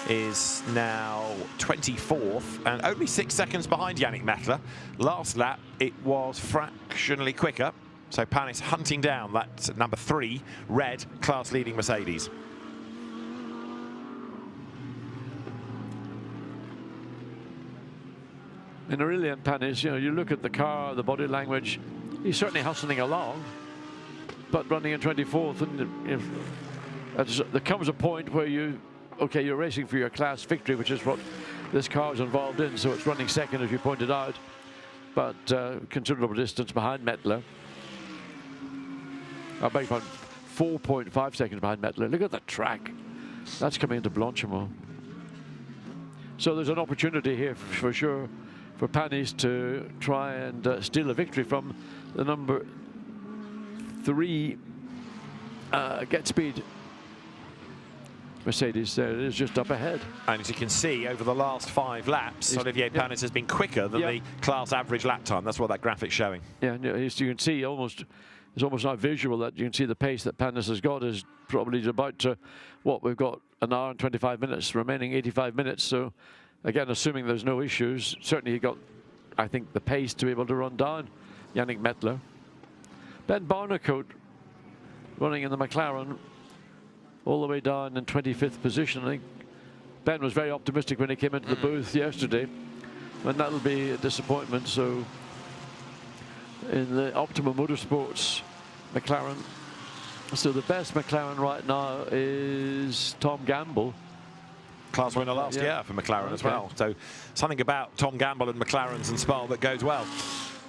is now 24th and only 6 seconds behind Yannick Mettler. Last lap, it was fractionally quicker. So Panis hunting down that number 3 red class-leading Mercedes. In Aurelien Panis, you know, you look at the car, the body language, he's certainly hustling along, but running in 24th, and there comes a point where you're racing for your class victory, which is what this car is involved in, so it's running second, as you pointed out, but considerable distance behind Mettler. I beg your pardon, 4.5 seconds behind Mettler. Look at the track. That's coming into Blanchimont. So there's an opportunity here for sure for Panis to try and steal a victory from the number 3 Get Speed Mercedes. There it is, just up ahead. And as you can see, over the last 5 laps, Olivier Panis has been quicker than the class average lap time. That's what that graphic's showing. Yeah, as you can see, it's almost not visual that you can see the pace that Panis has got is probably about to, we've got an hour and 25 minutes, remaining 85 minutes. So, again, assuming there's no issues, certainly he got, I think, the pace to be able to run down Yannick Mettler. Ben Barnicoat running in the McLaren all the way down in 25th position. I think Ben was very optimistic when he came into the booth yesterday, and that'll be a disappointment. So in the Optima Motorsports McLaren, so the best McLaren right now is Tom Gamble. Class winner last year for McLaren as well. So something about Tom Gamble and McLarens and Spa that goes well.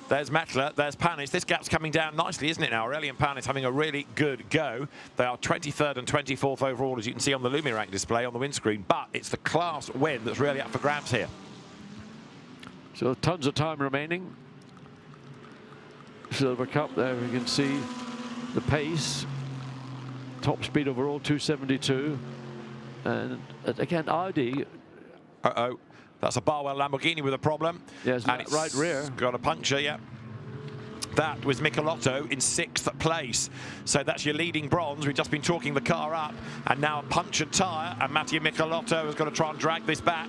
There's Mettler, there's Panis. This gap's coming down nicely, isn't it now? Aurelien Panis having a really good go. They are 23rd and 24th overall, as you can see on the Lumirank display on the windscreen. But it's the class win that's really up for grabs here. So tons of time remaining. Silver Cup there, we can see the pace. Top speed overall, 272. And again, Audi. Uh-oh. That's a Barwell Lamborghini with a problem. Yes, and it's right rear. Got a puncture, yeah. That was Michelotto in 6th place. So that's your leading bronze. We've just been talking the car up. And now a punctured tyre. And Mattia Michelotto has got to try and drag this back.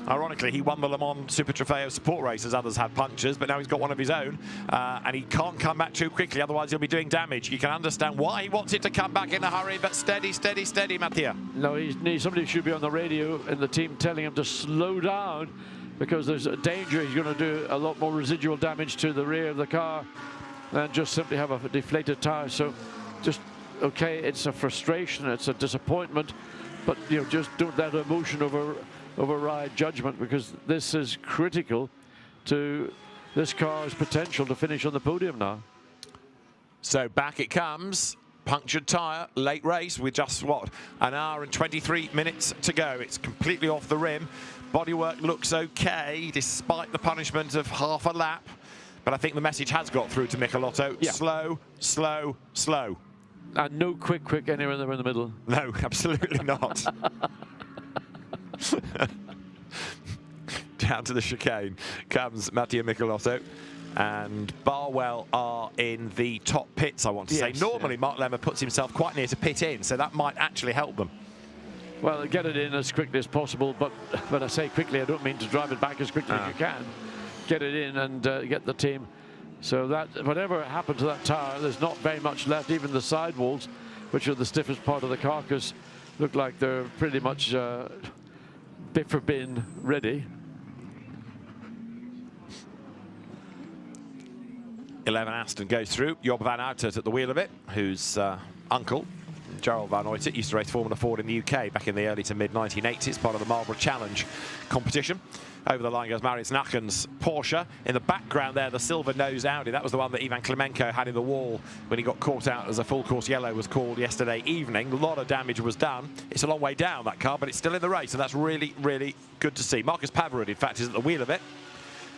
Ironically, he won the Le Mans Super Trofeo support race as others had punctures, but now he's got one of his own, and he can't come back too quickly, otherwise he'll be doing damage. You can understand why he wants it to come back in a hurry, but steady, steady, steady, Mattia. No, somebody should be on the radio in the team telling him to slow down, because there's a danger he's going to do a lot more residual damage to the rear of the car than just simply have a deflated tire. So just, okay, it's a frustration, it's a disappointment, but just don't let emotion override judgment, because this is critical to this car's potential to finish on the podium now. So back it comes. Punctured tyre, late race with just, an hour and 23 minutes to go. It's completely off the rim. Bodywork looks okay, despite the punishment of half a lap. But I think the message has got through to Michelotto. Yeah. Slow, slow, slow. And no quick anywhere in the middle. No, absolutely not. Down to the chicane comes Mattia Michelotto, and Barwell are in the top pits, I want to say. Normally, Mark Lemmer puts himself quite near to pit in, so that might actually help them. Well, get it in as quickly as possible, but when I say quickly, I don't mean to drive it back as quickly as you can. Get it in and get the team. So that whatever happened to that tire, there's not very much left. Even the sidewalls, which are the stiffest part of the carcass, look like they're pretty much bit for bin ready. 11 Aston goes through. Job van Uitert at the wheel of it, whose uncle, Gerald van Uitert, used to race Formula Ford in the UK back in the early to mid 1980s, part of the Marlborough Challenge competition. Over the line goes Marius Nachen's Porsche. In the background there, the silver-nosed Audi. That was the one that Ivan Klemenko had in the wall when he got caught out as a full course yellow was called yesterday evening. A lot of damage was done. It's a long way down, that car, but it's still in the race, and that's really, really good to see. Marcus Pavarud, in fact, is at the wheel of it,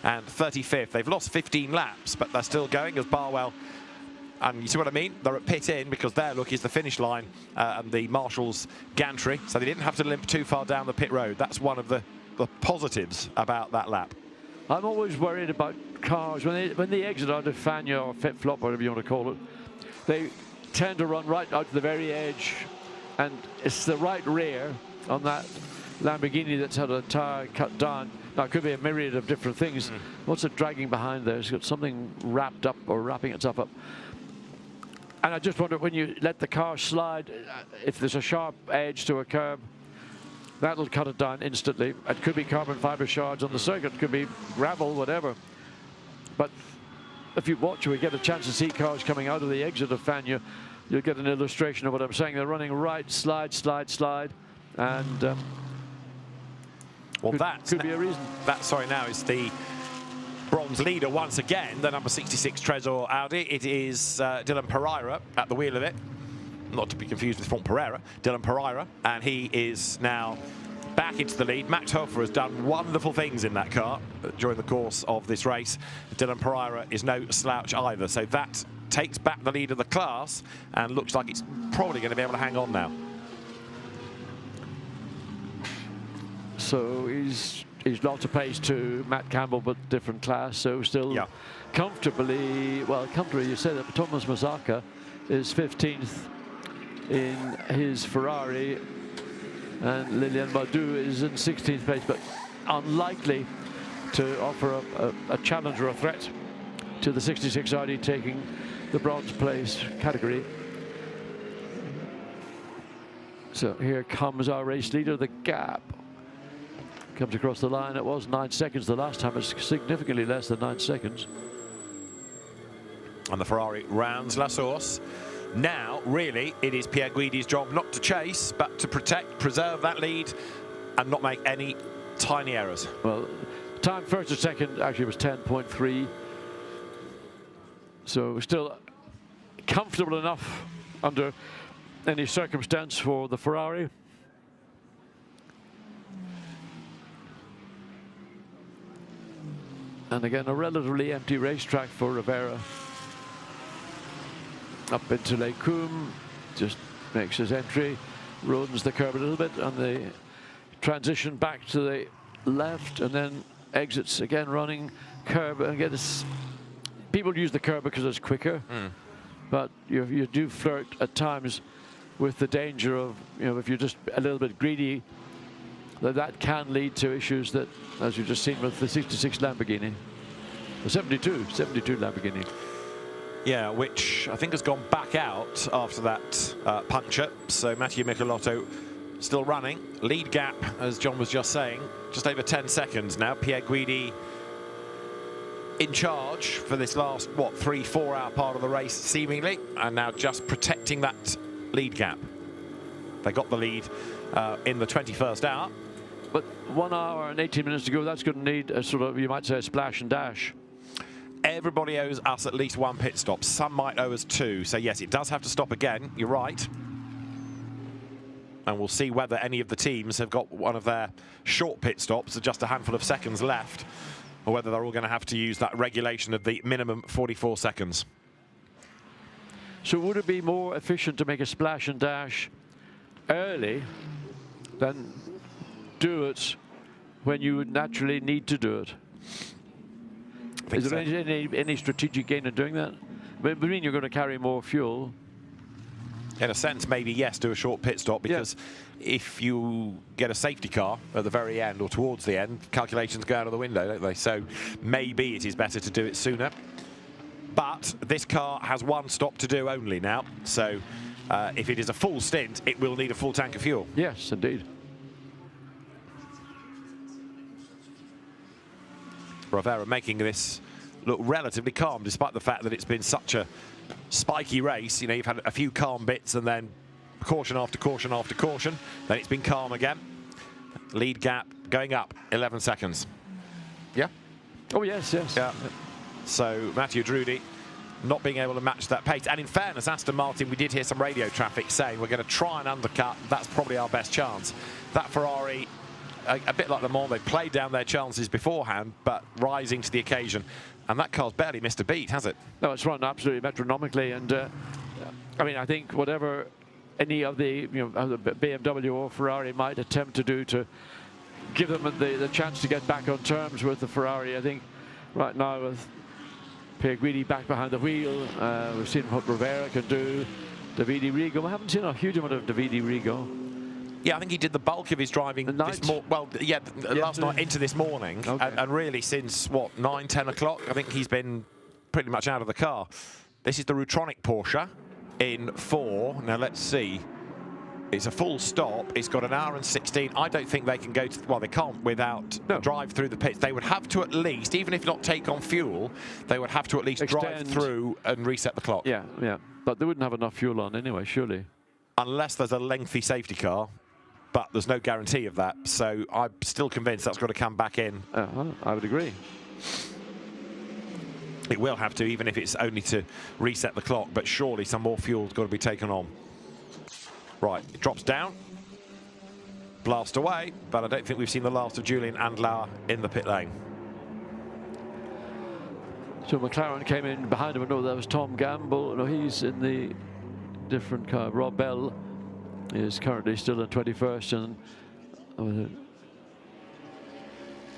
and 35th. They've lost 15 laps, but they're still going as Barwell. And you see what I mean? They're at pit in because there, look, is the finish line and the Marshall's gantry. So they didn't have to limp too far down the pit road. That's one of the positives about that lap. I'm always worried about cars when they exit out of Fania or Fit Flop, whatever you want to call it. They tend to run right out to the very edge, and it's the right rear on that Lamborghini that's had a tire cut down. Now, it could be a myriad of different things. What's it dragging behind there? It's got something wrapped up or wrapping itself up. And I just wonder, when you let the car slide, if there's a sharp edge to a curb, that'll cut it down instantly. It could be carbon fiber shards on the circuit, it could be gravel, whatever. But if you watch, we get a chance to see cars coming out of the exit of Fania, you'll get an illustration of what I'm saying. They're running right, slide, slide, slide, and well, that could be a reason. That, sorry, now is the bronze leader once again, the number 66 Trezor Audi. It is Dylan Pereira at the wheel of it. Not to be confused with Franck Pereira, Dylan Pereira, and he is now back into the lead. Max Hofer has done wonderful things in that car during the course of this race. Dylan Pereira is no slouch either, so that takes back the lead of the class and looks like it's probably going to be able to hang on now. So he's lots of pace to Matt Campbell, but different class, so still comfortably, well, comfortably you say that, but Thomas Masaka is 15th in his Ferrari, and Lilian Badu is in 16th place, but unlikely to offer a challenge or a threat to the 66 RD taking the bronze place category. So here comes our race leader, the gap. Comes across the line. It was 9 seconds the last time. It's significantly less than 9 seconds. And the Ferrari rounds La Source. Now, really, it is Pierre Guidi's job not to chase, but to protect, preserve that lead, and not make any tiny errors. Well, time first and second actually was 10.3. So still comfortable enough under any circumstance for the Ferrari. And again, a relatively empty racetrack for Rivera. Up into Lake Coombe, just makes his entry, rodens the curb a little bit, and the transition back to the left, and then exits again, running curb. And again, people use the curb because it's quicker, but you do flirt at times with the danger of, if you're just a little bit greedy, that can lead to issues that, as you've just seen with the 66 Lamborghini, the 72 Lamborghini. Yeah, which I think has gone back out after that puncture. So Mattia Michelotto still running. Lead gap, as John was just saying, just over 10 seconds now. Pierre Guidi in charge for this last, 3-4 hour part of the race, seemingly, and now just protecting that lead gap. They got the lead in the 21st hour. But 1 hour and 18 minutes to go, that's going to need a sort of, you might say, a splash and dash. Everybody owes us at least one pit stop. Some might owe us 2. So yes, it does have to stop again. You're right. And we'll see whether any of the teams have got one of their short pit stops, just a handful of seconds left, or whether they're all going to have to use that regulation of the minimum 44 seconds. So would it be more efficient to make a splash and dash early than do it when you would naturally need to do it? Is there any strategic gain in doing that? But I mean, you're going to carry more fuel. In a sense, maybe yes, do a short pit stop, because if you get a safety car at the very end or towards the end, calculations go out of the window, don't they? So maybe it is better to do it sooner. But this car has one stop to do only now. So if it is a full stint, it will need a full tank of fuel. Yes, indeed. Rivera making this look relatively calm, despite the fact that it's been such a spiky race. You've had a few calm bits and then caution after caution after caution. Then it's been calm again. Lead gap going up 11 seconds. Yeah? Oh, yes, yes. Yeah. So Mathieu Drudy not being able to match that pace. And in fairness, Aston Martin, we did hear some radio traffic saying we're going to try and undercut. That's probably our best chance. That Ferrari, a bit like Le Mans, they played down their chances beforehand, but rising to the occasion. And that car's barely missed a beat, has it? No, it's run absolutely metronomically. And I mean, I think whatever any of the, BMW or Ferrari might attempt to do to give them the chance to get back on terms with the Ferrari, I think right now with Pierre Guidi back behind the wheel, we've seen what Rivera can do. Davide Rigo, we haven't seen a huge amount of Davide Rigo. Yeah, I think he did the bulk of his driving this last night into this morning. Okay. And really since, 9, 10 o'clock, I think he's been pretty much out of the car. This is the Rutronic Porsche in 4. Now, let's see. It's a full stop. It's got 1 hour and 16. I don't think they can go to, they can't without drive through the pits. They would have to at least, even if not take on fuel, they would have to at least drive through and reset the clock. Yeah, yeah. But they wouldn't have enough fuel on anyway, surely. Unless there's a lengthy safety car. But there's no guarantee of that, so I'm still convinced that's got to come back in. I would agree. It will have to, even if it's only to reset the clock, but surely some more fuel's got to be taken on. Right, it drops down. blast away, but I don't think we've seen the last of Julian Andlauer in the pit lane. So McLaren came in behind him. No, that was Tom Gamble. No, he's in the different car. Rob Bell is currently still in 21st, and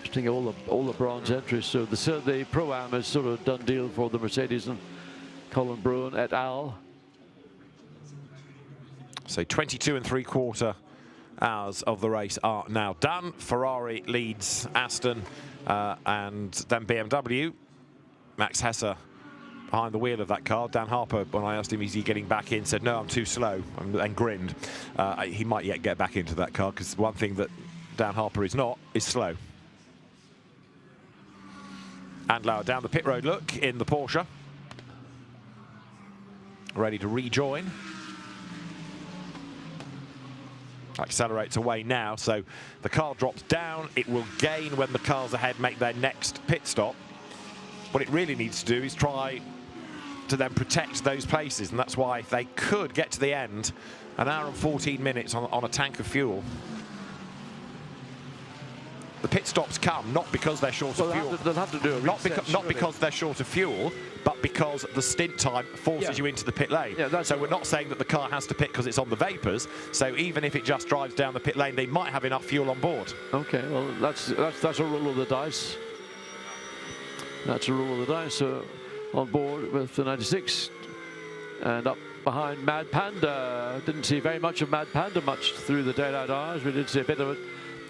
just think all the bronze entries. So the Pro-Am is sort of done deal for the Mercedes and Colin Bruin et al. So 22 3/4 hours of the race are now done. Ferrari leads Aston and then BMW. Max Hesse behind the wheel of that car. Dan Harper, when I asked him, is he getting back in, said, no, I'm too slow, and grinned. He might yet get back into that car, because one thing that Dan Harper is not is slow. Andlauer down the pit road look in the Porsche. Ready to rejoin. Accelerates away now, so the car drops down. It will gain when the cars ahead make their next pit stop. What it really needs to do is try to then protect those places, and that's why if they could get to the end, an hour and 14 minutes on a tank of fuel. The pit stops come not because they're short of fuel. They'll have to do a reset, not because they're short of fuel, but because the stint time forces you into the pit lane. So we're not saying that the car has to pit because it's on the vapours. So even if it just drives down the pit lane, they might have enough fuel on board. Okay, well that's a roll of the dice. That's a roll of the dice. So on board with the 96, and up behind Mad Panda. Didn't see very much of Mad Panda much through the daylight hours. We did see a bit of it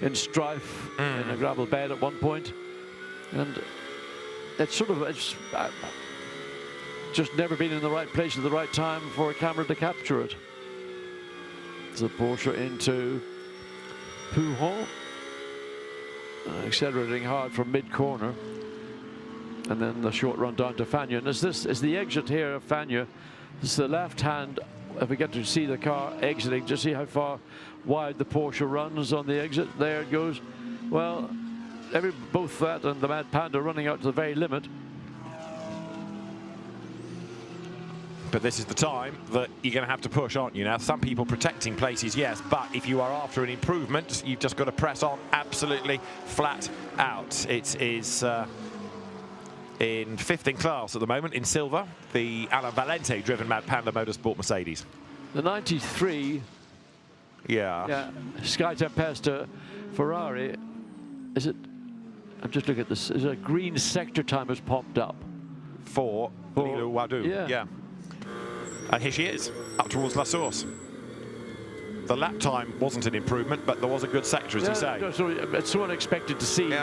in strife in a gravel bed at one point, and it's just never been in the right place at the right time for a camera to capture it. The Porsche into Pouhon, accelerating hard from mid-corner, and then the short run down to Fagnes. And this is the exit here of Fagnes. This is the left hand. If we get to see the car exiting, just see how far wide the Porsche runs on the exit. There it goes. Well, both that and the Mad Panda running out to the very limit. But this is the time that you're going to have to push, aren't you? Now, some people protecting places, yes, but if you are after an improvement, you've just got to press on absolutely flat out. It is in 5th in class at the moment in silver, the Alain Valente driven Mad Panda Motorsport Mercedes. The 93 Sky Tempesta Ferrari, is it? I'm just looking at this. Is a green sector time has popped up for Lilou Wadou. Yeah. And here she is, up towards La Source. The lap time wasn't an improvement, but there was a good sector, as you say. So it's so unexpected to see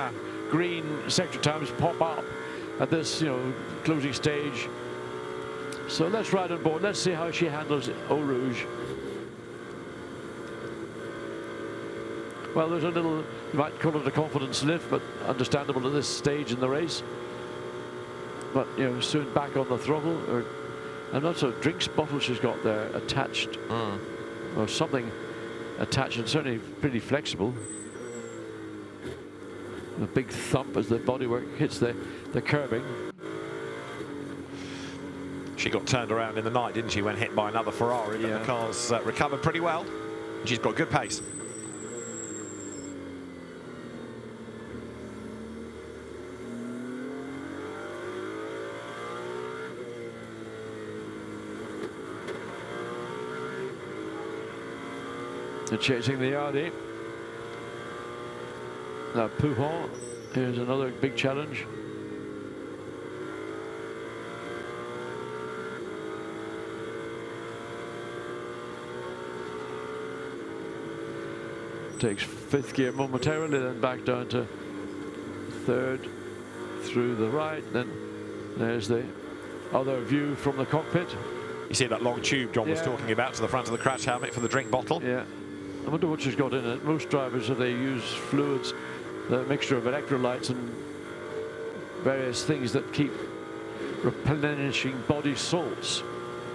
green sector times pop up at this, closing stage. So let's ride on board. Let's see how she handles Eau Rouge. Well, there's a little, you might call it a confidence lift, but understandable at this stage in the race. But, soon back on the throttle. And also drinks bottle she's got there attached. Or something attached, and certainly pretty flexible. A big thump as the bodywork hits the curbing. She got turned around in the night, didn't she, when hit by another Ferrari, but the car's recovered pretty well. She's got good pace. They're chasing the Audi. Now Pouhon, here's another big challenge. Takes 5th gear momentarily, then back down to 3rd through the right. Then there's the other view from the cockpit. You see that long tube John was talking about to the front of the crash helmet for the drink bottle? Yeah. I wonder what she's got in it. Most drivers, they use fluids, the mixture of electrolytes and various things that keep replenishing body salts.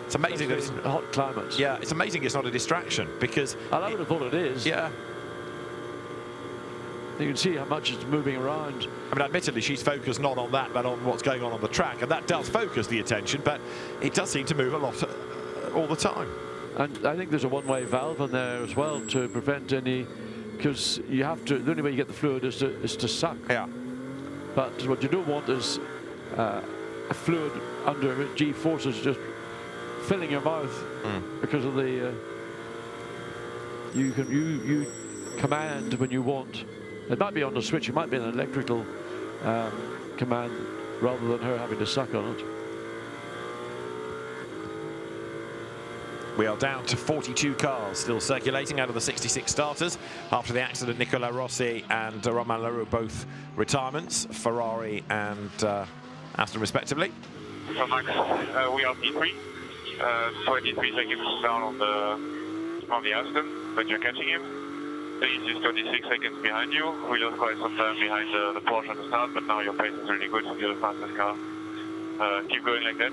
It's amazing that it's in hot climates. Yeah, it's amazing it's not a distraction, because I would have thought it is. Yeah. You can see how much it's moving around. I mean, admittedly, she's focused not on that, but on what's going on the track, and that does focus the attention, but it does seem to move a lot all the time. And I think there's a one-way valve in there as well to prevent any because you have to. The only way you get the fluid is to suck. Yeah. But what you don't want is a fluid under G forces just filling your mouth because of the. You command when you want. It might be on the switch. It might be an electrical command rather than her having to suck on it. We are down to 42 cars still circulating out of the 66 starters. After the accident, Nicola Rossi and Romain Leroux both retirements, Ferrari and Aston respectively. So Max, we are P3, 23 seconds down on the Aston, but you're catching him. Pace is 26 seconds behind you. We lost quite some time behind the Porsche at the start, but now your pace is really good. You're the fastest car. Keep going like that.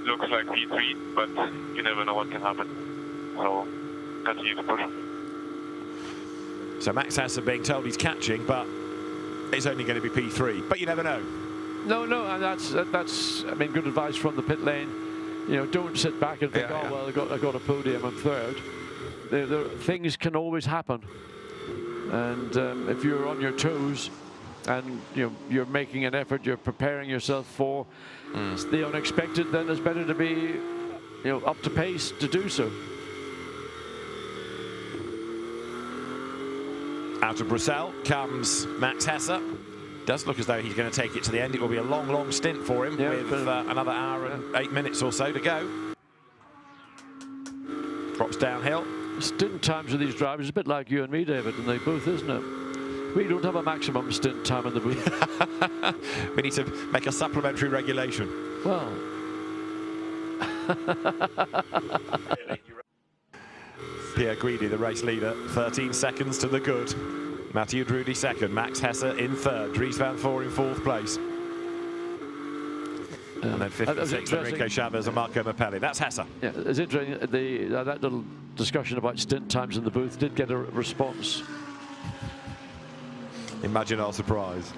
Looks like P3, but you never know what can happen. So continue to push. So Max Hesse being told he's catching, but it's only going to be P3. But you never know. No, and that's I mean, good advice from the pit lane. You know, don't sit back and think, well, I got a podium, I'm third. Things can always happen, and if you're on your toes, and you're making an effort, you're preparing yourself for the unexpected, then it's better to be up to pace to do so. Out of Bruxelles comes Max Hesse. Does look as though he's going to take it to the end. It will be a long stint for him with another hour and 8 minutes or so to go. Drops downhill. Stint times of these drivers is a bit like you and me, David, and they both, isn't it? We don't have a maximum stint time in the booth. We need to make a supplementary regulation. Well. Pierre Guidi, the race leader, 13 seconds to the good. Mathieu Drudy second, Max Hesse in third, Dries Van Voor in fourth place. And then 56, Enrico Chavez and Marco Mappelli. That's Hesse. Yeah, it's interesting. That little discussion about stint times in the booth did get a response. Imagine our surprise.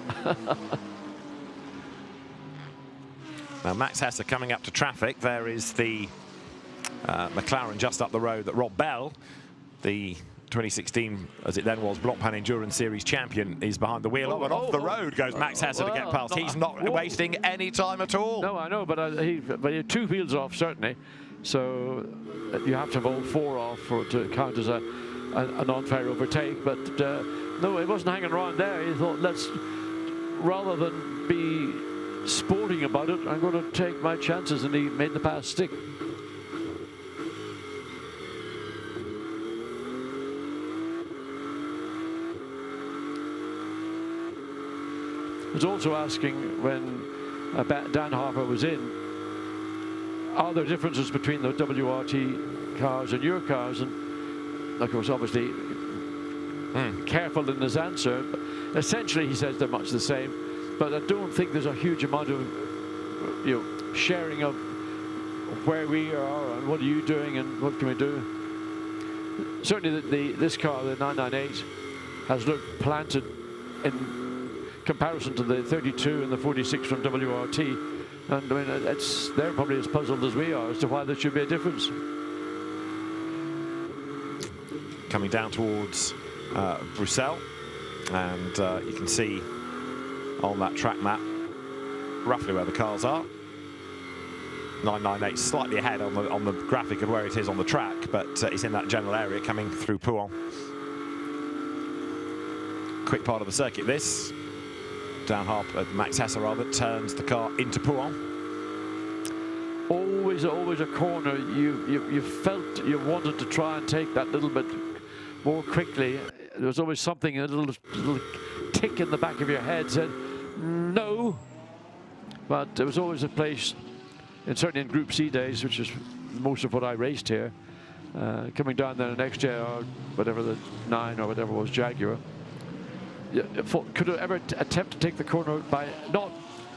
Now Max Hesse coming up to traffic. There is the McLaren just up the road that Rob Bell, the 2016, as it then was, Blockpan Endurance Series champion, is behind the wheel. And off the road goes Max Hesse to get past. He's not wasting any time at all. No, I know, but he had 2 wheels off, certainly. So you have to have all 4 off for it to count as an unfair overtake. But no, he wasn't hanging around there. He thought, rather than be sporting about it, I'm going to take my chances, and he made the pass stick. I was also asking when Dan Harper was in, are there differences between the WRT cars and your cars? And of course, obviously, careful in his answer. But essentially, he says they're much the same. But I don't think there's a huge amount of sharing of where we are and what are you doing and what can we do. Certainly, this car, the 998, has looked planted in comparison to the 32 and the 46 from WRT, and I mean they're probably as puzzled as we are as to why there should be a difference. Coming down towards Bruxelles, and you can see on that track map roughly where the cars are. 998 slightly ahead on the graphic of where it is on the track, but it's in that general area coming through Pouhon. Quick part of the circuit this. Dan Harper, Max Hesse rather, turns the car into Pouhon. Always a corner. You felt you wanted to try and take that little bit more quickly. There was always something, a little tick in the back of your head said no. But there was always a place, and certainly in Group C days, which is most of what I raced here, coming down there next year, or whatever the 9 or whatever was Jaguar. Could have ever attempt to take the corner by not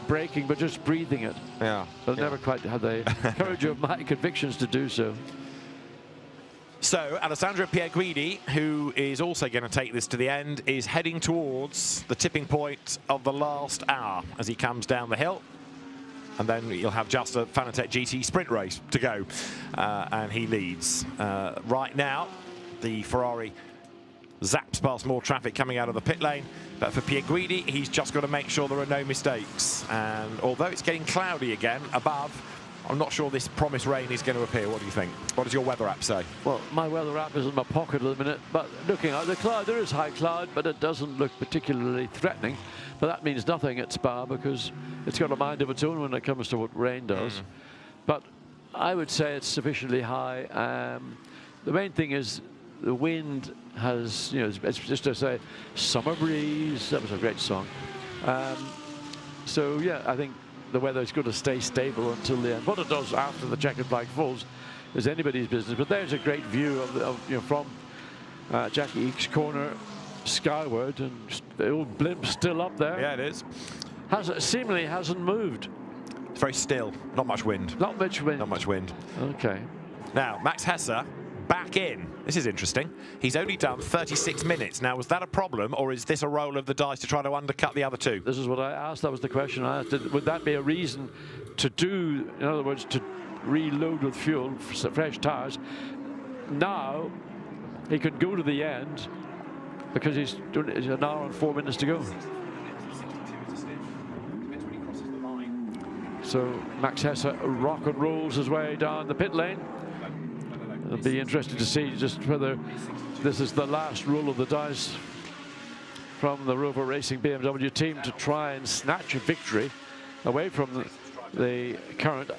braking but just breathing it. Yeah. But never quite had the courage of my convictions to do so. So Alessandro Pierguidi, who is also going to take this to the end, is heading towards the tipping point of the last hour as he comes down the hill. And then you'll have just a Fanatec GT sprint race to go. And he leads. Right now, the Ferrari zaps past more traffic coming out of the pit lane. But for Pierre Guidi, he's just got to make sure there are no mistakes. And although it's getting cloudy again above, I'm not sure this promised rain is going to appear. What do you think? What does your weather app say? Well, my weather app is in my pocket at the minute, but looking at the cloud, there is high cloud, but it doesn't look particularly threatening. But that means nothing at Spa because it's got a mind of its own when it comes to what rain does. But I would say it's sufficiently high. The main thing is the wind has, you know, it's just to say, summer breeze. That was a great song. So yeah, I think the weather is going to stay stable until the end. What it does after the checkered flag falls is anybody's business. But there's a great view of you know, from Jackie Eakes corner skyward, and the old blimp's still up there. Yeah, it is. Seemingly hasn't moved. It's very still. Not much wind. Not much wind. Not much wind. Okay. Now, Max Hesse back in. This is interesting. He's only done 36 minutes. Now, was that a problem, or is this a roll of the dice to try to undercut the other two? This is what I asked. That was the question I asked. Would that be a reason to do, in other words, to reload with fuel, fresh tires? Now, he could go to the end because he's doing it 1 hour and 4 minutes to go. So Max Hesse rock and rolls his way down the pit lane. It'll be interesting to see just whether this is the last roll of the dice from the Rover Racing BMW team to try and snatch a victory away from the current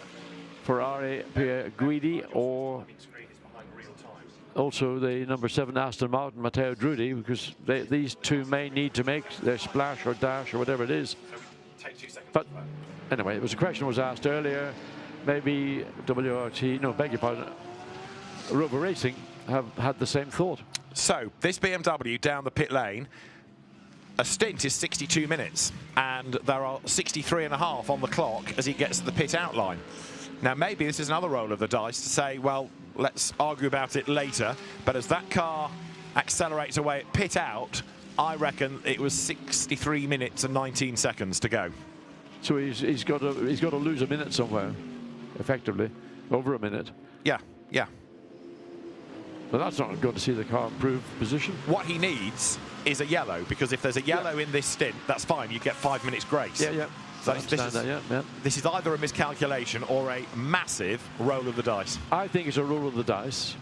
Ferrari Pierre Guidi, or also the number 7 Aston Martin Matteo Drudi, because these two may need to make their splash or dash or whatever it is. But anyway, it was a question was asked earlier. Maybe WRT, no, beg your pardon, Rover Racing have had the same thought. So this BMW down the pit lane, a stint is 62 minutes, and there are 63.5 on the clock as he gets to the pit outline. Now maybe this is another roll of the dice to say, well, let's argue about it later, but as that car accelerates away at pit out, I reckon it was 63 minutes and 19 seconds to go. So he's got to lose a minute somewhere, effectively, over a minute. Yeah, yeah. But that's not going to see the car improve position. What he needs is a yellow, because if there's a yellow in this stint, that's fine. You get 5 minutes grace. Yeah, yeah. So this is either a miscalculation or a massive roll of the dice. I think it's a roll of the dice.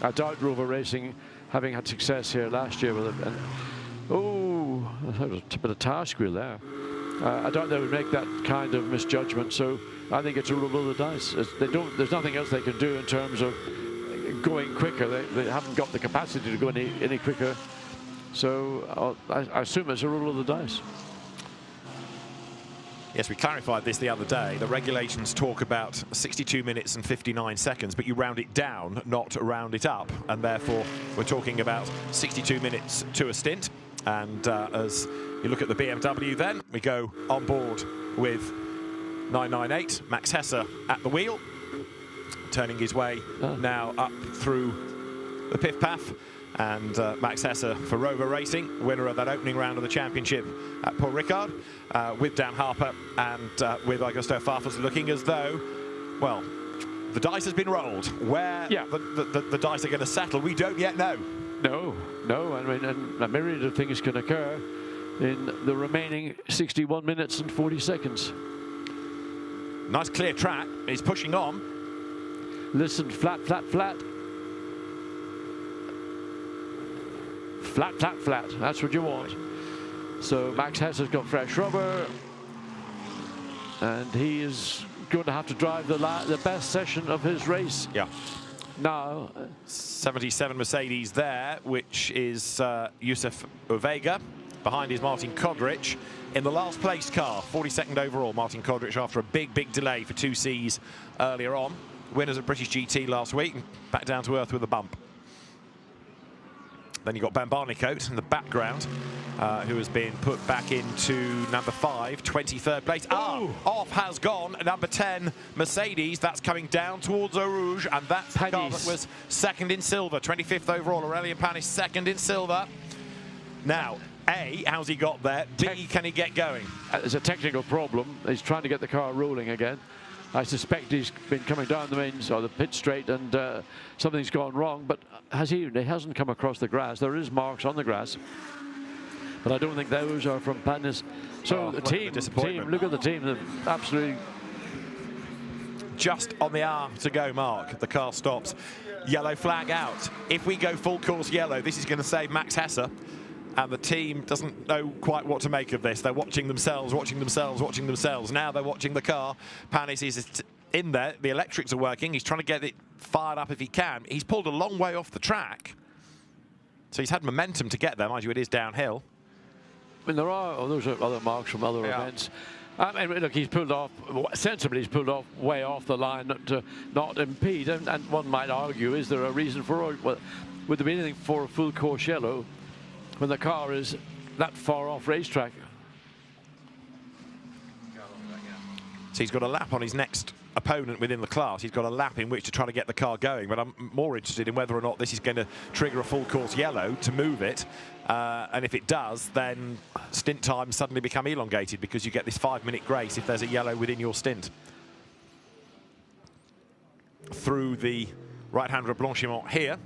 I doubt Rover Racing, having had success here last year with it. Oh, that was a bit of tire squeal there. I doubt they would make that kind of misjudgment. So I think it's a roll of the dice. There's nothing else they can do in terms of going quicker. They haven't got the capacity to go any quicker. So I assume it's a roll of the dice. Yes, we clarified this the other day. The regulations talk about 62 minutes and 59 seconds, but you round it down, not round it up. And therefore, we're talking about 62 minutes to a stint. And as you look at the BMW then, we go on board with 998, Max Hesse at the wheel, turning his way now up through the Piff-Paff. And Max Hesse for Rover Racing, winner of that opening round of the championship at Paul Ricard, with Dan Harper and with Augusto Farfus, looking as though, well, the dice has been rolled. Where the dice are going to settle, we don't yet know. No, I mean, and a myriad of things can occur in the remaining 61 minutes and 40 seconds. Nice clear track, he's pushing on. Listen, flat, flat, flat. Flat, flat, flat. That's what you want. So Max Hesse has got fresh rubber, and he is going to have to drive the best session of his race. Yeah. Now, 77 Mercedes there, which is Yusuf Uvega. Behind is Martin Kodrich. In the last place car, 42nd overall, Martin Kodrich, after a big, big delay for 2 Cs earlier on. Winners at British GT last week, back down to earth with a bump. Then you've got Bambarnicoat in the background, who has been put back into number 5, 23rd place. Off has gone number 10, Mercedes. That's coming down towards Eau Rouge, and that's the car that was second in silver, 25th overall. Aurelien Panis second in silver. Now, A, how's he got there? B, can he get going? There's a technical problem. He's trying to get the car rolling again. I suspect he's been coming down the mains or the pit straight, and something's gone wrong. But he hasn't come across the grass. There is marks on the grass, but I don't think those are from Panis. So the team, look at the team. They're absolutely just on the hour to go mark. The car stops. Yellow flag out. If we go full course yellow, this is going to save Max Hesse. And the team doesn't know quite what to make of this. They're watching themselves, watching themselves, watching themselves. Now they're watching the car. Panis is in there. The electrics are working. He's trying to get it fired up if he can. He's pulled a long way off the track. So he's had momentum to get there. Mind you, it is downhill. I mean, those are other marks from other events. I mean, look, he's pulled off, sensibly he's pulled off way off the line to not impede. And one might argue, is there a reason for it? Well, would there be anything for a full course yellow when the car is that far off racetrack? So he's got a lap on his next opponent within the class. He's got a lap in which to try to get the car going, but I'm more interested in whether or not this is going to trigger a full course yellow to move it. And if it does, then stint times suddenly become elongated because you get this 5-minute grace if there's a yellow within your stint. Through the right-hand reblanchiment here,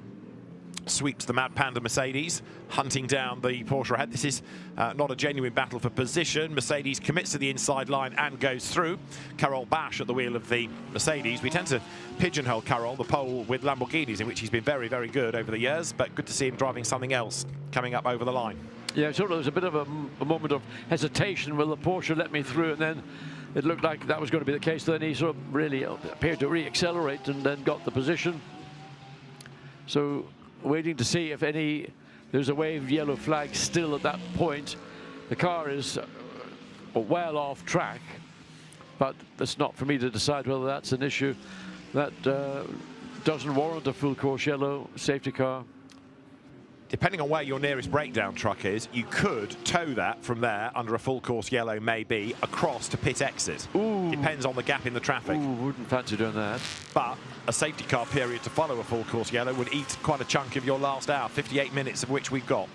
sweeps the Mad Panda Mercedes, hunting down the Porsche ahead. This is not a genuine battle for position. Mercedes commits to the inside line and goes through. Carol Bash at the wheel of the Mercedes. We tend to pigeonhole Carol, the pole with Lamborghinis, in which he's been very, very good over the years, but good to see him driving something else coming up over the line. Yeah, sort of, there was a bit of a moment of hesitation. Will the Porsche let me through? And then it looked like that was going to be the case. Then he sort of really appeared to re-accelerate and then got the position. So waiting to see if there's a waved yellow flag still at that point. The car is well off track, but it's not for me to decide whether that's an issue that doesn't warrant a full course yellow safety car. Depending on where your nearest breakdown truck is, you could tow that from there under a full course yellow, maybe across to pit exit. Ooh. Depends on the gap in the traffic. Ooh, wouldn't fancy doing that. But a safety car period to follow a full course yellow would eat quite a chunk of your last hour, 58 minutes of which we've got.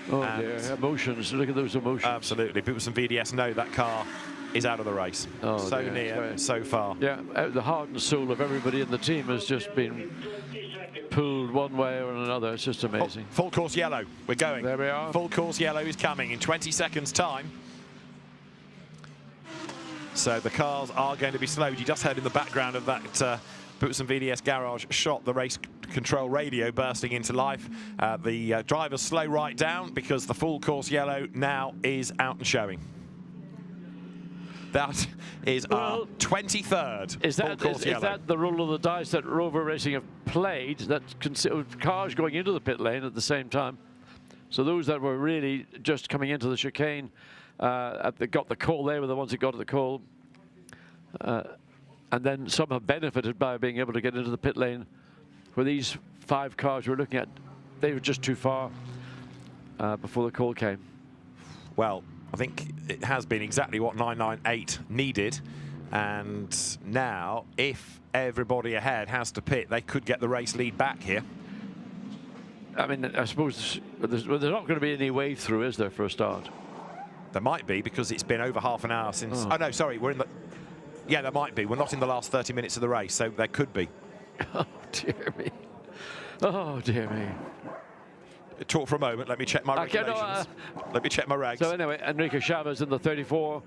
Oh dear, emotions, look at those emotions. Absolutely, people from VDS know that car is out of the race. Oh, so dear. near, so far. Yeah, the heart and soul of everybody in the team has just been pulled one way or another. It's just amazing. Oh, full course yellow, we're going. There we are. Full course yellow is coming in 20 seconds time. So the cars are going to be slowed. You just heard in the background of that Boots and VDS garage shot the race control radio bursting into life. The drivers slow right down because the full course yellow now is out and showing. That is our 23rd is that the roll of the dice that Rover Racing have played, that cars going into the pit lane at the same time? So those that were really just coming into the chicane, they got the call. They were the ones that got the call. And then some have benefited by being able to get into the pit lane. For these 5 cars we're looking at, they were just too far before the call came. Well, I think it has been exactly what 998 needed. And now, if everybody ahead has to pit, they could get the race lead back here. I mean, I suppose there's not going to be any wave through, is there, for a start? There might be, because it's been over half an hour since... Oh, no, sorry, we're in the... Yeah, there might be. We're not in the last 30 minutes of the race, so there could be. Oh, dear me. Oh, dear me. Talk for a moment. Let me check my regulations. Let me check my regs. So anyway, Enrique Chavez in the 34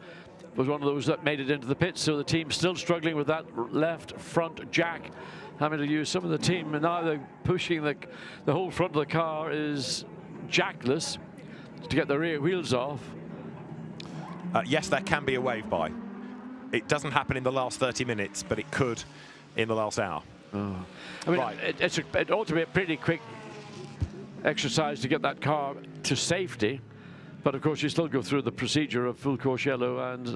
was one of those that made it into the pits. So the team still struggling with that left front jack, having to use some of the team. And now they're pushing the whole front of the car is jackless to get the rear wheels off. Yes, there can be a wave by. It doesn't happen in the last 30 minutes, but it could in the last hour. Oh. I mean, right. It ought to be a pretty quick exercise to get that car to safety, but of course you still go through the procedure of full course yellow and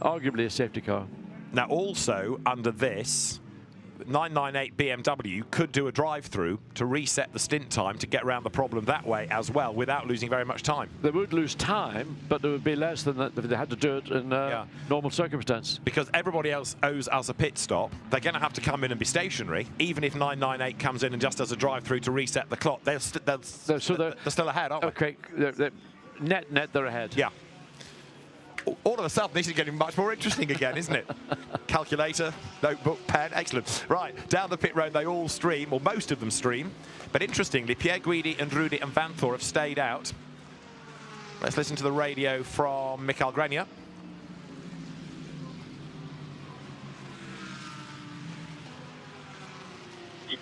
arguably a safety car. Now also under this, 998 BMW could do a drive-through to reset the stint time to get around the problem that way as well without losing very much time. They would lose time, but there would be less than that if they had to do it in normal circumstance. Because everybody else owes us a pit stop. They're going to have to come in and be stationary. Even if 998 comes in and just does a drive-through to reset the clock, they're still ahead, aren't they? Okay, net, they're ahead. Yeah. All of a sudden, this is getting much more interesting again, isn't it? Calculator, notebook, pen, excellent. Right, down the pit road, they all stream, or most of them stream. But interestingly, Pierre Guidi and Rudy and Van Thor have stayed out. Let's listen to the radio from Michael Grenier.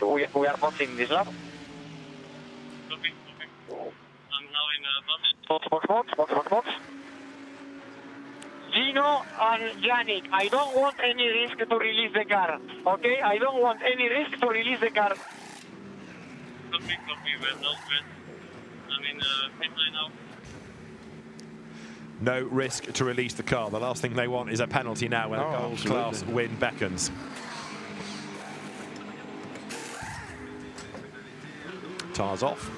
We are both in this lap. Box. Gino and Yannick, I don't want any risk to release the car, okay? I don't want any risk to release the car. Copy, well noted. I'm in pit lane now. No risk to release the car. The last thing they want is a penalty now when a gold class win beckons. Tyres off.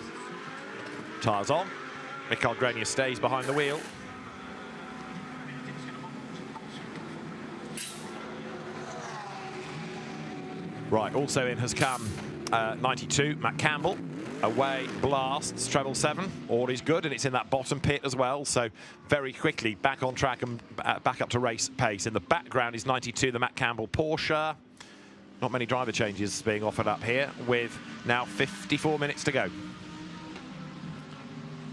Tyres on. Michael Grenier stays behind the wheel. Right, also in has come 92, Matt Campbell. Away blasts, treble 7. All is good, and it's in that bottom pit as well. So very quickly back on track and back up to race pace. In the background is 92, the Matt Campbell Porsche. Not many driver changes being offered up here, with now 54 minutes to go.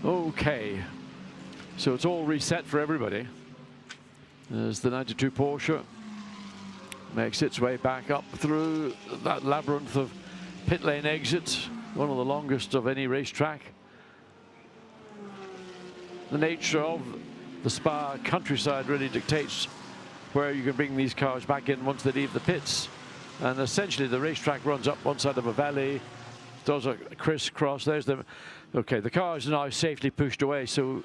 Okay, so it's all reset for everybody. There's the 92 Porsche. Makes its way back up through that labyrinth of pit lane exits, one of the longest of any racetrack. The nature of the Spa countryside really dictates where you can bring these cars back in once they leave the pits. And essentially the racetrack runs up one side of a valley, does a crisscross. There's the, okay, the car is now safely pushed away, so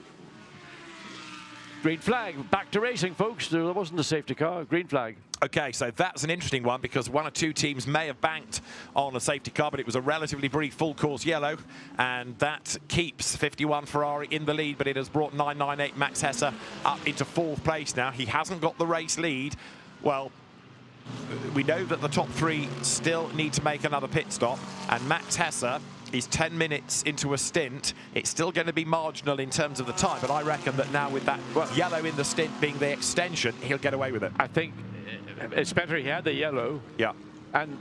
green flag, back to racing, folks. There wasn't a safety car, green flag. Okay, so that's an interesting one because one or two teams may have banked on a safety car, but it was a relatively brief full course yellow, and that keeps 51 Ferrari in the lead, but it has brought 998 Max Hesse up into 4th place now. He hasn't got the race lead. Well, we know that the top 3 still need to make another pit stop, and Max Hesse is 10 minutes into a stint. It's still going to be marginal in terms of the time, but I reckon that now with that yellow in the stint being the extension, he'll get away with it. I think it's better he had the yellow, yeah, and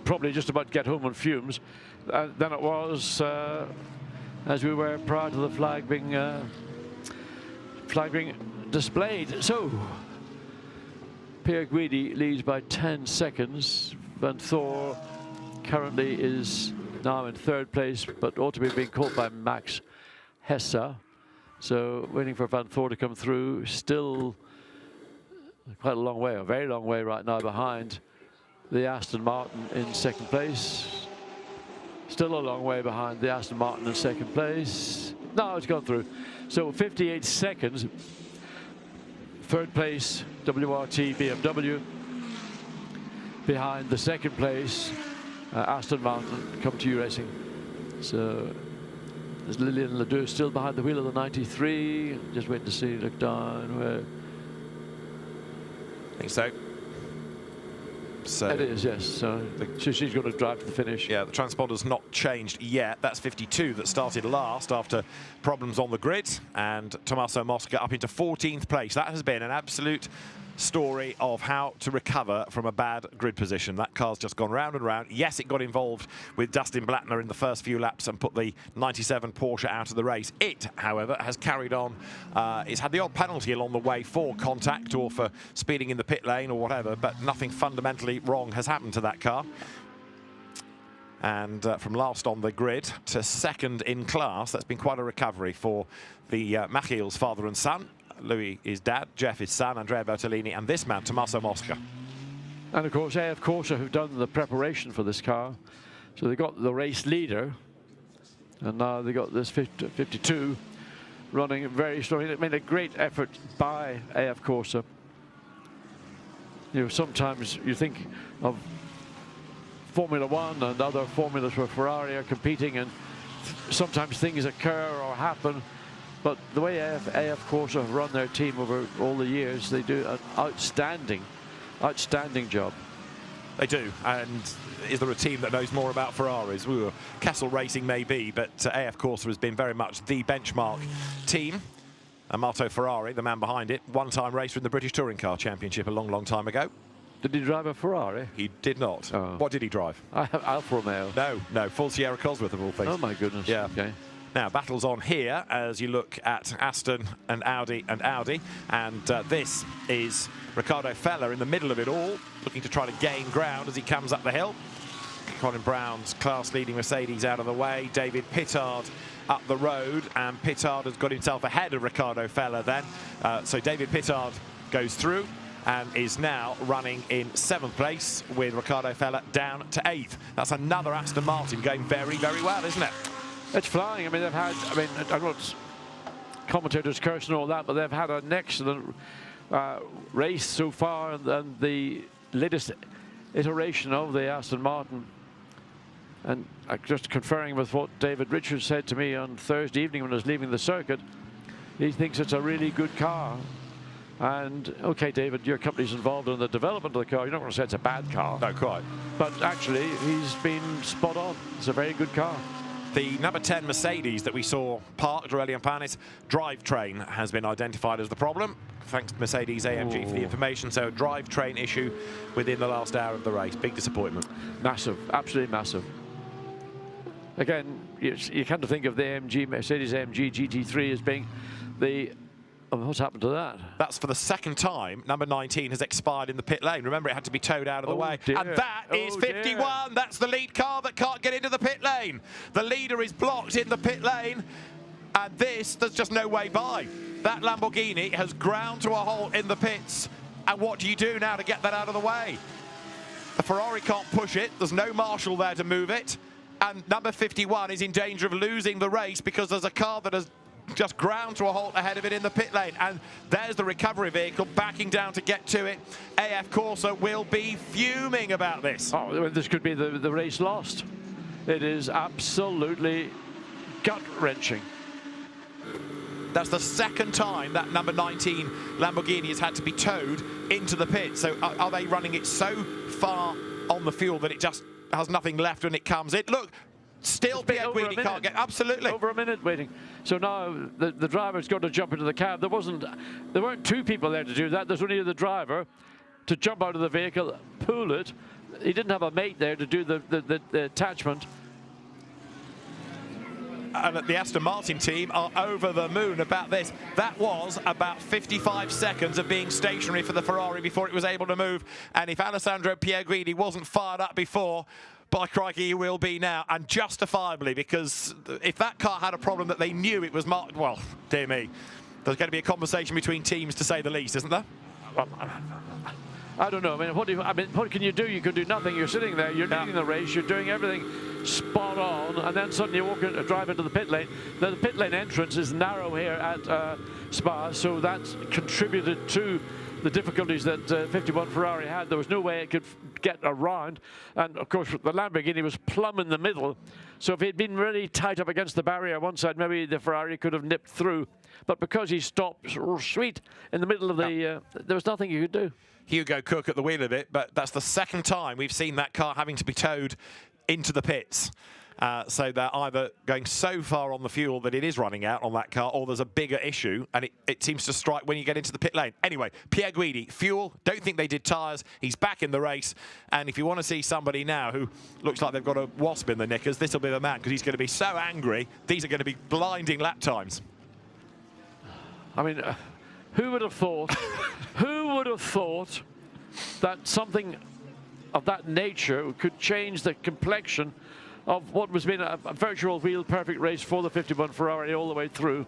probably just about get home on fumes than it was as we were prior to the flag being displayed. So Pierre Guidi leads by 10 seconds. Van Thor currently is now in 3rd place, but ought to be being caught by Max Hesse. So waiting for Van Thor to come through. Still quite a long way, a very long way right now behind the Aston Martin in 2nd place. Still a long way behind the Aston Martin in 2nd place. No, it's gone through. So 58 seconds. 3rd place, WRT BMW. Behind the 2nd place, Aston Martin, Come To You Racing. So there's Lillian Ledoux still behind the wheel of the 93. Just waiting to see, look down where. I think so. So it is, yes. So she's going to drive to the finish. Yeah, the transponder's not changed yet. That's 52 that started last after problems on the grid. And Tommaso Mosca up into 14th place. That has been an absolute story of how to recover from a bad grid position. That car's just gone round and round. Yes, it got involved with Dustin Blattner in the first few laps and put the 97 Porsche out of the race. It, however, has carried on. It's had the odd penalty along the way for contact or for speeding in the pit lane or whatever, but nothing fundamentally wrong has happened to that car. And from last on the grid to 2nd in class, that's been quite a recovery for the Machiels, father and son. Louis is dad, Jeff is son, Andrea Bertolini, and this man, Tommaso Mosca. And of course, AF Corsa, who've done the preparation for this car. So they got the race leader, and now they got this 52 running very strong. It made a great effort by AF Corsa. You know, sometimes you think of Formula One and other formulas where Ferrari are competing, and sometimes things occur or happen. But the way AF Corsa have run their team over all the years, they do an outstanding job. They do. And is there a team that knows more about Ferraris? Castle Racing may be, but AF Corsa has been very much the benchmark team. Amato Ferrari, the man behind it, one-time racer in the British Touring Car Championship a long, long time ago. Did he drive a Ferrari? He did not. Oh. What did he drive? Alfa Romeo. No, full Sierra Cosworth of all things. Oh my goodness. Yeah. Okay. Now, battles on here as you look at Aston and Audi. And this is Riccardo Fella in the middle of it all, looking to try to gain ground as he comes up the hill. Colin Brown's class-leading Mercedes out of the way. David Pittard up the road, and Pittard has got himself ahead of Riccardo Fella then. So David Pittard goes through and is now running in 7th place with Riccardo Fella down to 8th. That's another Aston Martin going very, very well, isn't it? It's flying. I mean, they've had, I know it's commentators cursing and all that, but they've had an excellent race so far, and the latest iteration of the Aston Martin. And just conferring with what David Richards said to me on Thursday evening when I was leaving the circuit, he thinks it's a really good car. And, okay, David, your company's involved in the development of the car. You're not going to say it's a bad car. No, quite. But actually, he's been spot on. It's a very good car. The number 10 Mercedes that we saw parked early on Panis, drivetrain has been identified as the problem. Thanks to Mercedes AMG for the information. So a drivetrain issue within the last hour of the race. Big disappointment. Massive, absolutely massive. Again, you kind of think of the Mercedes AMG GT3 as being the... Oh, what's happened to that? That's for the second time. Number 19 has expired in the pit lane. Remember, it had to be towed out of the way. Dear. And that is 51. Dear. That's the lead car that can't get into the pit lane. The leader is blocked in the pit lane. And there's just no way by. That Lamborghini has ground to a halt in the pits. And what do you do now to get that out of the way? The Ferrari can't push it. There's no marshal there to move it. And number 51 is in danger of losing the race because there's a car that has just ground to a halt ahead of it in the pit lane. And there's the recovery vehicle backing down to get to it. AF Corsa will be fuming about this. Oh, this could be the race lost. It is absolutely gut-wrenching. That's the second time that number 19 Lamborghini has had to be towed into the pit. So are they running it so far on the fuel that it just has nothing left when it comes in? Look, still Pierre Guidi can't get... Absolutely. Over a minute waiting. So now the driver's got to jump into the cab. There weren't two people there to do that. There's only the driver to jump out of the vehicle, pull it. He didn't have a mate there to do the attachment. And the Aston Martin team are over the moon about this. That was about 55 seconds of being stationary for the Ferrari before it was able to move. And if Alessandro Pierre Guidi wasn't fired up before, by crikey, he will be now, and justifiably, because if that car had a problem that they knew it was marked, well, dear me, there's going to be a conversation between teams, to say the least, isn't there? I don't know. I mean, what can you do? You can do nothing. You're sitting there. You're leading the race. You're doing everything spot on, and then suddenly you drive into the pit lane. Now, the pit lane entrance is narrow here at Spa, so that contributed to the difficulties that 51 Ferrari had. There was no way it could get around, and of course the Lamborghini was plumb in the middle, so if he'd been really tight up against the barrier one side, maybe the Ferrari could have nipped through, but because he stopped sweet in the middle of the there was nothing you could do. Hugo Cook at the wheel of it, but that's the second time we've seen that car having to be towed into the pits. So they're either going so far on the fuel that it is running out on that car, or there's a bigger issue, and it seems to strike when you get into the pit lane. Anyway, Pierre Guidi, fuel, don't think they did tyres. He's back in the race, and if you want to see somebody now who looks like they've got a wasp in the knickers, this will be the man, because he's going to be so angry. These are going to be blinding lap times. I mean, who would have thought, who would have thought that something of that nature could change the complexion of what was been a virtual wheel perfect race for the 51 Ferrari all the way through.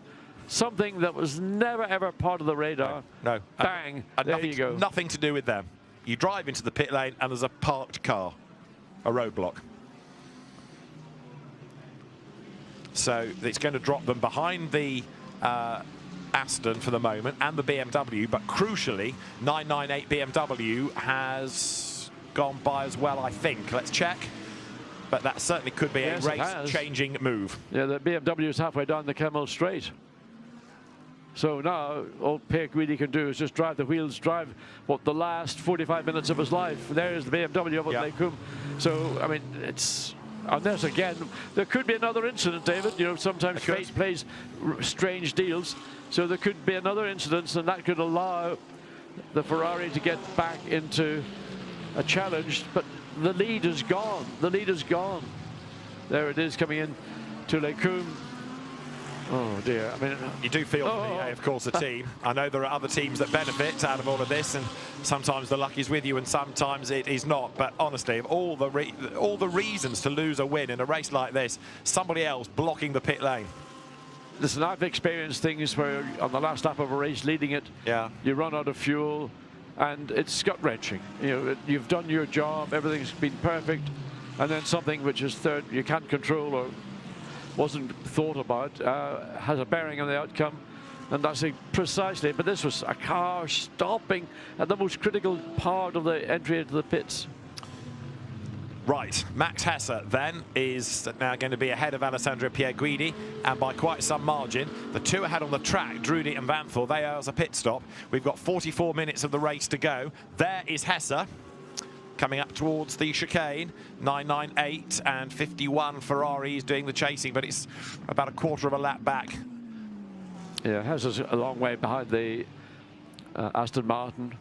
Something that was never ever part of the radar. No. Bang, and there you go. Nothing to do with them. You drive into the pit lane and there's a parked car, a roadblock. So it's going to drop them behind the Aston for the moment and the BMW, but crucially 998 BMW has gone by as well, I think. Let's check. But that certainly could be a race-changing move. Yeah, the BMW is halfway down the Kemmel Straight. So now all Pierre Guidi can do is just drive the wheels, drive what the last 45 minutes of his life. There's the BMW of Lecum. So I mean, it's unless, again, there could be another incident, David. You know, sometimes fate plays strange deals. So there could be another incident, and that could allow the Ferrari to get back into a challenge. But the lead is gone. The lead is gone. There it is coming in to Lecombe. Oh dear, I mean... You do feel, of course, a team. I know there are other teams that benefit out of all of this, and sometimes the luck is with you and sometimes it is not. But honestly, of all the reasons to lose a win in a race like this, somebody else blocking the pit lane. Listen, I've experienced things where on the last lap of a race, leading it, you run out of fuel, and it's gut-wrenching. You know, you've done your job, everything's been perfect, and then something which is you can't control or wasn't thought about, has a bearing on the outcome, and that's it precisely. But this was a car stopping at the most critical part of the entry into the pits. Right, Max Hesse then is now going to be ahead of Alessandro Pierguidi, and by quite some margin. The two ahead on the track, Drudy and Vanthor, they are as a pit stop. We've got 44 minutes of the race to go. There is Hesse, coming up towards the chicane, 998 and 51 Ferrari is doing the chasing, but it's about a quarter of a lap back. Yeah, Hesse's a long way behind the Aston Martin.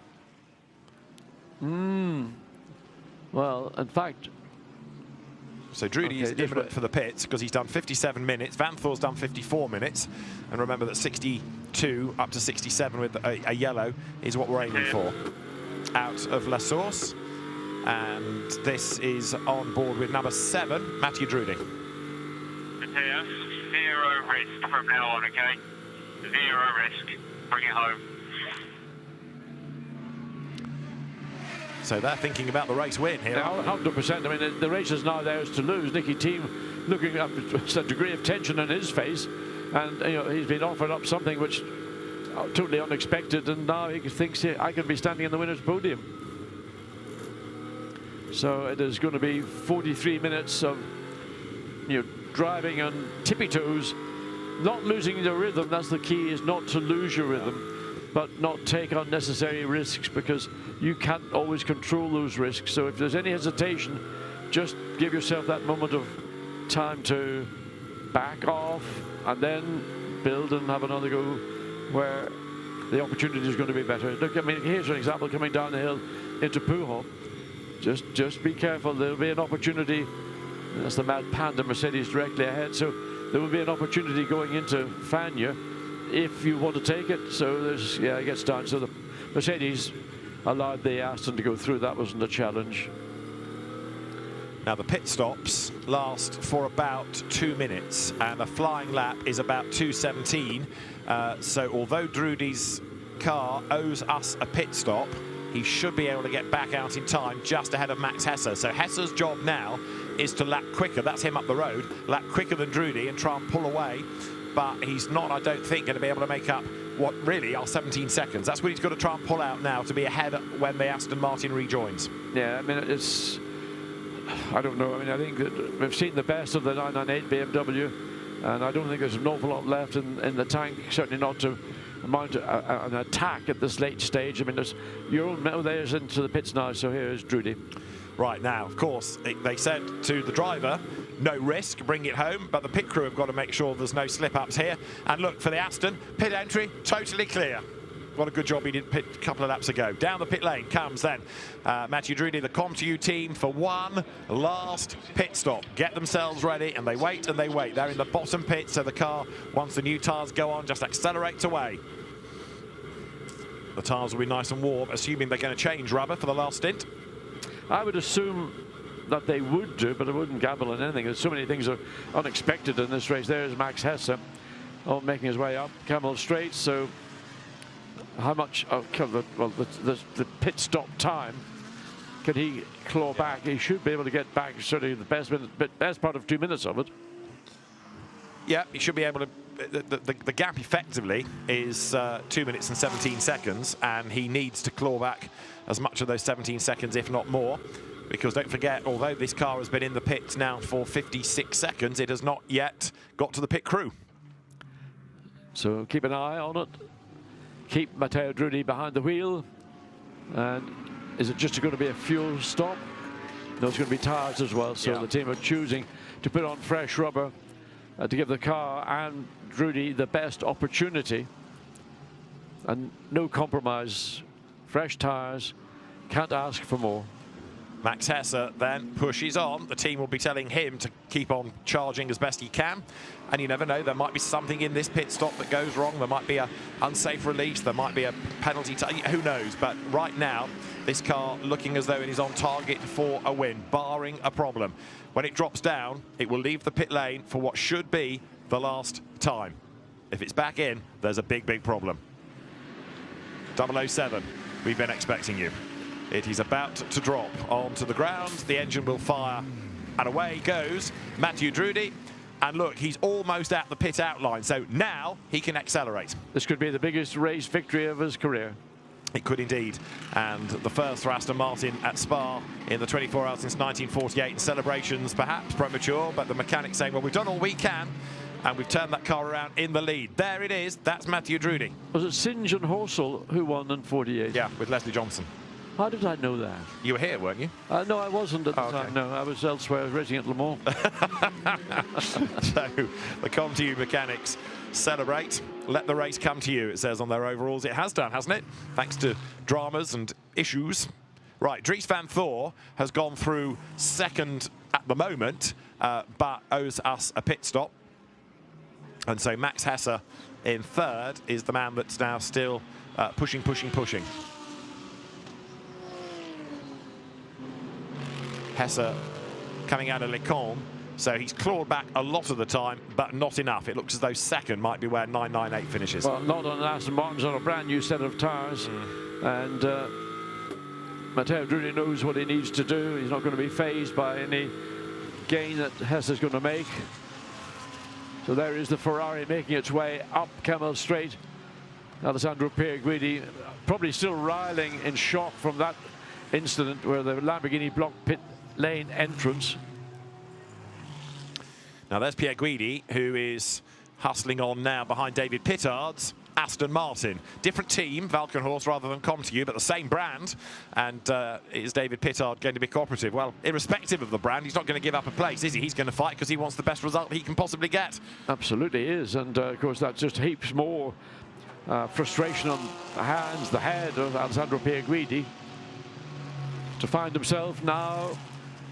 Well, in fact... So Drudy is imminent for the pits because he's done 57 minutes. Vanthor's done 54 minutes. And remember that 62 up to 67 with a yellow is what we're aiming for. Out of La Source. And this is on board with number 7, Mathieu Drudy. Matthias, 0 risk from now on, okay? 0 risk. Bring it home. So they're thinking about the race win here. 100%. I mean, the race is now theirs to lose. Nicky Thiem looking up with a degree of tension in his face. And you know, he's been offered up something which totally unexpected. And now he thinks, I can be standing in the winner's podium. So it is going to be 43 minutes of driving on tippy toes, not losing the rhythm. That's the key, is not to lose your rhythm, but not take unnecessary risks, because you can't always control those risks. So if there's any hesitation, just give yourself that moment of time to back off and then build and have another go where the opportunity is going to be better. Look, I mean, here's an example coming down the hill into Pujol. Just be careful. There'll be an opportunity. That's the Mad Panda Mercedes directly ahead. So there will be an opportunity going into Fagnes if you want to take it. So there's, it gets down. So the Mercedes allowed the Aston to go through. That wasn't a challenge. Now the pit stops last for about 2 minutes, and a flying lap is about 2:17. So although Drudy's car owes us a pit stop, he should be able to get back out in time just ahead of Max Hesse. So Hesse's job now is to lap quicker. That's him up the road, lap quicker than Drudy and try and pull away. But he's not, I don't think, going to be able to make up what really are 17 seconds. That's what he's got to try and pull out now to be ahead when the Aston Martin rejoins. Yeah, I mean, it's... I don't know. I mean, I think that we've seen the best of the 998 BMW, and I don't think there's an awful lot left in the tank, certainly not to mount an attack at this late stage. I mean, your own metal there is into the pits now, so here is Drudy. Right, now, of course, they said to the driver, no risk, bring it home, but the pit crew have got to make sure there's no slip-ups here. And look, for the Aston, pit entry, totally clear. What a good job he did a couple of laps ago. Down the pit lane comes then Mathieu Drudy, the ComTU team, for one last pit stop. Get themselves ready, and they wait and they wait. They're in the bottom pit, so the car, once the new tyres go on, just accelerates away. The tyres will be nice and warm, assuming they're going to change rubber for the last stint. I would assume that they would do, but I wouldn't gamble on anything. There's so many things are unexpected in this race. There's Max Hesse, making his way up Camel Straight. So how much of the pit stop time can he claw back? He should be able to get back certainly the best part of 2 minutes of it. Yeah, he should be able to. The gap effectively is 2 minutes and 17 seconds, and he needs to claw back as much of those 17 seconds, if not more, because don't forget, although this car has been in the pits now for 56 seconds, it has not yet got to the pit crew. So keep an eye on it. Keep Matteo Drudy behind the wheel. And is it just going to be a fuel stop? There's going to be tyres as well, so the team are choosing to put on fresh rubber to give the car and Drudy the best opportunity. And no compromise, fresh tyres, can't ask for more. Max Hesse then pushes on. The team will be telling him to keep on charging as best he can. And you never know, there might be something in this pit stop that goes wrong. There might be an unsafe release. There might be a penalty. Who knows? But right now, this car looking as though it is on target for a win, barring a problem. When it drops down, it will leave the pit lane for what should be the last time. If it's back in, there's a big, big problem. 007, we've been expecting you. It is about to drop onto the ground. The engine will fire, and away goes Mathieu Drudy. And look, he's almost at the pit outline, so now he can accelerate. This could be the biggest race victory of his career. It could indeed. And the first for Aston Martin at Spa in the 24 hours since 1948. And celebrations perhaps premature, but the mechanics saying, well, we've done all we can, and we've turned that car around in the lead. There it is. That's Mathieu Drudy. Was it St John Horsell who won in 48? Yeah, with Leslie Johnson. How did I know that? You were here, weren't you? No, I wasn't at the time. No, I was elsewhere. I was racing at Le Mans. So the come to you mechanics celebrate. Let the race come to you, it says on their overalls. It has done, hasn't it? Thanks to dramas and issues. Right, Dries van Thor has gone through second at the moment, but owes us a pit stop. And so Max Hesse in third is the man that's now still pushing. Hesse coming out of Le Combe, so he's clawed back a lot of the time, but not enough. It looks as though second might be where 998 finishes. Well, not on Aston Martin's on a brand new set of tyres, and Matteo Drudy knows what he needs to do. He's not going to be fazed by any gain that Hesse is going to make. So there is the Ferrari making its way up Camel Straight. Alessandro Pierguidi probably still riling in shock from that incident where the Lamborghini blocked pit lane entrance. Now there's Pierguidi, who is hustling on now behind David Pittard's Aston Martin. Different team, Valkenhorst rather than ComTU, but the same brand. And is David Pittard going to be cooperative? Well, irrespective of the brand, he's not going to give up a place, is he? He's going to fight because he wants the best result he can possibly get. Absolutely is, and of course that just heaps more frustration on the hands, the head of Alessandro Pierguidi, to find himself now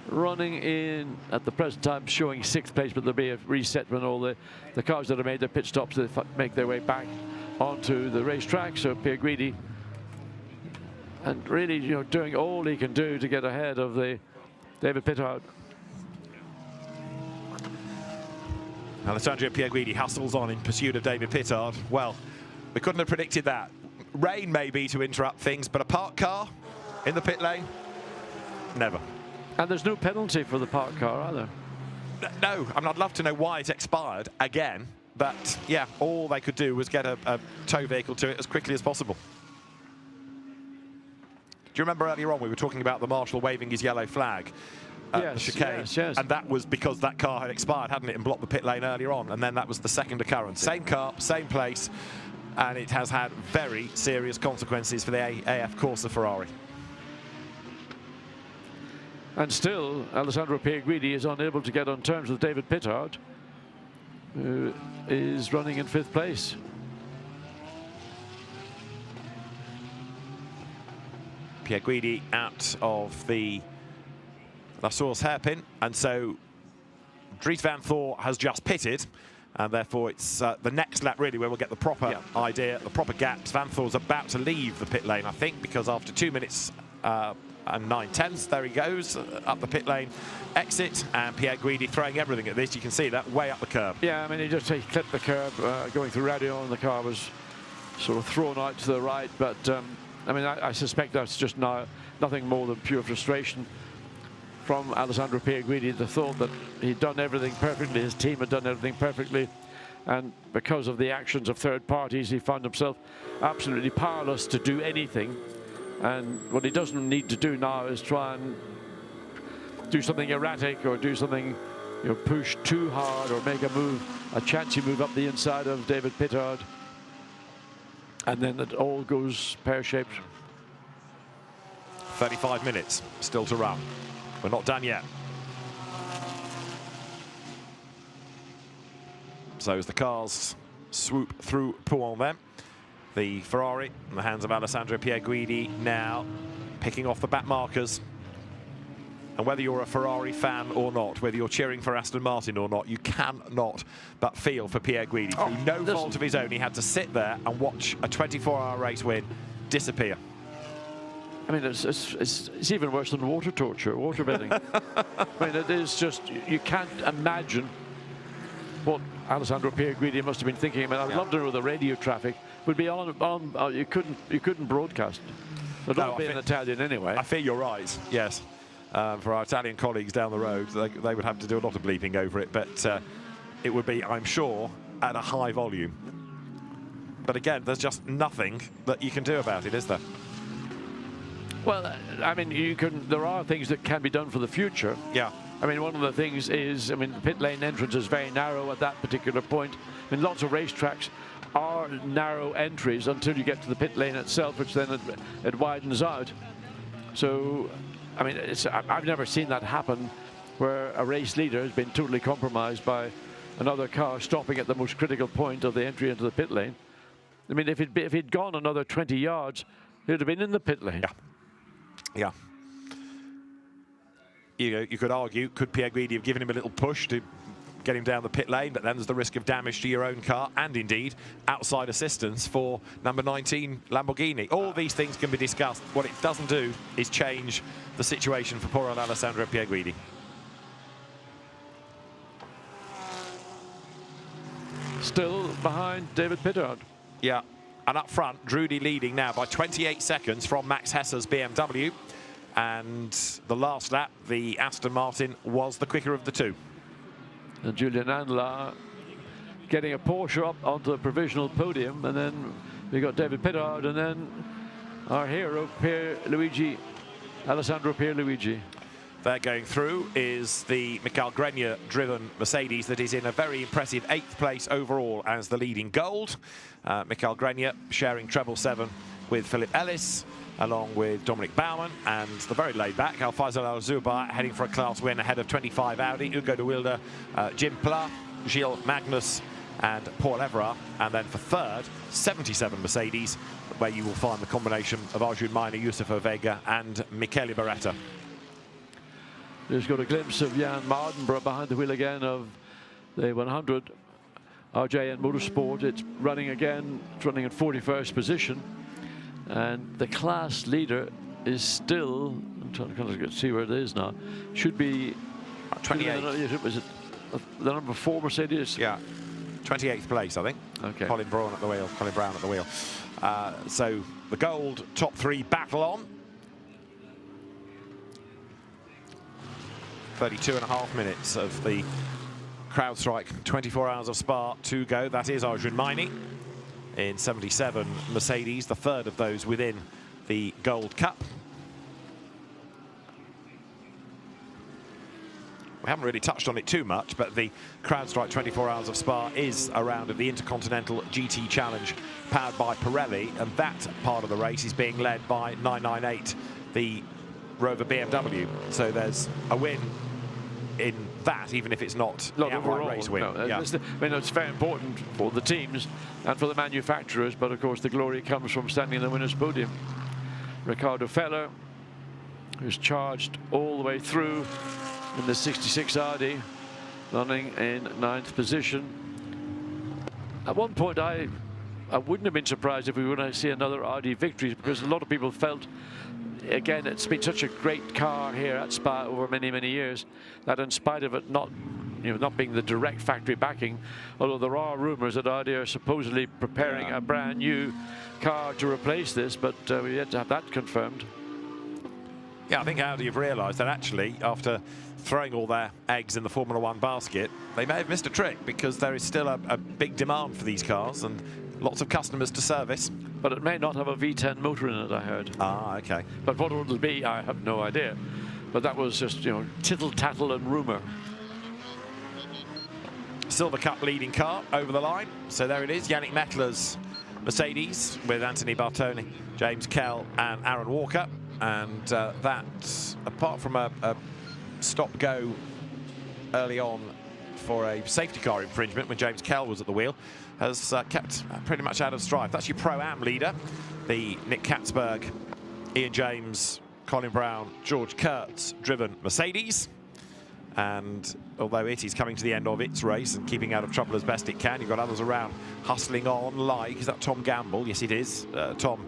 running in at the present time showing 6th place, but there'll be a reset when all the cars that have made their pit stops they make their way back onto the racetrack. So Pierguidi, and really, you know, doing all he can do to get ahead of the David Pittard. Alessandro Pierguidi hustles on in pursuit of David Pittard. Well, we couldn't have predicted that. Rain maybe to interrupt things, but a parked car in the pit lane, never. And there's no penalty for the parked car either. No, I mean, I'd love to know why it expired again, but yeah, all they could do was get a tow vehicle to it as quickly as possible. Do you remember earlier on we were talking about the marshal waving his yellow flag at the chicane? Yes. And that was because that car had expired, hadn't it, and blocked the pit lane earlier on, and then that was the second occurrence. Same car, same place, and it has had very serious consequences for the AF Corsa Ferrari. And still, Alessandro Pierguidi is unable to get on terms with David Pittard, who is running in 5th place. Pierguidi out of the La Source hairpin, and so Dries van Thor has just pitted, and therefore it's the next lap really where we'll get the proper idea, the proper gaps. Van Thor's about to leave the pit lane, I think, because after 2 minutes and 9/10, there he goes, up the pit lane exit, and Pierguidi throwing everything at this. You can see that way up the curb. Yeah, I mean, he clipped the curb going through Radio, and the car was sort of thrown out to the right, but I mean, I suspect that's just now nothing more than pure frustration from Alessandro Pierguidi, the thought that he'd done everything perfectly, his team had done everything perfectly, and because of the actions of third parties, he found himself absolutely powerless to do anything. And what he doesn't need to do now is try and do something erratic or do something, you know, push too hard or make a move, a chancy move up the inside of David Pittard, and then it all goes pear-shaped. 35 minutes still to run. We're not done yet. So as the cars swoop through Pouhon then, the Ferrari in the hands of Alessandro Pierguidi now picking off the back markers. And whether you're a Ferrari fan or not, whether you're cheering for Aston Martin or not, you cannot but feel for Pierguidi. Through no fault of his own, he had to sit there and watch a 24-hour race win disappear. I mean, it's even worse than water torture, water betting. I mean, it is just, you can't imagine what Alessandro Pierguidi must have been thinking. I mean, I'd love to know the radio traffic would be on you couldn't broadcast. It would be in Italian anyway. I fear you're right, yes. For our Italian colleagues down the road, they would have to do a lot of bleeping over it, but it would be, I'm sure, at a high volume. But again, there's just nothing that you can do about it, is there? Well, I mean, there are things that can be done for the future. Yeah. I mean, one of the things is, I mean, the pit lane entrance is very narrow at that particular point. I mean, lots of racetracks are narrow entries until you get to the pit lane itself, which then it widens out. So, I mean, I've never seen that happen where a race leader has been totally compromised by another car stopping at the most critical point of the entry into the pit lane. I mean, if he'd gone another 20 yards, he'd have been in the pit lane. Yeah. You could argue, could Pierguidi have given him a little push to get him down the pit lane, but then there's the risk of damage to your own car and indeed outside assistance for number 19 Lamborghini. All these things can be discussed. What it doesn't do is change the situation for poor old Alessandro Pierguidi. Still behind David Pittard. Yeah, and up front, Drudy leading now by 28 seconds from Max Hesse's BMW. And the last lap, the Aston Martin was the quicker of the two. And Julian Andlar getting a Porsche up onto the provisional podium, and then we got David Pittard, and then our hero Alessandro Pierluigi. There going through is the Michael Grenier driven Mercedes that is in a very impressive 8th place overall as the leading gold. Michael Grenier sharing treble 7 with Philip Ellis, along with Dominic Baumann, and the very laid-back Al-Faisal Al-Zubar heading for a class win ahead of 25 Audi, Hugo de Wilde, Jim Pla, Gilles Magnus, and Paul Everard. And then for third, 77 Mercedes, where you will find the combination of Arjun Maina, Yusufa Vega, and Michele Beretta. Just got a glimpse of Jan Mardenborough behind the wheel again of the 100 RJN Motorsport. It's running again, it's running in 41st position. And the class leader is still, I'm trying to see where it is now, should be 28. Was it the number 4 Mercedes? Yeah, 28th place, I think. Okay. Colin Brown at the wheel. So the gold top 3 battle on. 32.5 minutes of the CrowdStrike 24 Hours of Spa to go. That is Arjun Maini in 77 Mercedes, the third of those within the Gold Cup. We haven't really touched on it too much, but the CrowdStrike 24 Hours of Spa is a round of the Intercontinental GT Challenge powered by Pirelli, and that part of the race is being led by 998, the Rover BMW. So there's a win in that, even if it's not the outright race win. No, yeah. I mean, it's very important for the teams and for the manufacturers, but of course the glory comes from standing in the winner's podium. Ricardo Feller, who's charged all the way through in the 66 Audi, running in 9th position. At one point, I wouldn't have been surprised if we were going to see another Audi victory, because a lot of people felt, again, it's been such a great car here at Spa over many, many years that in spite of it not being the direct factory backing, although there are rumors that Audi are supposedly preparing a brand new car to replace this, but we've yet to have that confirmed. Yeah, I think Audi have realised that actually, after throwing all their eggs in the Formula One basket, they may have missed a trick, because there is still a big demand for these cars and lots of customers to service. But it may not have a V10 motor in it, I heard. Ah, okay. But what it'll be, I have no idea. But that was just, tittle-tattle and rumour. Silver Cup leading car over the line. So there it is, Yannick Mettler's Mercedes with Anthony Bartoni, James Kell and Aaron Walker. And that, apart from a stop-go early on for a safety car infringement when James Kell was at the wheel, has kept pretty much out of strife. That's your Pro-Am leader, the Nick Katzberg, Ian James, Colin Brown, George Kurtz driven Mercedes. And although it is coming to the end of its race and keeping out of trouble as best it can, you've got others around hustling on, like, is that Tom Gamble? Yes, it is. Tom,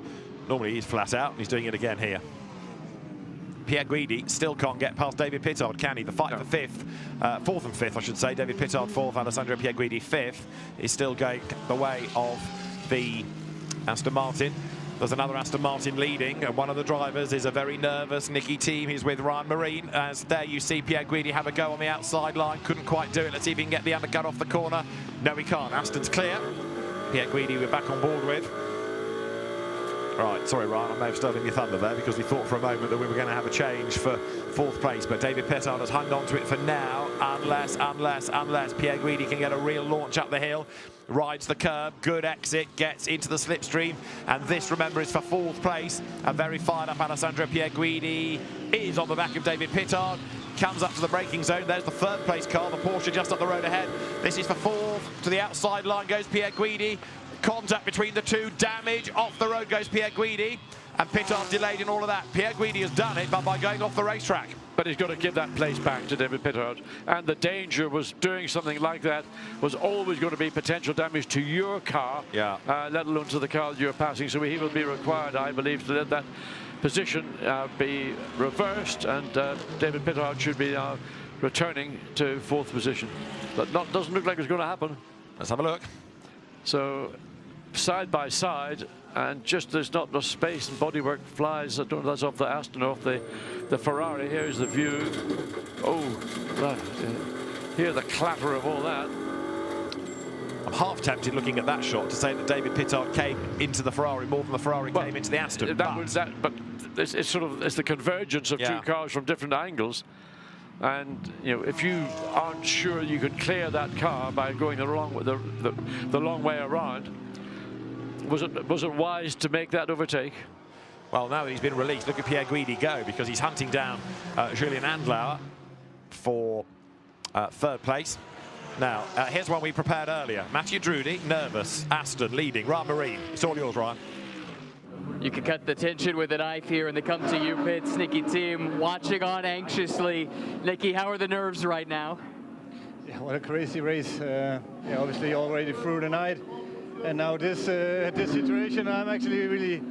normally he's flat out, and he's doing it again here. Pierre Guidi still can't get past David Pittard, can he? The fight for fourth and fifth, I should say. David Pittard fourth, Alessandro Pierre Guidi fifth, is still going the way of the Aston Martin. There's another Aston Martin leading, and one of the drivers is a very nervous Nicky Team. He's with Ryan Marine, as there you see Pierre Guidi have a go on the outside line. Couldn't quite do it. Let's see if he can get the undercut off the corner. No, he can't. Aston's clear. Pierre Guidi we're back on board with. Right, sorry Ryan, I may have stolen your thunder there because we thought for a moment that we were going to have a change for fourth place, but David Pittard has hung on to it for now, unless Pierre Guidi can get a real launch up the hill. Rides the curb, good exit, gets into the slipstream, and this, remember, is for fourth place. A very fired up Alessandro Pierre Guidi is on the back of David Pittard, comes up to the braking zone. There's the third place car, the Porsche just up the road ahead. This is for fourth. To the outside line goes Pierre Guidi. Contact between the two, damage, off the road goes Pierre Guidi, and Pittard delayed in all of that. Pierre Guidi has done it, but by going off the racetrack. But he's got to give that place back to David Pittard, and the danger was doing something like that was always going to be potential damage to your car, let alone to the car that you're passing, so he will be required, I believe, to let that position be reversed, and David Pittard should be returning to fourth position. But doesn't look like it's going to happen. Let's have a look. So side by side, and just there's not enough space, and bodywork flies. I don't know if that's off the Aston or off the Ferrari. Here's the view. Oh, hear the clatter of all that. I'm half tempted looking at that shot to say that David Pittard came into the Ferrari more than the Ferrari came into the Aston. But it's sort of the convergence of two cars from different angles. And you know, if you aren't sure you can clear that car by going the long way around, was it wise to make that overtake? Well, now that he's been released, look at Pierre Guidi go, because he's hunting down Julian Andlauer for third place. Now, here's one we prepared earlier. Matthew Drudy, nervous. Aston leading. Ryan Marine. It's all yours, Ryan. You can cut the tension with a knife here, and they come to you pits. Nicky Team watching on anxiously. Nicky, how are the nerves right now? Yeah, what a crazy race. Obviously already through the night, and now this situation. I'm actually really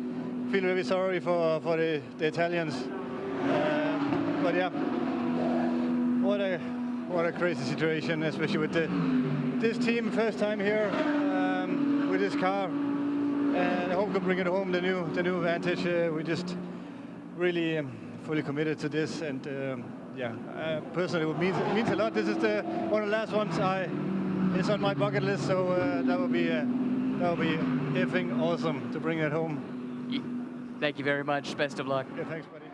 feel very sorry for the Italians. But yeah, what a crazy situation, especially with this team, first time here with this car. And I hope we can bring it home, the new Vantage. We just really fully committed to this, and personally, it means a lot. This is one of the last ones it's on my bucket list, so that would be effing awesome to bring it home. Thank you very much. Best of luck. Yeah, thanks, buddy.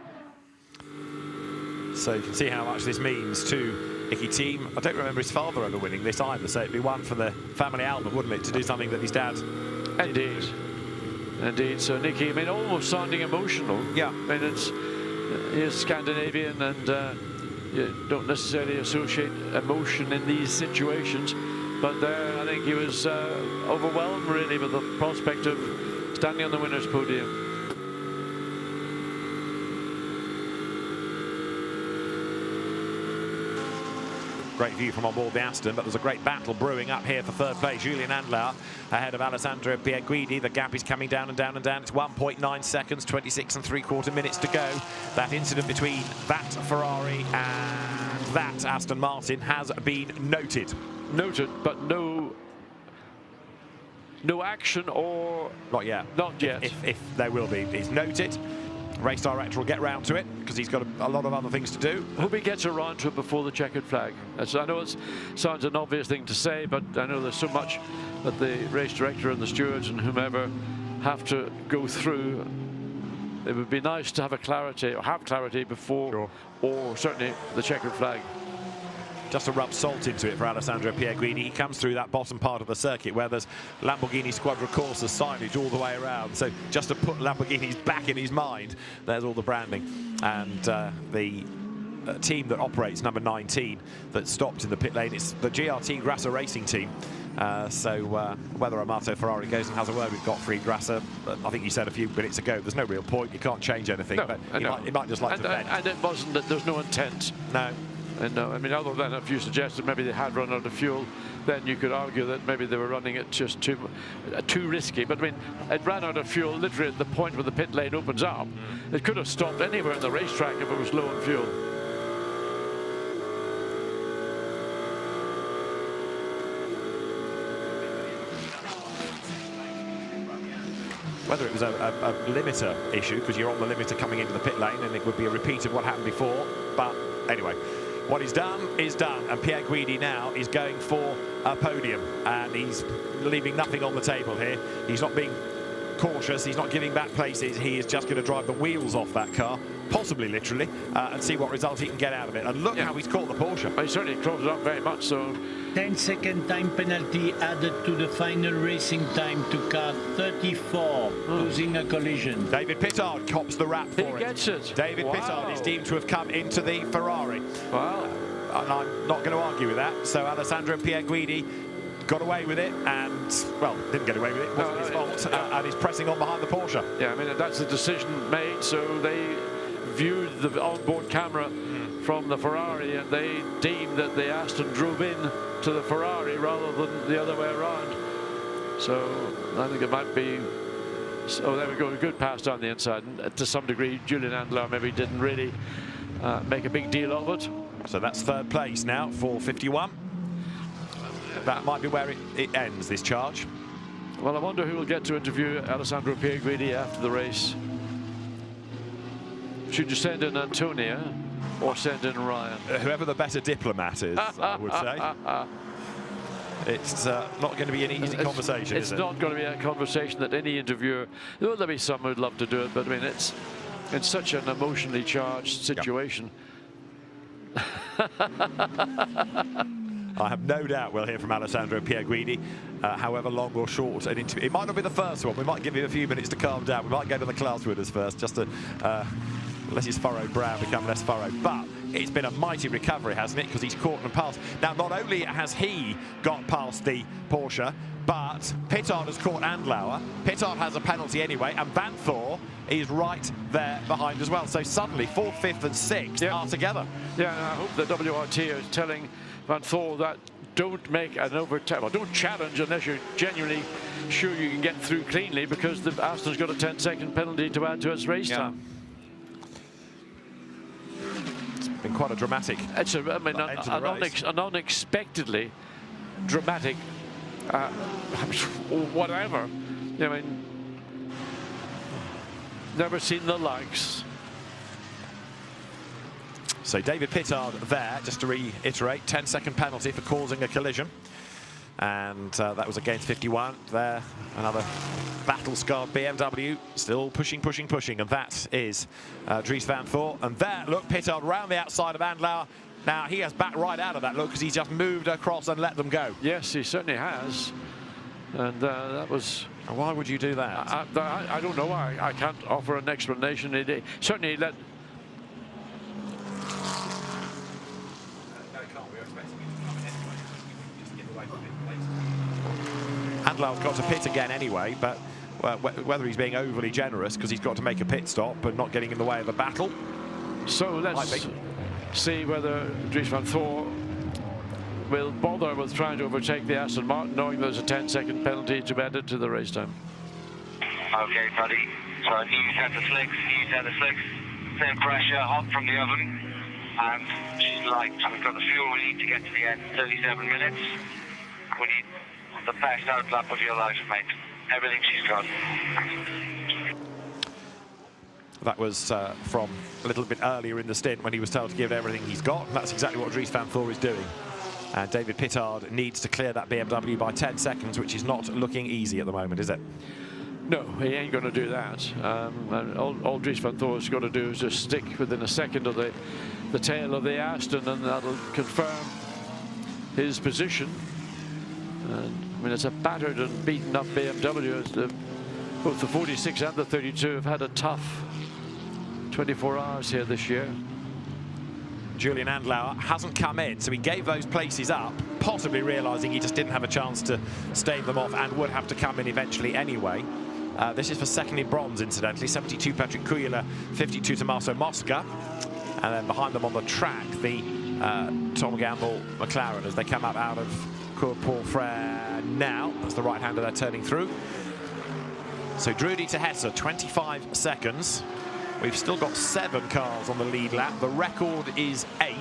So you can see how much this means to Nicky Team. I don't remember his father ever winning this either, so it'd be one for the family album, wouldn't it, to do something that his dad. Indeed. Indeed. So Nicky, I mean, almost sounding emotional. Yeah. I mean, he is Scandinavian, and you don't necessarily associate emotion in these situations. But there, I think he was overwhelmed, really, with the prospect of standing on the winner's podium. Great view from on board the Aston, but there's a great battle brewing up here for third place. Julian Andlauer ahead of Alessandro Pierre Guidi. The gap is coming down and down and down. It's 1.9 seconds, 26 3/4 minutes to go. That incident between that Ferrari and that Aston Martin has been noted. Noted, but no action, or not yet. Not yet. If there will be, it's noted. Race director will get round to it because he's got a lot of other things to do. Hope he gets around to it before the checkered flag. I know it sounds an obvious thing to say, but I know there's so much that the race director and the stewards and whomever have to go through. It would be nice to have clarity before, or certainly the checkered flag. Just to rub salt into it for Alessandro Pierre Guidi. He comes through that bottom part of the circuit where there's Lamborghini Squadra Corsa signage all the way around. So just to put Lamborghinis back in his mind, there's all the branding. And the team that operates number 19 that stopped in the pit lane. It's the GRT Grasser Racing team. So whether Amato Ferrari goes and has a word with Gottfried Grasser, I think you said a few minutes ago, there's no real point. You can't change anything. No, but he might just like to vent. And it wasn't that there's no intent. No. And no, I mean, other than if you suggested maybe they had run out of fuel, then you could argue that maybe they were running it just too risky. But I mean, it ran out of fuel literally at the point where the pit lane opens up. It could have stopped anywhere in the racetrack if it was low on fuel. Whether it was a limiter issue, because you're on the limiter coming into the pit lane, and it would be a repeat of what happened before. But anyway, what he's done is done, and Pierre Guidi now is going for a podium, and he's leaving nothing on the table here. He's not being cautious, he's not giving back places, he is just going to drive the wheels off that car, possibly literally, and see what result he can get out of it. And look how he's caught the Porsche. He certainly closed it up very much so. 10-second time penalty added to the final racing time to car 34, losing a collision. David Pittard cops the rap for it. He gets it. David Pittard is deemed to have come into the Ferrari. Wow. And I'm not going to argue with that. So Alessandro Pierre Guidi got away with it, and, well, didn't get away with it, it wasn't his fault, and he's pressing on behind the Porsche. Yeah, I mean, that's the decision made, so they viewed the onboard camera from the Ferrari, and they deemed that the Aston drove in to the Ferrari rather than the other way around. So I think it might be... So there we go, a good pass down the inside. And to some degree, Julian Andlau maybe didn't really make a big deal of it. So that's third place now for 51. That might be where it ends, this charge. Well, I wonder who will get to interview Alessandro Pierre Guidi after the race. Should you send in Antonia or send in Ryan? Whoever the better diplomat is, I would say. It's not going to be an easy conversation, is it? It's not going to be a conversation that any interviewer... There'll be some who'd love to do it, but I mean, it's such an emotionally charged situation. I have no doubt we'll hear from Alessandro Pierre Guidi, however long or short an interview. It might not be the first one. We might give him a few minutes to calm down. We might go to the class winners first, just to let his furrowed brow become less furrowed. But it's been a mighty recovery, hasn't it? Because he's caught and passed. Now, not only has he got past the Porsche, but Pittard has caught Andlauer. Pittard has a penalty anyway, and Van Thor is right there behind as well. So suddenly, 4th, 5th and 6th are together. Yeah, and I hope the WRT is telling Van Thor that don't make an overtake, well, don't challenge unless you're genuinely sure you can get through cleanly, because the Aston's got a 10-second penalty to add to its race time. It's been quite a dramatic. It's an unexpectedly dramatic, whatever. I mean, never seen the likes. So David Pittard there, just to reiterate, 10-second penalty for causing a collision. And that was against 51 there. Another battle-scarred BMW, still pushing. And that is Dries Van Thor. And there, look, Pittard round the outside of Andlauer. Now, he has backed right out of that, look, because he's just moved across and let them go. Yes, he certainly has. And that was... Why would you do that? I don't know why. I can't offer an explanation. It certainly let... Andlauer's got to pit again anyway, but whether he's being overly generous because he's got to make a pit stop but not getting in the way of the battle. So let's see whether Dries Van Thor will bother with trying to overtake the Aston Martin, knowing there's a 10-second penalty to be added to the race time. Okay, buddy. So new set of slicks, same pressure, hot from the oven. And she's like, we've got the fuel we need to get to the end, 37 minutes. We need the best outlap of your life, mate. Everything she's got. That was from a little bit earlier in the stint when he was told to give it everything he's got. That's exactly what Dries Van Thor is doing. And David Pittard needs to clear that BMW by 10 seconds, which is not looking easy at the moment, is it? No, he ain't going to do that. All Dries Van Thor's got to do is just stick within a second of the tail of the Aston, and that'll confirm his position. And, I mean, it's a battered and beaten up BMW. Both the 46 and the 32 have had a tough 24 hours here this year. Julian Andlauer, hasn't come in, so he gave those places up, possibly realising he just didn't have a chance to stave them off and would have to come in eventually anyway. This is for second in bronze, incidentally. 72 Patrick Kujala, 52 Tommaso Mosca. And then behind them on the track, the Tom Gamble McLaren as they come up out of Cours Paul Frere now. That's the right-hander they're turning through. So Drudy to Hesse, 25 seconds. We've still got 7 cars on the lead lap. The record is 8.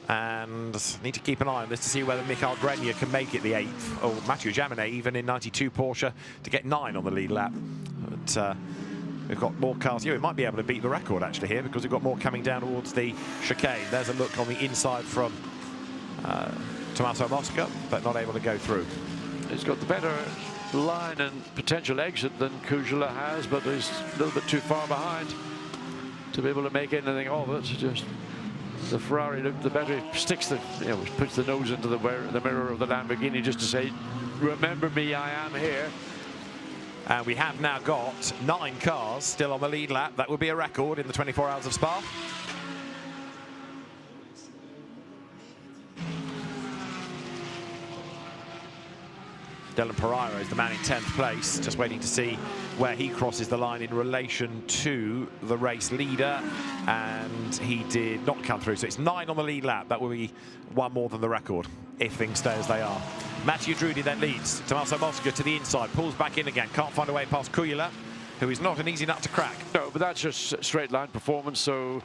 And need to keep an eye on this to see whether Michael Grenier can make it the 8th, or Mathieu Jaminet, even in 92 Porsche, to get 9 on the lead lap. But we've got more cars here. We might be able to beat the record, actually, here, because we've got more coming down towards the chicane. There's a look on the inside from Tommaso Mosca, but not able to go through. He's got the better line and potential exit than Kujala has, but he's a little bit too far behind to be able to make anything of it. Just the Ferrari, the better sticks the, puts the nose into the mirror of the Lamborghini just to say, remember me, I am here. And we have now got 9 cars still on the lead lap. That would be a record in the 24 hours of Spa. Dylan Pereira is the man in 10th place, just waiting to see where he crosses the line in relation to the race leader, and he did not come through. So it's 9 on the lead lap. That will be 1 more than the record, if things stay as they are. Mathieu Drudy then leads. Tommaso Mosca to the inside, pulls back in again, can't find a way past Kujala, who is not an easy nut to crack. No, but that's just straight line performance, so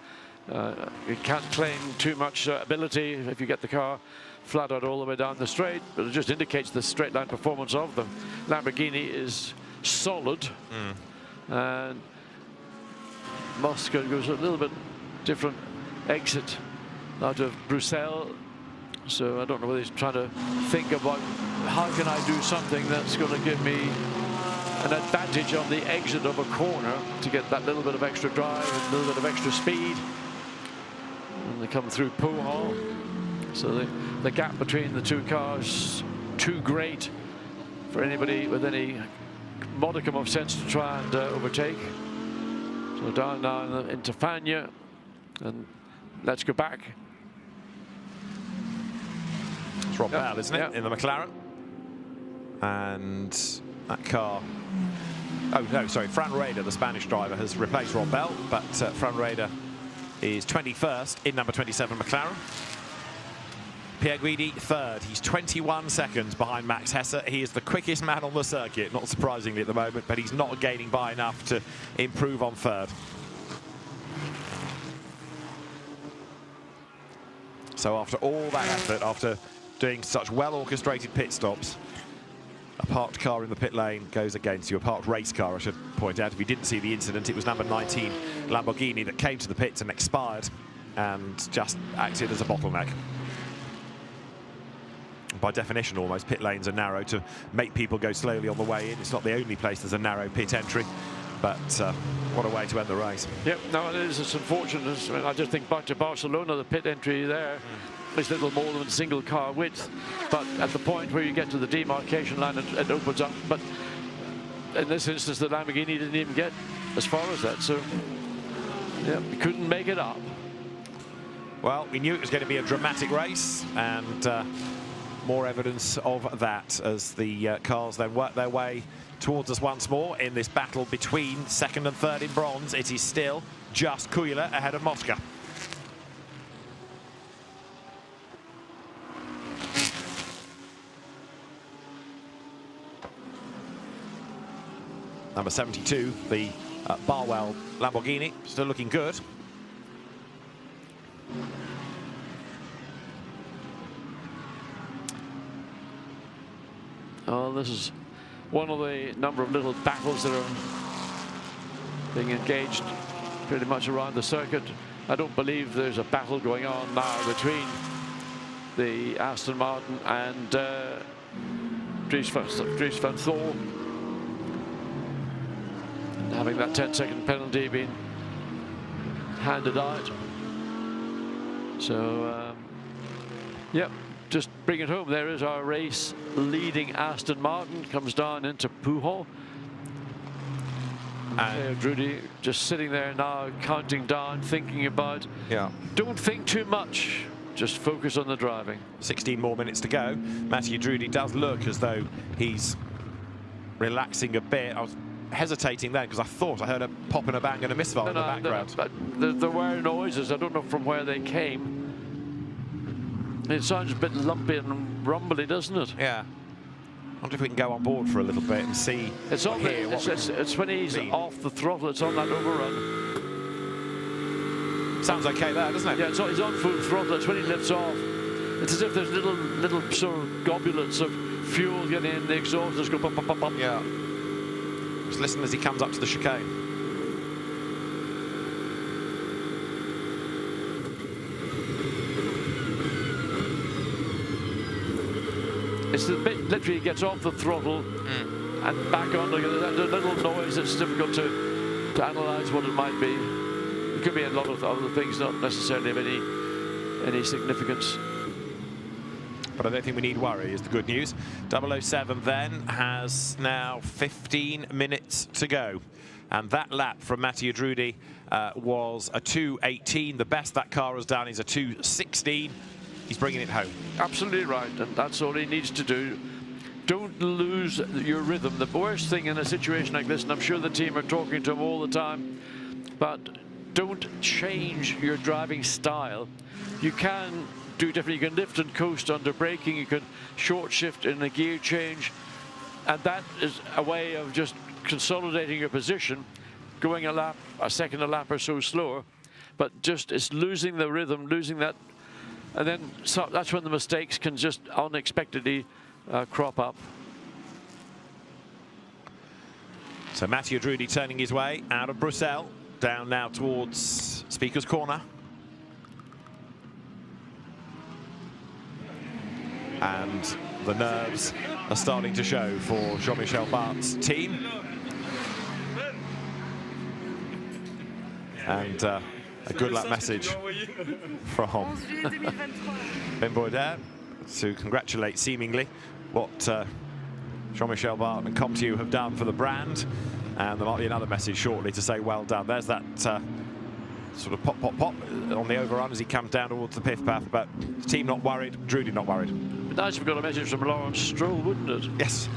you can't claim too much ability if you get the car flat out all the way down the straight, but it just indicates the straight line performance of the Lamborghini is solid. And Mosca goes a little bit different exit out of Bruxelles, so I don't know whether he's trying to think about how can I do something that's going to give me an advantage on the exit of a corner to get that little bit of extra drive and a little bit of extra speed. And they come through Pujol, so the gap between the 2 cars too great for anybody with any modicum of sense to try and overtake. So down now into Fagna, and let's go back. It's Rob Bell, isn't it, in the McLaren? And that car, oh no, sorry, Fran Reda, the Spanish driver, has replaced Rob Bell, but Fran Reda is 21st in number 27 McLaren. Pierre Guidi 3rd. He's 21 seconds behind Max Hesse. He is the quickest man on the circuit, not surprisingly at the moment, but he's not gaining by enough to improve on 3rd. So after all that effort, after doing such well-orchestrated pit stops, a parked car in the pit lane goes against you. A parked race car, I should point out. If you didn't see the incident, it was number 19 Lamborghini that came to the pits and expired and just acted as a bottleneck. By definition, almost, pit lanes are narrow to make people go slowly on the way in. It's not the only place there's a narrow pit entry, but what a way to end the race. Yep, no, it is. It's unfortunate. I mean, I just think back to Barcelona, the pit entry there is little more than single car width, but at the point where you get to the demarcation line, it opens up. But in this instance, the Lamborghini didn't even get as far as that, so yeah, we couldn't make it up. Well, we knew it was going to be a dramatic race, and more evidence of that as the cars then work their way towards us once more in this battle between 2nd and 3rd in bronze. It is still just Kujala ahead of Mosca. Number 72, the Barwell Lamborghini, still looking good. Oh, this is one of the number of little battles that are being engaged pretty much around the circuit. I don't believe there's a battle going on now between the Aston Martin and Dries van Thor. Having that 10-second penalty being handed out. So, yep. Just bring it home. There is our race leading Aston Martin. Comes down into Pujol. And Drudy just sitting there now, counting down, thinking about. Yeah. Don't think too much. Just focus on the driving. 16 more minutes to go. Matthew Drudy does look as though he's relaxing a bit. I was hesitating then because I thought I heard a pop and a bang and a misfire in the background. But there were noises. I don't know from where they came. It sounds a bit lumpy and rumbly, doesn't it? Yeah. I wonder if we can go on board for a little bit and see. It's on it's when he's off the throttle. It's on that overrun. Sounds okay there, doesn't it? Yeah, he's on full throttle. It's when he lifts off. It's as if there's little sort of gobulets of fuel getting in the exhaust. Just go pop, pop, pop, pop. Yeah. Just listen as he comes up to the chicane. It's the bit literally he gets off the throttle and back on. There's a little noise that's difficult to analyse what it might be. It could be a lot of other things, not necessarily of any significance. But I don't think we need worry, is the good news. 007 then has now 15 minutes to go. And that lap from Mathieu Drudy was a 2:18. The best that car has done is a 2:16. He's bringing it home. Absolutely right, and that's all he needs to do. Don't lose your rhythm. The worst thing in a situation like this, and I'm sure the team are talking to him all the time, but don't change your driving style. You can do different. You can lift and coast under braking. You can short shift in a gear change, and that is a way of just consolidating your position, going a second a lap or so slower. But just it's losing the rhythm, losing that. And then that's when the mistakes can just unexpectedly crop up. So Mathieu Drudy turning his way out of Bruxelles, down now towards Speaker's Corner. And the nerves are starting to show for Jean-Michel Bart's team. And a good luck message from Ben Bourdais to congratulate seemingly what Jean-Michel Bart and ComTU have done for the brand. And there might be another message shortly to say well done. There's that sort of pop, pop, pop on the overrun as he comes down towards the pith path. But the team not worried, Drudy not worried. It'd be nice if we got a message from Lawrence Stroll, wouldn't it? Yes.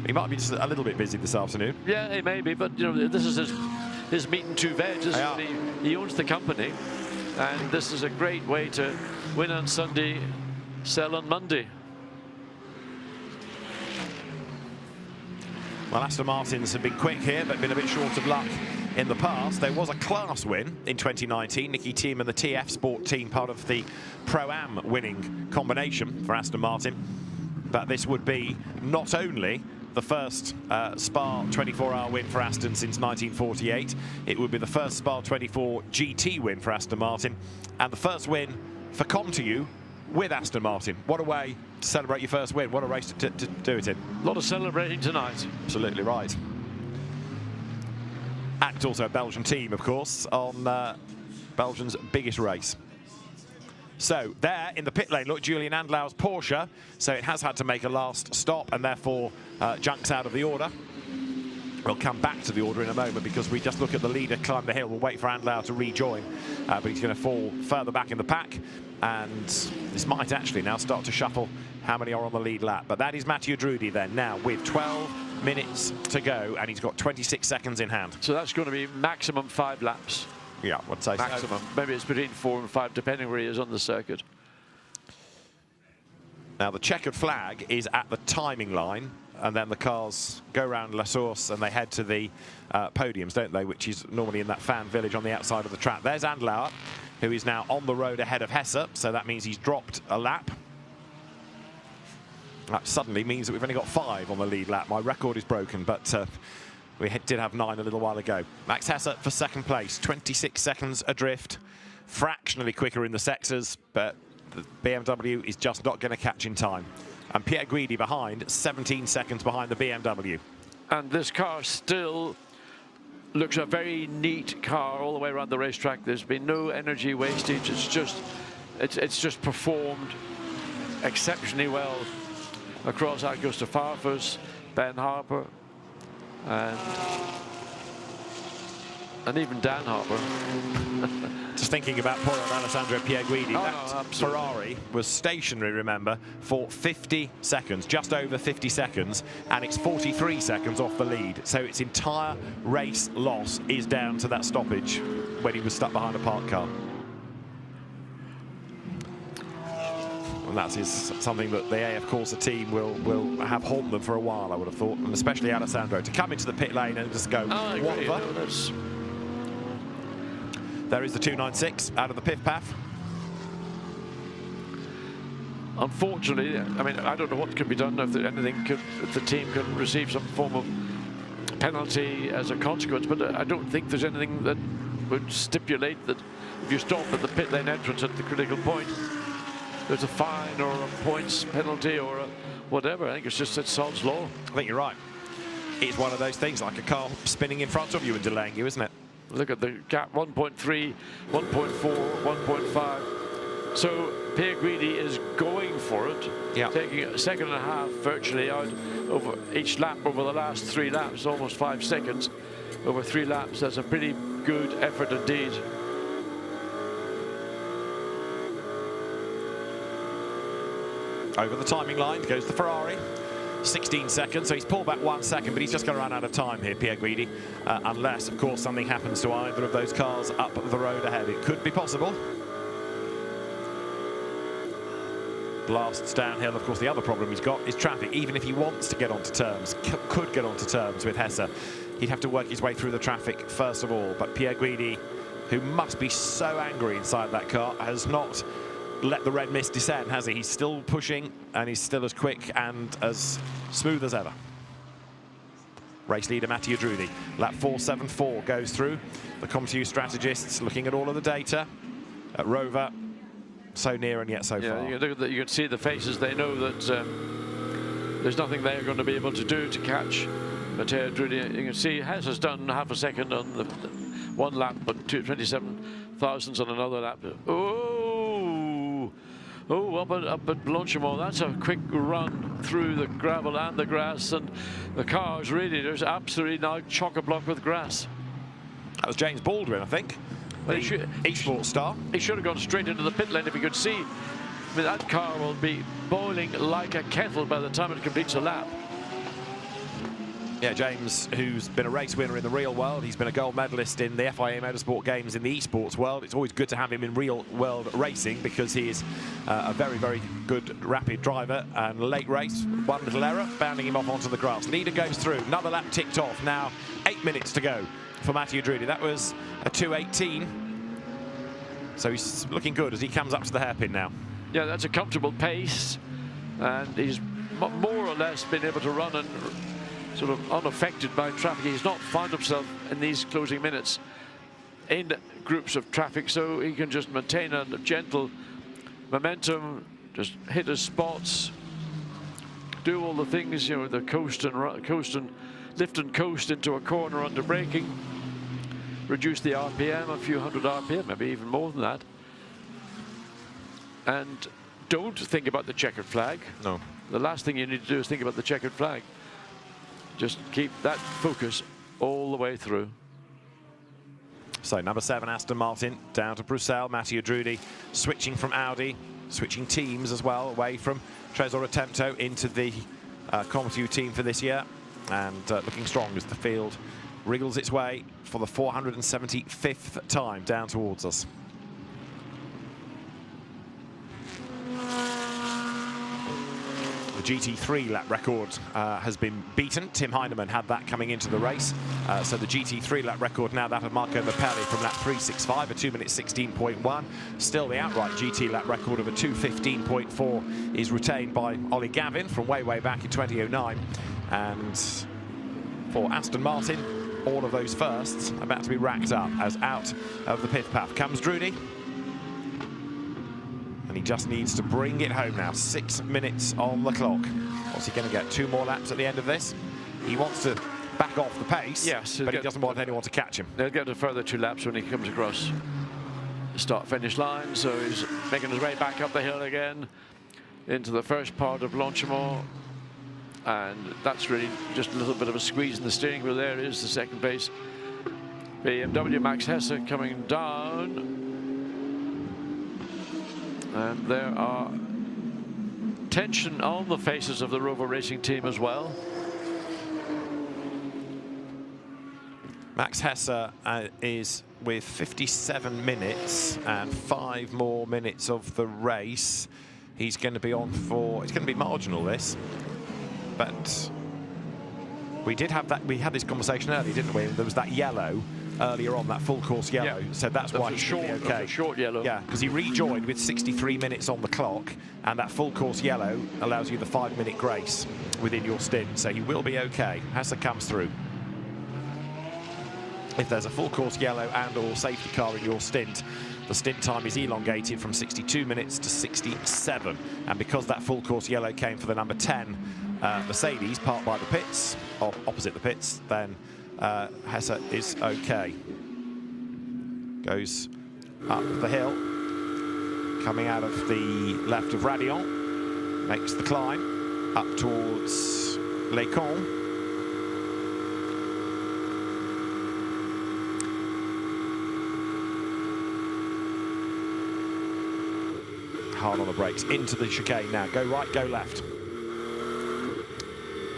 He might be just a little bit busy this afternoon. Yeah, he may be, but you know, this is his meat and two veg. This is what he owns the company, and this is a great way to win on Sunday, sell on Monday. Well, Aston Martins have been quick here, but been a bit short of luck in the past. There was a class win in 2019. Nicky Thiem and the TF Sport team, part of the Pro-Am winning combination for Aston Martin. But this would be not only the first Spa 24-hour win for Aston since 1948, it would be the first Spa 24 GT win for Aston Martin, and the first win for ComTU with Aston Martin. What a way to celebrate your first win. What a race to do it in. A lot of celebrating tonight. Absolutely right. And also a Belgian team, of course, on Belgium's biggest race. So there in the pit lane, look, Julian Andlau's Porsche. So it has had to make a last stop and therefore junks out of the order. We'll come back to the order in a moment because we just look at the leader climb the hill. We'll wait for Andlau to rejoin, but he's going to fall further back in the pack. And this might actually now start to shuffle how many are on the lead lap. But that is Mathieu Drudy then, now with 12 minutes to go, and he's got 26 seconds in hand. So that's going to be maximum 5 laps. Yeah, I'd say maximum. Maybe it's between 4 and 5, depending where he is on the circuit. Now the checkered flag is at the timing line, and then the cars go around La Source and they head to the podiums, don't they, which is normally in that fan village on the outside of the track. There's Andlau, who is now on the road ahead of Hesse, so that means he's dropped a lap. That suddenly means that we've only got 5 on the lead lap. My record is broken, but we did have 9 a little while ago. Max Hesse for second place, 26 seconds adrift, fractionally quicker in the sectors, but the BMW is just not going to catch in time. And Pierre Guidi behind, 17 seconds behind the BMW. And this car still looks a very neat car all the way around the racetrack. There's been no energy wastage. It's just performed exceptionally well across Augusta Farfus, Ben Harper, and And even Dan Harper. Just thinking about poor old Alessandro Pierguidi. Oh, that no, absolutely. Ferrari was stationary, remember, for 50 seconds, just over 50 seconds, and it's 43 seconds off the lead. So its entire race loss is down to that stoppage when he was stuck behind a parked car. And that is something that the AF Corsa team will have haunt them for a while, I would have thought, and especially Alessandro, to come into the pit lane and just go, what the? There is the 296 out of the Piff Paff. Unfortunately, I mean, I don't know what can be done if the team can receive some form of penalty as a consequence, but I don't think there's anything that would stipulate that if you stop at the pit lane entrance at the critical point, there's a fine or a points penalty or a whatever. I think it's just sod's law. I think you're right. It's one of those things, like a car spinning in front of you and delaying you, isn't it? Look at the gap, 1.3, 1.4, 1.5. So Pierguidi is going for it, taking a second and a half virtually out over each lap over the last 3 laps, almost 5 seconds over 3 laps. That's a pretty good effort indeed. Over the timing line goes the Ferrari. 16 seconds, so he's pulled back 1 second, but he's just going to run out of time here, Pierguidi, unless, of course, something happens to either of those cars up the road ahead. It could be possible. Blasts downhill. Of course, the other problem he's got is traffic. Even if he wants to get onto terms, could get onto terms with Hesse, he'd have to work his way through the traffic first of all. But Pierguidi, who must be so angry inside that car, has not let the red mist descend, has he? He's still pushing, and he's still as quick and as smooth as ever. Race leader Mattia Drudi. Lap 4.74 goes through. The ComTU strategists looking at all of the data. At Rover, so near and yet so far. You can see the faces. They know that there's nothing they're going to be able to do to catch Mattia Drudi. You can see Hess has done half a second on the 1 lap, but 27 thousandths on another lap. Oh, up at Blanchimont, that's a quick run through the gravel and the grass, and the car's really, there's absolutely now chock-a-block with grass. That was James Baldwin, I think. Well, each sports star. He should have gone straight into the pit lane if he could see. I mean, that car will be boiling like a kettle by the time it completes a lap. Yeah, James, who's been a race winner in the real world. He's been a gold medalist in the FIA Motorsport Games in the esports world. It's always good to have him in real world racing because he is a very, very good rapid driver. And late race, one little error, bounding him off onto the grass. Leader goes through. Another lap ticked off. Now 8 minutes to go for Mattia Drudi. That was a 2:18. So he's looking good as he comes up to the hairpin now. Yeah, that's a comfortable pace. And he's more or less been able to run and sort of unaffected by traffic. He's not found himself in these closing minutes in groups of traffic, so he can just maintain a gentle momentum, just hit his spots, do all the things, you know, the coast and lift and coast into a corner under braking, reduce the RPM, a few hundred RPM, maybe even more than that, and don't think about the checkered flag. No. The last thing you need to do is think about the checkered flag. Just keep that focus all the way through. So number 7, Aston Martin, down to Bruxelles. Mattia Drudi switching from Audi, switching teams as well, away from Tresor Attempto into the ComTU team for this year. And looking strong as the field wriggles its way for the 475th time down towards us. The GT3 lap record has been beaten. Tim Heinemann had that coming into the race. So the GT3 lap record now that of Marco Mappelli from lap 3.65, a 2 minute 16.1. Still the outright GT lap record of a 2:15.4 is retained by Ollie Gavin from way back in 2009. And for Aston Martin, all of those firsts about to be racked up as out of the pit path comes Drudi. And he just needs to bring it home now. 6 minutes on the clock. What's he going to get? 2 more laps at the end of this? He wants to back off the pace, yes, but he doesn't want anyone to catch him. They'll get a further 2 laps when he comes across the start-finish line. So he's making his way back up the hill again into the first part of Blanchimont. And that's really just a little bit of a squeeze in the steering wheel. There is the second place BMW Max Hesse coming down. And there are tension on the faces of the Rover Racing team as well. Max Hesse is with 57 minutes and 5 more minutes of the race. He's going to be on for, it's going to be marginal this, but we did have that, we had this conversation earlier, didn't we? There was that yellow earlier on, that full course yellow, so that's why he's short, okay. Short yellow. Yeah, because he rejoined with 63 minutes on the clock, and that full course yellow allows you the 5-minute grace within your stint, so he will be okay. Hesse comes through. If there's a full course yellow and or safety car in your stint, the stint time is elongated from 62 minutes to 67. And because that full course yellow came for the number 10 Mercedes parked by the pits, or opposite the pits, then Hesse is okay. Goes up the hill, coming out of the left of Radion, makes the climb up towards Les Cons. Hard on the brakes, into the chicane now. Go right, go left.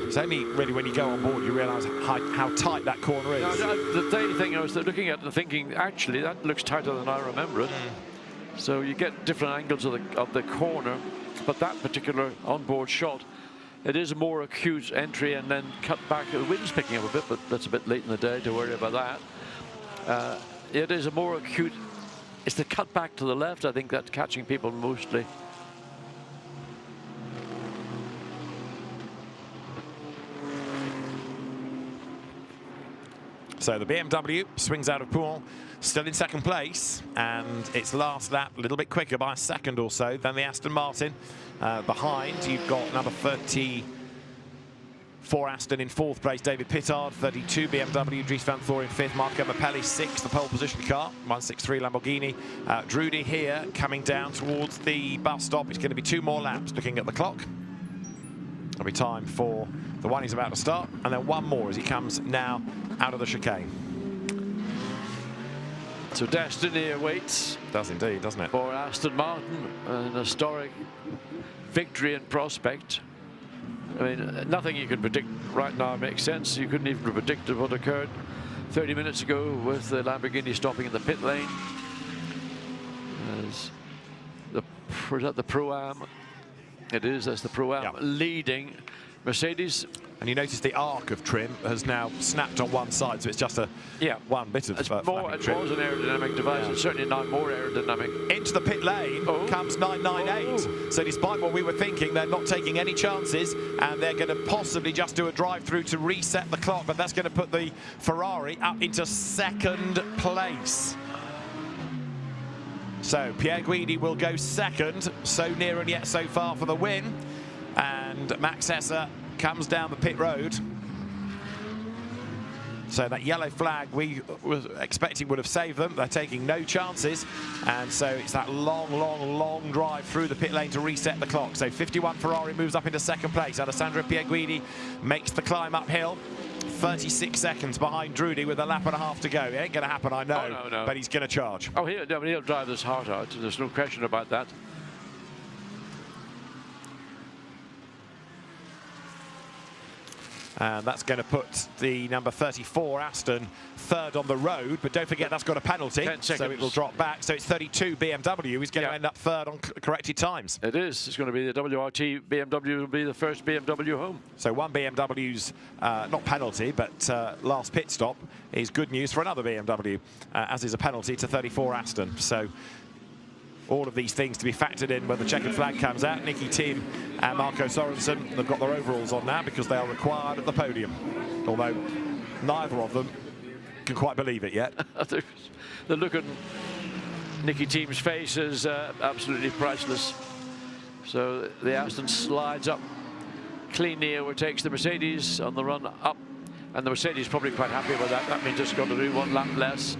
It's only really when you go on board you realise how tight that corner is. No, the daily thing I was looking at and thinking, actually, that looks tighter than I remember it. So you get different angles of the corner, but that particular onboard shot, it is a more acute entry and then cut back. The wind's picking up a bit, but that's a bit late in the day to worry about that. It is a more acute. It's the cut back to the left, I think, that's catching people mostly. So the BMW swings out of Pool, still in second place, and its last lap a little bit quicker by a second or so than the Aston Martin. Behind, you've got number 34 Aston in fourth place, David Pittard, 32 BMW, Dries van Thor in fifth, Marco Mappelli sixth, the pole position car, 163 Lamborghini. Drudy here coming down towards the bus stop. It's going to be 2 more laps looking at the clock. It'll be time for the one he's about to start, and then 1 more as he comes now out of the chicane. So destiny awaits. Does indeed, doesn't it? For Aston Martin, an historic victory in prospect. I mean, nothing you can predict right now makes sense. You couldn't even predict what occurred 30 minutes ago with the Lamborghini stopping in the pit lane. As the Pro-Am. It is, that's the Pro-Am leading. Mercedes. And you notice the arc of trim has now snapped on one side, so it's just a one bit of it's more an aerodynamic device. It's certainly not more aerodynamic. Into the pit lane comes 998. So despite what we were thinking, they're not taking any chances, and they're going to possibly just do a drive-through to reset the clock, but that's going to put the Ferrari up into second place. So Pierre Guidi will go second, so near and yet so far for the win. And Max Hesse comes down the pit road. So that yellow flag we were expecting would have saved them. They're taking no chances. And so it's that long drive through the pit lane to reset the clock. So 51 Ferrari moves up into second place. Alessandro Pierguidi makes the climb uphill. 36 seconds behind Drudy with a lap and a half to go. It ain't going to happen, I know, no. but he's going to charge. Oh, he'll drive this heart out. There's no question about that. And that's going to put the number 34 Aston third on the road, but don't forget that's got a penalty, 10 seconds. So it will drop back. So it's 32 BMW. He's going to end up third on corrected times. It is. It's going to be the WRT BMW will be the first BMW home. So one BMW's not penalty, but last pit stop is good news for another BMW, as is a penalty to 34 Aston. So all of these things to be factored in when the checkered flag comes out. Nicky Thiem and Marco Sorensen have got their overalls on now because they are required at the podium. Although neither of them can quite believe it yet. The look on Nicky Thiem's face is absolutely priceless. So the Aston slides up cleanly, overtakes the Mercedes on the run up. And the Mercedes probably quite happy with that. That means it's got to do 1 lap less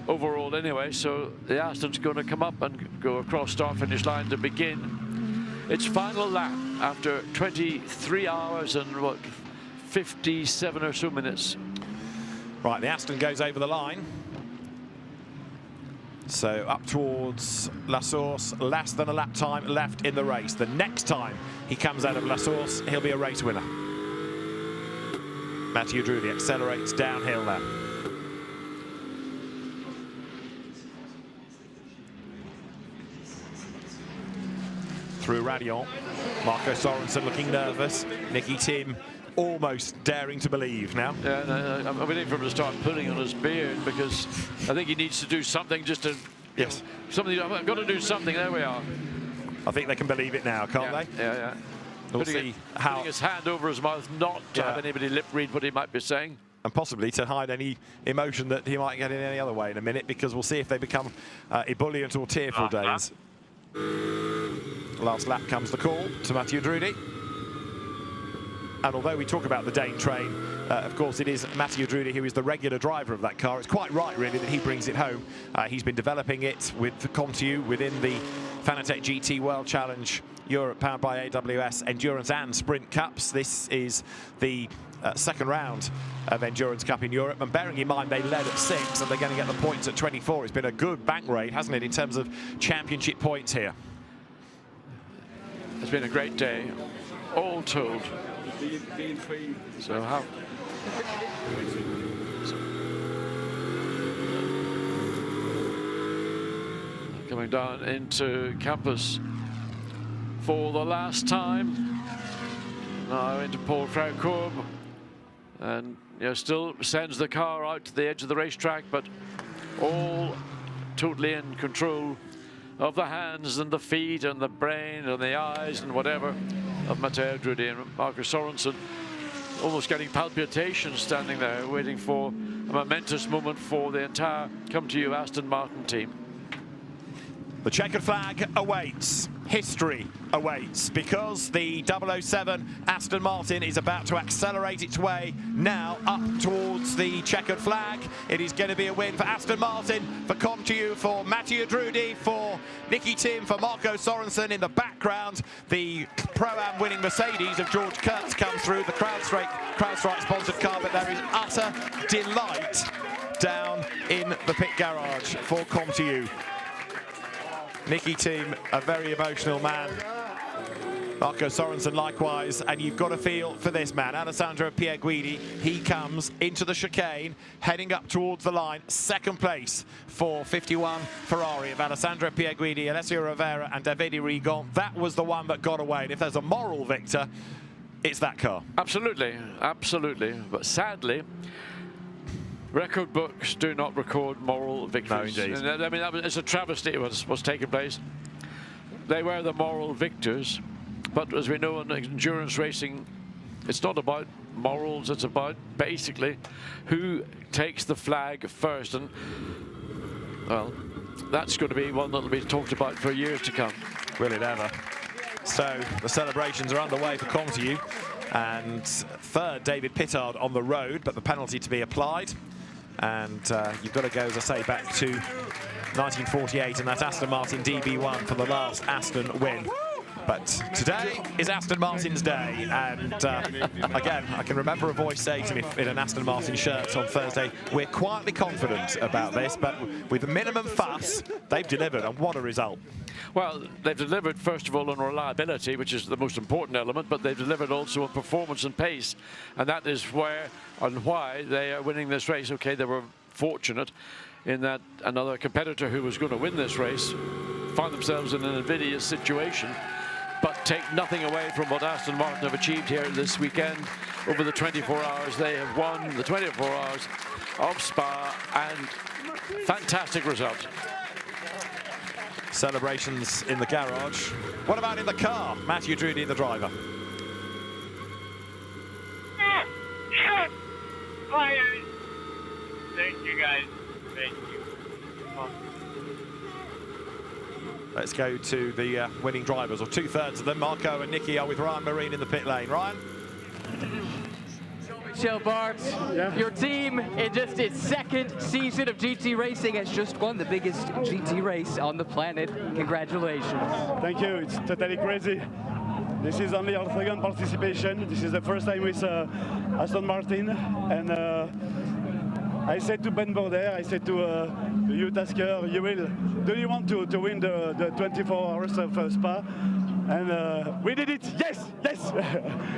overall anyway, so the Aston's going to come up and go across start-finish line to begin its final lap after 23 hours and, 57 or so minutes. Right, the Aston goes over the line. So up towards La Source, less than a lap time left in the race. The next time he comes out of La Source, he'll be a race winner. Mathieu Drudy accelerates downhill now. Through Radion, Marco Sorensen looking nervous. Nicky Tim almost daring to believe now. Yeah, no, I'm waiting for him to start pulling on his beard because I think he needs to do something just to... Yes. Something. I've got to do something. There we are. I think they can believe it now, can't they? Yeah, yeah. We'll see how... Putting his hand over his mouth, not to have anybody lip read what he might be saying. And possibly to hide any emotion that he might get in any other way in a minute, because we'll see if they become ebullient or tearful days. Last lap comes the call to Mathieu Drudy. And although we talk about the Dane train, of course it is Mathieu Drudy who is the regular driver of that car. It's quite right, really, that he brings it home. He's been developing it with ComTu within the Fanatec GT World Challenge Europe, powered by AWS Endurance and Sprint Cups. This is the second round of Endurance Cup in Europe, and bearing in mind they led at 6 and they're going to get the points at 24. It's been a good bank rate, hasn't it, in terms of championship points here? It's been a great day, all told. So how? Coming down into campus for the last time. Now into Paul Fraukorb, and still sends the car out to the edge of the racetrack, but all totally in control of the hands and the feet and the brain and the eyes and whatever of Mathieu Drudy and Marco Sorensen, almost getting palpitations standing there waiting for a momentous moment for the entire ComTu Aston Martin team. The checkered flag awaits. History awaits, because the 007 Aston Martin is about to accelerate its way now up towards the checkered flag. It is going to be a win for Aston Martin, for ComTu, for Mathieu Drudy, for Nicky Tim, for Marco Sorensen. In the background, the Pro-Am winning Mercedes of George Kurtz comes through, the CrowdStrike sponsored car, but there is utter delight down in the pit garage for ComTu. Nicky Tim, a very emotional man. Marco Sorensen likewise, and you've got to feel for this man, Alessandro Pierguidi. He comes into the chicane, heading up towards the line. Second place for 51 Ferrari of Alessandro Pierguidi, Alessio Rivera and Davide Rigon. That was the one that got away, and if there's a moral victor, it's that car. Absolutely, absolutely. But sadly, record books do not record moral victories. No, indeed. I mean, it's a travesty what's taken place. They were the moral victors, but as we know in endurance racing, it's not about morals, it's about basically who takes the flag first. And, well, that's going to be one that will be talked about for years to come. Will it ever? So the celebrations are underway for ComTu, and third, David Pittard on the road, but the penalty to be applied. And you've got to go, as I say, back to 1948 and that Aston Martin DB1 for the last Aston win. But today is Aston Martin's day, and again, I can remember a voice saying to me in an Aston Martin shirt on Thursday, we're quietly confident about this, but with the minimum fuss, they've delivered, and what a result. Well, they've delivered, first of all, on reliability, which is the most important element, but they've delivered also on performance and pace, and that is where and why they are winning this race. Okay, they were fortunate in that another competitor who was going to win this race found themselves in an invidious situation, but take nothing away from what Aston Martin have achieved here this weekend. Over the 24 hours, they have won the 24 hours of Spa, and fantastic result. Celebrations in the garage. What about in the car? Mathieu Drudy, the driver. Fire! Thank you, guys. Thank you. Let's go to the winning drivers, or two-thirds of them. Marco and Nicky are with Ryan Marine in the pit lane. Ryan? Michel Bart, your team in just its second season of GT racing has just won the biggest GT race on the planet. Congratulations. Thank you. It's totally crazy. This is only our second participation. This is the first time with Aston Martin, and I said to Ben Border, I said to you, Tasker, do you want to win the 24 hours of Spa? And we did it, yes, yes!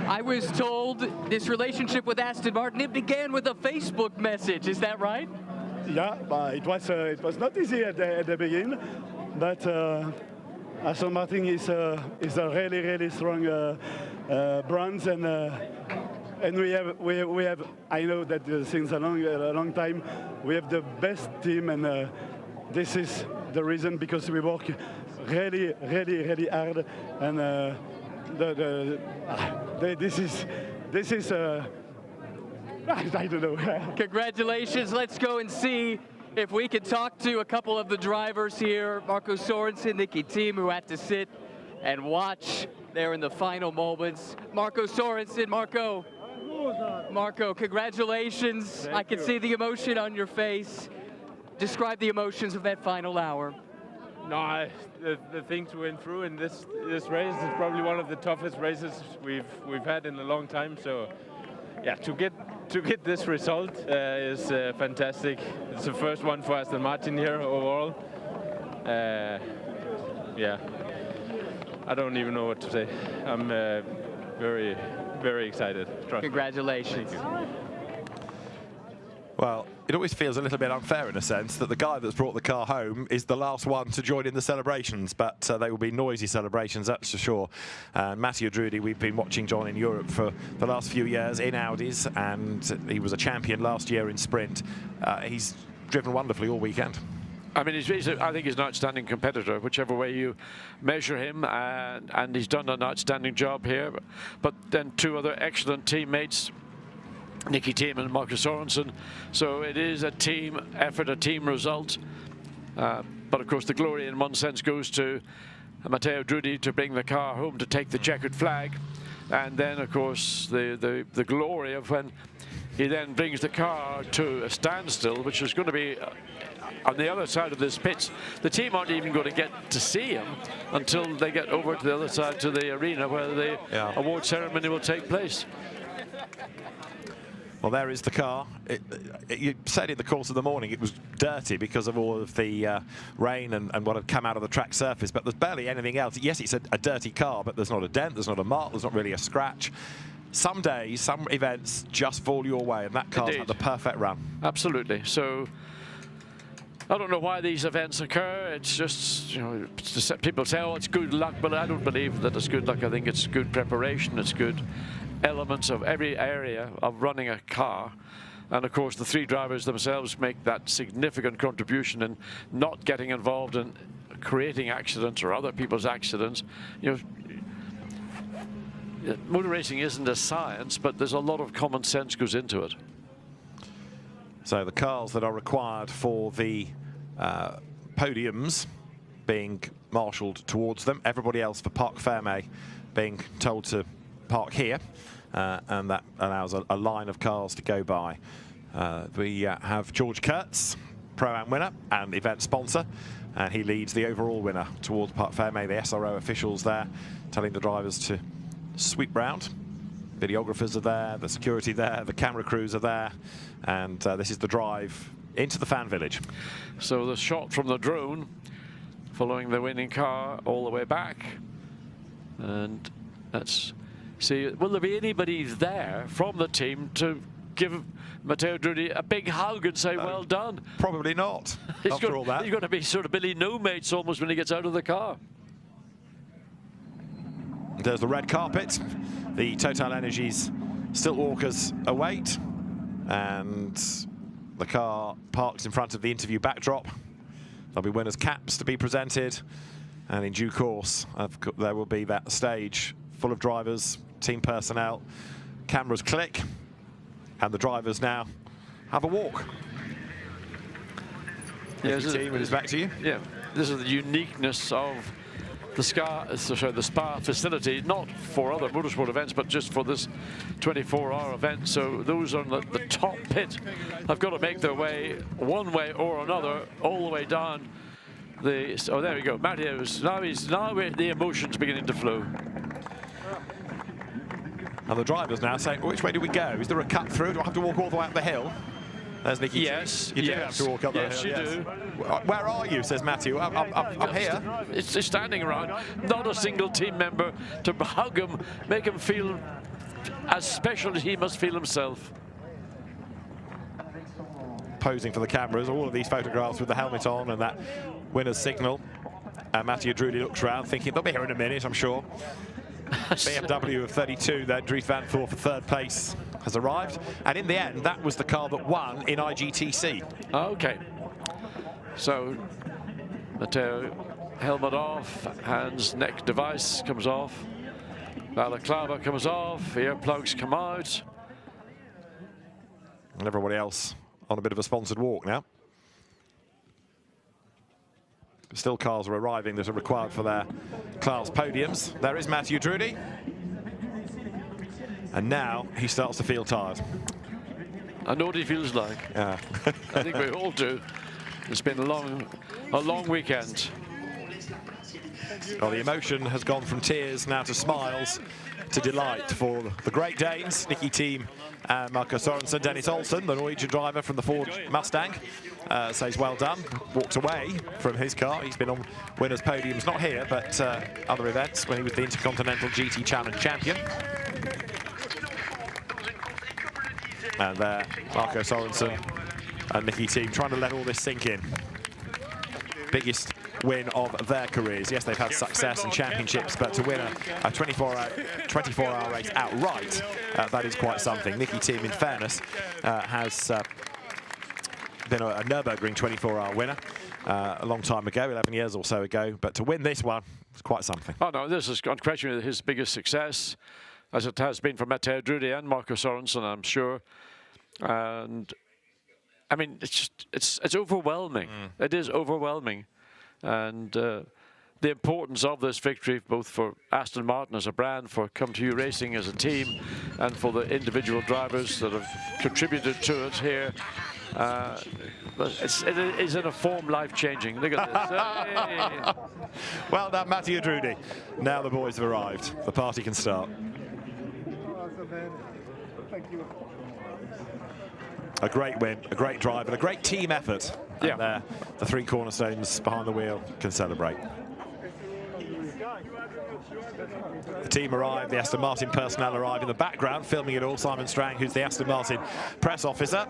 I was told this relationship with Aston Martin, it began with a Facebook message, is that right? Yeah, but it was not easy at the beginning, but Aston Martin is a really, really strong brand, and we have. I know that since a long time we have the best team, and this is the reason, because we work really, really, really hard, and this is. I don't know. Congratulations. Let's go and see if we can talk to a couple of the drivers here. Marco Sorensen, Nicky Thiem, who had to sit and watch there in the final moments. Marco Sorensen, Marco, congratulations. I can see the emotion on your face. Describe the emotions of that final hour. No, the thing to win through in this race is probably one of the toughest races we've had in a long time. So, yeah, to get this result is fantastic. It's the first one for Aston Martin here overall. Yeah, I don't even know what to say. I'm very, very excited. Congratulations. Well, it always feels a little bit unfair in a sense that the guy that's brought the car home is the last one to join in the celebrations, but they will be noisy celebrations, that's for sure. Matteo Drudi, we've been watching John in Europe for the last few years in Audis, and he was a champion last year in sprint. He's driven wonderfully all weekend. I mean, I think he's an outstanding competitor, whichever way you measure him, and he's done an outstanding job here. But then two other excellent teammates, Nicky Thiem and Marco Sorensen. So it is a team effort, a team result. But of course, the glory in one sense goes to Matteo Drudi to bring the car home to take the checkered flag. And then, of course, the glory of when he then brings the car to a standstill, which is going to be on the other side of this pitch. The team aren't even going to get to see him until they get over to the other side, to the arena where the award ceremony will take place. Well, there is the car. You said in the course of the morning it was dirty because of all of the rain and what had come out of the track surface, but there's barely anything else. Yes, it's a dirty car, but there's not a dent, there's not a mark, there's not really a scratch. Some days, some events just fall your way, and that car's had the perfect run. Absolutely. So I don't know why these events occur. It's just, people say, oh, it's good luck, but I don't believe that it's good luck. I think it's good preparation. It's good elements of every area of running a car. And of course, the three drivers themselves make that significant contribution in not getting involved in creating accidents or other people's accidents. Motor racing isn't a science, but there's a lot of common sense goes into it. So the cars that are required for the podiums being marshalled towards them, everybody else for Parc Fermé being told to park here, and that allows a line of cars to go by. We have George Kurtz, Pro-Am winner and event sponsor, and he leads the overall winner towards Parc Fermé. The SRO officials there telling the drivers to sweep round. Videographers are there, the security there, the camera crews are there, and this is the drive into the fan village. So the shot from the drone following the winning car all the way back, and let's see, will there be anybody there from the team to give Matteo Drudi a big hug and say, well done? Probably not, after all that. He's going to be sort of Billy No-Mates almost when he gets out of the car. There's the red carpet. The Total Energies still walkers await, and the car parked in front of the interview backdrop. There'll be winners' caps to be presented, and in due course there will be that stage full of drivers, team personnel. Cameras click, and the drivers now have a walk. Yeah, team, it is back to you. Yeah, this is the uniqueness of the Spa facility, not for other motorsport events, but just for this 24-hour event. So those on the top pit have got to make their way one way or another all the way down the. Oh, there we go. Matteo's now the emotions beginning to flow. And the drivers now saying, which way do we go? Is there a cut through? Do I have to walk all the way up the hill? There's Nicky. Yes. You do have to walk up the hill. Yes, you do. Where are you, says Matthew. I'm here. It's standing around. Not a single team member to hug him, make him feel as special as he must feel himself. Posing for the cameras, all of these photographs with the helmet on and that winner's signal. Matthew Drudy looks around thinking they'll be here in a minute, I'm sure. BMW of 32, then Dries Van Voort for third place has arrived. And in the end, that was the car that won in IGTC. Okay. So, Matteo, helmet off, hands, neck device comes off. Balaclava comes off, earplugs come out. And everybody else on a bit of a sponsored walk now. Still cars are arriving that are required for their class podiums. There is Matthew Drudy. And now he starts to feel tired. I know what he feels like. Yeah. I think we all do. It's been a long weekend. Well, the emotion has gone from tears now to smiles to delight for the Great Danes, Nicky Thiem and Marco Sorensen. Dennis Olsen, the Norwegian driver from the Ford Mustang, says well done, walked away from his car. He's been on winners' podiums, not here, but other events when he was the Intercontinental GT Challenge champion. And there, Marco Sorensen and Nicky Thiem trying to let all this sink in. Biggest win of their careers. Yes, they've had success in championships, but to win a 24-hour race outright, that is quite something. Nicky Thiem, in fairness, has been a Nürburgring 24-hour winner a long time ago, 11 years or so ago, but to win this one is quite something. Oh no, this is unquestionably his biggest success, as it has been for Matteo Drudy and Marco Sorensen, I'm sure. And I mean, it's overwhelming. It is overwhelming. And the importance of this victory, both for Aston Martin as a brand, for Come To You Racing as a team, and for the individual drivers that have contributed to it here. It is in a form life-changing. Look at this. Hey. Well done, Matthew Drudy. Now the boys have arrived. The party can start. Thank you. A great win, a great drive, and a great team effort. Yeah. And there, the three cornerstones behind the wheel can celebrate. The team arrived, the Aston Martin personnel arrived in the background, filming it all. Simon Strang, who's the Aston Martin press officer,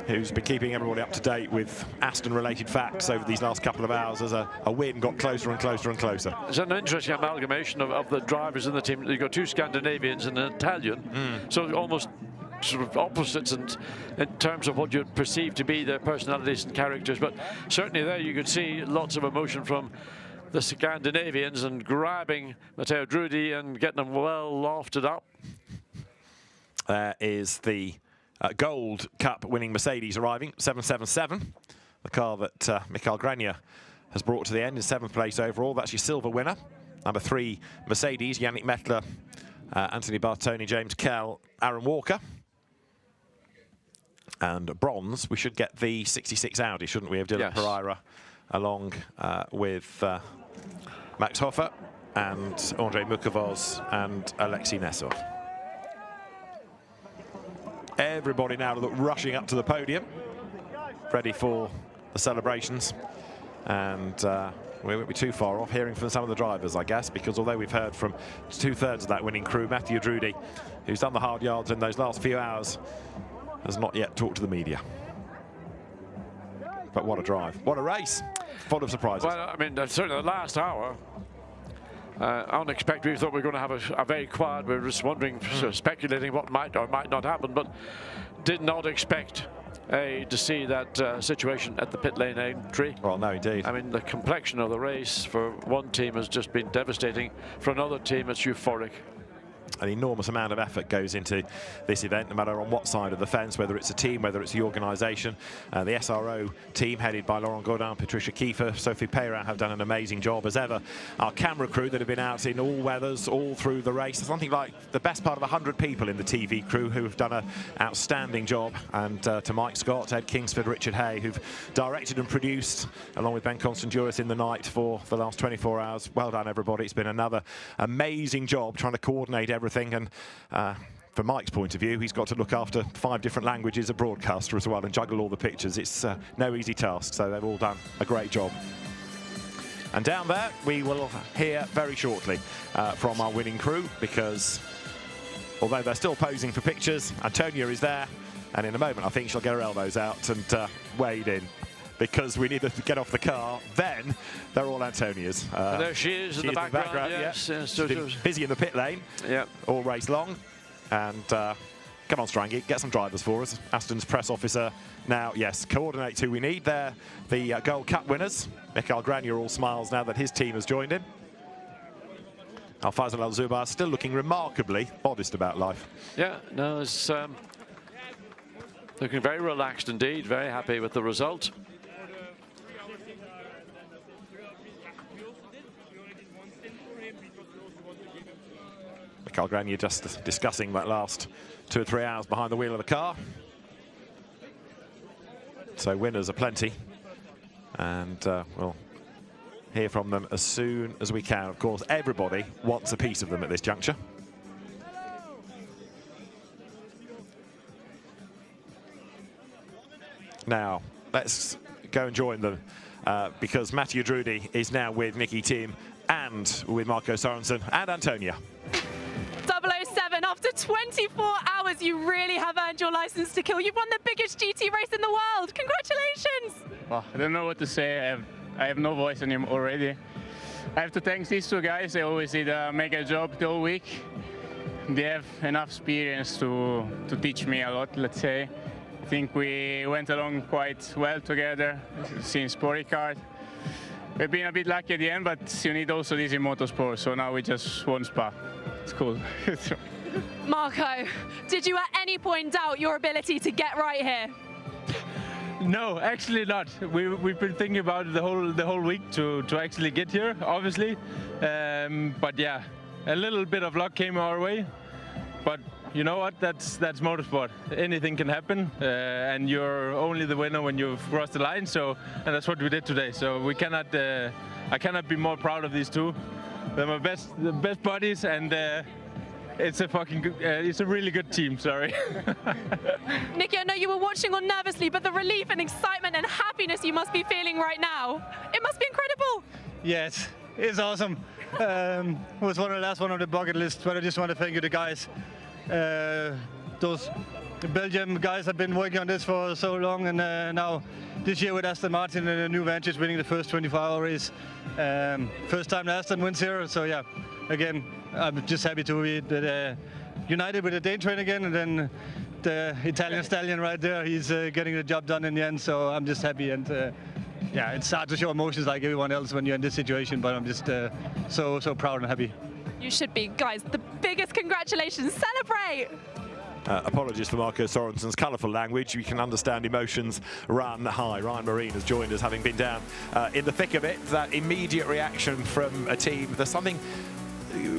who's been keeping everybody up to date with Aston-related facts over these last couple of hours as a win got closer and closer and closer. It's an interesting amalgamation of the drivers in the team. You've got two Scandinavians and an Italian, so almost sort of opposites in terms of what you'd perceive to be their personalities and characters, but certainly there you could see lots of emotion from the Scandinavians and grabbing Matteo Drudy and getting him well lofted up. There is the Gold Cup winning Mercedes arriving, 777, the car that Mikael Grania has brought to the end in 7th place overall. That's your silver winner. Number 3 Mercedes, Yannick Mettler, Anthony Bartoni, James Kell, Aaron Walker. And bronze, we should get the 66 Audi, shouldn't we, of Dylan Pereira, along with Max Hofer and Andre Mukovoz and Alexei Nesov. Everybody now rushing up to the podium, ready for the celebrations. And we won't be too far off hearing from some of the drivers, I guess, because although we've heard from 2/3 of that winning crew, Matthew Drudy, who's done the hard yards in those last few hours, has not yet talked to the media. But what a drive, what a race, full of surprises. Well, I mean, certainly the last hour, unexpected. We thought we were going to have a very quiet, we were just wondering, sort of speculating what might or might not happen, but did not expect to see that situation at the pit lane entry. Well, no, indeed. I mean, the complexion of the race for one team has just been devastating. For another team, it's euphoric. An enormous amount of effort goes into this event, no matter on what side of the fence, whether it's a team, whether it's the organisation. The SRO team, headed by Laurent Gaudin, Patricia Kiefer, Sophie Perrin, have done an amazing job as ever. Our camera crew that have been out in all weathers, all through the race. There's something like the best part of 100 people in the TV crew who have done an outstanding job. And to Mike Scott, Ed Kingsford, Richard Hay, who've directed and produced, along with Ben Constanduris in the night for the last 24 hours. Well done, everybody. It's been another amazing job trying to coordinate everything, and for from Mike's point of view, he's got to look after 5 different languages, a broadcaster as well, and juggle all the pictures. It's no easy task, so they've all done a great job. And down there, we will hear very shortly from our winning crew, because although they're still posing for pictures, Antonia is there, and in a moment I think she'll get her elbows out and wade in, because we need to get off the car. Then they're all Antonia's. There she is in the background. Yes. Yeah. She's been busy in the pit lane, all race long. And come on, Strangi, get some drivers for us. Aston's press officer now, yes, coordinate who we need. They're the Gold Cup winners. Mikael Granier all smiles now that his team has joined him. Al-Fazl Al-Zubar still looking remarkably modest about life. Yeah, no, it's looking very relaxed indeed, very happy with the result. Mikael Granier just discussing that last 2 or 3 hours behind the wheel of the car. So winners are plenty, and we'll hear from them as soon as we can. Of course, everybody wants a piece of them at this juncture. Now, let's go and join them, because Mattia Drudi is now with Nicky Thiem and with Marco Sorensen and Antonia. 007, after 24 hours, you really have earned your license to kill. You've won the biggest GT race in the world. Congratulations. Well, I don't know what to say. I have no voice anymore already. I have to thank these 2 guys. They always did make a job the whole week. They have enough experience to teach me a lot, let's say. I think we went along quite well together since Porsche. We've been a bit lucky at the end, but you need also this in motorsport, so now we just won Spa. It's cool. Marco, did you at any point doubt your ability to get right here? No, actually not. We've been thinking about it the whole week to actually get here, obviously. But yeah, a little bit of luck came our way. But you know what? That's motorsport. Anything can happen, and you're only the winner when you've crossed the line. So, and that's what we did today. So we cannot. I cannot be more proud of these 2. They're my best buddies, and it's a really good team. Sorry. Nicky, I know you were watching on nervously, but the relief and excitement and happiness you must be feeling right now, it must be incredible. Yes, it's awesome. It was one of the last one on the bucket list, but I just want to thank you, the guys. Those Belgium guys have been working on this for so long, and now this year with Aston Martin and a new Vantage winning the first 24-hour race. First time Aston wins here, so yeah, again, I'm just happy to be united with the Dane train again, and then the Italian stallion right there, he's getting the job done in the end, so I'm just happy. And yeah, it's hard to show emotions like everyone else when you're in this situation, but I'm just so proud and happy. You should be. Guys, the biggest congratulations. Celebrate! Apologies for Marco Sorensen's colourful language. We can understand emotions run high. Ryan Marine has joined us, having been down in the thick of it. That immediate reaction from a team. There's something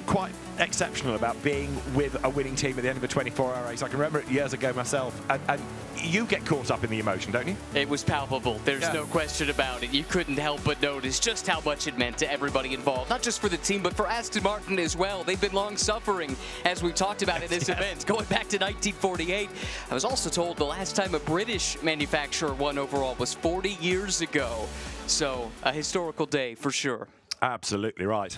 quite exceptional about being with a winning team at the end of a 24-hour race. I can remember it years ago myself, and you get caught up in the emotion, don't you? It was palpable. There's no question about it. You couldn't help but notice just how much it meant to everybody involved, not just for the team, but for Aston Martin as well. They've been long suffering, as we've talked about in this event, going back to 1948. I was also told the last time a British manufacturer won overall was 40 years ago. So a historical day for sure. Absolutely right.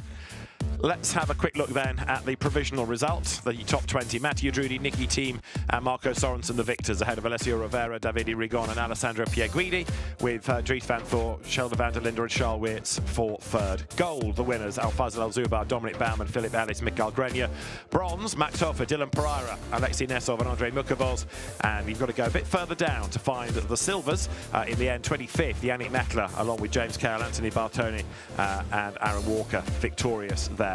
Let's have a quick look then at the provisional result. The top 20, Mattia Drudi, Nicky Thiem and Marco Sorensen, the victors, ahead of Alessio Rovera, Davide Rigon and Alessandro Pierguidi, with Dries van Thor, Sheldon van der Linde and Charles Weerts for third. Gold, the winners, Al-Fazl Al-Zubar, Dominic Baumann, Philip Ellis, Mikael Grenier. Bronze, Max Hofer, Dylan Pereira, Alexei Nesov and Andrei Mukavoz. And you've got to go a bit further down to find the silvers. In the end, 25th, Yannick Meckler, along with James Cale, Anthony Bartoni and Aaron Walker, victorious there.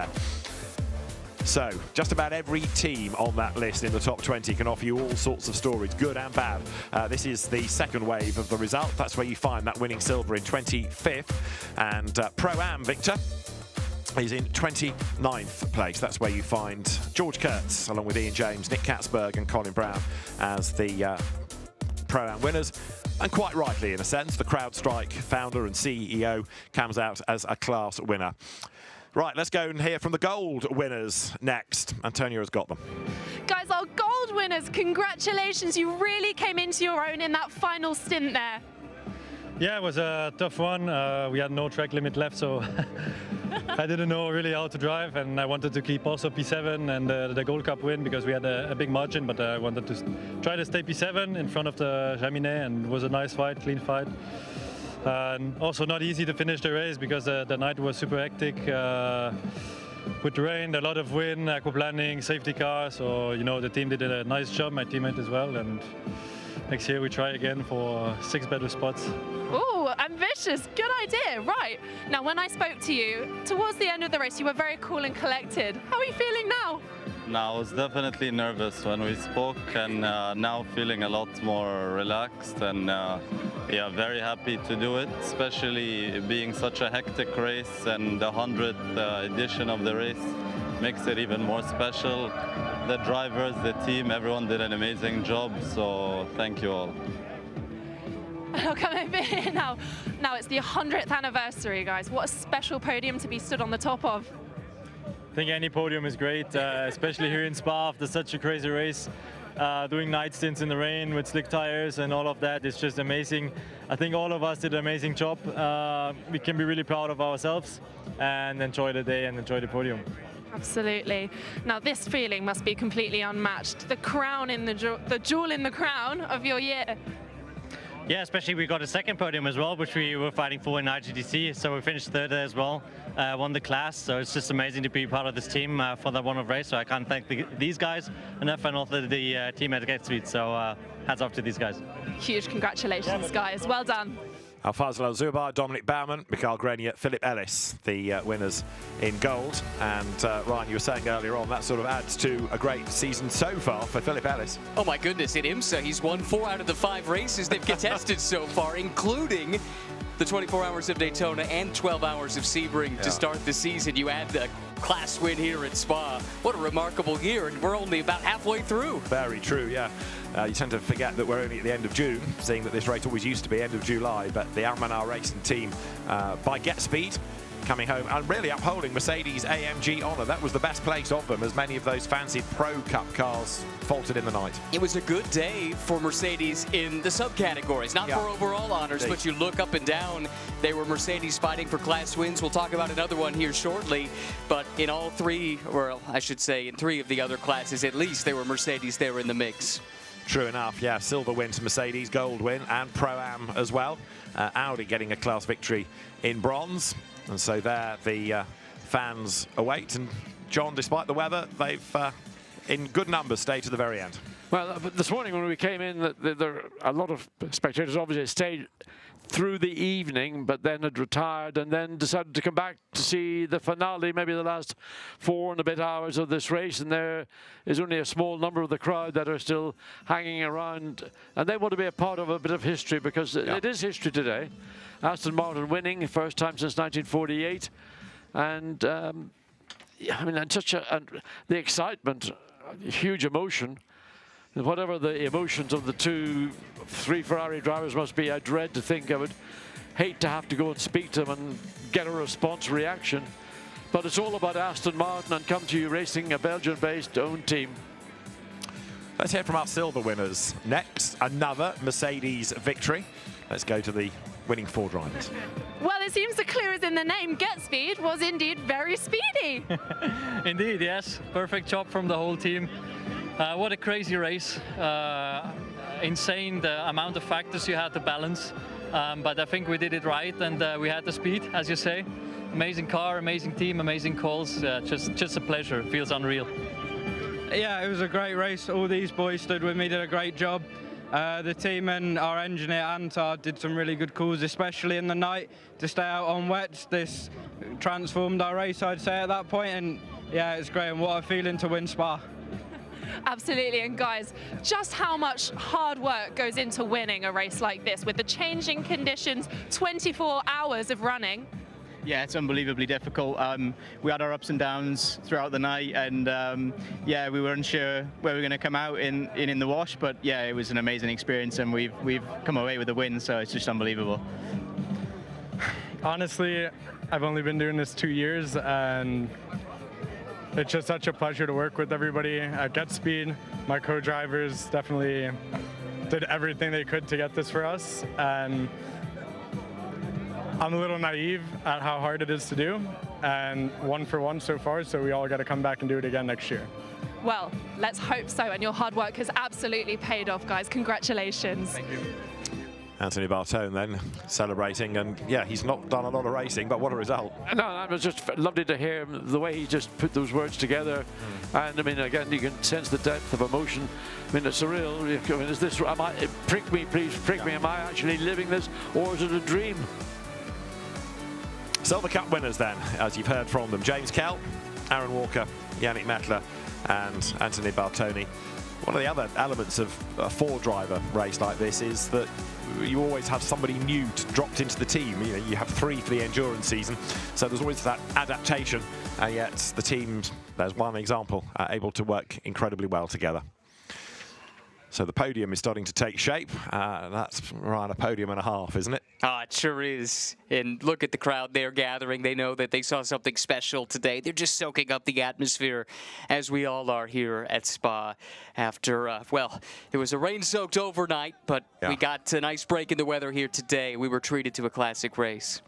So, just about every team on that list in the top 20 can offer you all sorts of stories, good and bad. This is the second wave of the result. That's where you find that winning silver in 25th. And Pro-Am Victor is in 29th place. That's where you find George Kurtz, along with Ian James, Nick Katzberg and Colin Brown as the Pro-Am winners. And quite rightly, in a sense, the CrowdStrike founder and CEO comes out as a class winner. Right, let's go and hear from the gold winners next. Antonia has got them. Guys, our gold Gold winners, congratulations. You really came into your own in that final stint there. Yeah, it was a tough one. We had no track limit left, so I didn't know really how to drive, and I wanted to keep also P7 and the Gold Cup win because we had a big margin, but I wanted to try to stay P7 in front of the Jaminet, and it was a nice fight, clean fight. And also not easy to finish the race because the night was super hectic. With rain, a lot of wind, aquaplaning, safety car, so you know the team did a nice job, my teammate as well, and next year we try again for 6 better spots. Ooh, ambitious, good idea. Right, now when I spoke to you, towards the end of the race, you were very cool and collected. How are you feeling now? No, I was definitely nervous when we spoke, and now feeling a lot more relaxed, and yeah, very happy to do it, especially being such a hectic race, and the 100th edition of the race makes it even more special. The drivers, the team, everyone did an amazing job, so thank you all. I'll come over here now. Now it's the 100th anniversary, guys. What a special podium to be stood on the top of. I think any podium is great, especially here in Spa after such a crazy race. Doing night stints in the rain with slick tires and all of that is just amazing. I think all of us did an amazing job. We can be really proud of ourselves and enjoy the day and enjoy the podium. Absolutely. Now this feeling must be completely unmatched. The crown in the jewel in the crown of your year. Yeah, especially we got a second podium as well, which we were fighting for in IGDC. So we finished third there as well, won the class. So it's just amazing to be part of this team for that one of race. So I can't thank these guys enough, and also the team at GetSpeed. So hats off to these guys. Huge congratulations, guys. Well done. Al-Fazl Al-Zubar, Dominic Baumann, Mikhail Grenier, Philip Ellis, the winners in gold. And Ryan, you were saying earlier on, that sort of adds to a great season so far for Philip Ellis. Oh my goodness, in IMSA, he's won 4 out of the 5 races they've contested so far, including the 24 hours of Daytona and 12 hours of Sebring to start the season. You add the class win here at Spa. What a remarkable year, and we're only about halfway through. Very true, yeah. You tend to forget that we're only at the end of June, seeing that this race always used to be end of July, but the Almanar Racing team by GetSpeed coming home and really upholding Mercedes AMG honour. That was the best place of them, as many of those fancied Pro Cup cars faltered in the night. It was a good day for Mercedes in the subcategories, not for overall honors, but you look up and down, they were Mercedes fighting for class wins. We'll talk about another one here shortly, but in all 3, or I should say in 3 of the other classes at least, they were Mercedes there in the mix. True enough, yeah. Silver win to Mercedes, gold win, and Pro-Am as well. Audi getting a class victory in bronze. And so there the fans await. And John, despite the weather, they've, in good numbers, stayed to the very end. Well, this morning when we came in, there a lot of spectators obviously stayed through the evening, but then had retired and then decided to come back to see the finale, maybe the last 4 and a bit hours of this race. And there is only a small number of the crowd that are still hanging around, and they want to be a part of a bit of history, because it is history today. Aston Martin winning, first time since 1948, and I mean, and such the excitement, huge emotion. Whatever the emotions of the 3 Ferrari drivers must be, I dread to think. I would hate to have to go and speak to them and get a response reaction. But it's all about Aston Martin and Come To You Racing, a Belgian-based owned team. Let's hear from our silver winners. Next, another Mercedes victory. Let's go to the winning 4 drivers. Well, it seems the clue is in the name. GetSpeed was indeed very speedy. Indeed, yes. Perfect job from the whole team. What a crazy race. Insane the amount of factors you had to balance. But I think we did it right, and we had the speed, as you say. Amazing car, amazing team, amazing calls. Just a pleasure. It feels unreal. Yeah, it was a great race. All these boys stood with me, did a great job. The team and our engineer Antar did some really good calls, especially in the night, to stay out on wets. This transformed our race, I'd say, at that point. And yeah, it's great, and what a feeling to win Spa. Absolutely, and guys, just how much hard work goes into winning a race like this with the changing conditions, 24 hours of running? Yeah, it's unbelievably difficult. We had our ups and downs throughout the night, and yeah, we were unsure where we were going to come out in the wash, but yeah, it was an amazing experience, and we've come away with a win, so it's just unbelievable. Honestly, I've only been doing this 2 years, and it's just such a pleasure to work with everybody at GetSpeed. My co-drivers definitely did everything they could to get this for us, and I'm a little naive at how hard it is to do, and 1 for 1 so far, so we all got to come back and do it again next year. Well, let's hope so, and your hard work has absolutely paid off, guys. Congratulations. Thank you. Anthony Bartone then celebrating, and yeah, he's not done a lot of racing, but what a result. No, that was just lovely to hear him, the way he just put those words together. And I mean, again, you can sense the depth of emotion. I mean, it's surreal. I mean, is this, prick me, please prick me. Am I actually living this, or is it a dream? Silver Cup winners then, as you've heard from them. James Kell, Aaron Walker, Yannick Mettler and Anthony Bartone. One of the other elements of a four-driver race like this is that you always have somebody new dropped into the team. You know, you have 3 for the endurance season, so there's always that adaptation, and yet the teams, there's one example, are able to work incredibly well together. So the podium is starting to take shape. That's around a podium and a half, isn't it? It sure is. And look at the crowd there gathering. They know that they saw something special today. They're just soaking up the atmosphere, as we all are here at Spa after, well, it was a rain-soaked overnight, but we got a nice break in the weather here today. We were treated to a classic race.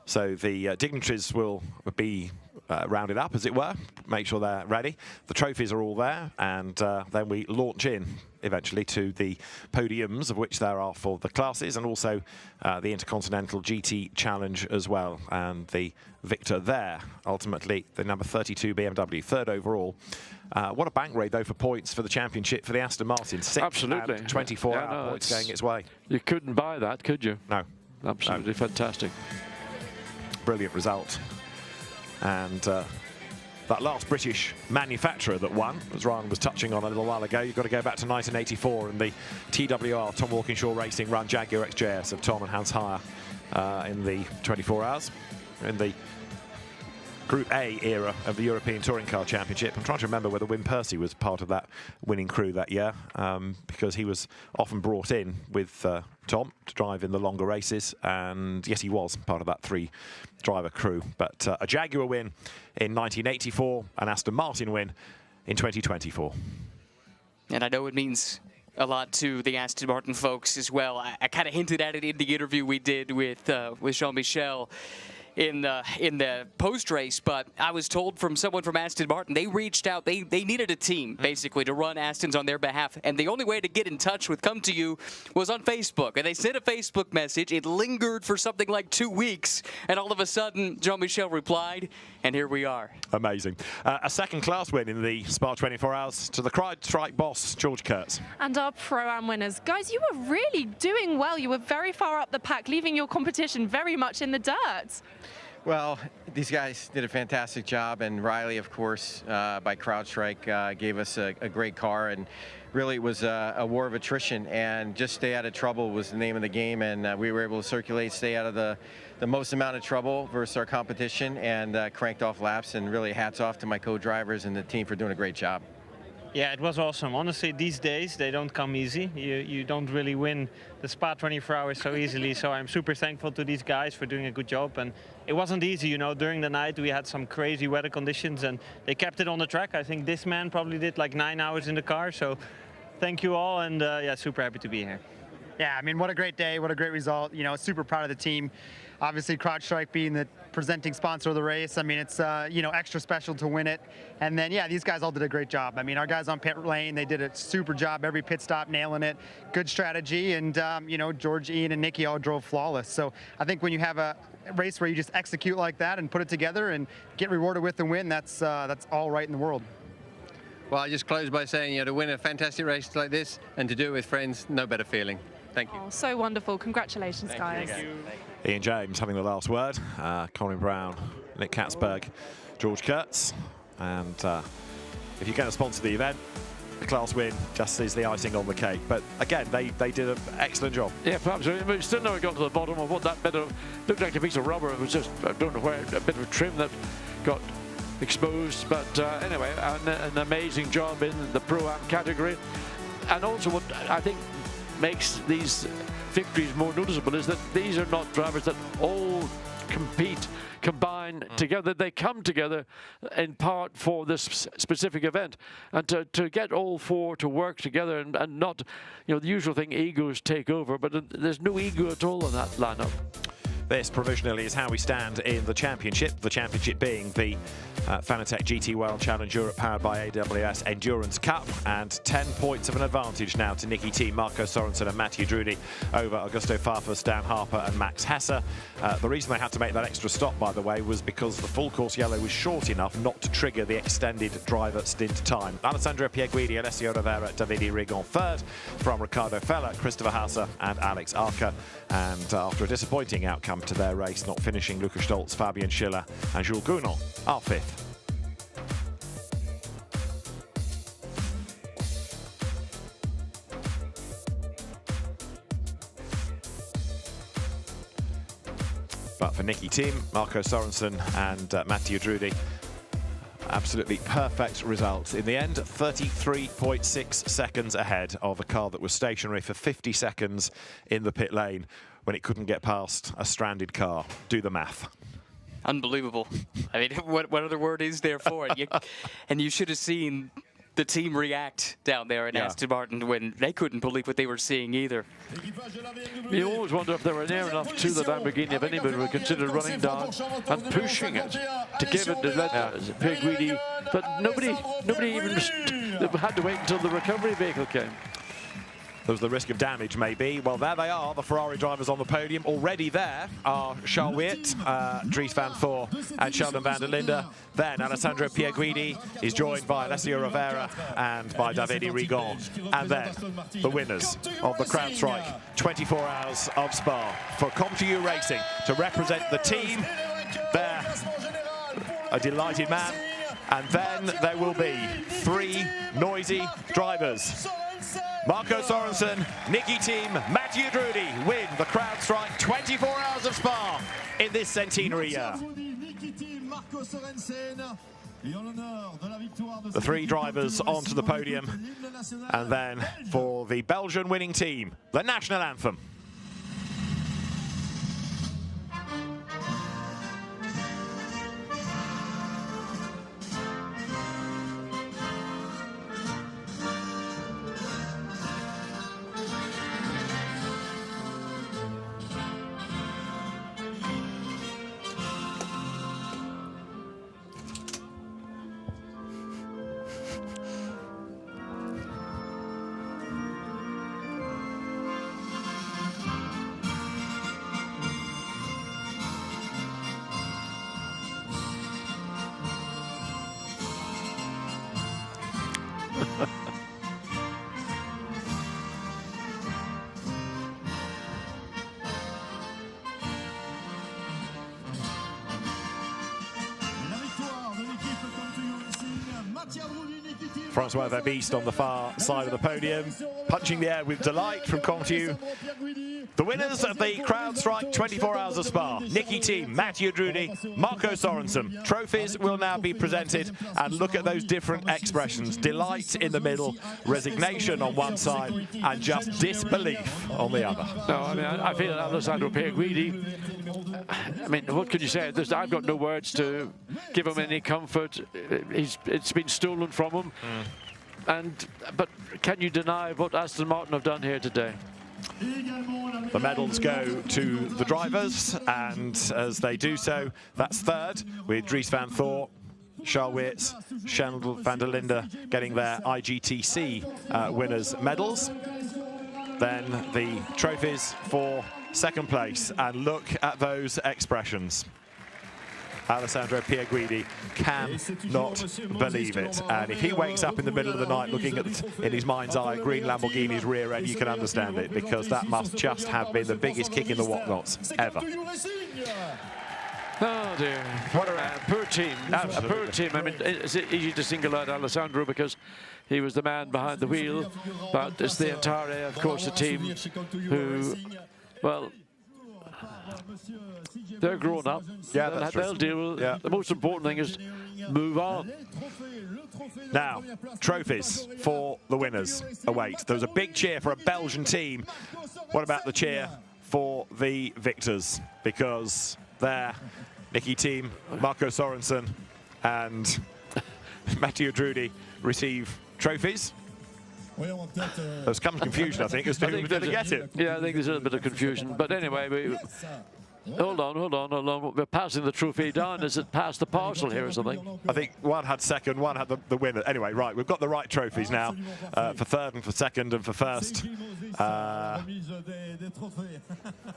So the dignitaries will be rounded up, as it were, make sure they're ready. The trophies are all there, and then we launch in eventually to the podiums, of which there are for the classes, and also the Intercontinental GT Challenge as well. And the victor there, ultimately, the number 32 BMW, 3rd overall. What a bank raid, though, for points for the championship for the Aston Martin. 6 Absolutely. 24-hour points going its way. You couldn't buy that, could you? No. Absolutely fantastic. Brilliant result. And that last British manufacturer that won, as Ryan was touching on a little while ago, you've got to go back to 1984 and the TWR, Tom Walkinshaw Racing, run Jaguar XJS of Tom and Hans Heyer in the 24 hours. In the Group A era of the European Touring Car Championship. I'm trying to remember whether Wim Percy was part of that winning crew that year, because he was often brought in with Tom to drive in the longer races, and yes, he was part of that 3-driver crew. But a Jaguar win in 1984, an Aston Martin win in 2024. And I know it means a lot to the Aston Martin folks as well. I kind of hinted at it in the interview we did with Jean-Michel in the post-race, but I was told from someone from Aston Martin, they reached out, they needed a team, basically, to run Astons on their behalf, and the only way to get in touch with Come To You was on Facebook, and they sent a Facebook message. It lingered for something like 2 weeks, and all of a sudden, Jean-Michel replied, and here we are. Amazing. A second-class win in the Spa 24 Hours to the CrowdStrike boss, George Kurtz. And our Pro-Am winners. Guys, you were really doing well. You were very far up the pack, leaving your competition very much in the dirt. Well, these guys did a fantastic job, and Riley, of course, by CrowdStrike, gave us a great car, and really it was a war of attrition, and just stay out of trouble was the name of the game, and we were able to circulate, stay out of the most amount of trouble versus our competition, and cranked off laps, and really hats off to my co-drivers and the team for doing a great job. Yeah, it was awesome. Honestly, these days, they don't come easy. You don't really win the Spa 24 Hours so easily, so I'm super thankful to these guys for doing a good job. And it wasn't easy, you know. During the night, we had some crazy weather conditions, and they kept it on the track. I think this man probably did like 9 hours in the car, so thank you all, and yeah, super happy to be here. Yeah, I mean, what a great day, what a great result. You know, super proud of the team. Obviously, CrowdStrike being the presenting sponsor of the race, I mean, it's, you know, extra special to win it. And then, yeah, these guys all did a great job. I mean, our guys on pit lane, they did a super job, every pit stop, nailing it. Good strategy, and, you know, George, Ian, and Nicky all drove flawless. So I think when you have a race where you just execute like that and put it together and get rewarded with the win, that's all right in the world. Well, I just close by saying, you know, to win a fantastic race like this and to do it with friends, no better feeling. Thank you. Oh, so wonderful. Congratulations, guys. Thank you. Ian James having the last word. Colin Brown, Nick Katzberg, George Kurtz. And if you're going to sponsor the event, the class win just is the icing on the cake. But again, they did an excellent job. Yeah, absolutely. But still never got to the bottom of what that bit of, looked like a piece of rubber. It was just, I don't know where, a bit of a trim that got exposed. But anyway, an amazing job in the Pro-Am category. And also what I think makes these victories more noticeable is that these are not drivers that all compete, combine together. They come together in part for this specific event. And to get all four to work together and not, you know, the usual thing, egos take over, but there's no ego at all in that lineup. This provisionally is how we stand in the championship being the Fanatec GT World Challenge Europe powered by AWS Endurance Cup, and 10 points of an advantage now to Nicky Team, Marco Sorensen and Mathieu Drudy over Augusto Farfus, Dan Harper and Max Hesse. The reason they had to make that extra stop, by the way, was because the full course yellow was short enough not to trigger the extended driver stint time. Alessandro Pierguidi, Alessio Rivera, Davide Rigon third, from Ricardo Feller, Christopher Hauser and Alex Arca. And after a disappointing outcome to their race, not finishing, Lukas Stolz, Fabian Schiller and Jules Gounod are fifth. But for Nicky Team, Marco Sorensen and Mathieu Drudy, absolutely perfect results. In the end, 33.6 seconds ahead of a car that was stationary for 50 seconds in the pit lane when it couldn't get past a stranded car. Do the math. Unbelievable. I mean, what other word is there for it? And you should have seen the team react down there in Aston Martin when they couldn't believe what they were seeing either. You always wonder if they were near enough to the Lamborghini, if anybody would consider running down and pushing it to give it to Pierguidi, but nobody even had to wait until the recovery vehicle came. There was the risk of damage, maybe. Well, there they are, the Ferrari drivers on the podium. Already there are Charles Weert, Dries van Thor and Sheldon van der Linde. Then Alessandro Pierguidi is joined by Alessio Rivera and by Davide Rigon. And then the winners of the CrowdStrike 24 Hours of Spa for ComTU Racing to represent the team. There, a delighted man. And then there will be three noisy drivers. Marco Sorensen, Nicky Team, Mathieu Drudy win the CrowdStrike 24 Hours of Spa in this centenary year. The three drivers onto the podium, and then for the Belgian winning team, the national anthem. Francois Verbiste on the far side of the podium, punching the air with delight from ComTU. The winners of the CrowdStrike 24 Hours of Spa, Nicky Team, Mathieu Drudy, Marco Sorensen. Trophies will now be presented, and look at those different expressions. Delight in the middle, resignation on one side, and just disbelief on the other. No, I mean, I feel that Alessandro Pierguidi, I mean, what can you say? I've got no words to give him any comfort. It's been stolen from him. But can you deny what Aston Martin have done here today? The medals go to the drivers, and as they do so, that's third, with Dries van Thor, Charles Weert, Sheldon van der Linde getting their IGTC winners' medals. Then the trophies for second place, and look at those expressions. Alessandro Pierguidi cannot believe it, and if he wakes up in the middle of the night looking at in his mind's eye a green Lamborghini's rear end, you can understand it, because that must just have been the biggest kick in the whatnots ever. Oh dear, what a poor team. A poor team. I mean, it's easy to single out Alessandro because he was the man behind the wheel, but it's the entire, of course, the team who, well, they're grown up. Yeah, they'll deal with it. The most important thing is move on. Now, trophies for the winners await. There was a big cheer for a Belgian team. What about the cheer for the victors? Because there. Nicky team, Marco Sorensen and Matteo Drudi receive trophies. There's some confusion, I think, as to who was going to get it. Yeah, I think there's a little bit of confusion. But anyway, hold on. We're passing the trophy down. Is it past the parcel here or something? I think one had second, one had the winner. Anyway, right, we've got the right trophies now for third and for second and for first.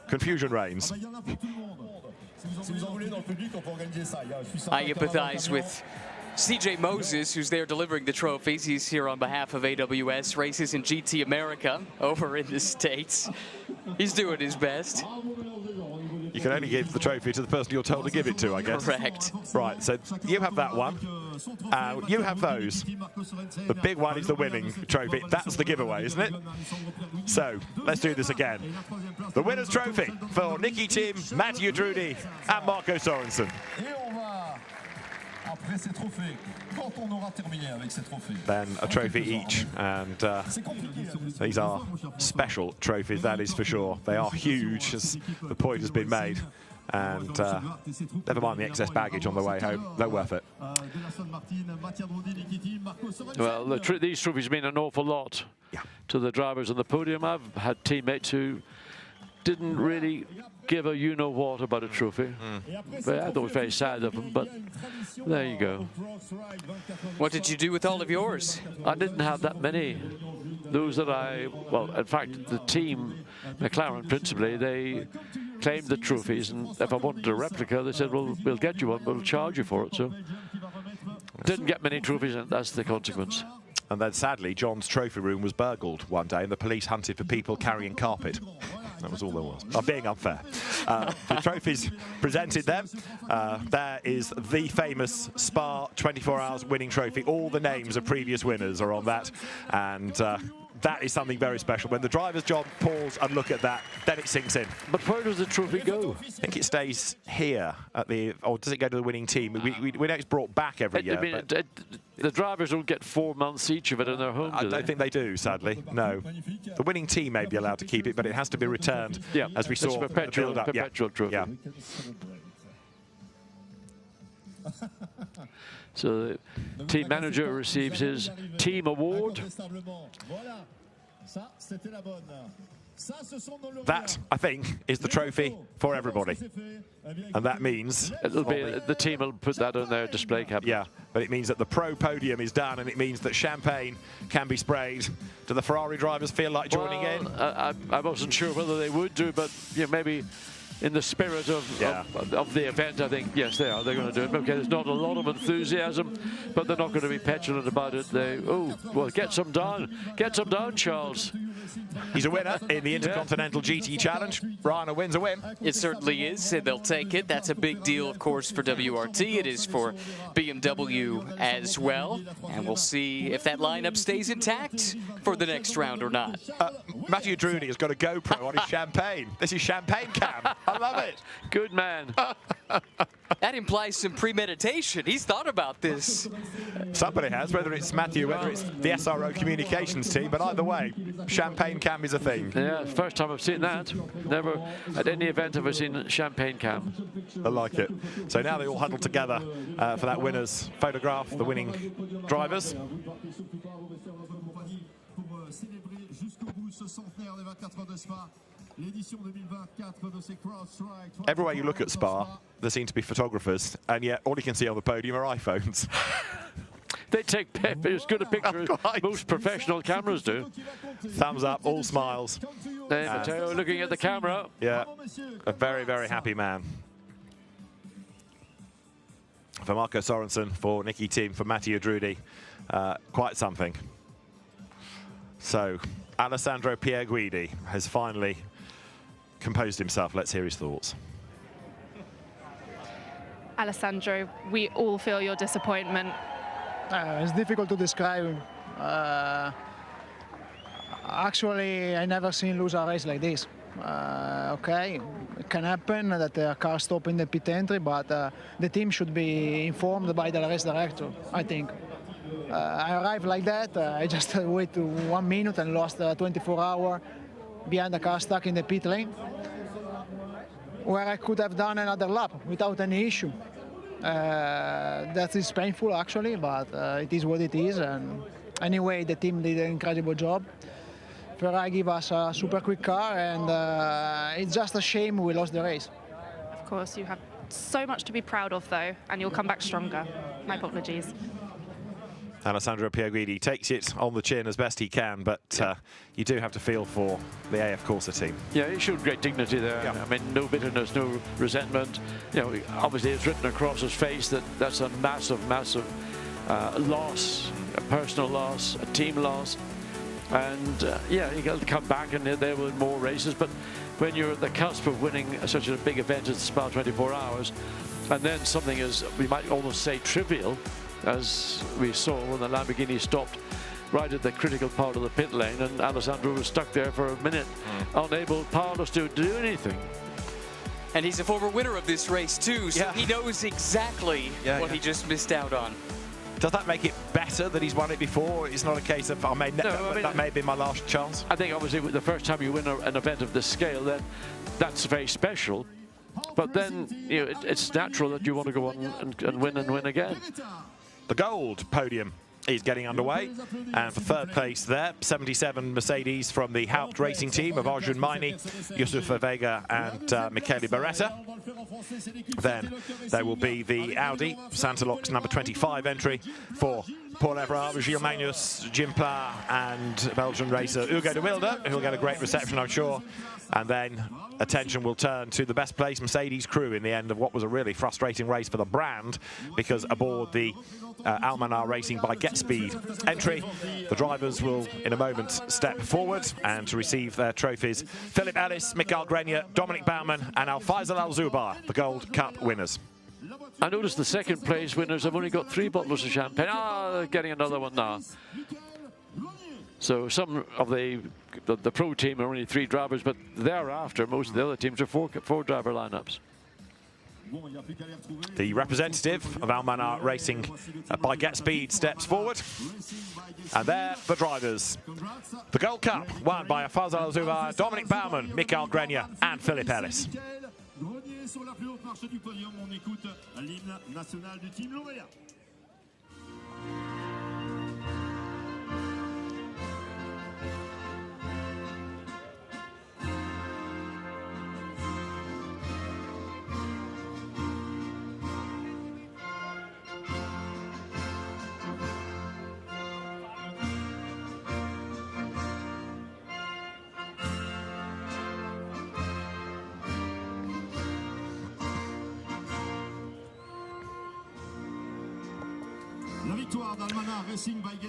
Confusion reigns. I empathize with CJ Moses, who's there delivering the trophies. He's here on behalf of AWS Races in GT America over in the States. He's doing his best. You can only give the trophy to the person you're told to give it to, I guess. Correct. Right, so you have that one. You have those. The big one is the winning trophy. That's the giveaway, isn't it? So, let's do this again. The winner's trophy for Nicky team, Matteo Drudi and Marco Sorensen. Then a trophy each, and these are special trophies, that is for sure. They are huge, as the point has been made, and never mind the excess baggage on the way home, they're worth it. Well, these trophies mean an awful lot to the drivers on the podium. I've had teammates who didn't really give a you-know-what about a trophy. But I thought it was very sad of them, but there you go. What did you do with all of yours? I didn't have that many. Those that well, in fact, the team, McLaren principally, they claimed the trophies, and if I wanted a replica, they said, well, we'll get you one, but we'll charge you for it. So didn't get many trophies, and that's the consequence. And then sadly, John's trophy room was burgled one day, and the police hunted for people carrying carpet. That was all there was. I'm being unfair. The trophies presented them. There is the famous Spa 24 Hours winning trophy. All the names of previous winners are on that. And that is something very special. When the drivers, John, pause and look at that, then it sinks in. But where does the trophy go? I think it stays here at the, or does it go to the winning team? We know it's brought back every year. I mean, the drivers don't get 4 months each of it in their home, I don't think they do, sadly. No. The winning team may be allowed to keep it, but it has to be returned, as we saw. It's a perpetual trophy. Yeah. So the team manager receives his team award. That, I think, is the trophy for everybody. And that means... It'll be, the team will put that on their display cabinet. Yeah, but it means that the pro podium is done, and it means that champagne can be sprayed. Do the Ferrari drivers feel like joining in? I wasn't sure whether they would do, but maybe in the spirit of the event, I think, yes, they are. They're going to do it. Okay, there's not a lot of enthusiasm, but they're not going to be petulant about it. Well, get some down. Get some down, Charles. He's a winner in the Intercontinental GT Challenge. Ryan, wins a win. It certainly is, and they'll take it. That's a big deal, of course, for WRT. It is for BMW as well. And we'll see if that lineup stays intact for the next round or not. Matteo Drudi has got a GoPro on his champagne. This is champagne cam. I love it. Good man. That implies some premeditation. He's thought about this. Somebody has, whether it's Matthew, whether it's the SRO communications team, but either way, champagne cam is a thing. Yeah, first time I've seen that. Never at any event have I seen champagne cam. I like it. So now they all huddle together for that winner's photograph, the winning drivers. Everywhere you look at Spa, there seem to be photographers, and yet all you can see on the podium are iPhones. They take as good a picture as most professional cameras do. Thumbs up, all smiles. Matteo looking at the camera. Yeah, a very, very happy man. For Marco Sorensen, for Nicky team, for Matteo Drudi, quite something. So, Alessandro Pierguidi has finally composed himself. Let's hear his thoughts. Alessandro, we all feel your disappointment. It's difficult to describe. Actually, I never seen lose a race like this. Okay, it can happen that a car stopped in the pit entry, but the team should be informed by the race director, I think. I arrived like that. I just waited 1 minute and lost 24 hours behind the car stuck in the pit lane. where I could have done another lap without any issue. That is painful actually, but it is what it is. And anyway, the team did an incredible job. Ferrari gave us a super quick car, and it's just a shame we lost the race. Of course, you have so much to be proud of though, and you'll come back stronger. My apologies. Alessandro Pierguidi takes it on the chin as best he can, but you do have to feel for the AF Corsa team. Yeah, he showed great dignity there. Yeah. I mean, no bitterness, no resentment. You know, obviously it's written across his face that that's a massive, massive loss, a personal loss, a team loss. And yeah, you got to come back, and there were more races. But when you're at the cusp of winning such a big event as Spa 24 Hours, and then something as, we might almost say, trivial, as we saw when the Lamborghini stopped right at the critical part of the pit lane, and Alessandro was stuck there for a minute, unable, powerless to do anything. And he's a former winner of this race too, so he knows exactly what he just missed out on. Does that make it better that he's won it before? It's not a case of, that may have been my last chance. I think obviously the first time you win an event of this scale, then that's very special. But then, you know, it's natural that you want to go on and win again. The gold podium is getting underway, and for third place there, 77 Mercedes from the Haupt racing team of Arjun Maini, Yusufa Vega and Michele Beretta. Then there will be the Audi Santaloc's number 25 entry for Paul Everard, Gilles Magnus, Jim Pla and Belgian racer Hugo de Wilde, who will get a great reception, I'm sure. And then attention will turn to the best placed Mercedes crew in the end of what was a really frustrating race for the brand, because aboard the Almanar Racing by Get Speed entry, the drivers will in a moment step forward and to receive their trophies. Philip Ellis, Mikael Grenier, Dominic Baumann and Al-Faisal Al-Zubar, the Gold Cup winners. I noticed the second place winners have only got 3 bottles of champagne. They're getting another one now. So some of the pro team are only 3 drivers, but thereafter most of the other teams are 4 driver lineups. The representative of Almanar Racing by Get Speed steps forward, and there the drivers. The Gold Cup won by Al-Faisal Al-Zubar, Dominic Baumann, Mikael Grenier and Philip Ellis.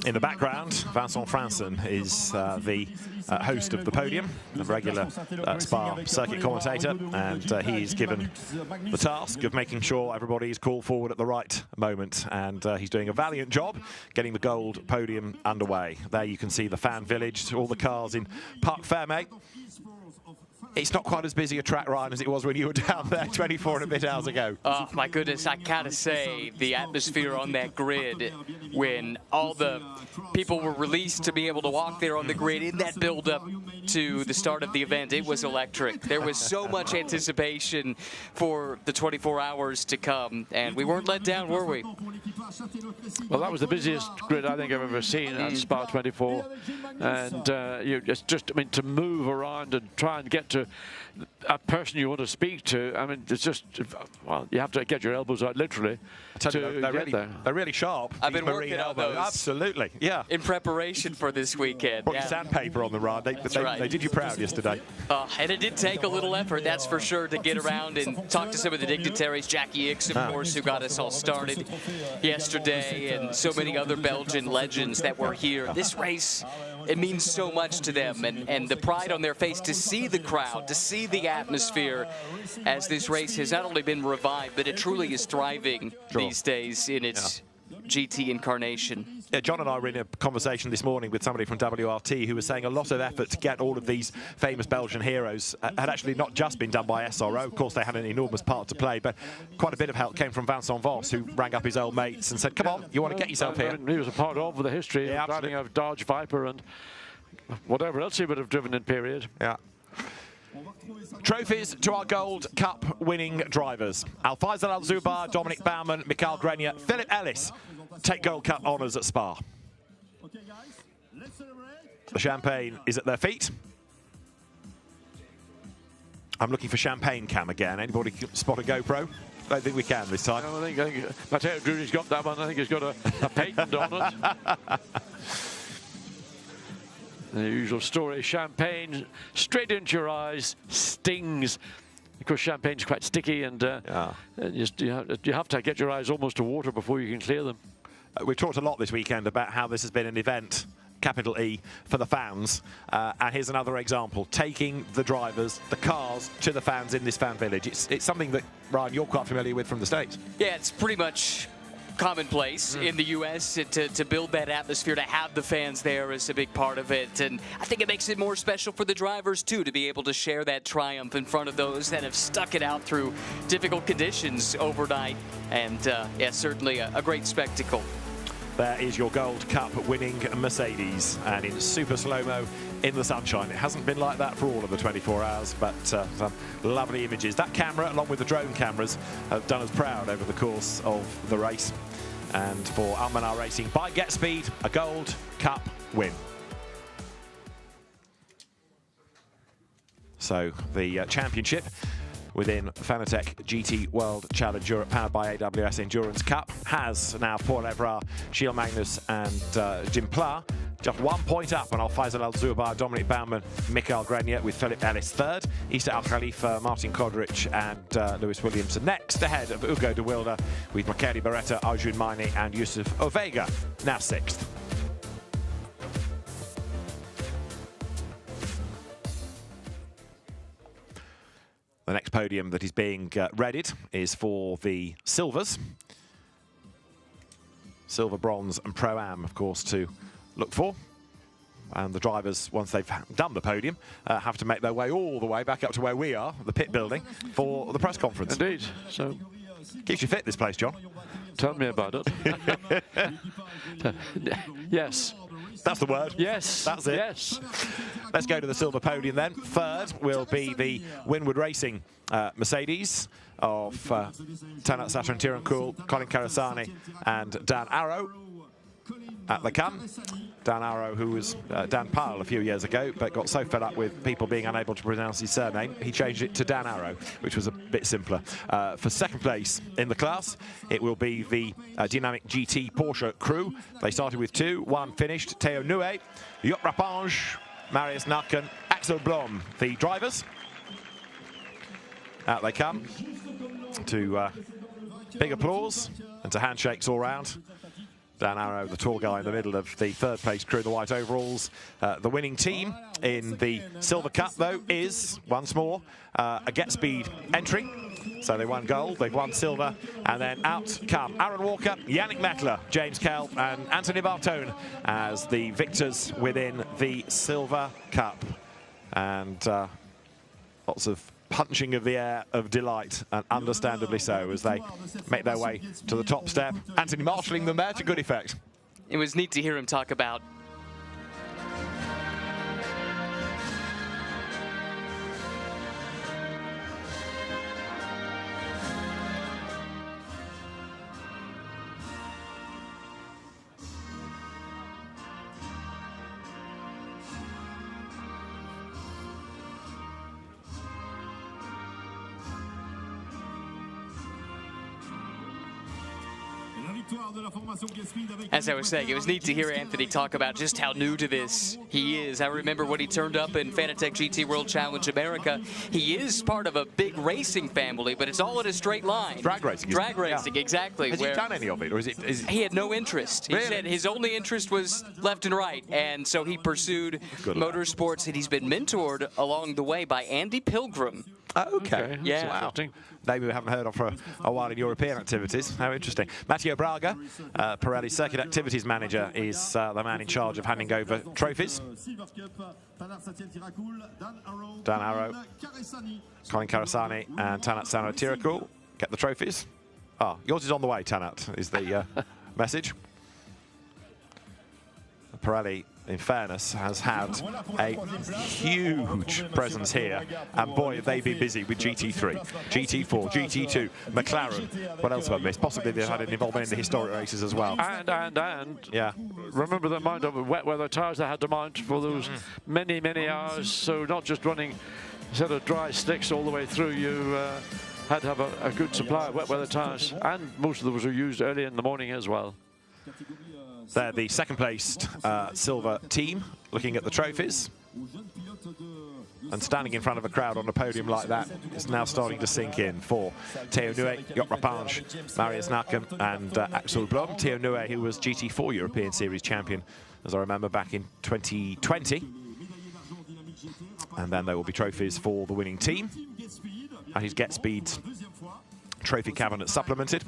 In the background, Vincent Franson is the host of the podium, a regular Spa circuit commentator, and he is given the task of making sure everybody is called forward at the right moment, and he's doing a valiant job getting the gold podium underway. There you can see the fan village, all the cars in Parc Fermé. It's not quite as busy a track, Ryan, as it was when you were down there 24 and a bit hours ago. Oh, my goodness, I gotta say, the atmosphere on that grid, when all the people were released to be able to walk there on the grid in that build-up to the start of the event, it was electric. There was so much anticipation for the 24 hours to come, and we weren't let down, were we? Well, that was the busiest grid I think I've ever seen at Spa 24, and it's just, I mean, to move around and try and get to a person you want to speak to, I mean, it's just, well, you have to get your elbows out literally to get there. They're really sharp. I've been working on those. Absolutely, yeah. In preparation for this weekend. Put your sandpaper on the rod. They did you proud yesterday. And it did take a little effort, that's for sure, to get around and talk to some of the dignitaries. Jackie Hicks, of course, who got us all started yesterday, and so many other Belgian legends that were here. This race, it means so much to them, and the pride on their face to see the crowd, to see the atmosphere as this race has not only been revived, but it truly is thriving these days in its GT incarnation. Yeah, John and I were in a conversation this morning with somebody from WRT who was saying a lot of effort to get all of these famous Belgian heroes had actually not just been done by SRO. Of course, they had an enormous part to play, but quite a bit of help came from Vincent Voss, who rang up his old mates and said, come on, you want to get yourself here? He was a part of the history of driving a Dodge Viper and whatever else he would have driven in period. Yeah. Trophies to our Gold Cup winning drivers. Al-Faisal Al-Zubar, Dominic Baumann, Mikael Grenier, Philip Ellis take Gold Cup honours at Spa. The champagne is at their feet. I'm looking for champagne cam again. Anybody spot a GoPro? I don't think we can this time. No, I think Matteo Drury's got that one. I think he's got a patent on it. The usual story, champagne straight into your eyes, stings. Of course, champagne's quite sticky, and you have to get your eyes almost to water before you can clear them. We've talked a lot this weekend about how this has been an event, capital E, for the fans. And here's another example, taking the drivers, the cars, to the fans in this fan village. It's something that, Ryan, you're quite familiar with from the States. Yeah, it's pretty much commonplace in the U.S. to build that atmosphere, to have the fans there is a big part of it. And I think it makes it more special for the drivers, too, to be able to share that triumph in front of those that have stuck it out through difficult conditions overnight. And, yeah, certainly a great spectacle. There is your Gold Cup winning Mercedes, and in super slow-mo in the sunshine. It hasn't been like that for all of the 24 hours, but some lovely images. That camera, along with the drone cameras, have done us proud over the course of the race. And for Almanar Racing, by Get Speed, a Gold Cup win. So the championship within Fanatec GT World Challenge Europe, powered by AWS Endurance Cup, has now Paul Evra, Gilles Magnus and Jim Pla. Just 1 point up on Al-Faisal Al-Zubar, Dominic Baumann, Mikael Grenier, with Philip Ellis third. Isa Al-Khalifa, Martin Kodrich and Lewis Williamson next, ahead of Ugo de Wilde, with Michele Beretta, Arjun Maini and Yusuf Ovega now sixth. The next podium that is being readied is for the silvers. Silver, bronze and Pro-Am, of course, to look for. And the drivers, once they've done the podium, have to make their way all the way back up to where we are, the pit building, for the press conference. Indeed. So keeps you fit, this place, John. Tell me about it. Yes. That's the word. Yes. That's it. Yes. Let's go to the silver podium then. Third will be the Winward Racing Mercedes of Tanat Satran-Tirankul, Colin Karasani and Dan Arrow. At the come. Dan Arrow, who was Dan Powell a few years ago, but got so fed up with people being unable to pronounce his surname, he changed it to Dan Arrow, which was a bit simpler. For second place in the class, it will be the Dynamic GT Porsche crew. They started with two, one finished. Theo Nue, Joop Rapange, Marius Narken, Axel Blom, the drivers. Out they come to big applause and to handshakes all round. Dan Arrow, the tall guy in the middle of the third place crew in the white overalls. The winning team in the Silver Cup, though, is, once more, a Get Speed entry. So they won gold, they've won silver, and then out come Aaron Walker, Yannick Mettler, James Kell, and Anthony Bartone as the victors within the Silver Cup. And lots of punching of the air of delight, and understandably so, as they make their way to the top step. Anthony marshalling them there to good effect. It was neat to hear him talk about as I was saying, it was neat to hear Anthony talk about just how new to this he is. I remember when he turned up in Fanatec GT World Challenge America. He is part of a big racing family, but it's all in a straight line. Drag racing. Drag racing, yeah. Exactly. Has he done any of it, or is it? He had no interest. He said his only interest was left and right, and so he pursued motorsports, and he's been mentored along the way by Andy Pilgrim. Okay. Yeah. Wow. Maybe we haven't heard of for a while in European activities. How interesting. Matteo Braga, Pirelli's Circuit Activities Manager, is the man in charge of handing over trophies. Dan Arrow, Colin Karasani and Tanat Satran-Tirankul get the trophies. Ah, yours is on the way, Tanat, is the message. Pirelli in fairness, has had a huge presence here. And boy, have they been busy with GT3, GT4, GT2, McLaren. What else have I missed? Possibly they've had an involvement in the historic races as well. And yeah, remember the amount of wet weather tyres they had to mount for those many hours. So not just running a set of dry slicks all the way through, you had to have a good supply of wet weather tyres, and most of those were used early in the morning as well. They're the second-placed silver team, looking at the trophies. And standing in front of a crowd on a podium like that is now starting to sink in for Theo Nouet, Jock Rapinge, Marius Naken and Axel Blom. Theo Nouet, who was GT4 European Series champion, as I remember, back in 2020. And then there will be trophies for the winning team. And his Get Speed trophy cabinet supplemented.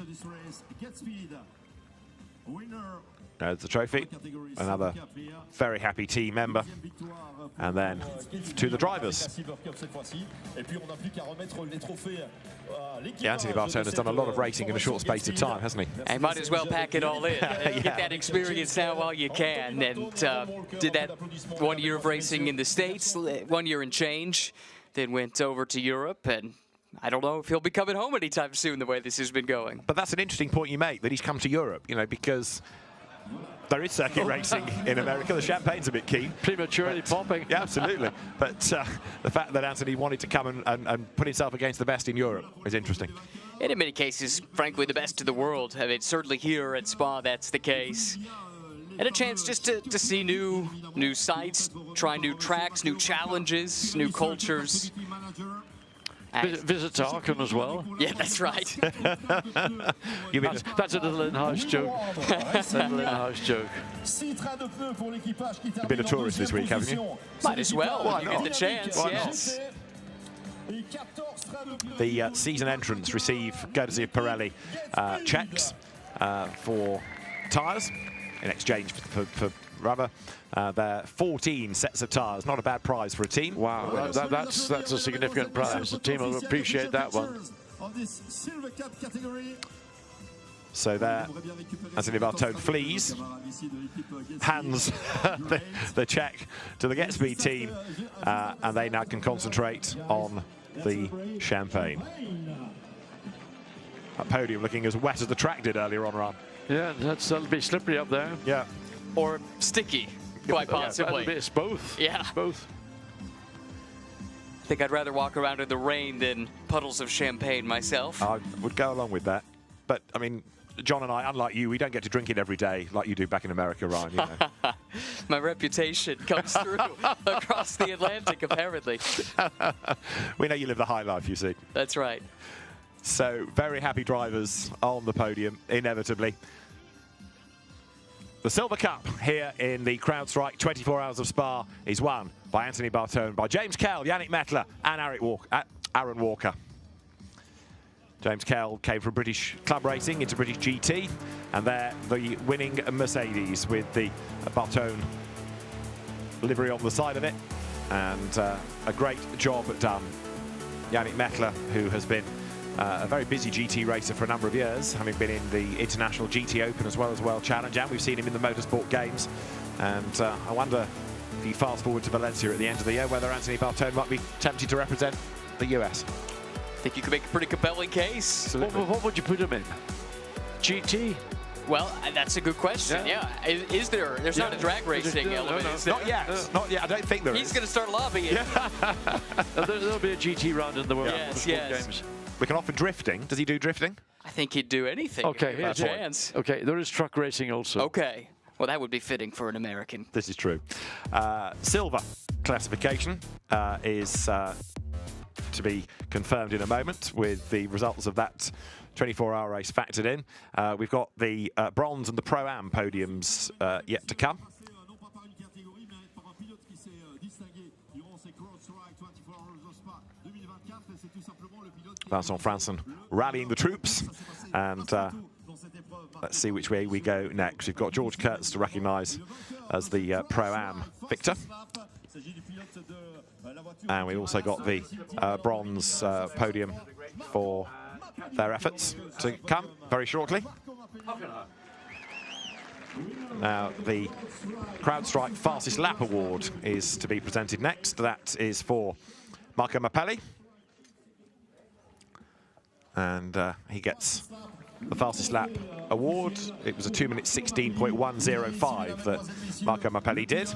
There's the trophy, another very happy team member. And then to the drivers. Yeah, Anthony Bartone has done a lot of racing in a short space of time, hasn't he? And might as well pack it all in. Get that experience now while you can. And did that 1 year of racing in the States, 1 year and change, then went over to Europe, and I don't know if he'll be coming home anytime soon the way this has been going. But that's an interesting point you make, that he's come to Europe, you know, because there is circuit racing in America. The champagne's a bit keen. Prematurely popping. Yeah, absolutely. But the fact that Anthony wanted to come and put himself against the best in Europe is interesting. And in many cases, frankly, the best in the world. I mean, certainly here at Spa, that's the case. And a chance just to see new sights, try new tracks, new challenges, new cultures. Visit to Aachen as well. Yeah, that's right. That's a little in-house joke. That's a little in-house joke. You've been a tourist this week, haven't you? Might as well, when you get the chance, yes. The season entrants receive, courtesy of Pirelli, checks for tyres in exchange for rubber. They're 14 sets of tyres, not a bad prize for a team. Wow, that's a significant prize. The team will appreciate that one. So there, Anthony Bartone flees, hands the check to the Get Speed team, and they now can concentrate on the champagne. That podium looking as wet as the track did earlier on, Ron. Yeah, that'll be slippery up there. Yeah. Or sticky, quite possibly. It's both. Yeah. It's both. I think I'd rather walk around in the rain than puddles of champagne myself. I would go along with that. But, I mean, John and I, unlike you, we don't get to drink it every day like you do back in America, Ryan. You know. My reputation comes through across the Atlantic, apparently. We know you live the high life, you see. That's right. So, very happy drivers on the podium, inevitably. The Silver Cup here in the CrowdStrike 24 Hours of Spa is won by Anthony Bartone, by James Kell, Yannick Mettler and Aaron Walker. James Kell came from British Club Racing into British GT, and they're the winning Mercedes with the Bartone livery on the side of it, and a great job done. Yannick Mettler, who has been a very busy GT racer for a number of years, having been in the International GT Open as well as World Challenge, and we've seen him in the Motorsport Games. And I wonder, if you fast forward to Valencia at the end of the year, whether Anthony Bartone might be tempted to represent the US. I think you could make a pretty compelling case. What would you put him in? GT? Well, that's a good question, yeah. Is there? There's not a drag racing element, is there? Not yet. Not yet. I don't think there is. He's going to start lobbying. There'll be a GT round in the World Motorsport Games. We can offer drifting. Does he do drifting? I think he'd do anything. Okay, a chance. Okay, there is truck racing also. Okay. Well, that would be fitting for an American. This is true. Silver classification is to be confirmed in a moment with the results of that 24-hour race factored in. We've got the bronze and the Pro-Am podiums yet to come. Vincent Franson rallying the troops, and let's see which way we go next. We've got George Kurtz to recognise as the Pro-Am victor, and we've also got the bronze podium for their efforts to come very shortly. Now, the CrowdStrike Fastest Lap Award is to be presented next. That is for Marco Mappelli. And he gets the Fastest Lap Award. It was a 2 minute 16.105 that Marco Mappelli did.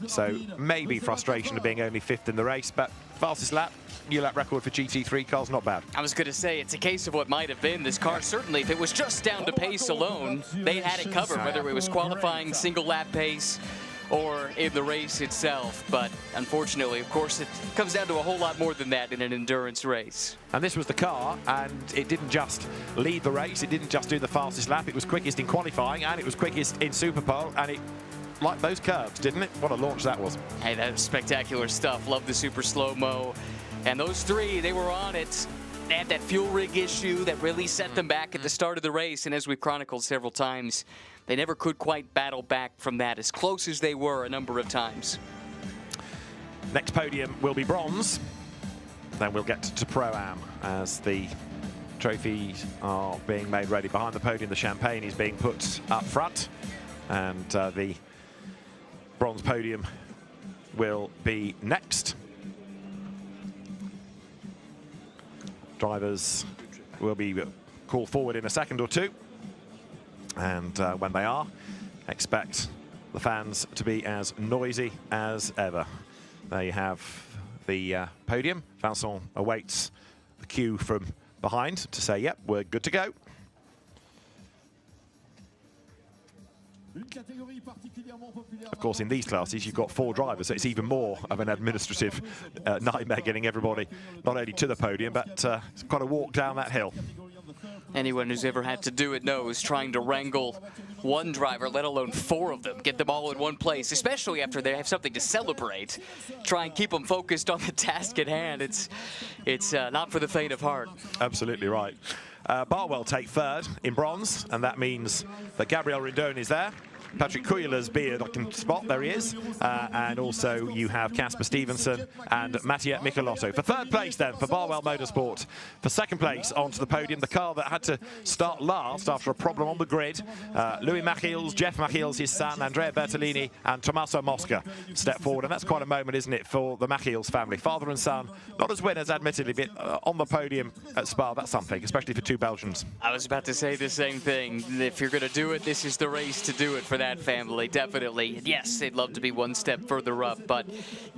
So maybe frustration of being only 5th in the race, but Fastest Lap, new lap record for GT3 cars, not bad. I was going to say, it's a case of what might have been. This car, certainly, if it was just down to pace alone, they had it covered, whether it was qualifying, single lap pace, or in the race itself. But unfortunately, of course, it comes down to a whole lot more than that in an endurance race. And this was the car, and it didn't just lead the race, it didn't just do the fastest lap, it was quickest in qualifying, and it was quickest in Superpole, and it liked those curves, didn't it? What a launch that was. Hey, that was spectacular stuff. Love the super slow-mo. And those three, they were on it. They had that fuel rig issue that really set them back at the start of the race, and as we've chronicled several times, they never could quite battle back from that, as close as they were a number of times. Next podium will be bronze. Then we'll get to Pro-Am as the trophies are being made ready. Behind the podium, the champagne is being put up front, and the bronze podium will be next. Drivers will be called forward in a second or two, and when they are, expect the fans to be as noisy as ever. There you have the podium. Vincent awaits the cue from behind to say, yep, we're good to go. Of course, in these classes, you've got 4 drivers, so it's even more of an administrative nightmare getting everybody not only to the podium, but it's quite a walk down that hill. Anyone who's ever had to do it knows trying to wrangle one driver, let alone 4 of them, get them all in one place, especially after they have something to celebrate. Try and keep them focused on the task at hand. It's not for the faint of heart. Absolutely right. Barwell take 3rd in bronze, and that means that Gabriel Rindon is there. Patrick Cuyler's beard I can spot, there he is. And also you have Casper Stevenson and Mattia Michelotto. For 3rd place then for Barwell Motorsport. For 2nd place onto the podium, the car that had to start last after a problem on the grid. Louis Machiels, Jeff Machiels, his son, Andrea Bertolini and Tommaso Mosca step forward. And that's quite a moment, isn't it, for the Machiels family. Father and son, not as winners admittedly, but on the podium at Spa, that's something, especially for 2 Belgians. I was about to say the same thing. If you're going to do it, this is the race to do it for that family, definitely. Yes, they'd love to be one step further up, but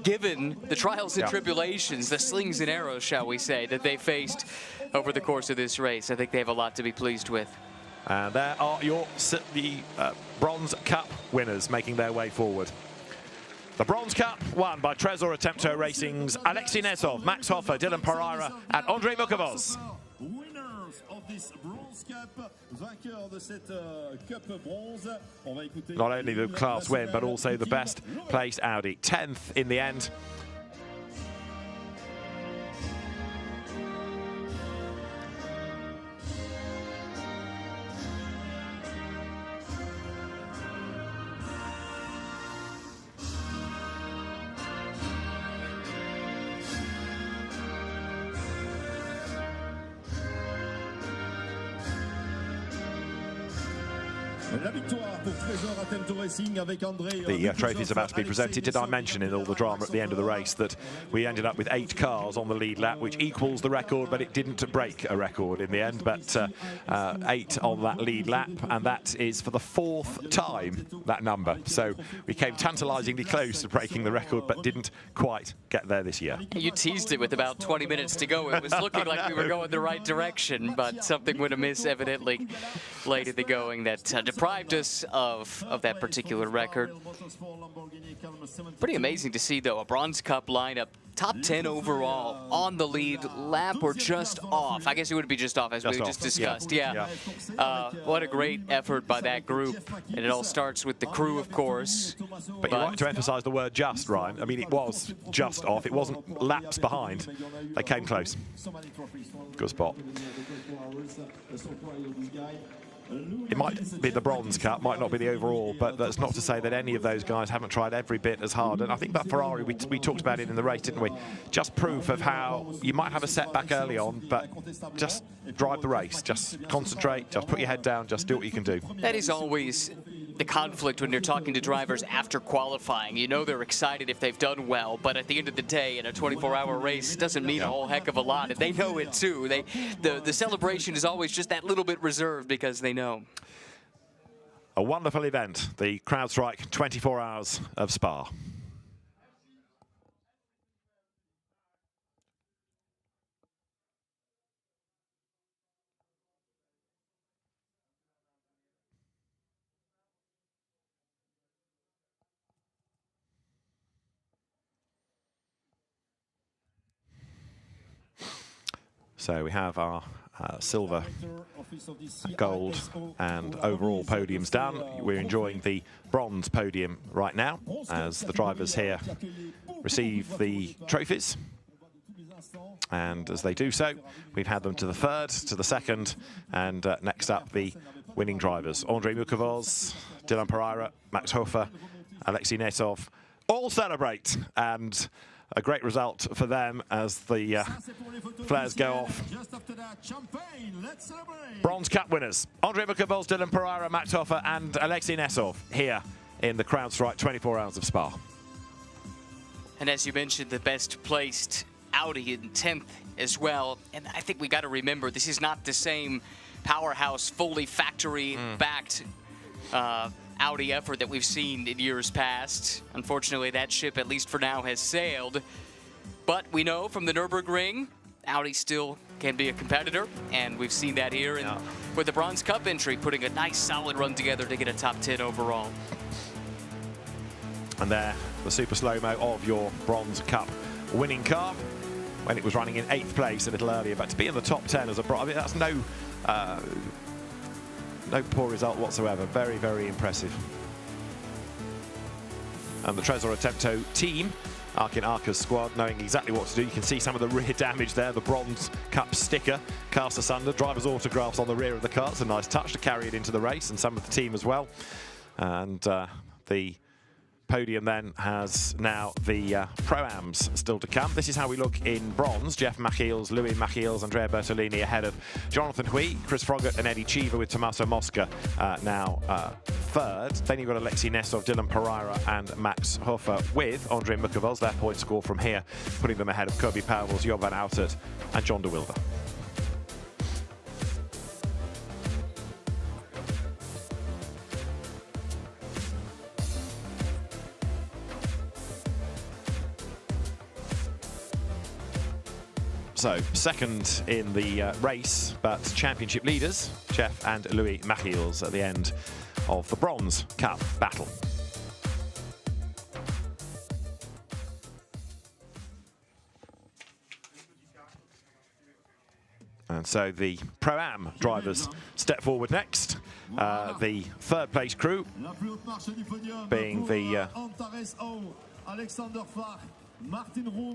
given the trials and tribulations, the slings and arrows, shall we say, that they faced over the course of this race, I think they have a lot to be pleased with. And there are the Bronze Cup winners making their way forward. The Bronze Cup won by Trésor Attempto Racing's Alexei Nesov, Max Hoffa, Dylan Pereira and Andrei Mukovoz. Not only the class win, but also the best placed Audi. 10th in the end. The trophy's about to be presented. Did I mention in all the drama at the end of the race that we ended up with 8 cars on the lead lap, which equals the record, but it didn't break a record in the end. But 8 on that lead lap, and that is for the 4th time, that number. So we came tantalisingly close to breaking the record, but didn't quite get there this year. You teased it with about 20 minutes to go. It was looking like we were going the right direction, but something went amiss evidently late in the going that deprived us of that particular record. Pretty amazing to see, though, a Bronze Cup lineup, top 10 overall, on the lead lap or just off. I guess it would be just off, as we just discussed. Yeah. What a great effort by that group. And it all starts with the crew, of course. But you like to emphasise the word just, Ryan. I mean, it was just off. It wasn't laps behind. They came close. Good spot. It might be the Bronze Cup, might not be the overall, but that's not to say that any of those guys haven't tried every bit as hard. And I think that Ferrari, we talked about it in the race, didn't we? Just proof of how you might have a setback early on, but just drive the race. Just concentrate, just put your head down, just do what you can do. That is always the conflict when you're talking to drivers after qualifying. You know they're excited if they've done well, but at the end of the day, in a 24-hour race, it doesn't mean a whole heck of a lot, and they know it too. The celebration is always just that little bit reserved because they know. A wonderful event, the CrowdStrike 24 Hours of Spa. So we have our silver, gold and overall podiums done. We're enjoying the bronze podium right now as the drivers here receive the trophies. And as they do so, we've had them to the third, to the second, and next up the winning drivers. Andrei Mukovoz, Dylan Pereira, Max Hofer, Alexei Netov all celebrate, and a great result for them as the flares go off. Bronze Cup winners, Andrei Mukovoz, Dylan Pereira, Max Hofer and Alexei Netov here in the CrowdStrike 24 Hours of Spa. And as you mentioned, the best placed Audi in 10th as well. And I think we got to remember, this is not the same powerhouse, fully factory-backed Audi effort that we've seen in years past. Unfortunately, that ship, at least for now, has sailed. But we know from the Nürburgring, Audi still can be a competitor, and we've seen that here with the Bronze Cup entry, putting a nice solid run together to get a top 10 overall. And there, the super slow-mo of your Bronze Cup winning car, when it was running in 8th place a little earlier, but to be in the top 10 as a I mean, that's no poor result whatsoever. Very, very impressive. And the Tresor Attempto team, Arkin Arca's squad, knowing exactly what to do. You can see some of the rear damage there, the Bronze Cup sticker cast asunder, driver's autographs on the rear of the car. It's a nice touch to carry it into the race, and some of the team as well. And the podium then has now the Pro-Ams still to come. This is how we look in bronze. Jeff Machiels, Louis Machiels, Andrea Bertolini ahead of Jonathan Hui, Chris Froggatt and Eddie Cheever, with Tommaso Mosca now third. Then you've got Alexei Netov, Dylan Pereira and Max Hofer with Andrei Mukovoz. Their point score from here, putting them ahead of Kobe Pauwels, Job van Outert and John de Wilde. So, second in the race, but championship leaders, Jeff and Louis Machiels at the end of the Bronze Cup battle. And so the Pro-Am drivers step forward next. The third place crew being the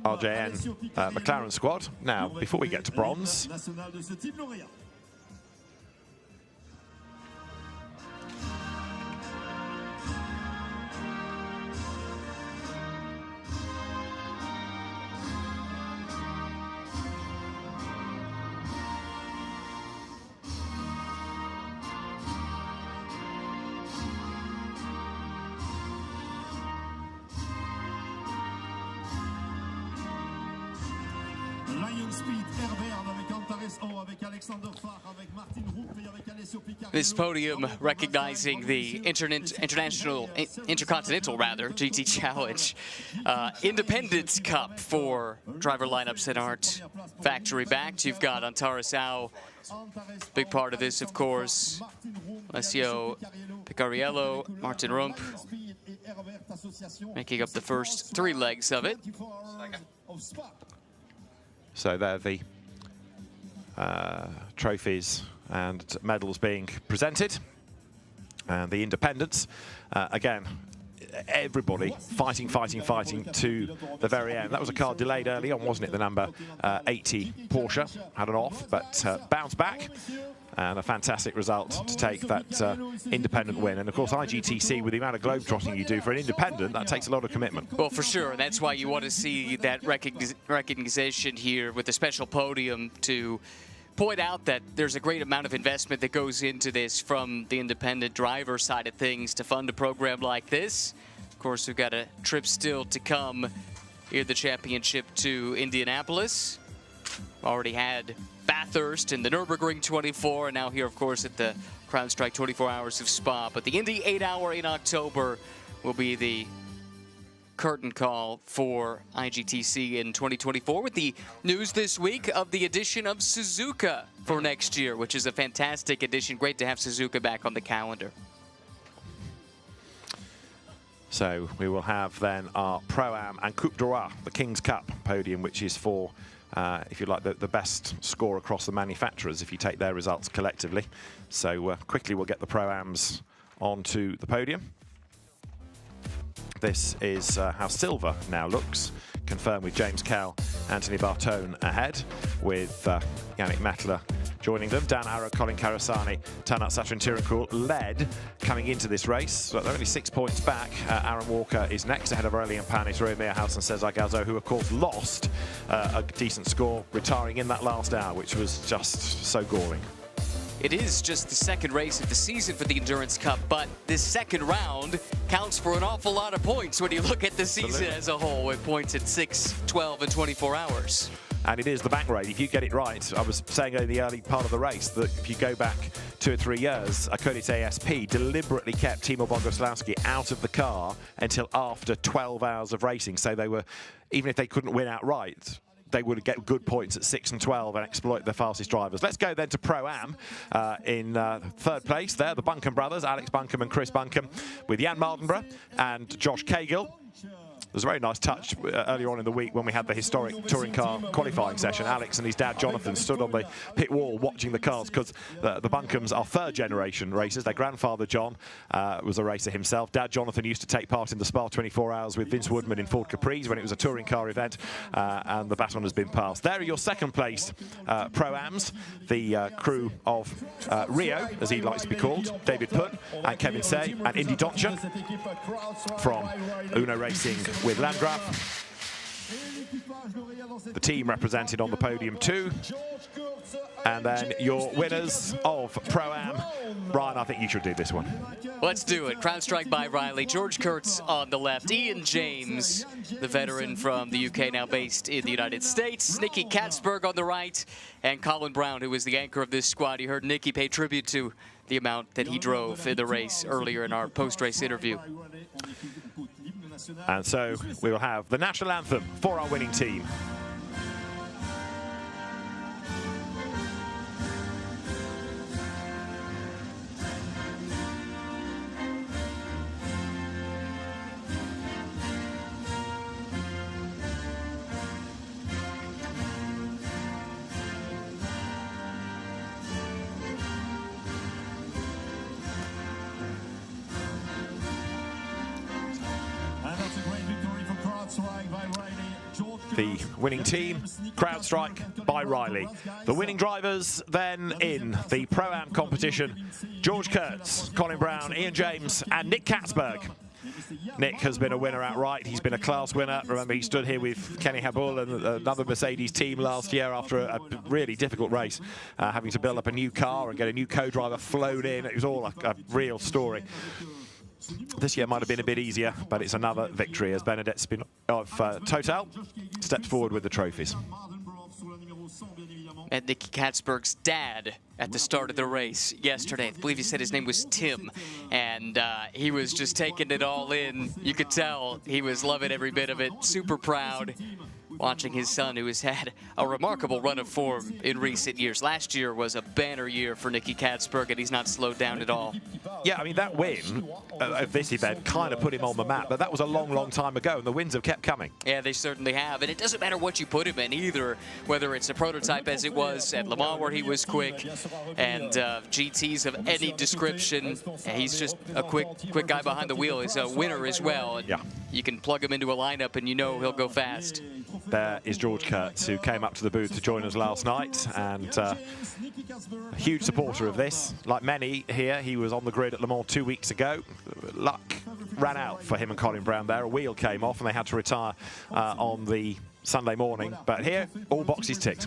RJN McLaren squad. Now, before we get to bronze, this podium recognizing the intercontinental GT Challenge Independence Cup for driver lineups that aren't factory backed. You've got Antares Au, big part of this, of course. Alessio Picariello, Martin Rump, making up the first 3 legs of it. So they're the trophies and medals being presented. And the independents, again, everybody fighting to the very end. That was a car delayed early on, wasn't it? The number 80 Porsche had an off, but bounced back. And a fantastic result to take that independent win. And of course, IGTC, with the amount of globetrotting you do for an independent, that takes a lot of commitment. Well, for sure. And that's why you want to see that recognition here with a special podium to point out that there's a great amount of investment that goes into this from the independent driver side of things to fund a program like this. Of course, we've got a trip still to come here, the championship to Indianapolis. Already had Bathurst and the Nürburgring 24, and now here, of course, at the CrowdStrike 24 Hours of Spa. But the Indy 8-hour in October will be the curtain call for IGTC in 2024, with the news this week of the addition of Suzuka for next year, which is a fantastic addition. Great to have Suzuka back on the calendar. So we will have then our Pro-Am and Coupe de Roi, the King's Cup podium, which is for, if you like, the best score across the manufacturers if you take their results collectively. So quickly we'll get the Pro-Ams onto the podium. This is how Silver now looks, confirmed with James Kell, Anthony Bartone ahead, with Yannick Mettler joining them. Dan Arrow, Colin Karasani, Tanat Satrin-Tirankul led coming into this race, but they're only 6 points back. Aaron Walker is next ahead of Aurelien Panis, Rui Meerhouse and Cesar Galzo, who of course lost a decent score, retiring in that last hour, which was just so galling. It is just the second race of the season for the Endurance Cup, but this second round counts for an awful lot of points when you look at the season as a whole, with points at 6, 12, and 24 hours. And it is the back raid. If you get it right, I was saying in the early part of the race that if you go back 2 or 3 years, Akodis ASP deliberately kept Timo Bogoslawski out of the car until after 12 hours of racing. So they were, even if they couldn't win outright, they would get good points at 6 and 12 and exploit the fastest drivers. Let's go then to Pro-Am in third place there, the Buncombe brothers, Alex Buncombe and Chris Buncombe, with Jan Mardenborough and Josh Cagill. There's a very nice touch earlier on in the week when we had the historic touring car qualifying session. Alex and his dad Jonathan stood on the pit wall watching the cars, because the Buncombes are third generation racers. Their grandfather John was a racer himself. Dad Jonathan used to take part in the Spa 24 Hours with Vince Woodman in Ford Caprice when it was a touring car event, and the baton has been passed. There are your second place Pro-Ams, the crew of Rio, as he likes to be called, David Putt and Kevin Say and Indy Doncher from Uno Racing with Landgraf. The team represented on the podium too. And then your winners of Pro-Am. Ryan, I think you should do this one. Let's do it. CrowdStrike by Riley. George Kurtz on the left. Ian James, the veteran from the UK, now based in the United States. Nicky Katzberg on the right. And Colin Brown, who was the anchor of this squad. You heard Nicky pay tribute to the amount that he drove in the race earlier in our post-race interview. And so we will have the national anthem for our winning team. The winning team, CrowdStrike by Riley. The winning drivers then in the Pro-Am competition, George Kurtz, Colin Brown, Ian James and Nick Katzberg. Nick has been a winner outright. He's been a class winner. Remember, he stood here with Kenny Habul and another Mercedes team last year after a really difficult race, having to build up a new car and get a new co-driver flown in. It was all a real story. This year might have been a bit easier, but it's another victory as Benedette Spin of Total steps forward with the trophies. And Nicky Katzberg's dad at the start of the race yesterday, I believe he said his name was Tim, and he was just taking it all in. You could tell he was loving every bit of it, super proud, watching his son, who has had a remarkable run of form in recent years. Last year was a banner year for Nicky Katzberg, and he's not slowed down at all. Yeah, I mean, that win of this event kind of put him on the map, but that was a long, long time ago, and the wins have kept coming. Yeah, they certainly have, and it doesn't matter what you put him in either, whether it's a prototype as it was at Le Mans where he was quick, and GTs of any description. He's just a quick guy behind the wheel. He's a winner as well, and yeah, you can plug him into a lineup and you know he'll go fast. There is George Kurtz, who came up to the booth to join us last night, and a huge supporter of this. Like many here, he was on the grid at Le Mans 2 weeks ago. Luck ran out for him and Colin Brown there. A wheel came off and they had to retire on the Sunday morning, but here, all boxes ticked.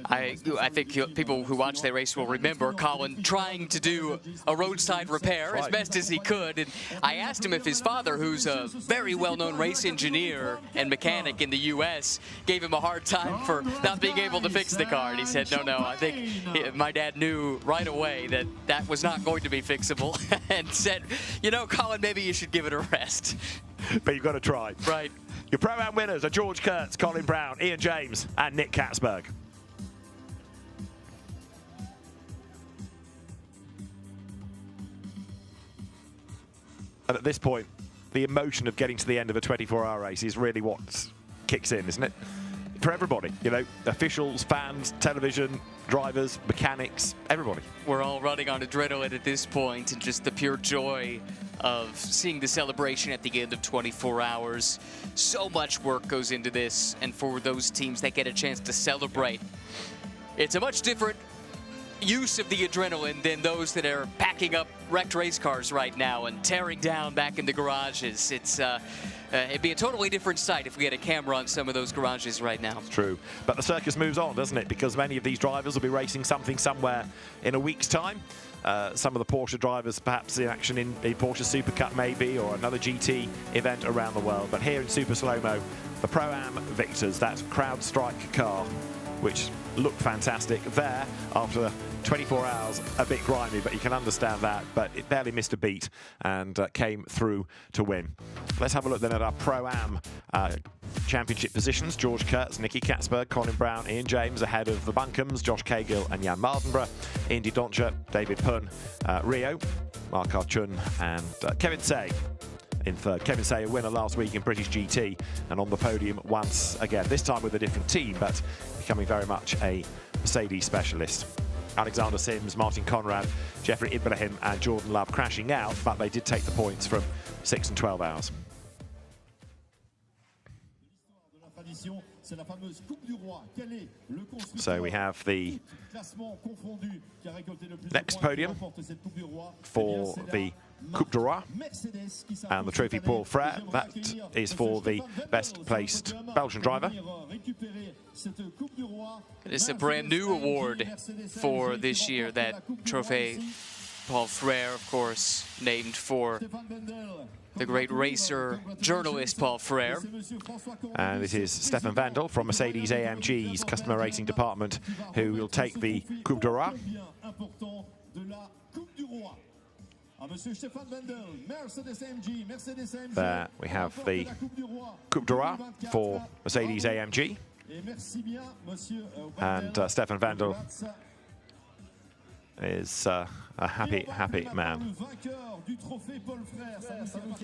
I think people who watch the race will remember Colin trying to do a roadside repair as best as he could. And I asked him if his father, who's a very well-known race engineer and mechanic in the U.S., gave him a hard time for not being able to fix the car. And he said, no, I think my dad knew right away that that was not going to be fixable and said, you know, Colin, maybe you should give it a rest. But you've got to try. Right. Your Pro-Am winners are George Kurtz, Colin Brown, Ian James, and Nick Katzberg. And at this point, the emotion of getting to the end of a 24-hour race is really what kicks in, isn't it? For everybody, you know, officials, fans, television, drivers, mechanics, everybody. We're all running on adrenaline at this point, and just the pure joy of seeing the celebration at the end of 24 hours. So much work goes into this, and for those teams that get a chance to celebrate, it's a much different use of the adrenaline than those that are packing up wrecked race cars right now and tearing down back in the garages. It'd be a totally different sight if we had a camera on some of those garages right now. It's true. But the circus moves on, doesn't it? Because many of these drivers will be racing something somewhere in a week's time. Some of the Porsche drivers perhaps in action in a Porsche Super Cup maybe, or another GT event around the world. But here in Super Slow-Mo, the Pro-Am victors, that CrowdStrike car, which looked fantastic there after 24 hours, a bit grimy, but you can understand that. But it barely missed a beat and came through to win. Let's have a look then at our Pro-Am championship positions. George Kurtz, Nicky Katzberg, Colin Brown, Ian James ahead of the Buncombe's, Josh Cagill and Jan Mardenborough, Indy Dontje, David Pun, Rio, Mark Archun and Kevin Say in third. Kevin Say, a winner last week in British GT and on the podium once again, this time with a different team, but becoming very much a Mercedes specialist. Alexander Sims, Martin Conrad, Jeffrey Ibrahim and Jordan Love crashing out, but they did take the points from 6 and 12 hours. So we have the next podium for the Coupe du Roi and the trophy Paul Frere. That is for the best placed Belgian driver. It's a brand new award for this year, that trophy Paul Frere, of course, named for the great racer, journalist Paul Frere. And it is Stefan Vandal from Mercedes AMG's customer racing department who will take the Coupe du Roi. There we have the Coupe du Roi for Mercedes AMG. And Stefan Vandal is a happy man.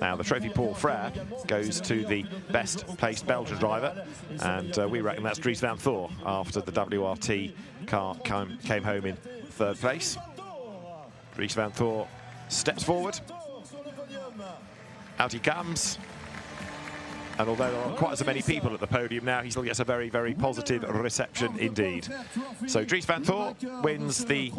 Now the trophy Paul Frere goes to the best placed Belgian driver, and we reckon that's Dries Van Thor after the WRT car came home in third place. Dries Van Thor steps forward, out he comes. And although there aren't quite so many people at the podium now, he still gets a very, very positive reception indeed. So Dries Van Thor wins the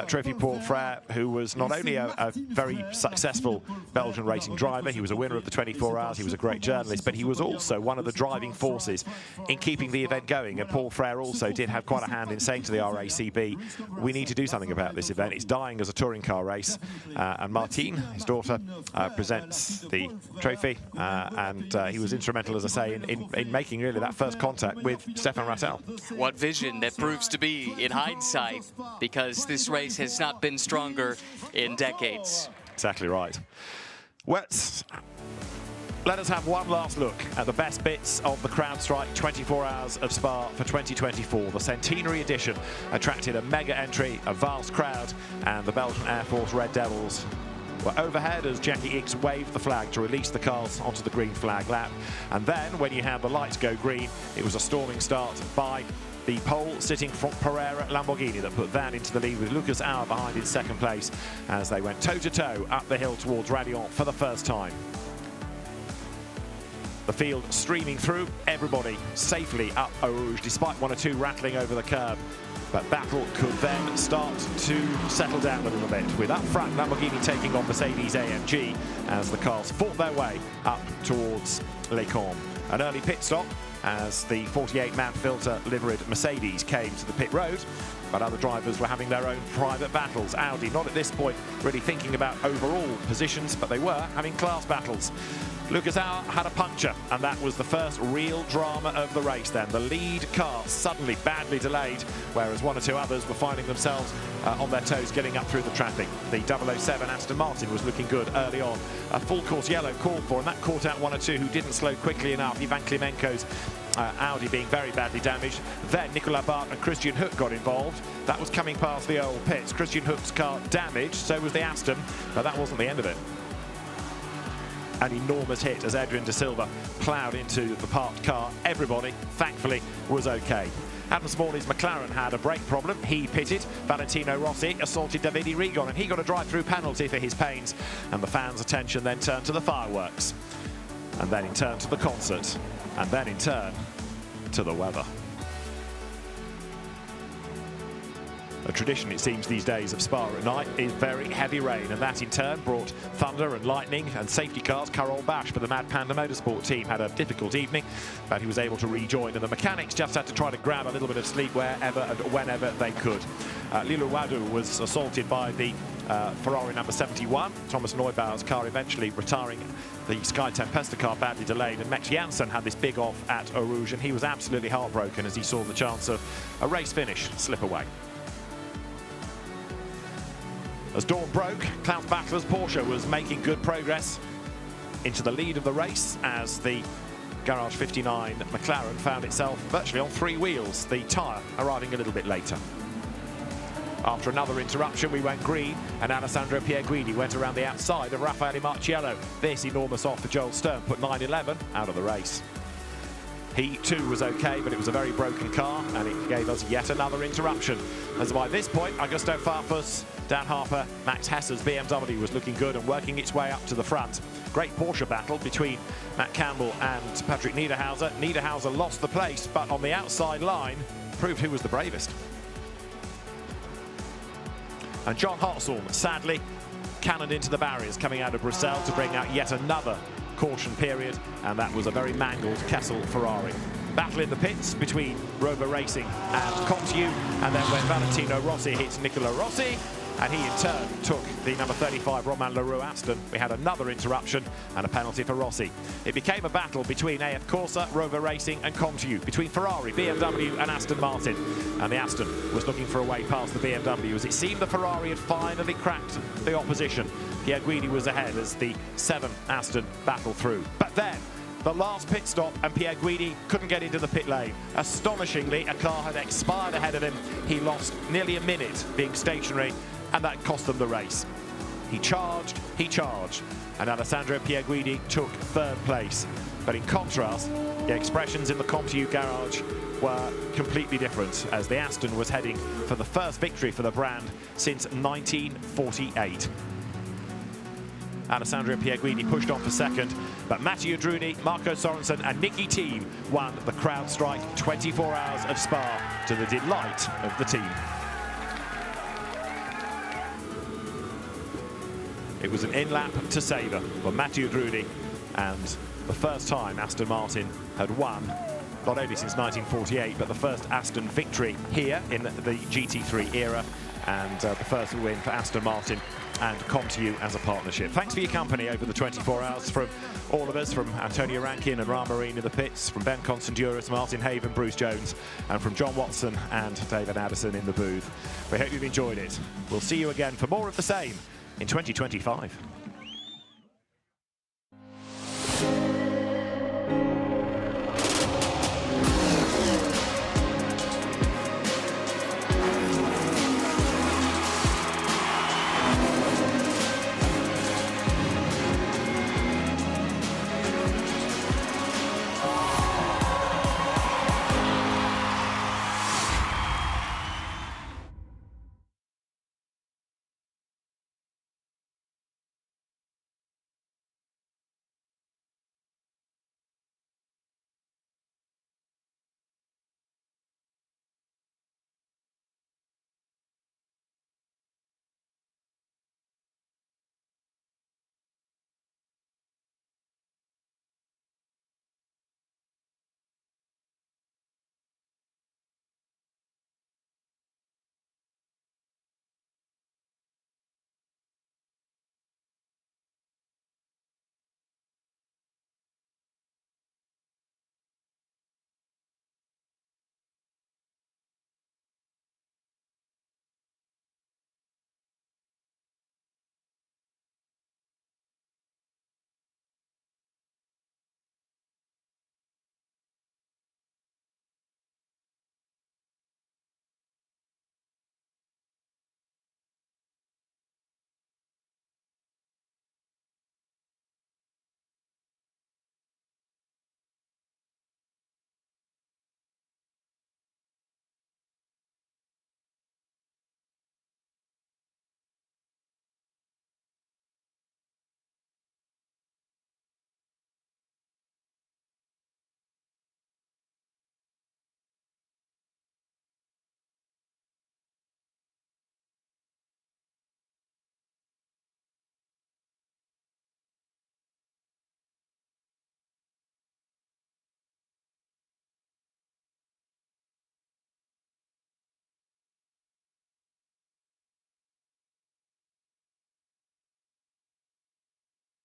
trophy Paul Frere, who was not only a very successful Belgian racing driver, he was a winner of the 24 hours, he was a great journalist, but he was also one of the driving forces in keeping the event going. And Paul Frere also did have quite a hand in saying to the RACB, we need to do something about this event. It's dying as a touring car race. And Martine, his daughter, presents the trophy, and he was instrumental, as I say, in making really that first contact with Stefan Rattel. What vision that proves to be in hindsight, because this race has not been stronger in decades. Exactly right. Let us have one last look at the best bits of the CrowdStrike 24 Hours of Spa for 2024. The centenary edition attracted a mega entry, a vast crowd, and the Belgian Air Force Red Devils were overhead as Jackie Ickx waved the flag to release the cars onto the green flag lap. And then, when you had the lights go green, it was a storming start by the pole-sitting front Pereira Lamborghini that put that into the lead, with Lucas Auer behind in second place as they went toe-to-toe up the hill towards Radion for the first time. The field streaming through, everybody safely up Eau Rouge, despite one or two rattling over the curb. But battle could then start to settle down a little bit, with up front Lamborghini taking on Mercedes AMG as the cars fought their way up towards Les Combes. An early pit stop as the 48-man filter liveried Mercedes came to the pit road, but other drivers were having their own private battles. Audi not at this point really thinking about overall positions, but they were having class battles. Lucas Auer had a puncture, and that was the first real drama of the race then. The lead car suddenly badly delayed, whereas one or two others were finding themselves on their toes getting up through the traffic. The 007 Aston Martin was looking good early on. A full course yellow called for, and that caught out one or two who didn't slow quickly enough. Ivan Klimenko's Audi being very badly damaged. Then Nicolas Bart and Christian Hook got involved. That was coming past the old pits. Christian Hook's car damaged, so was the Aston, but that wasn't the end of it. An enormous hit as Adrian De Silva ploughed into the parked car. Everybody, thankfully, was okay. Adam Smalley's McLaren had a brake problem. He pitted. Valentino Rossi assaulted Davide Rigon, and he got a drive-through penalty for his pains. And the fans' attention then turned to the fireworks. And then in turn to the concert. And then in turn to the weather. A tradition, it seems, these days of Spa at night is very heavy rain, and that in turn brought thunder and lightning and safety cars. Karol Bash for the Mad Panda Motorsport team had a difficult evening, but he was able to rejoin, and the mechanics just had to try to grab a little bit of sleep wherever and whenever they could. Lilo Wadu was assaulted by the Ferrari number 71. Thomas Neubauer's car eventually retiring. The Sky Tempesta car badly delayed, and Max Janssen had this big off at Eau Rouge, and he was absolutely heartbroken as he saw the chance of a race finish slip away. As dawn broke, Klaus Bachler's Porsche was making good progress into the lead of the race as the Garage 59 McLaren found itself virtually on three wheels, the tyre arriving a little bit later. After another interruption, we went green, and Alessandro Pierguidi went around the outside of Raffaele Marciello. This enormous off for Joel Stern put 911 out of the race. He too was okay, but it was a very broken car, and it gave us yet another interruption. As by this point, Augusto Farfus, Dan Harper, Max Hesser's BMW was looking good and working its way up to the front. Great Porsche battle between Matt Campbell and Patrick Niederhauser. Niederhauser lost the place, but on the outside line proved who was the bravest. And John Hartshorn, sadly, cannoned into the barriers coming out of Brussels to bring out yet another caution period, and that was a very mangled Kessel Ferrari. Battle in the pits between Rover Racing and Comteau, and then when Valentino Rossi hit Nicola Rossi, and he in turn took the number 35 Romain Leroux Aston, we had another interruption and a penalty for Rossi. It became a battle between AF Corsa, Rover Racing and Comteau, between Ferrari, BMW and Aston Martin, and the Aston was looking for a way past the BMW as it seemed the Ferrari had finally cracked the opposition. Pierguidi was ahead as the 7 Aston battled through. But then, the last pit stop, and Pierguidi couldn't get into the pit lane. Astonishingly, a car had expired ahead of him. He lost nearly a minute being stationary, and that cost them the race. He charged, and Alessandro Pierguidi took 3rd place. But in contrast, the expressions in the Comteau garage were completely different, as the Aston was heading for the first victory for the brand since 1948. Alessandro Pierguidi pushed on for 2nd, but Matteo Druni, Marco Sorensen and Niki Team won the CrowdStrike 24 Hours of Spa to the delight of the team. It was an in-lap to savour for Matteo Druni, and the first time Aston Martin had won, not only since 1948, but the first Aston victory here in the GT3 era, and the first win for Aston Martin and Comteau as a partnership. Thanks for your company over the 24 hours from all of us, from Antonio Rankin and Ram Marine in the pits, from Ben Constanduris, Martin Haven, Bruce Jones, and from John Watson and David Addison in the booth. We hope you've enjoyed it. We'll see you again for more of the same in 2025.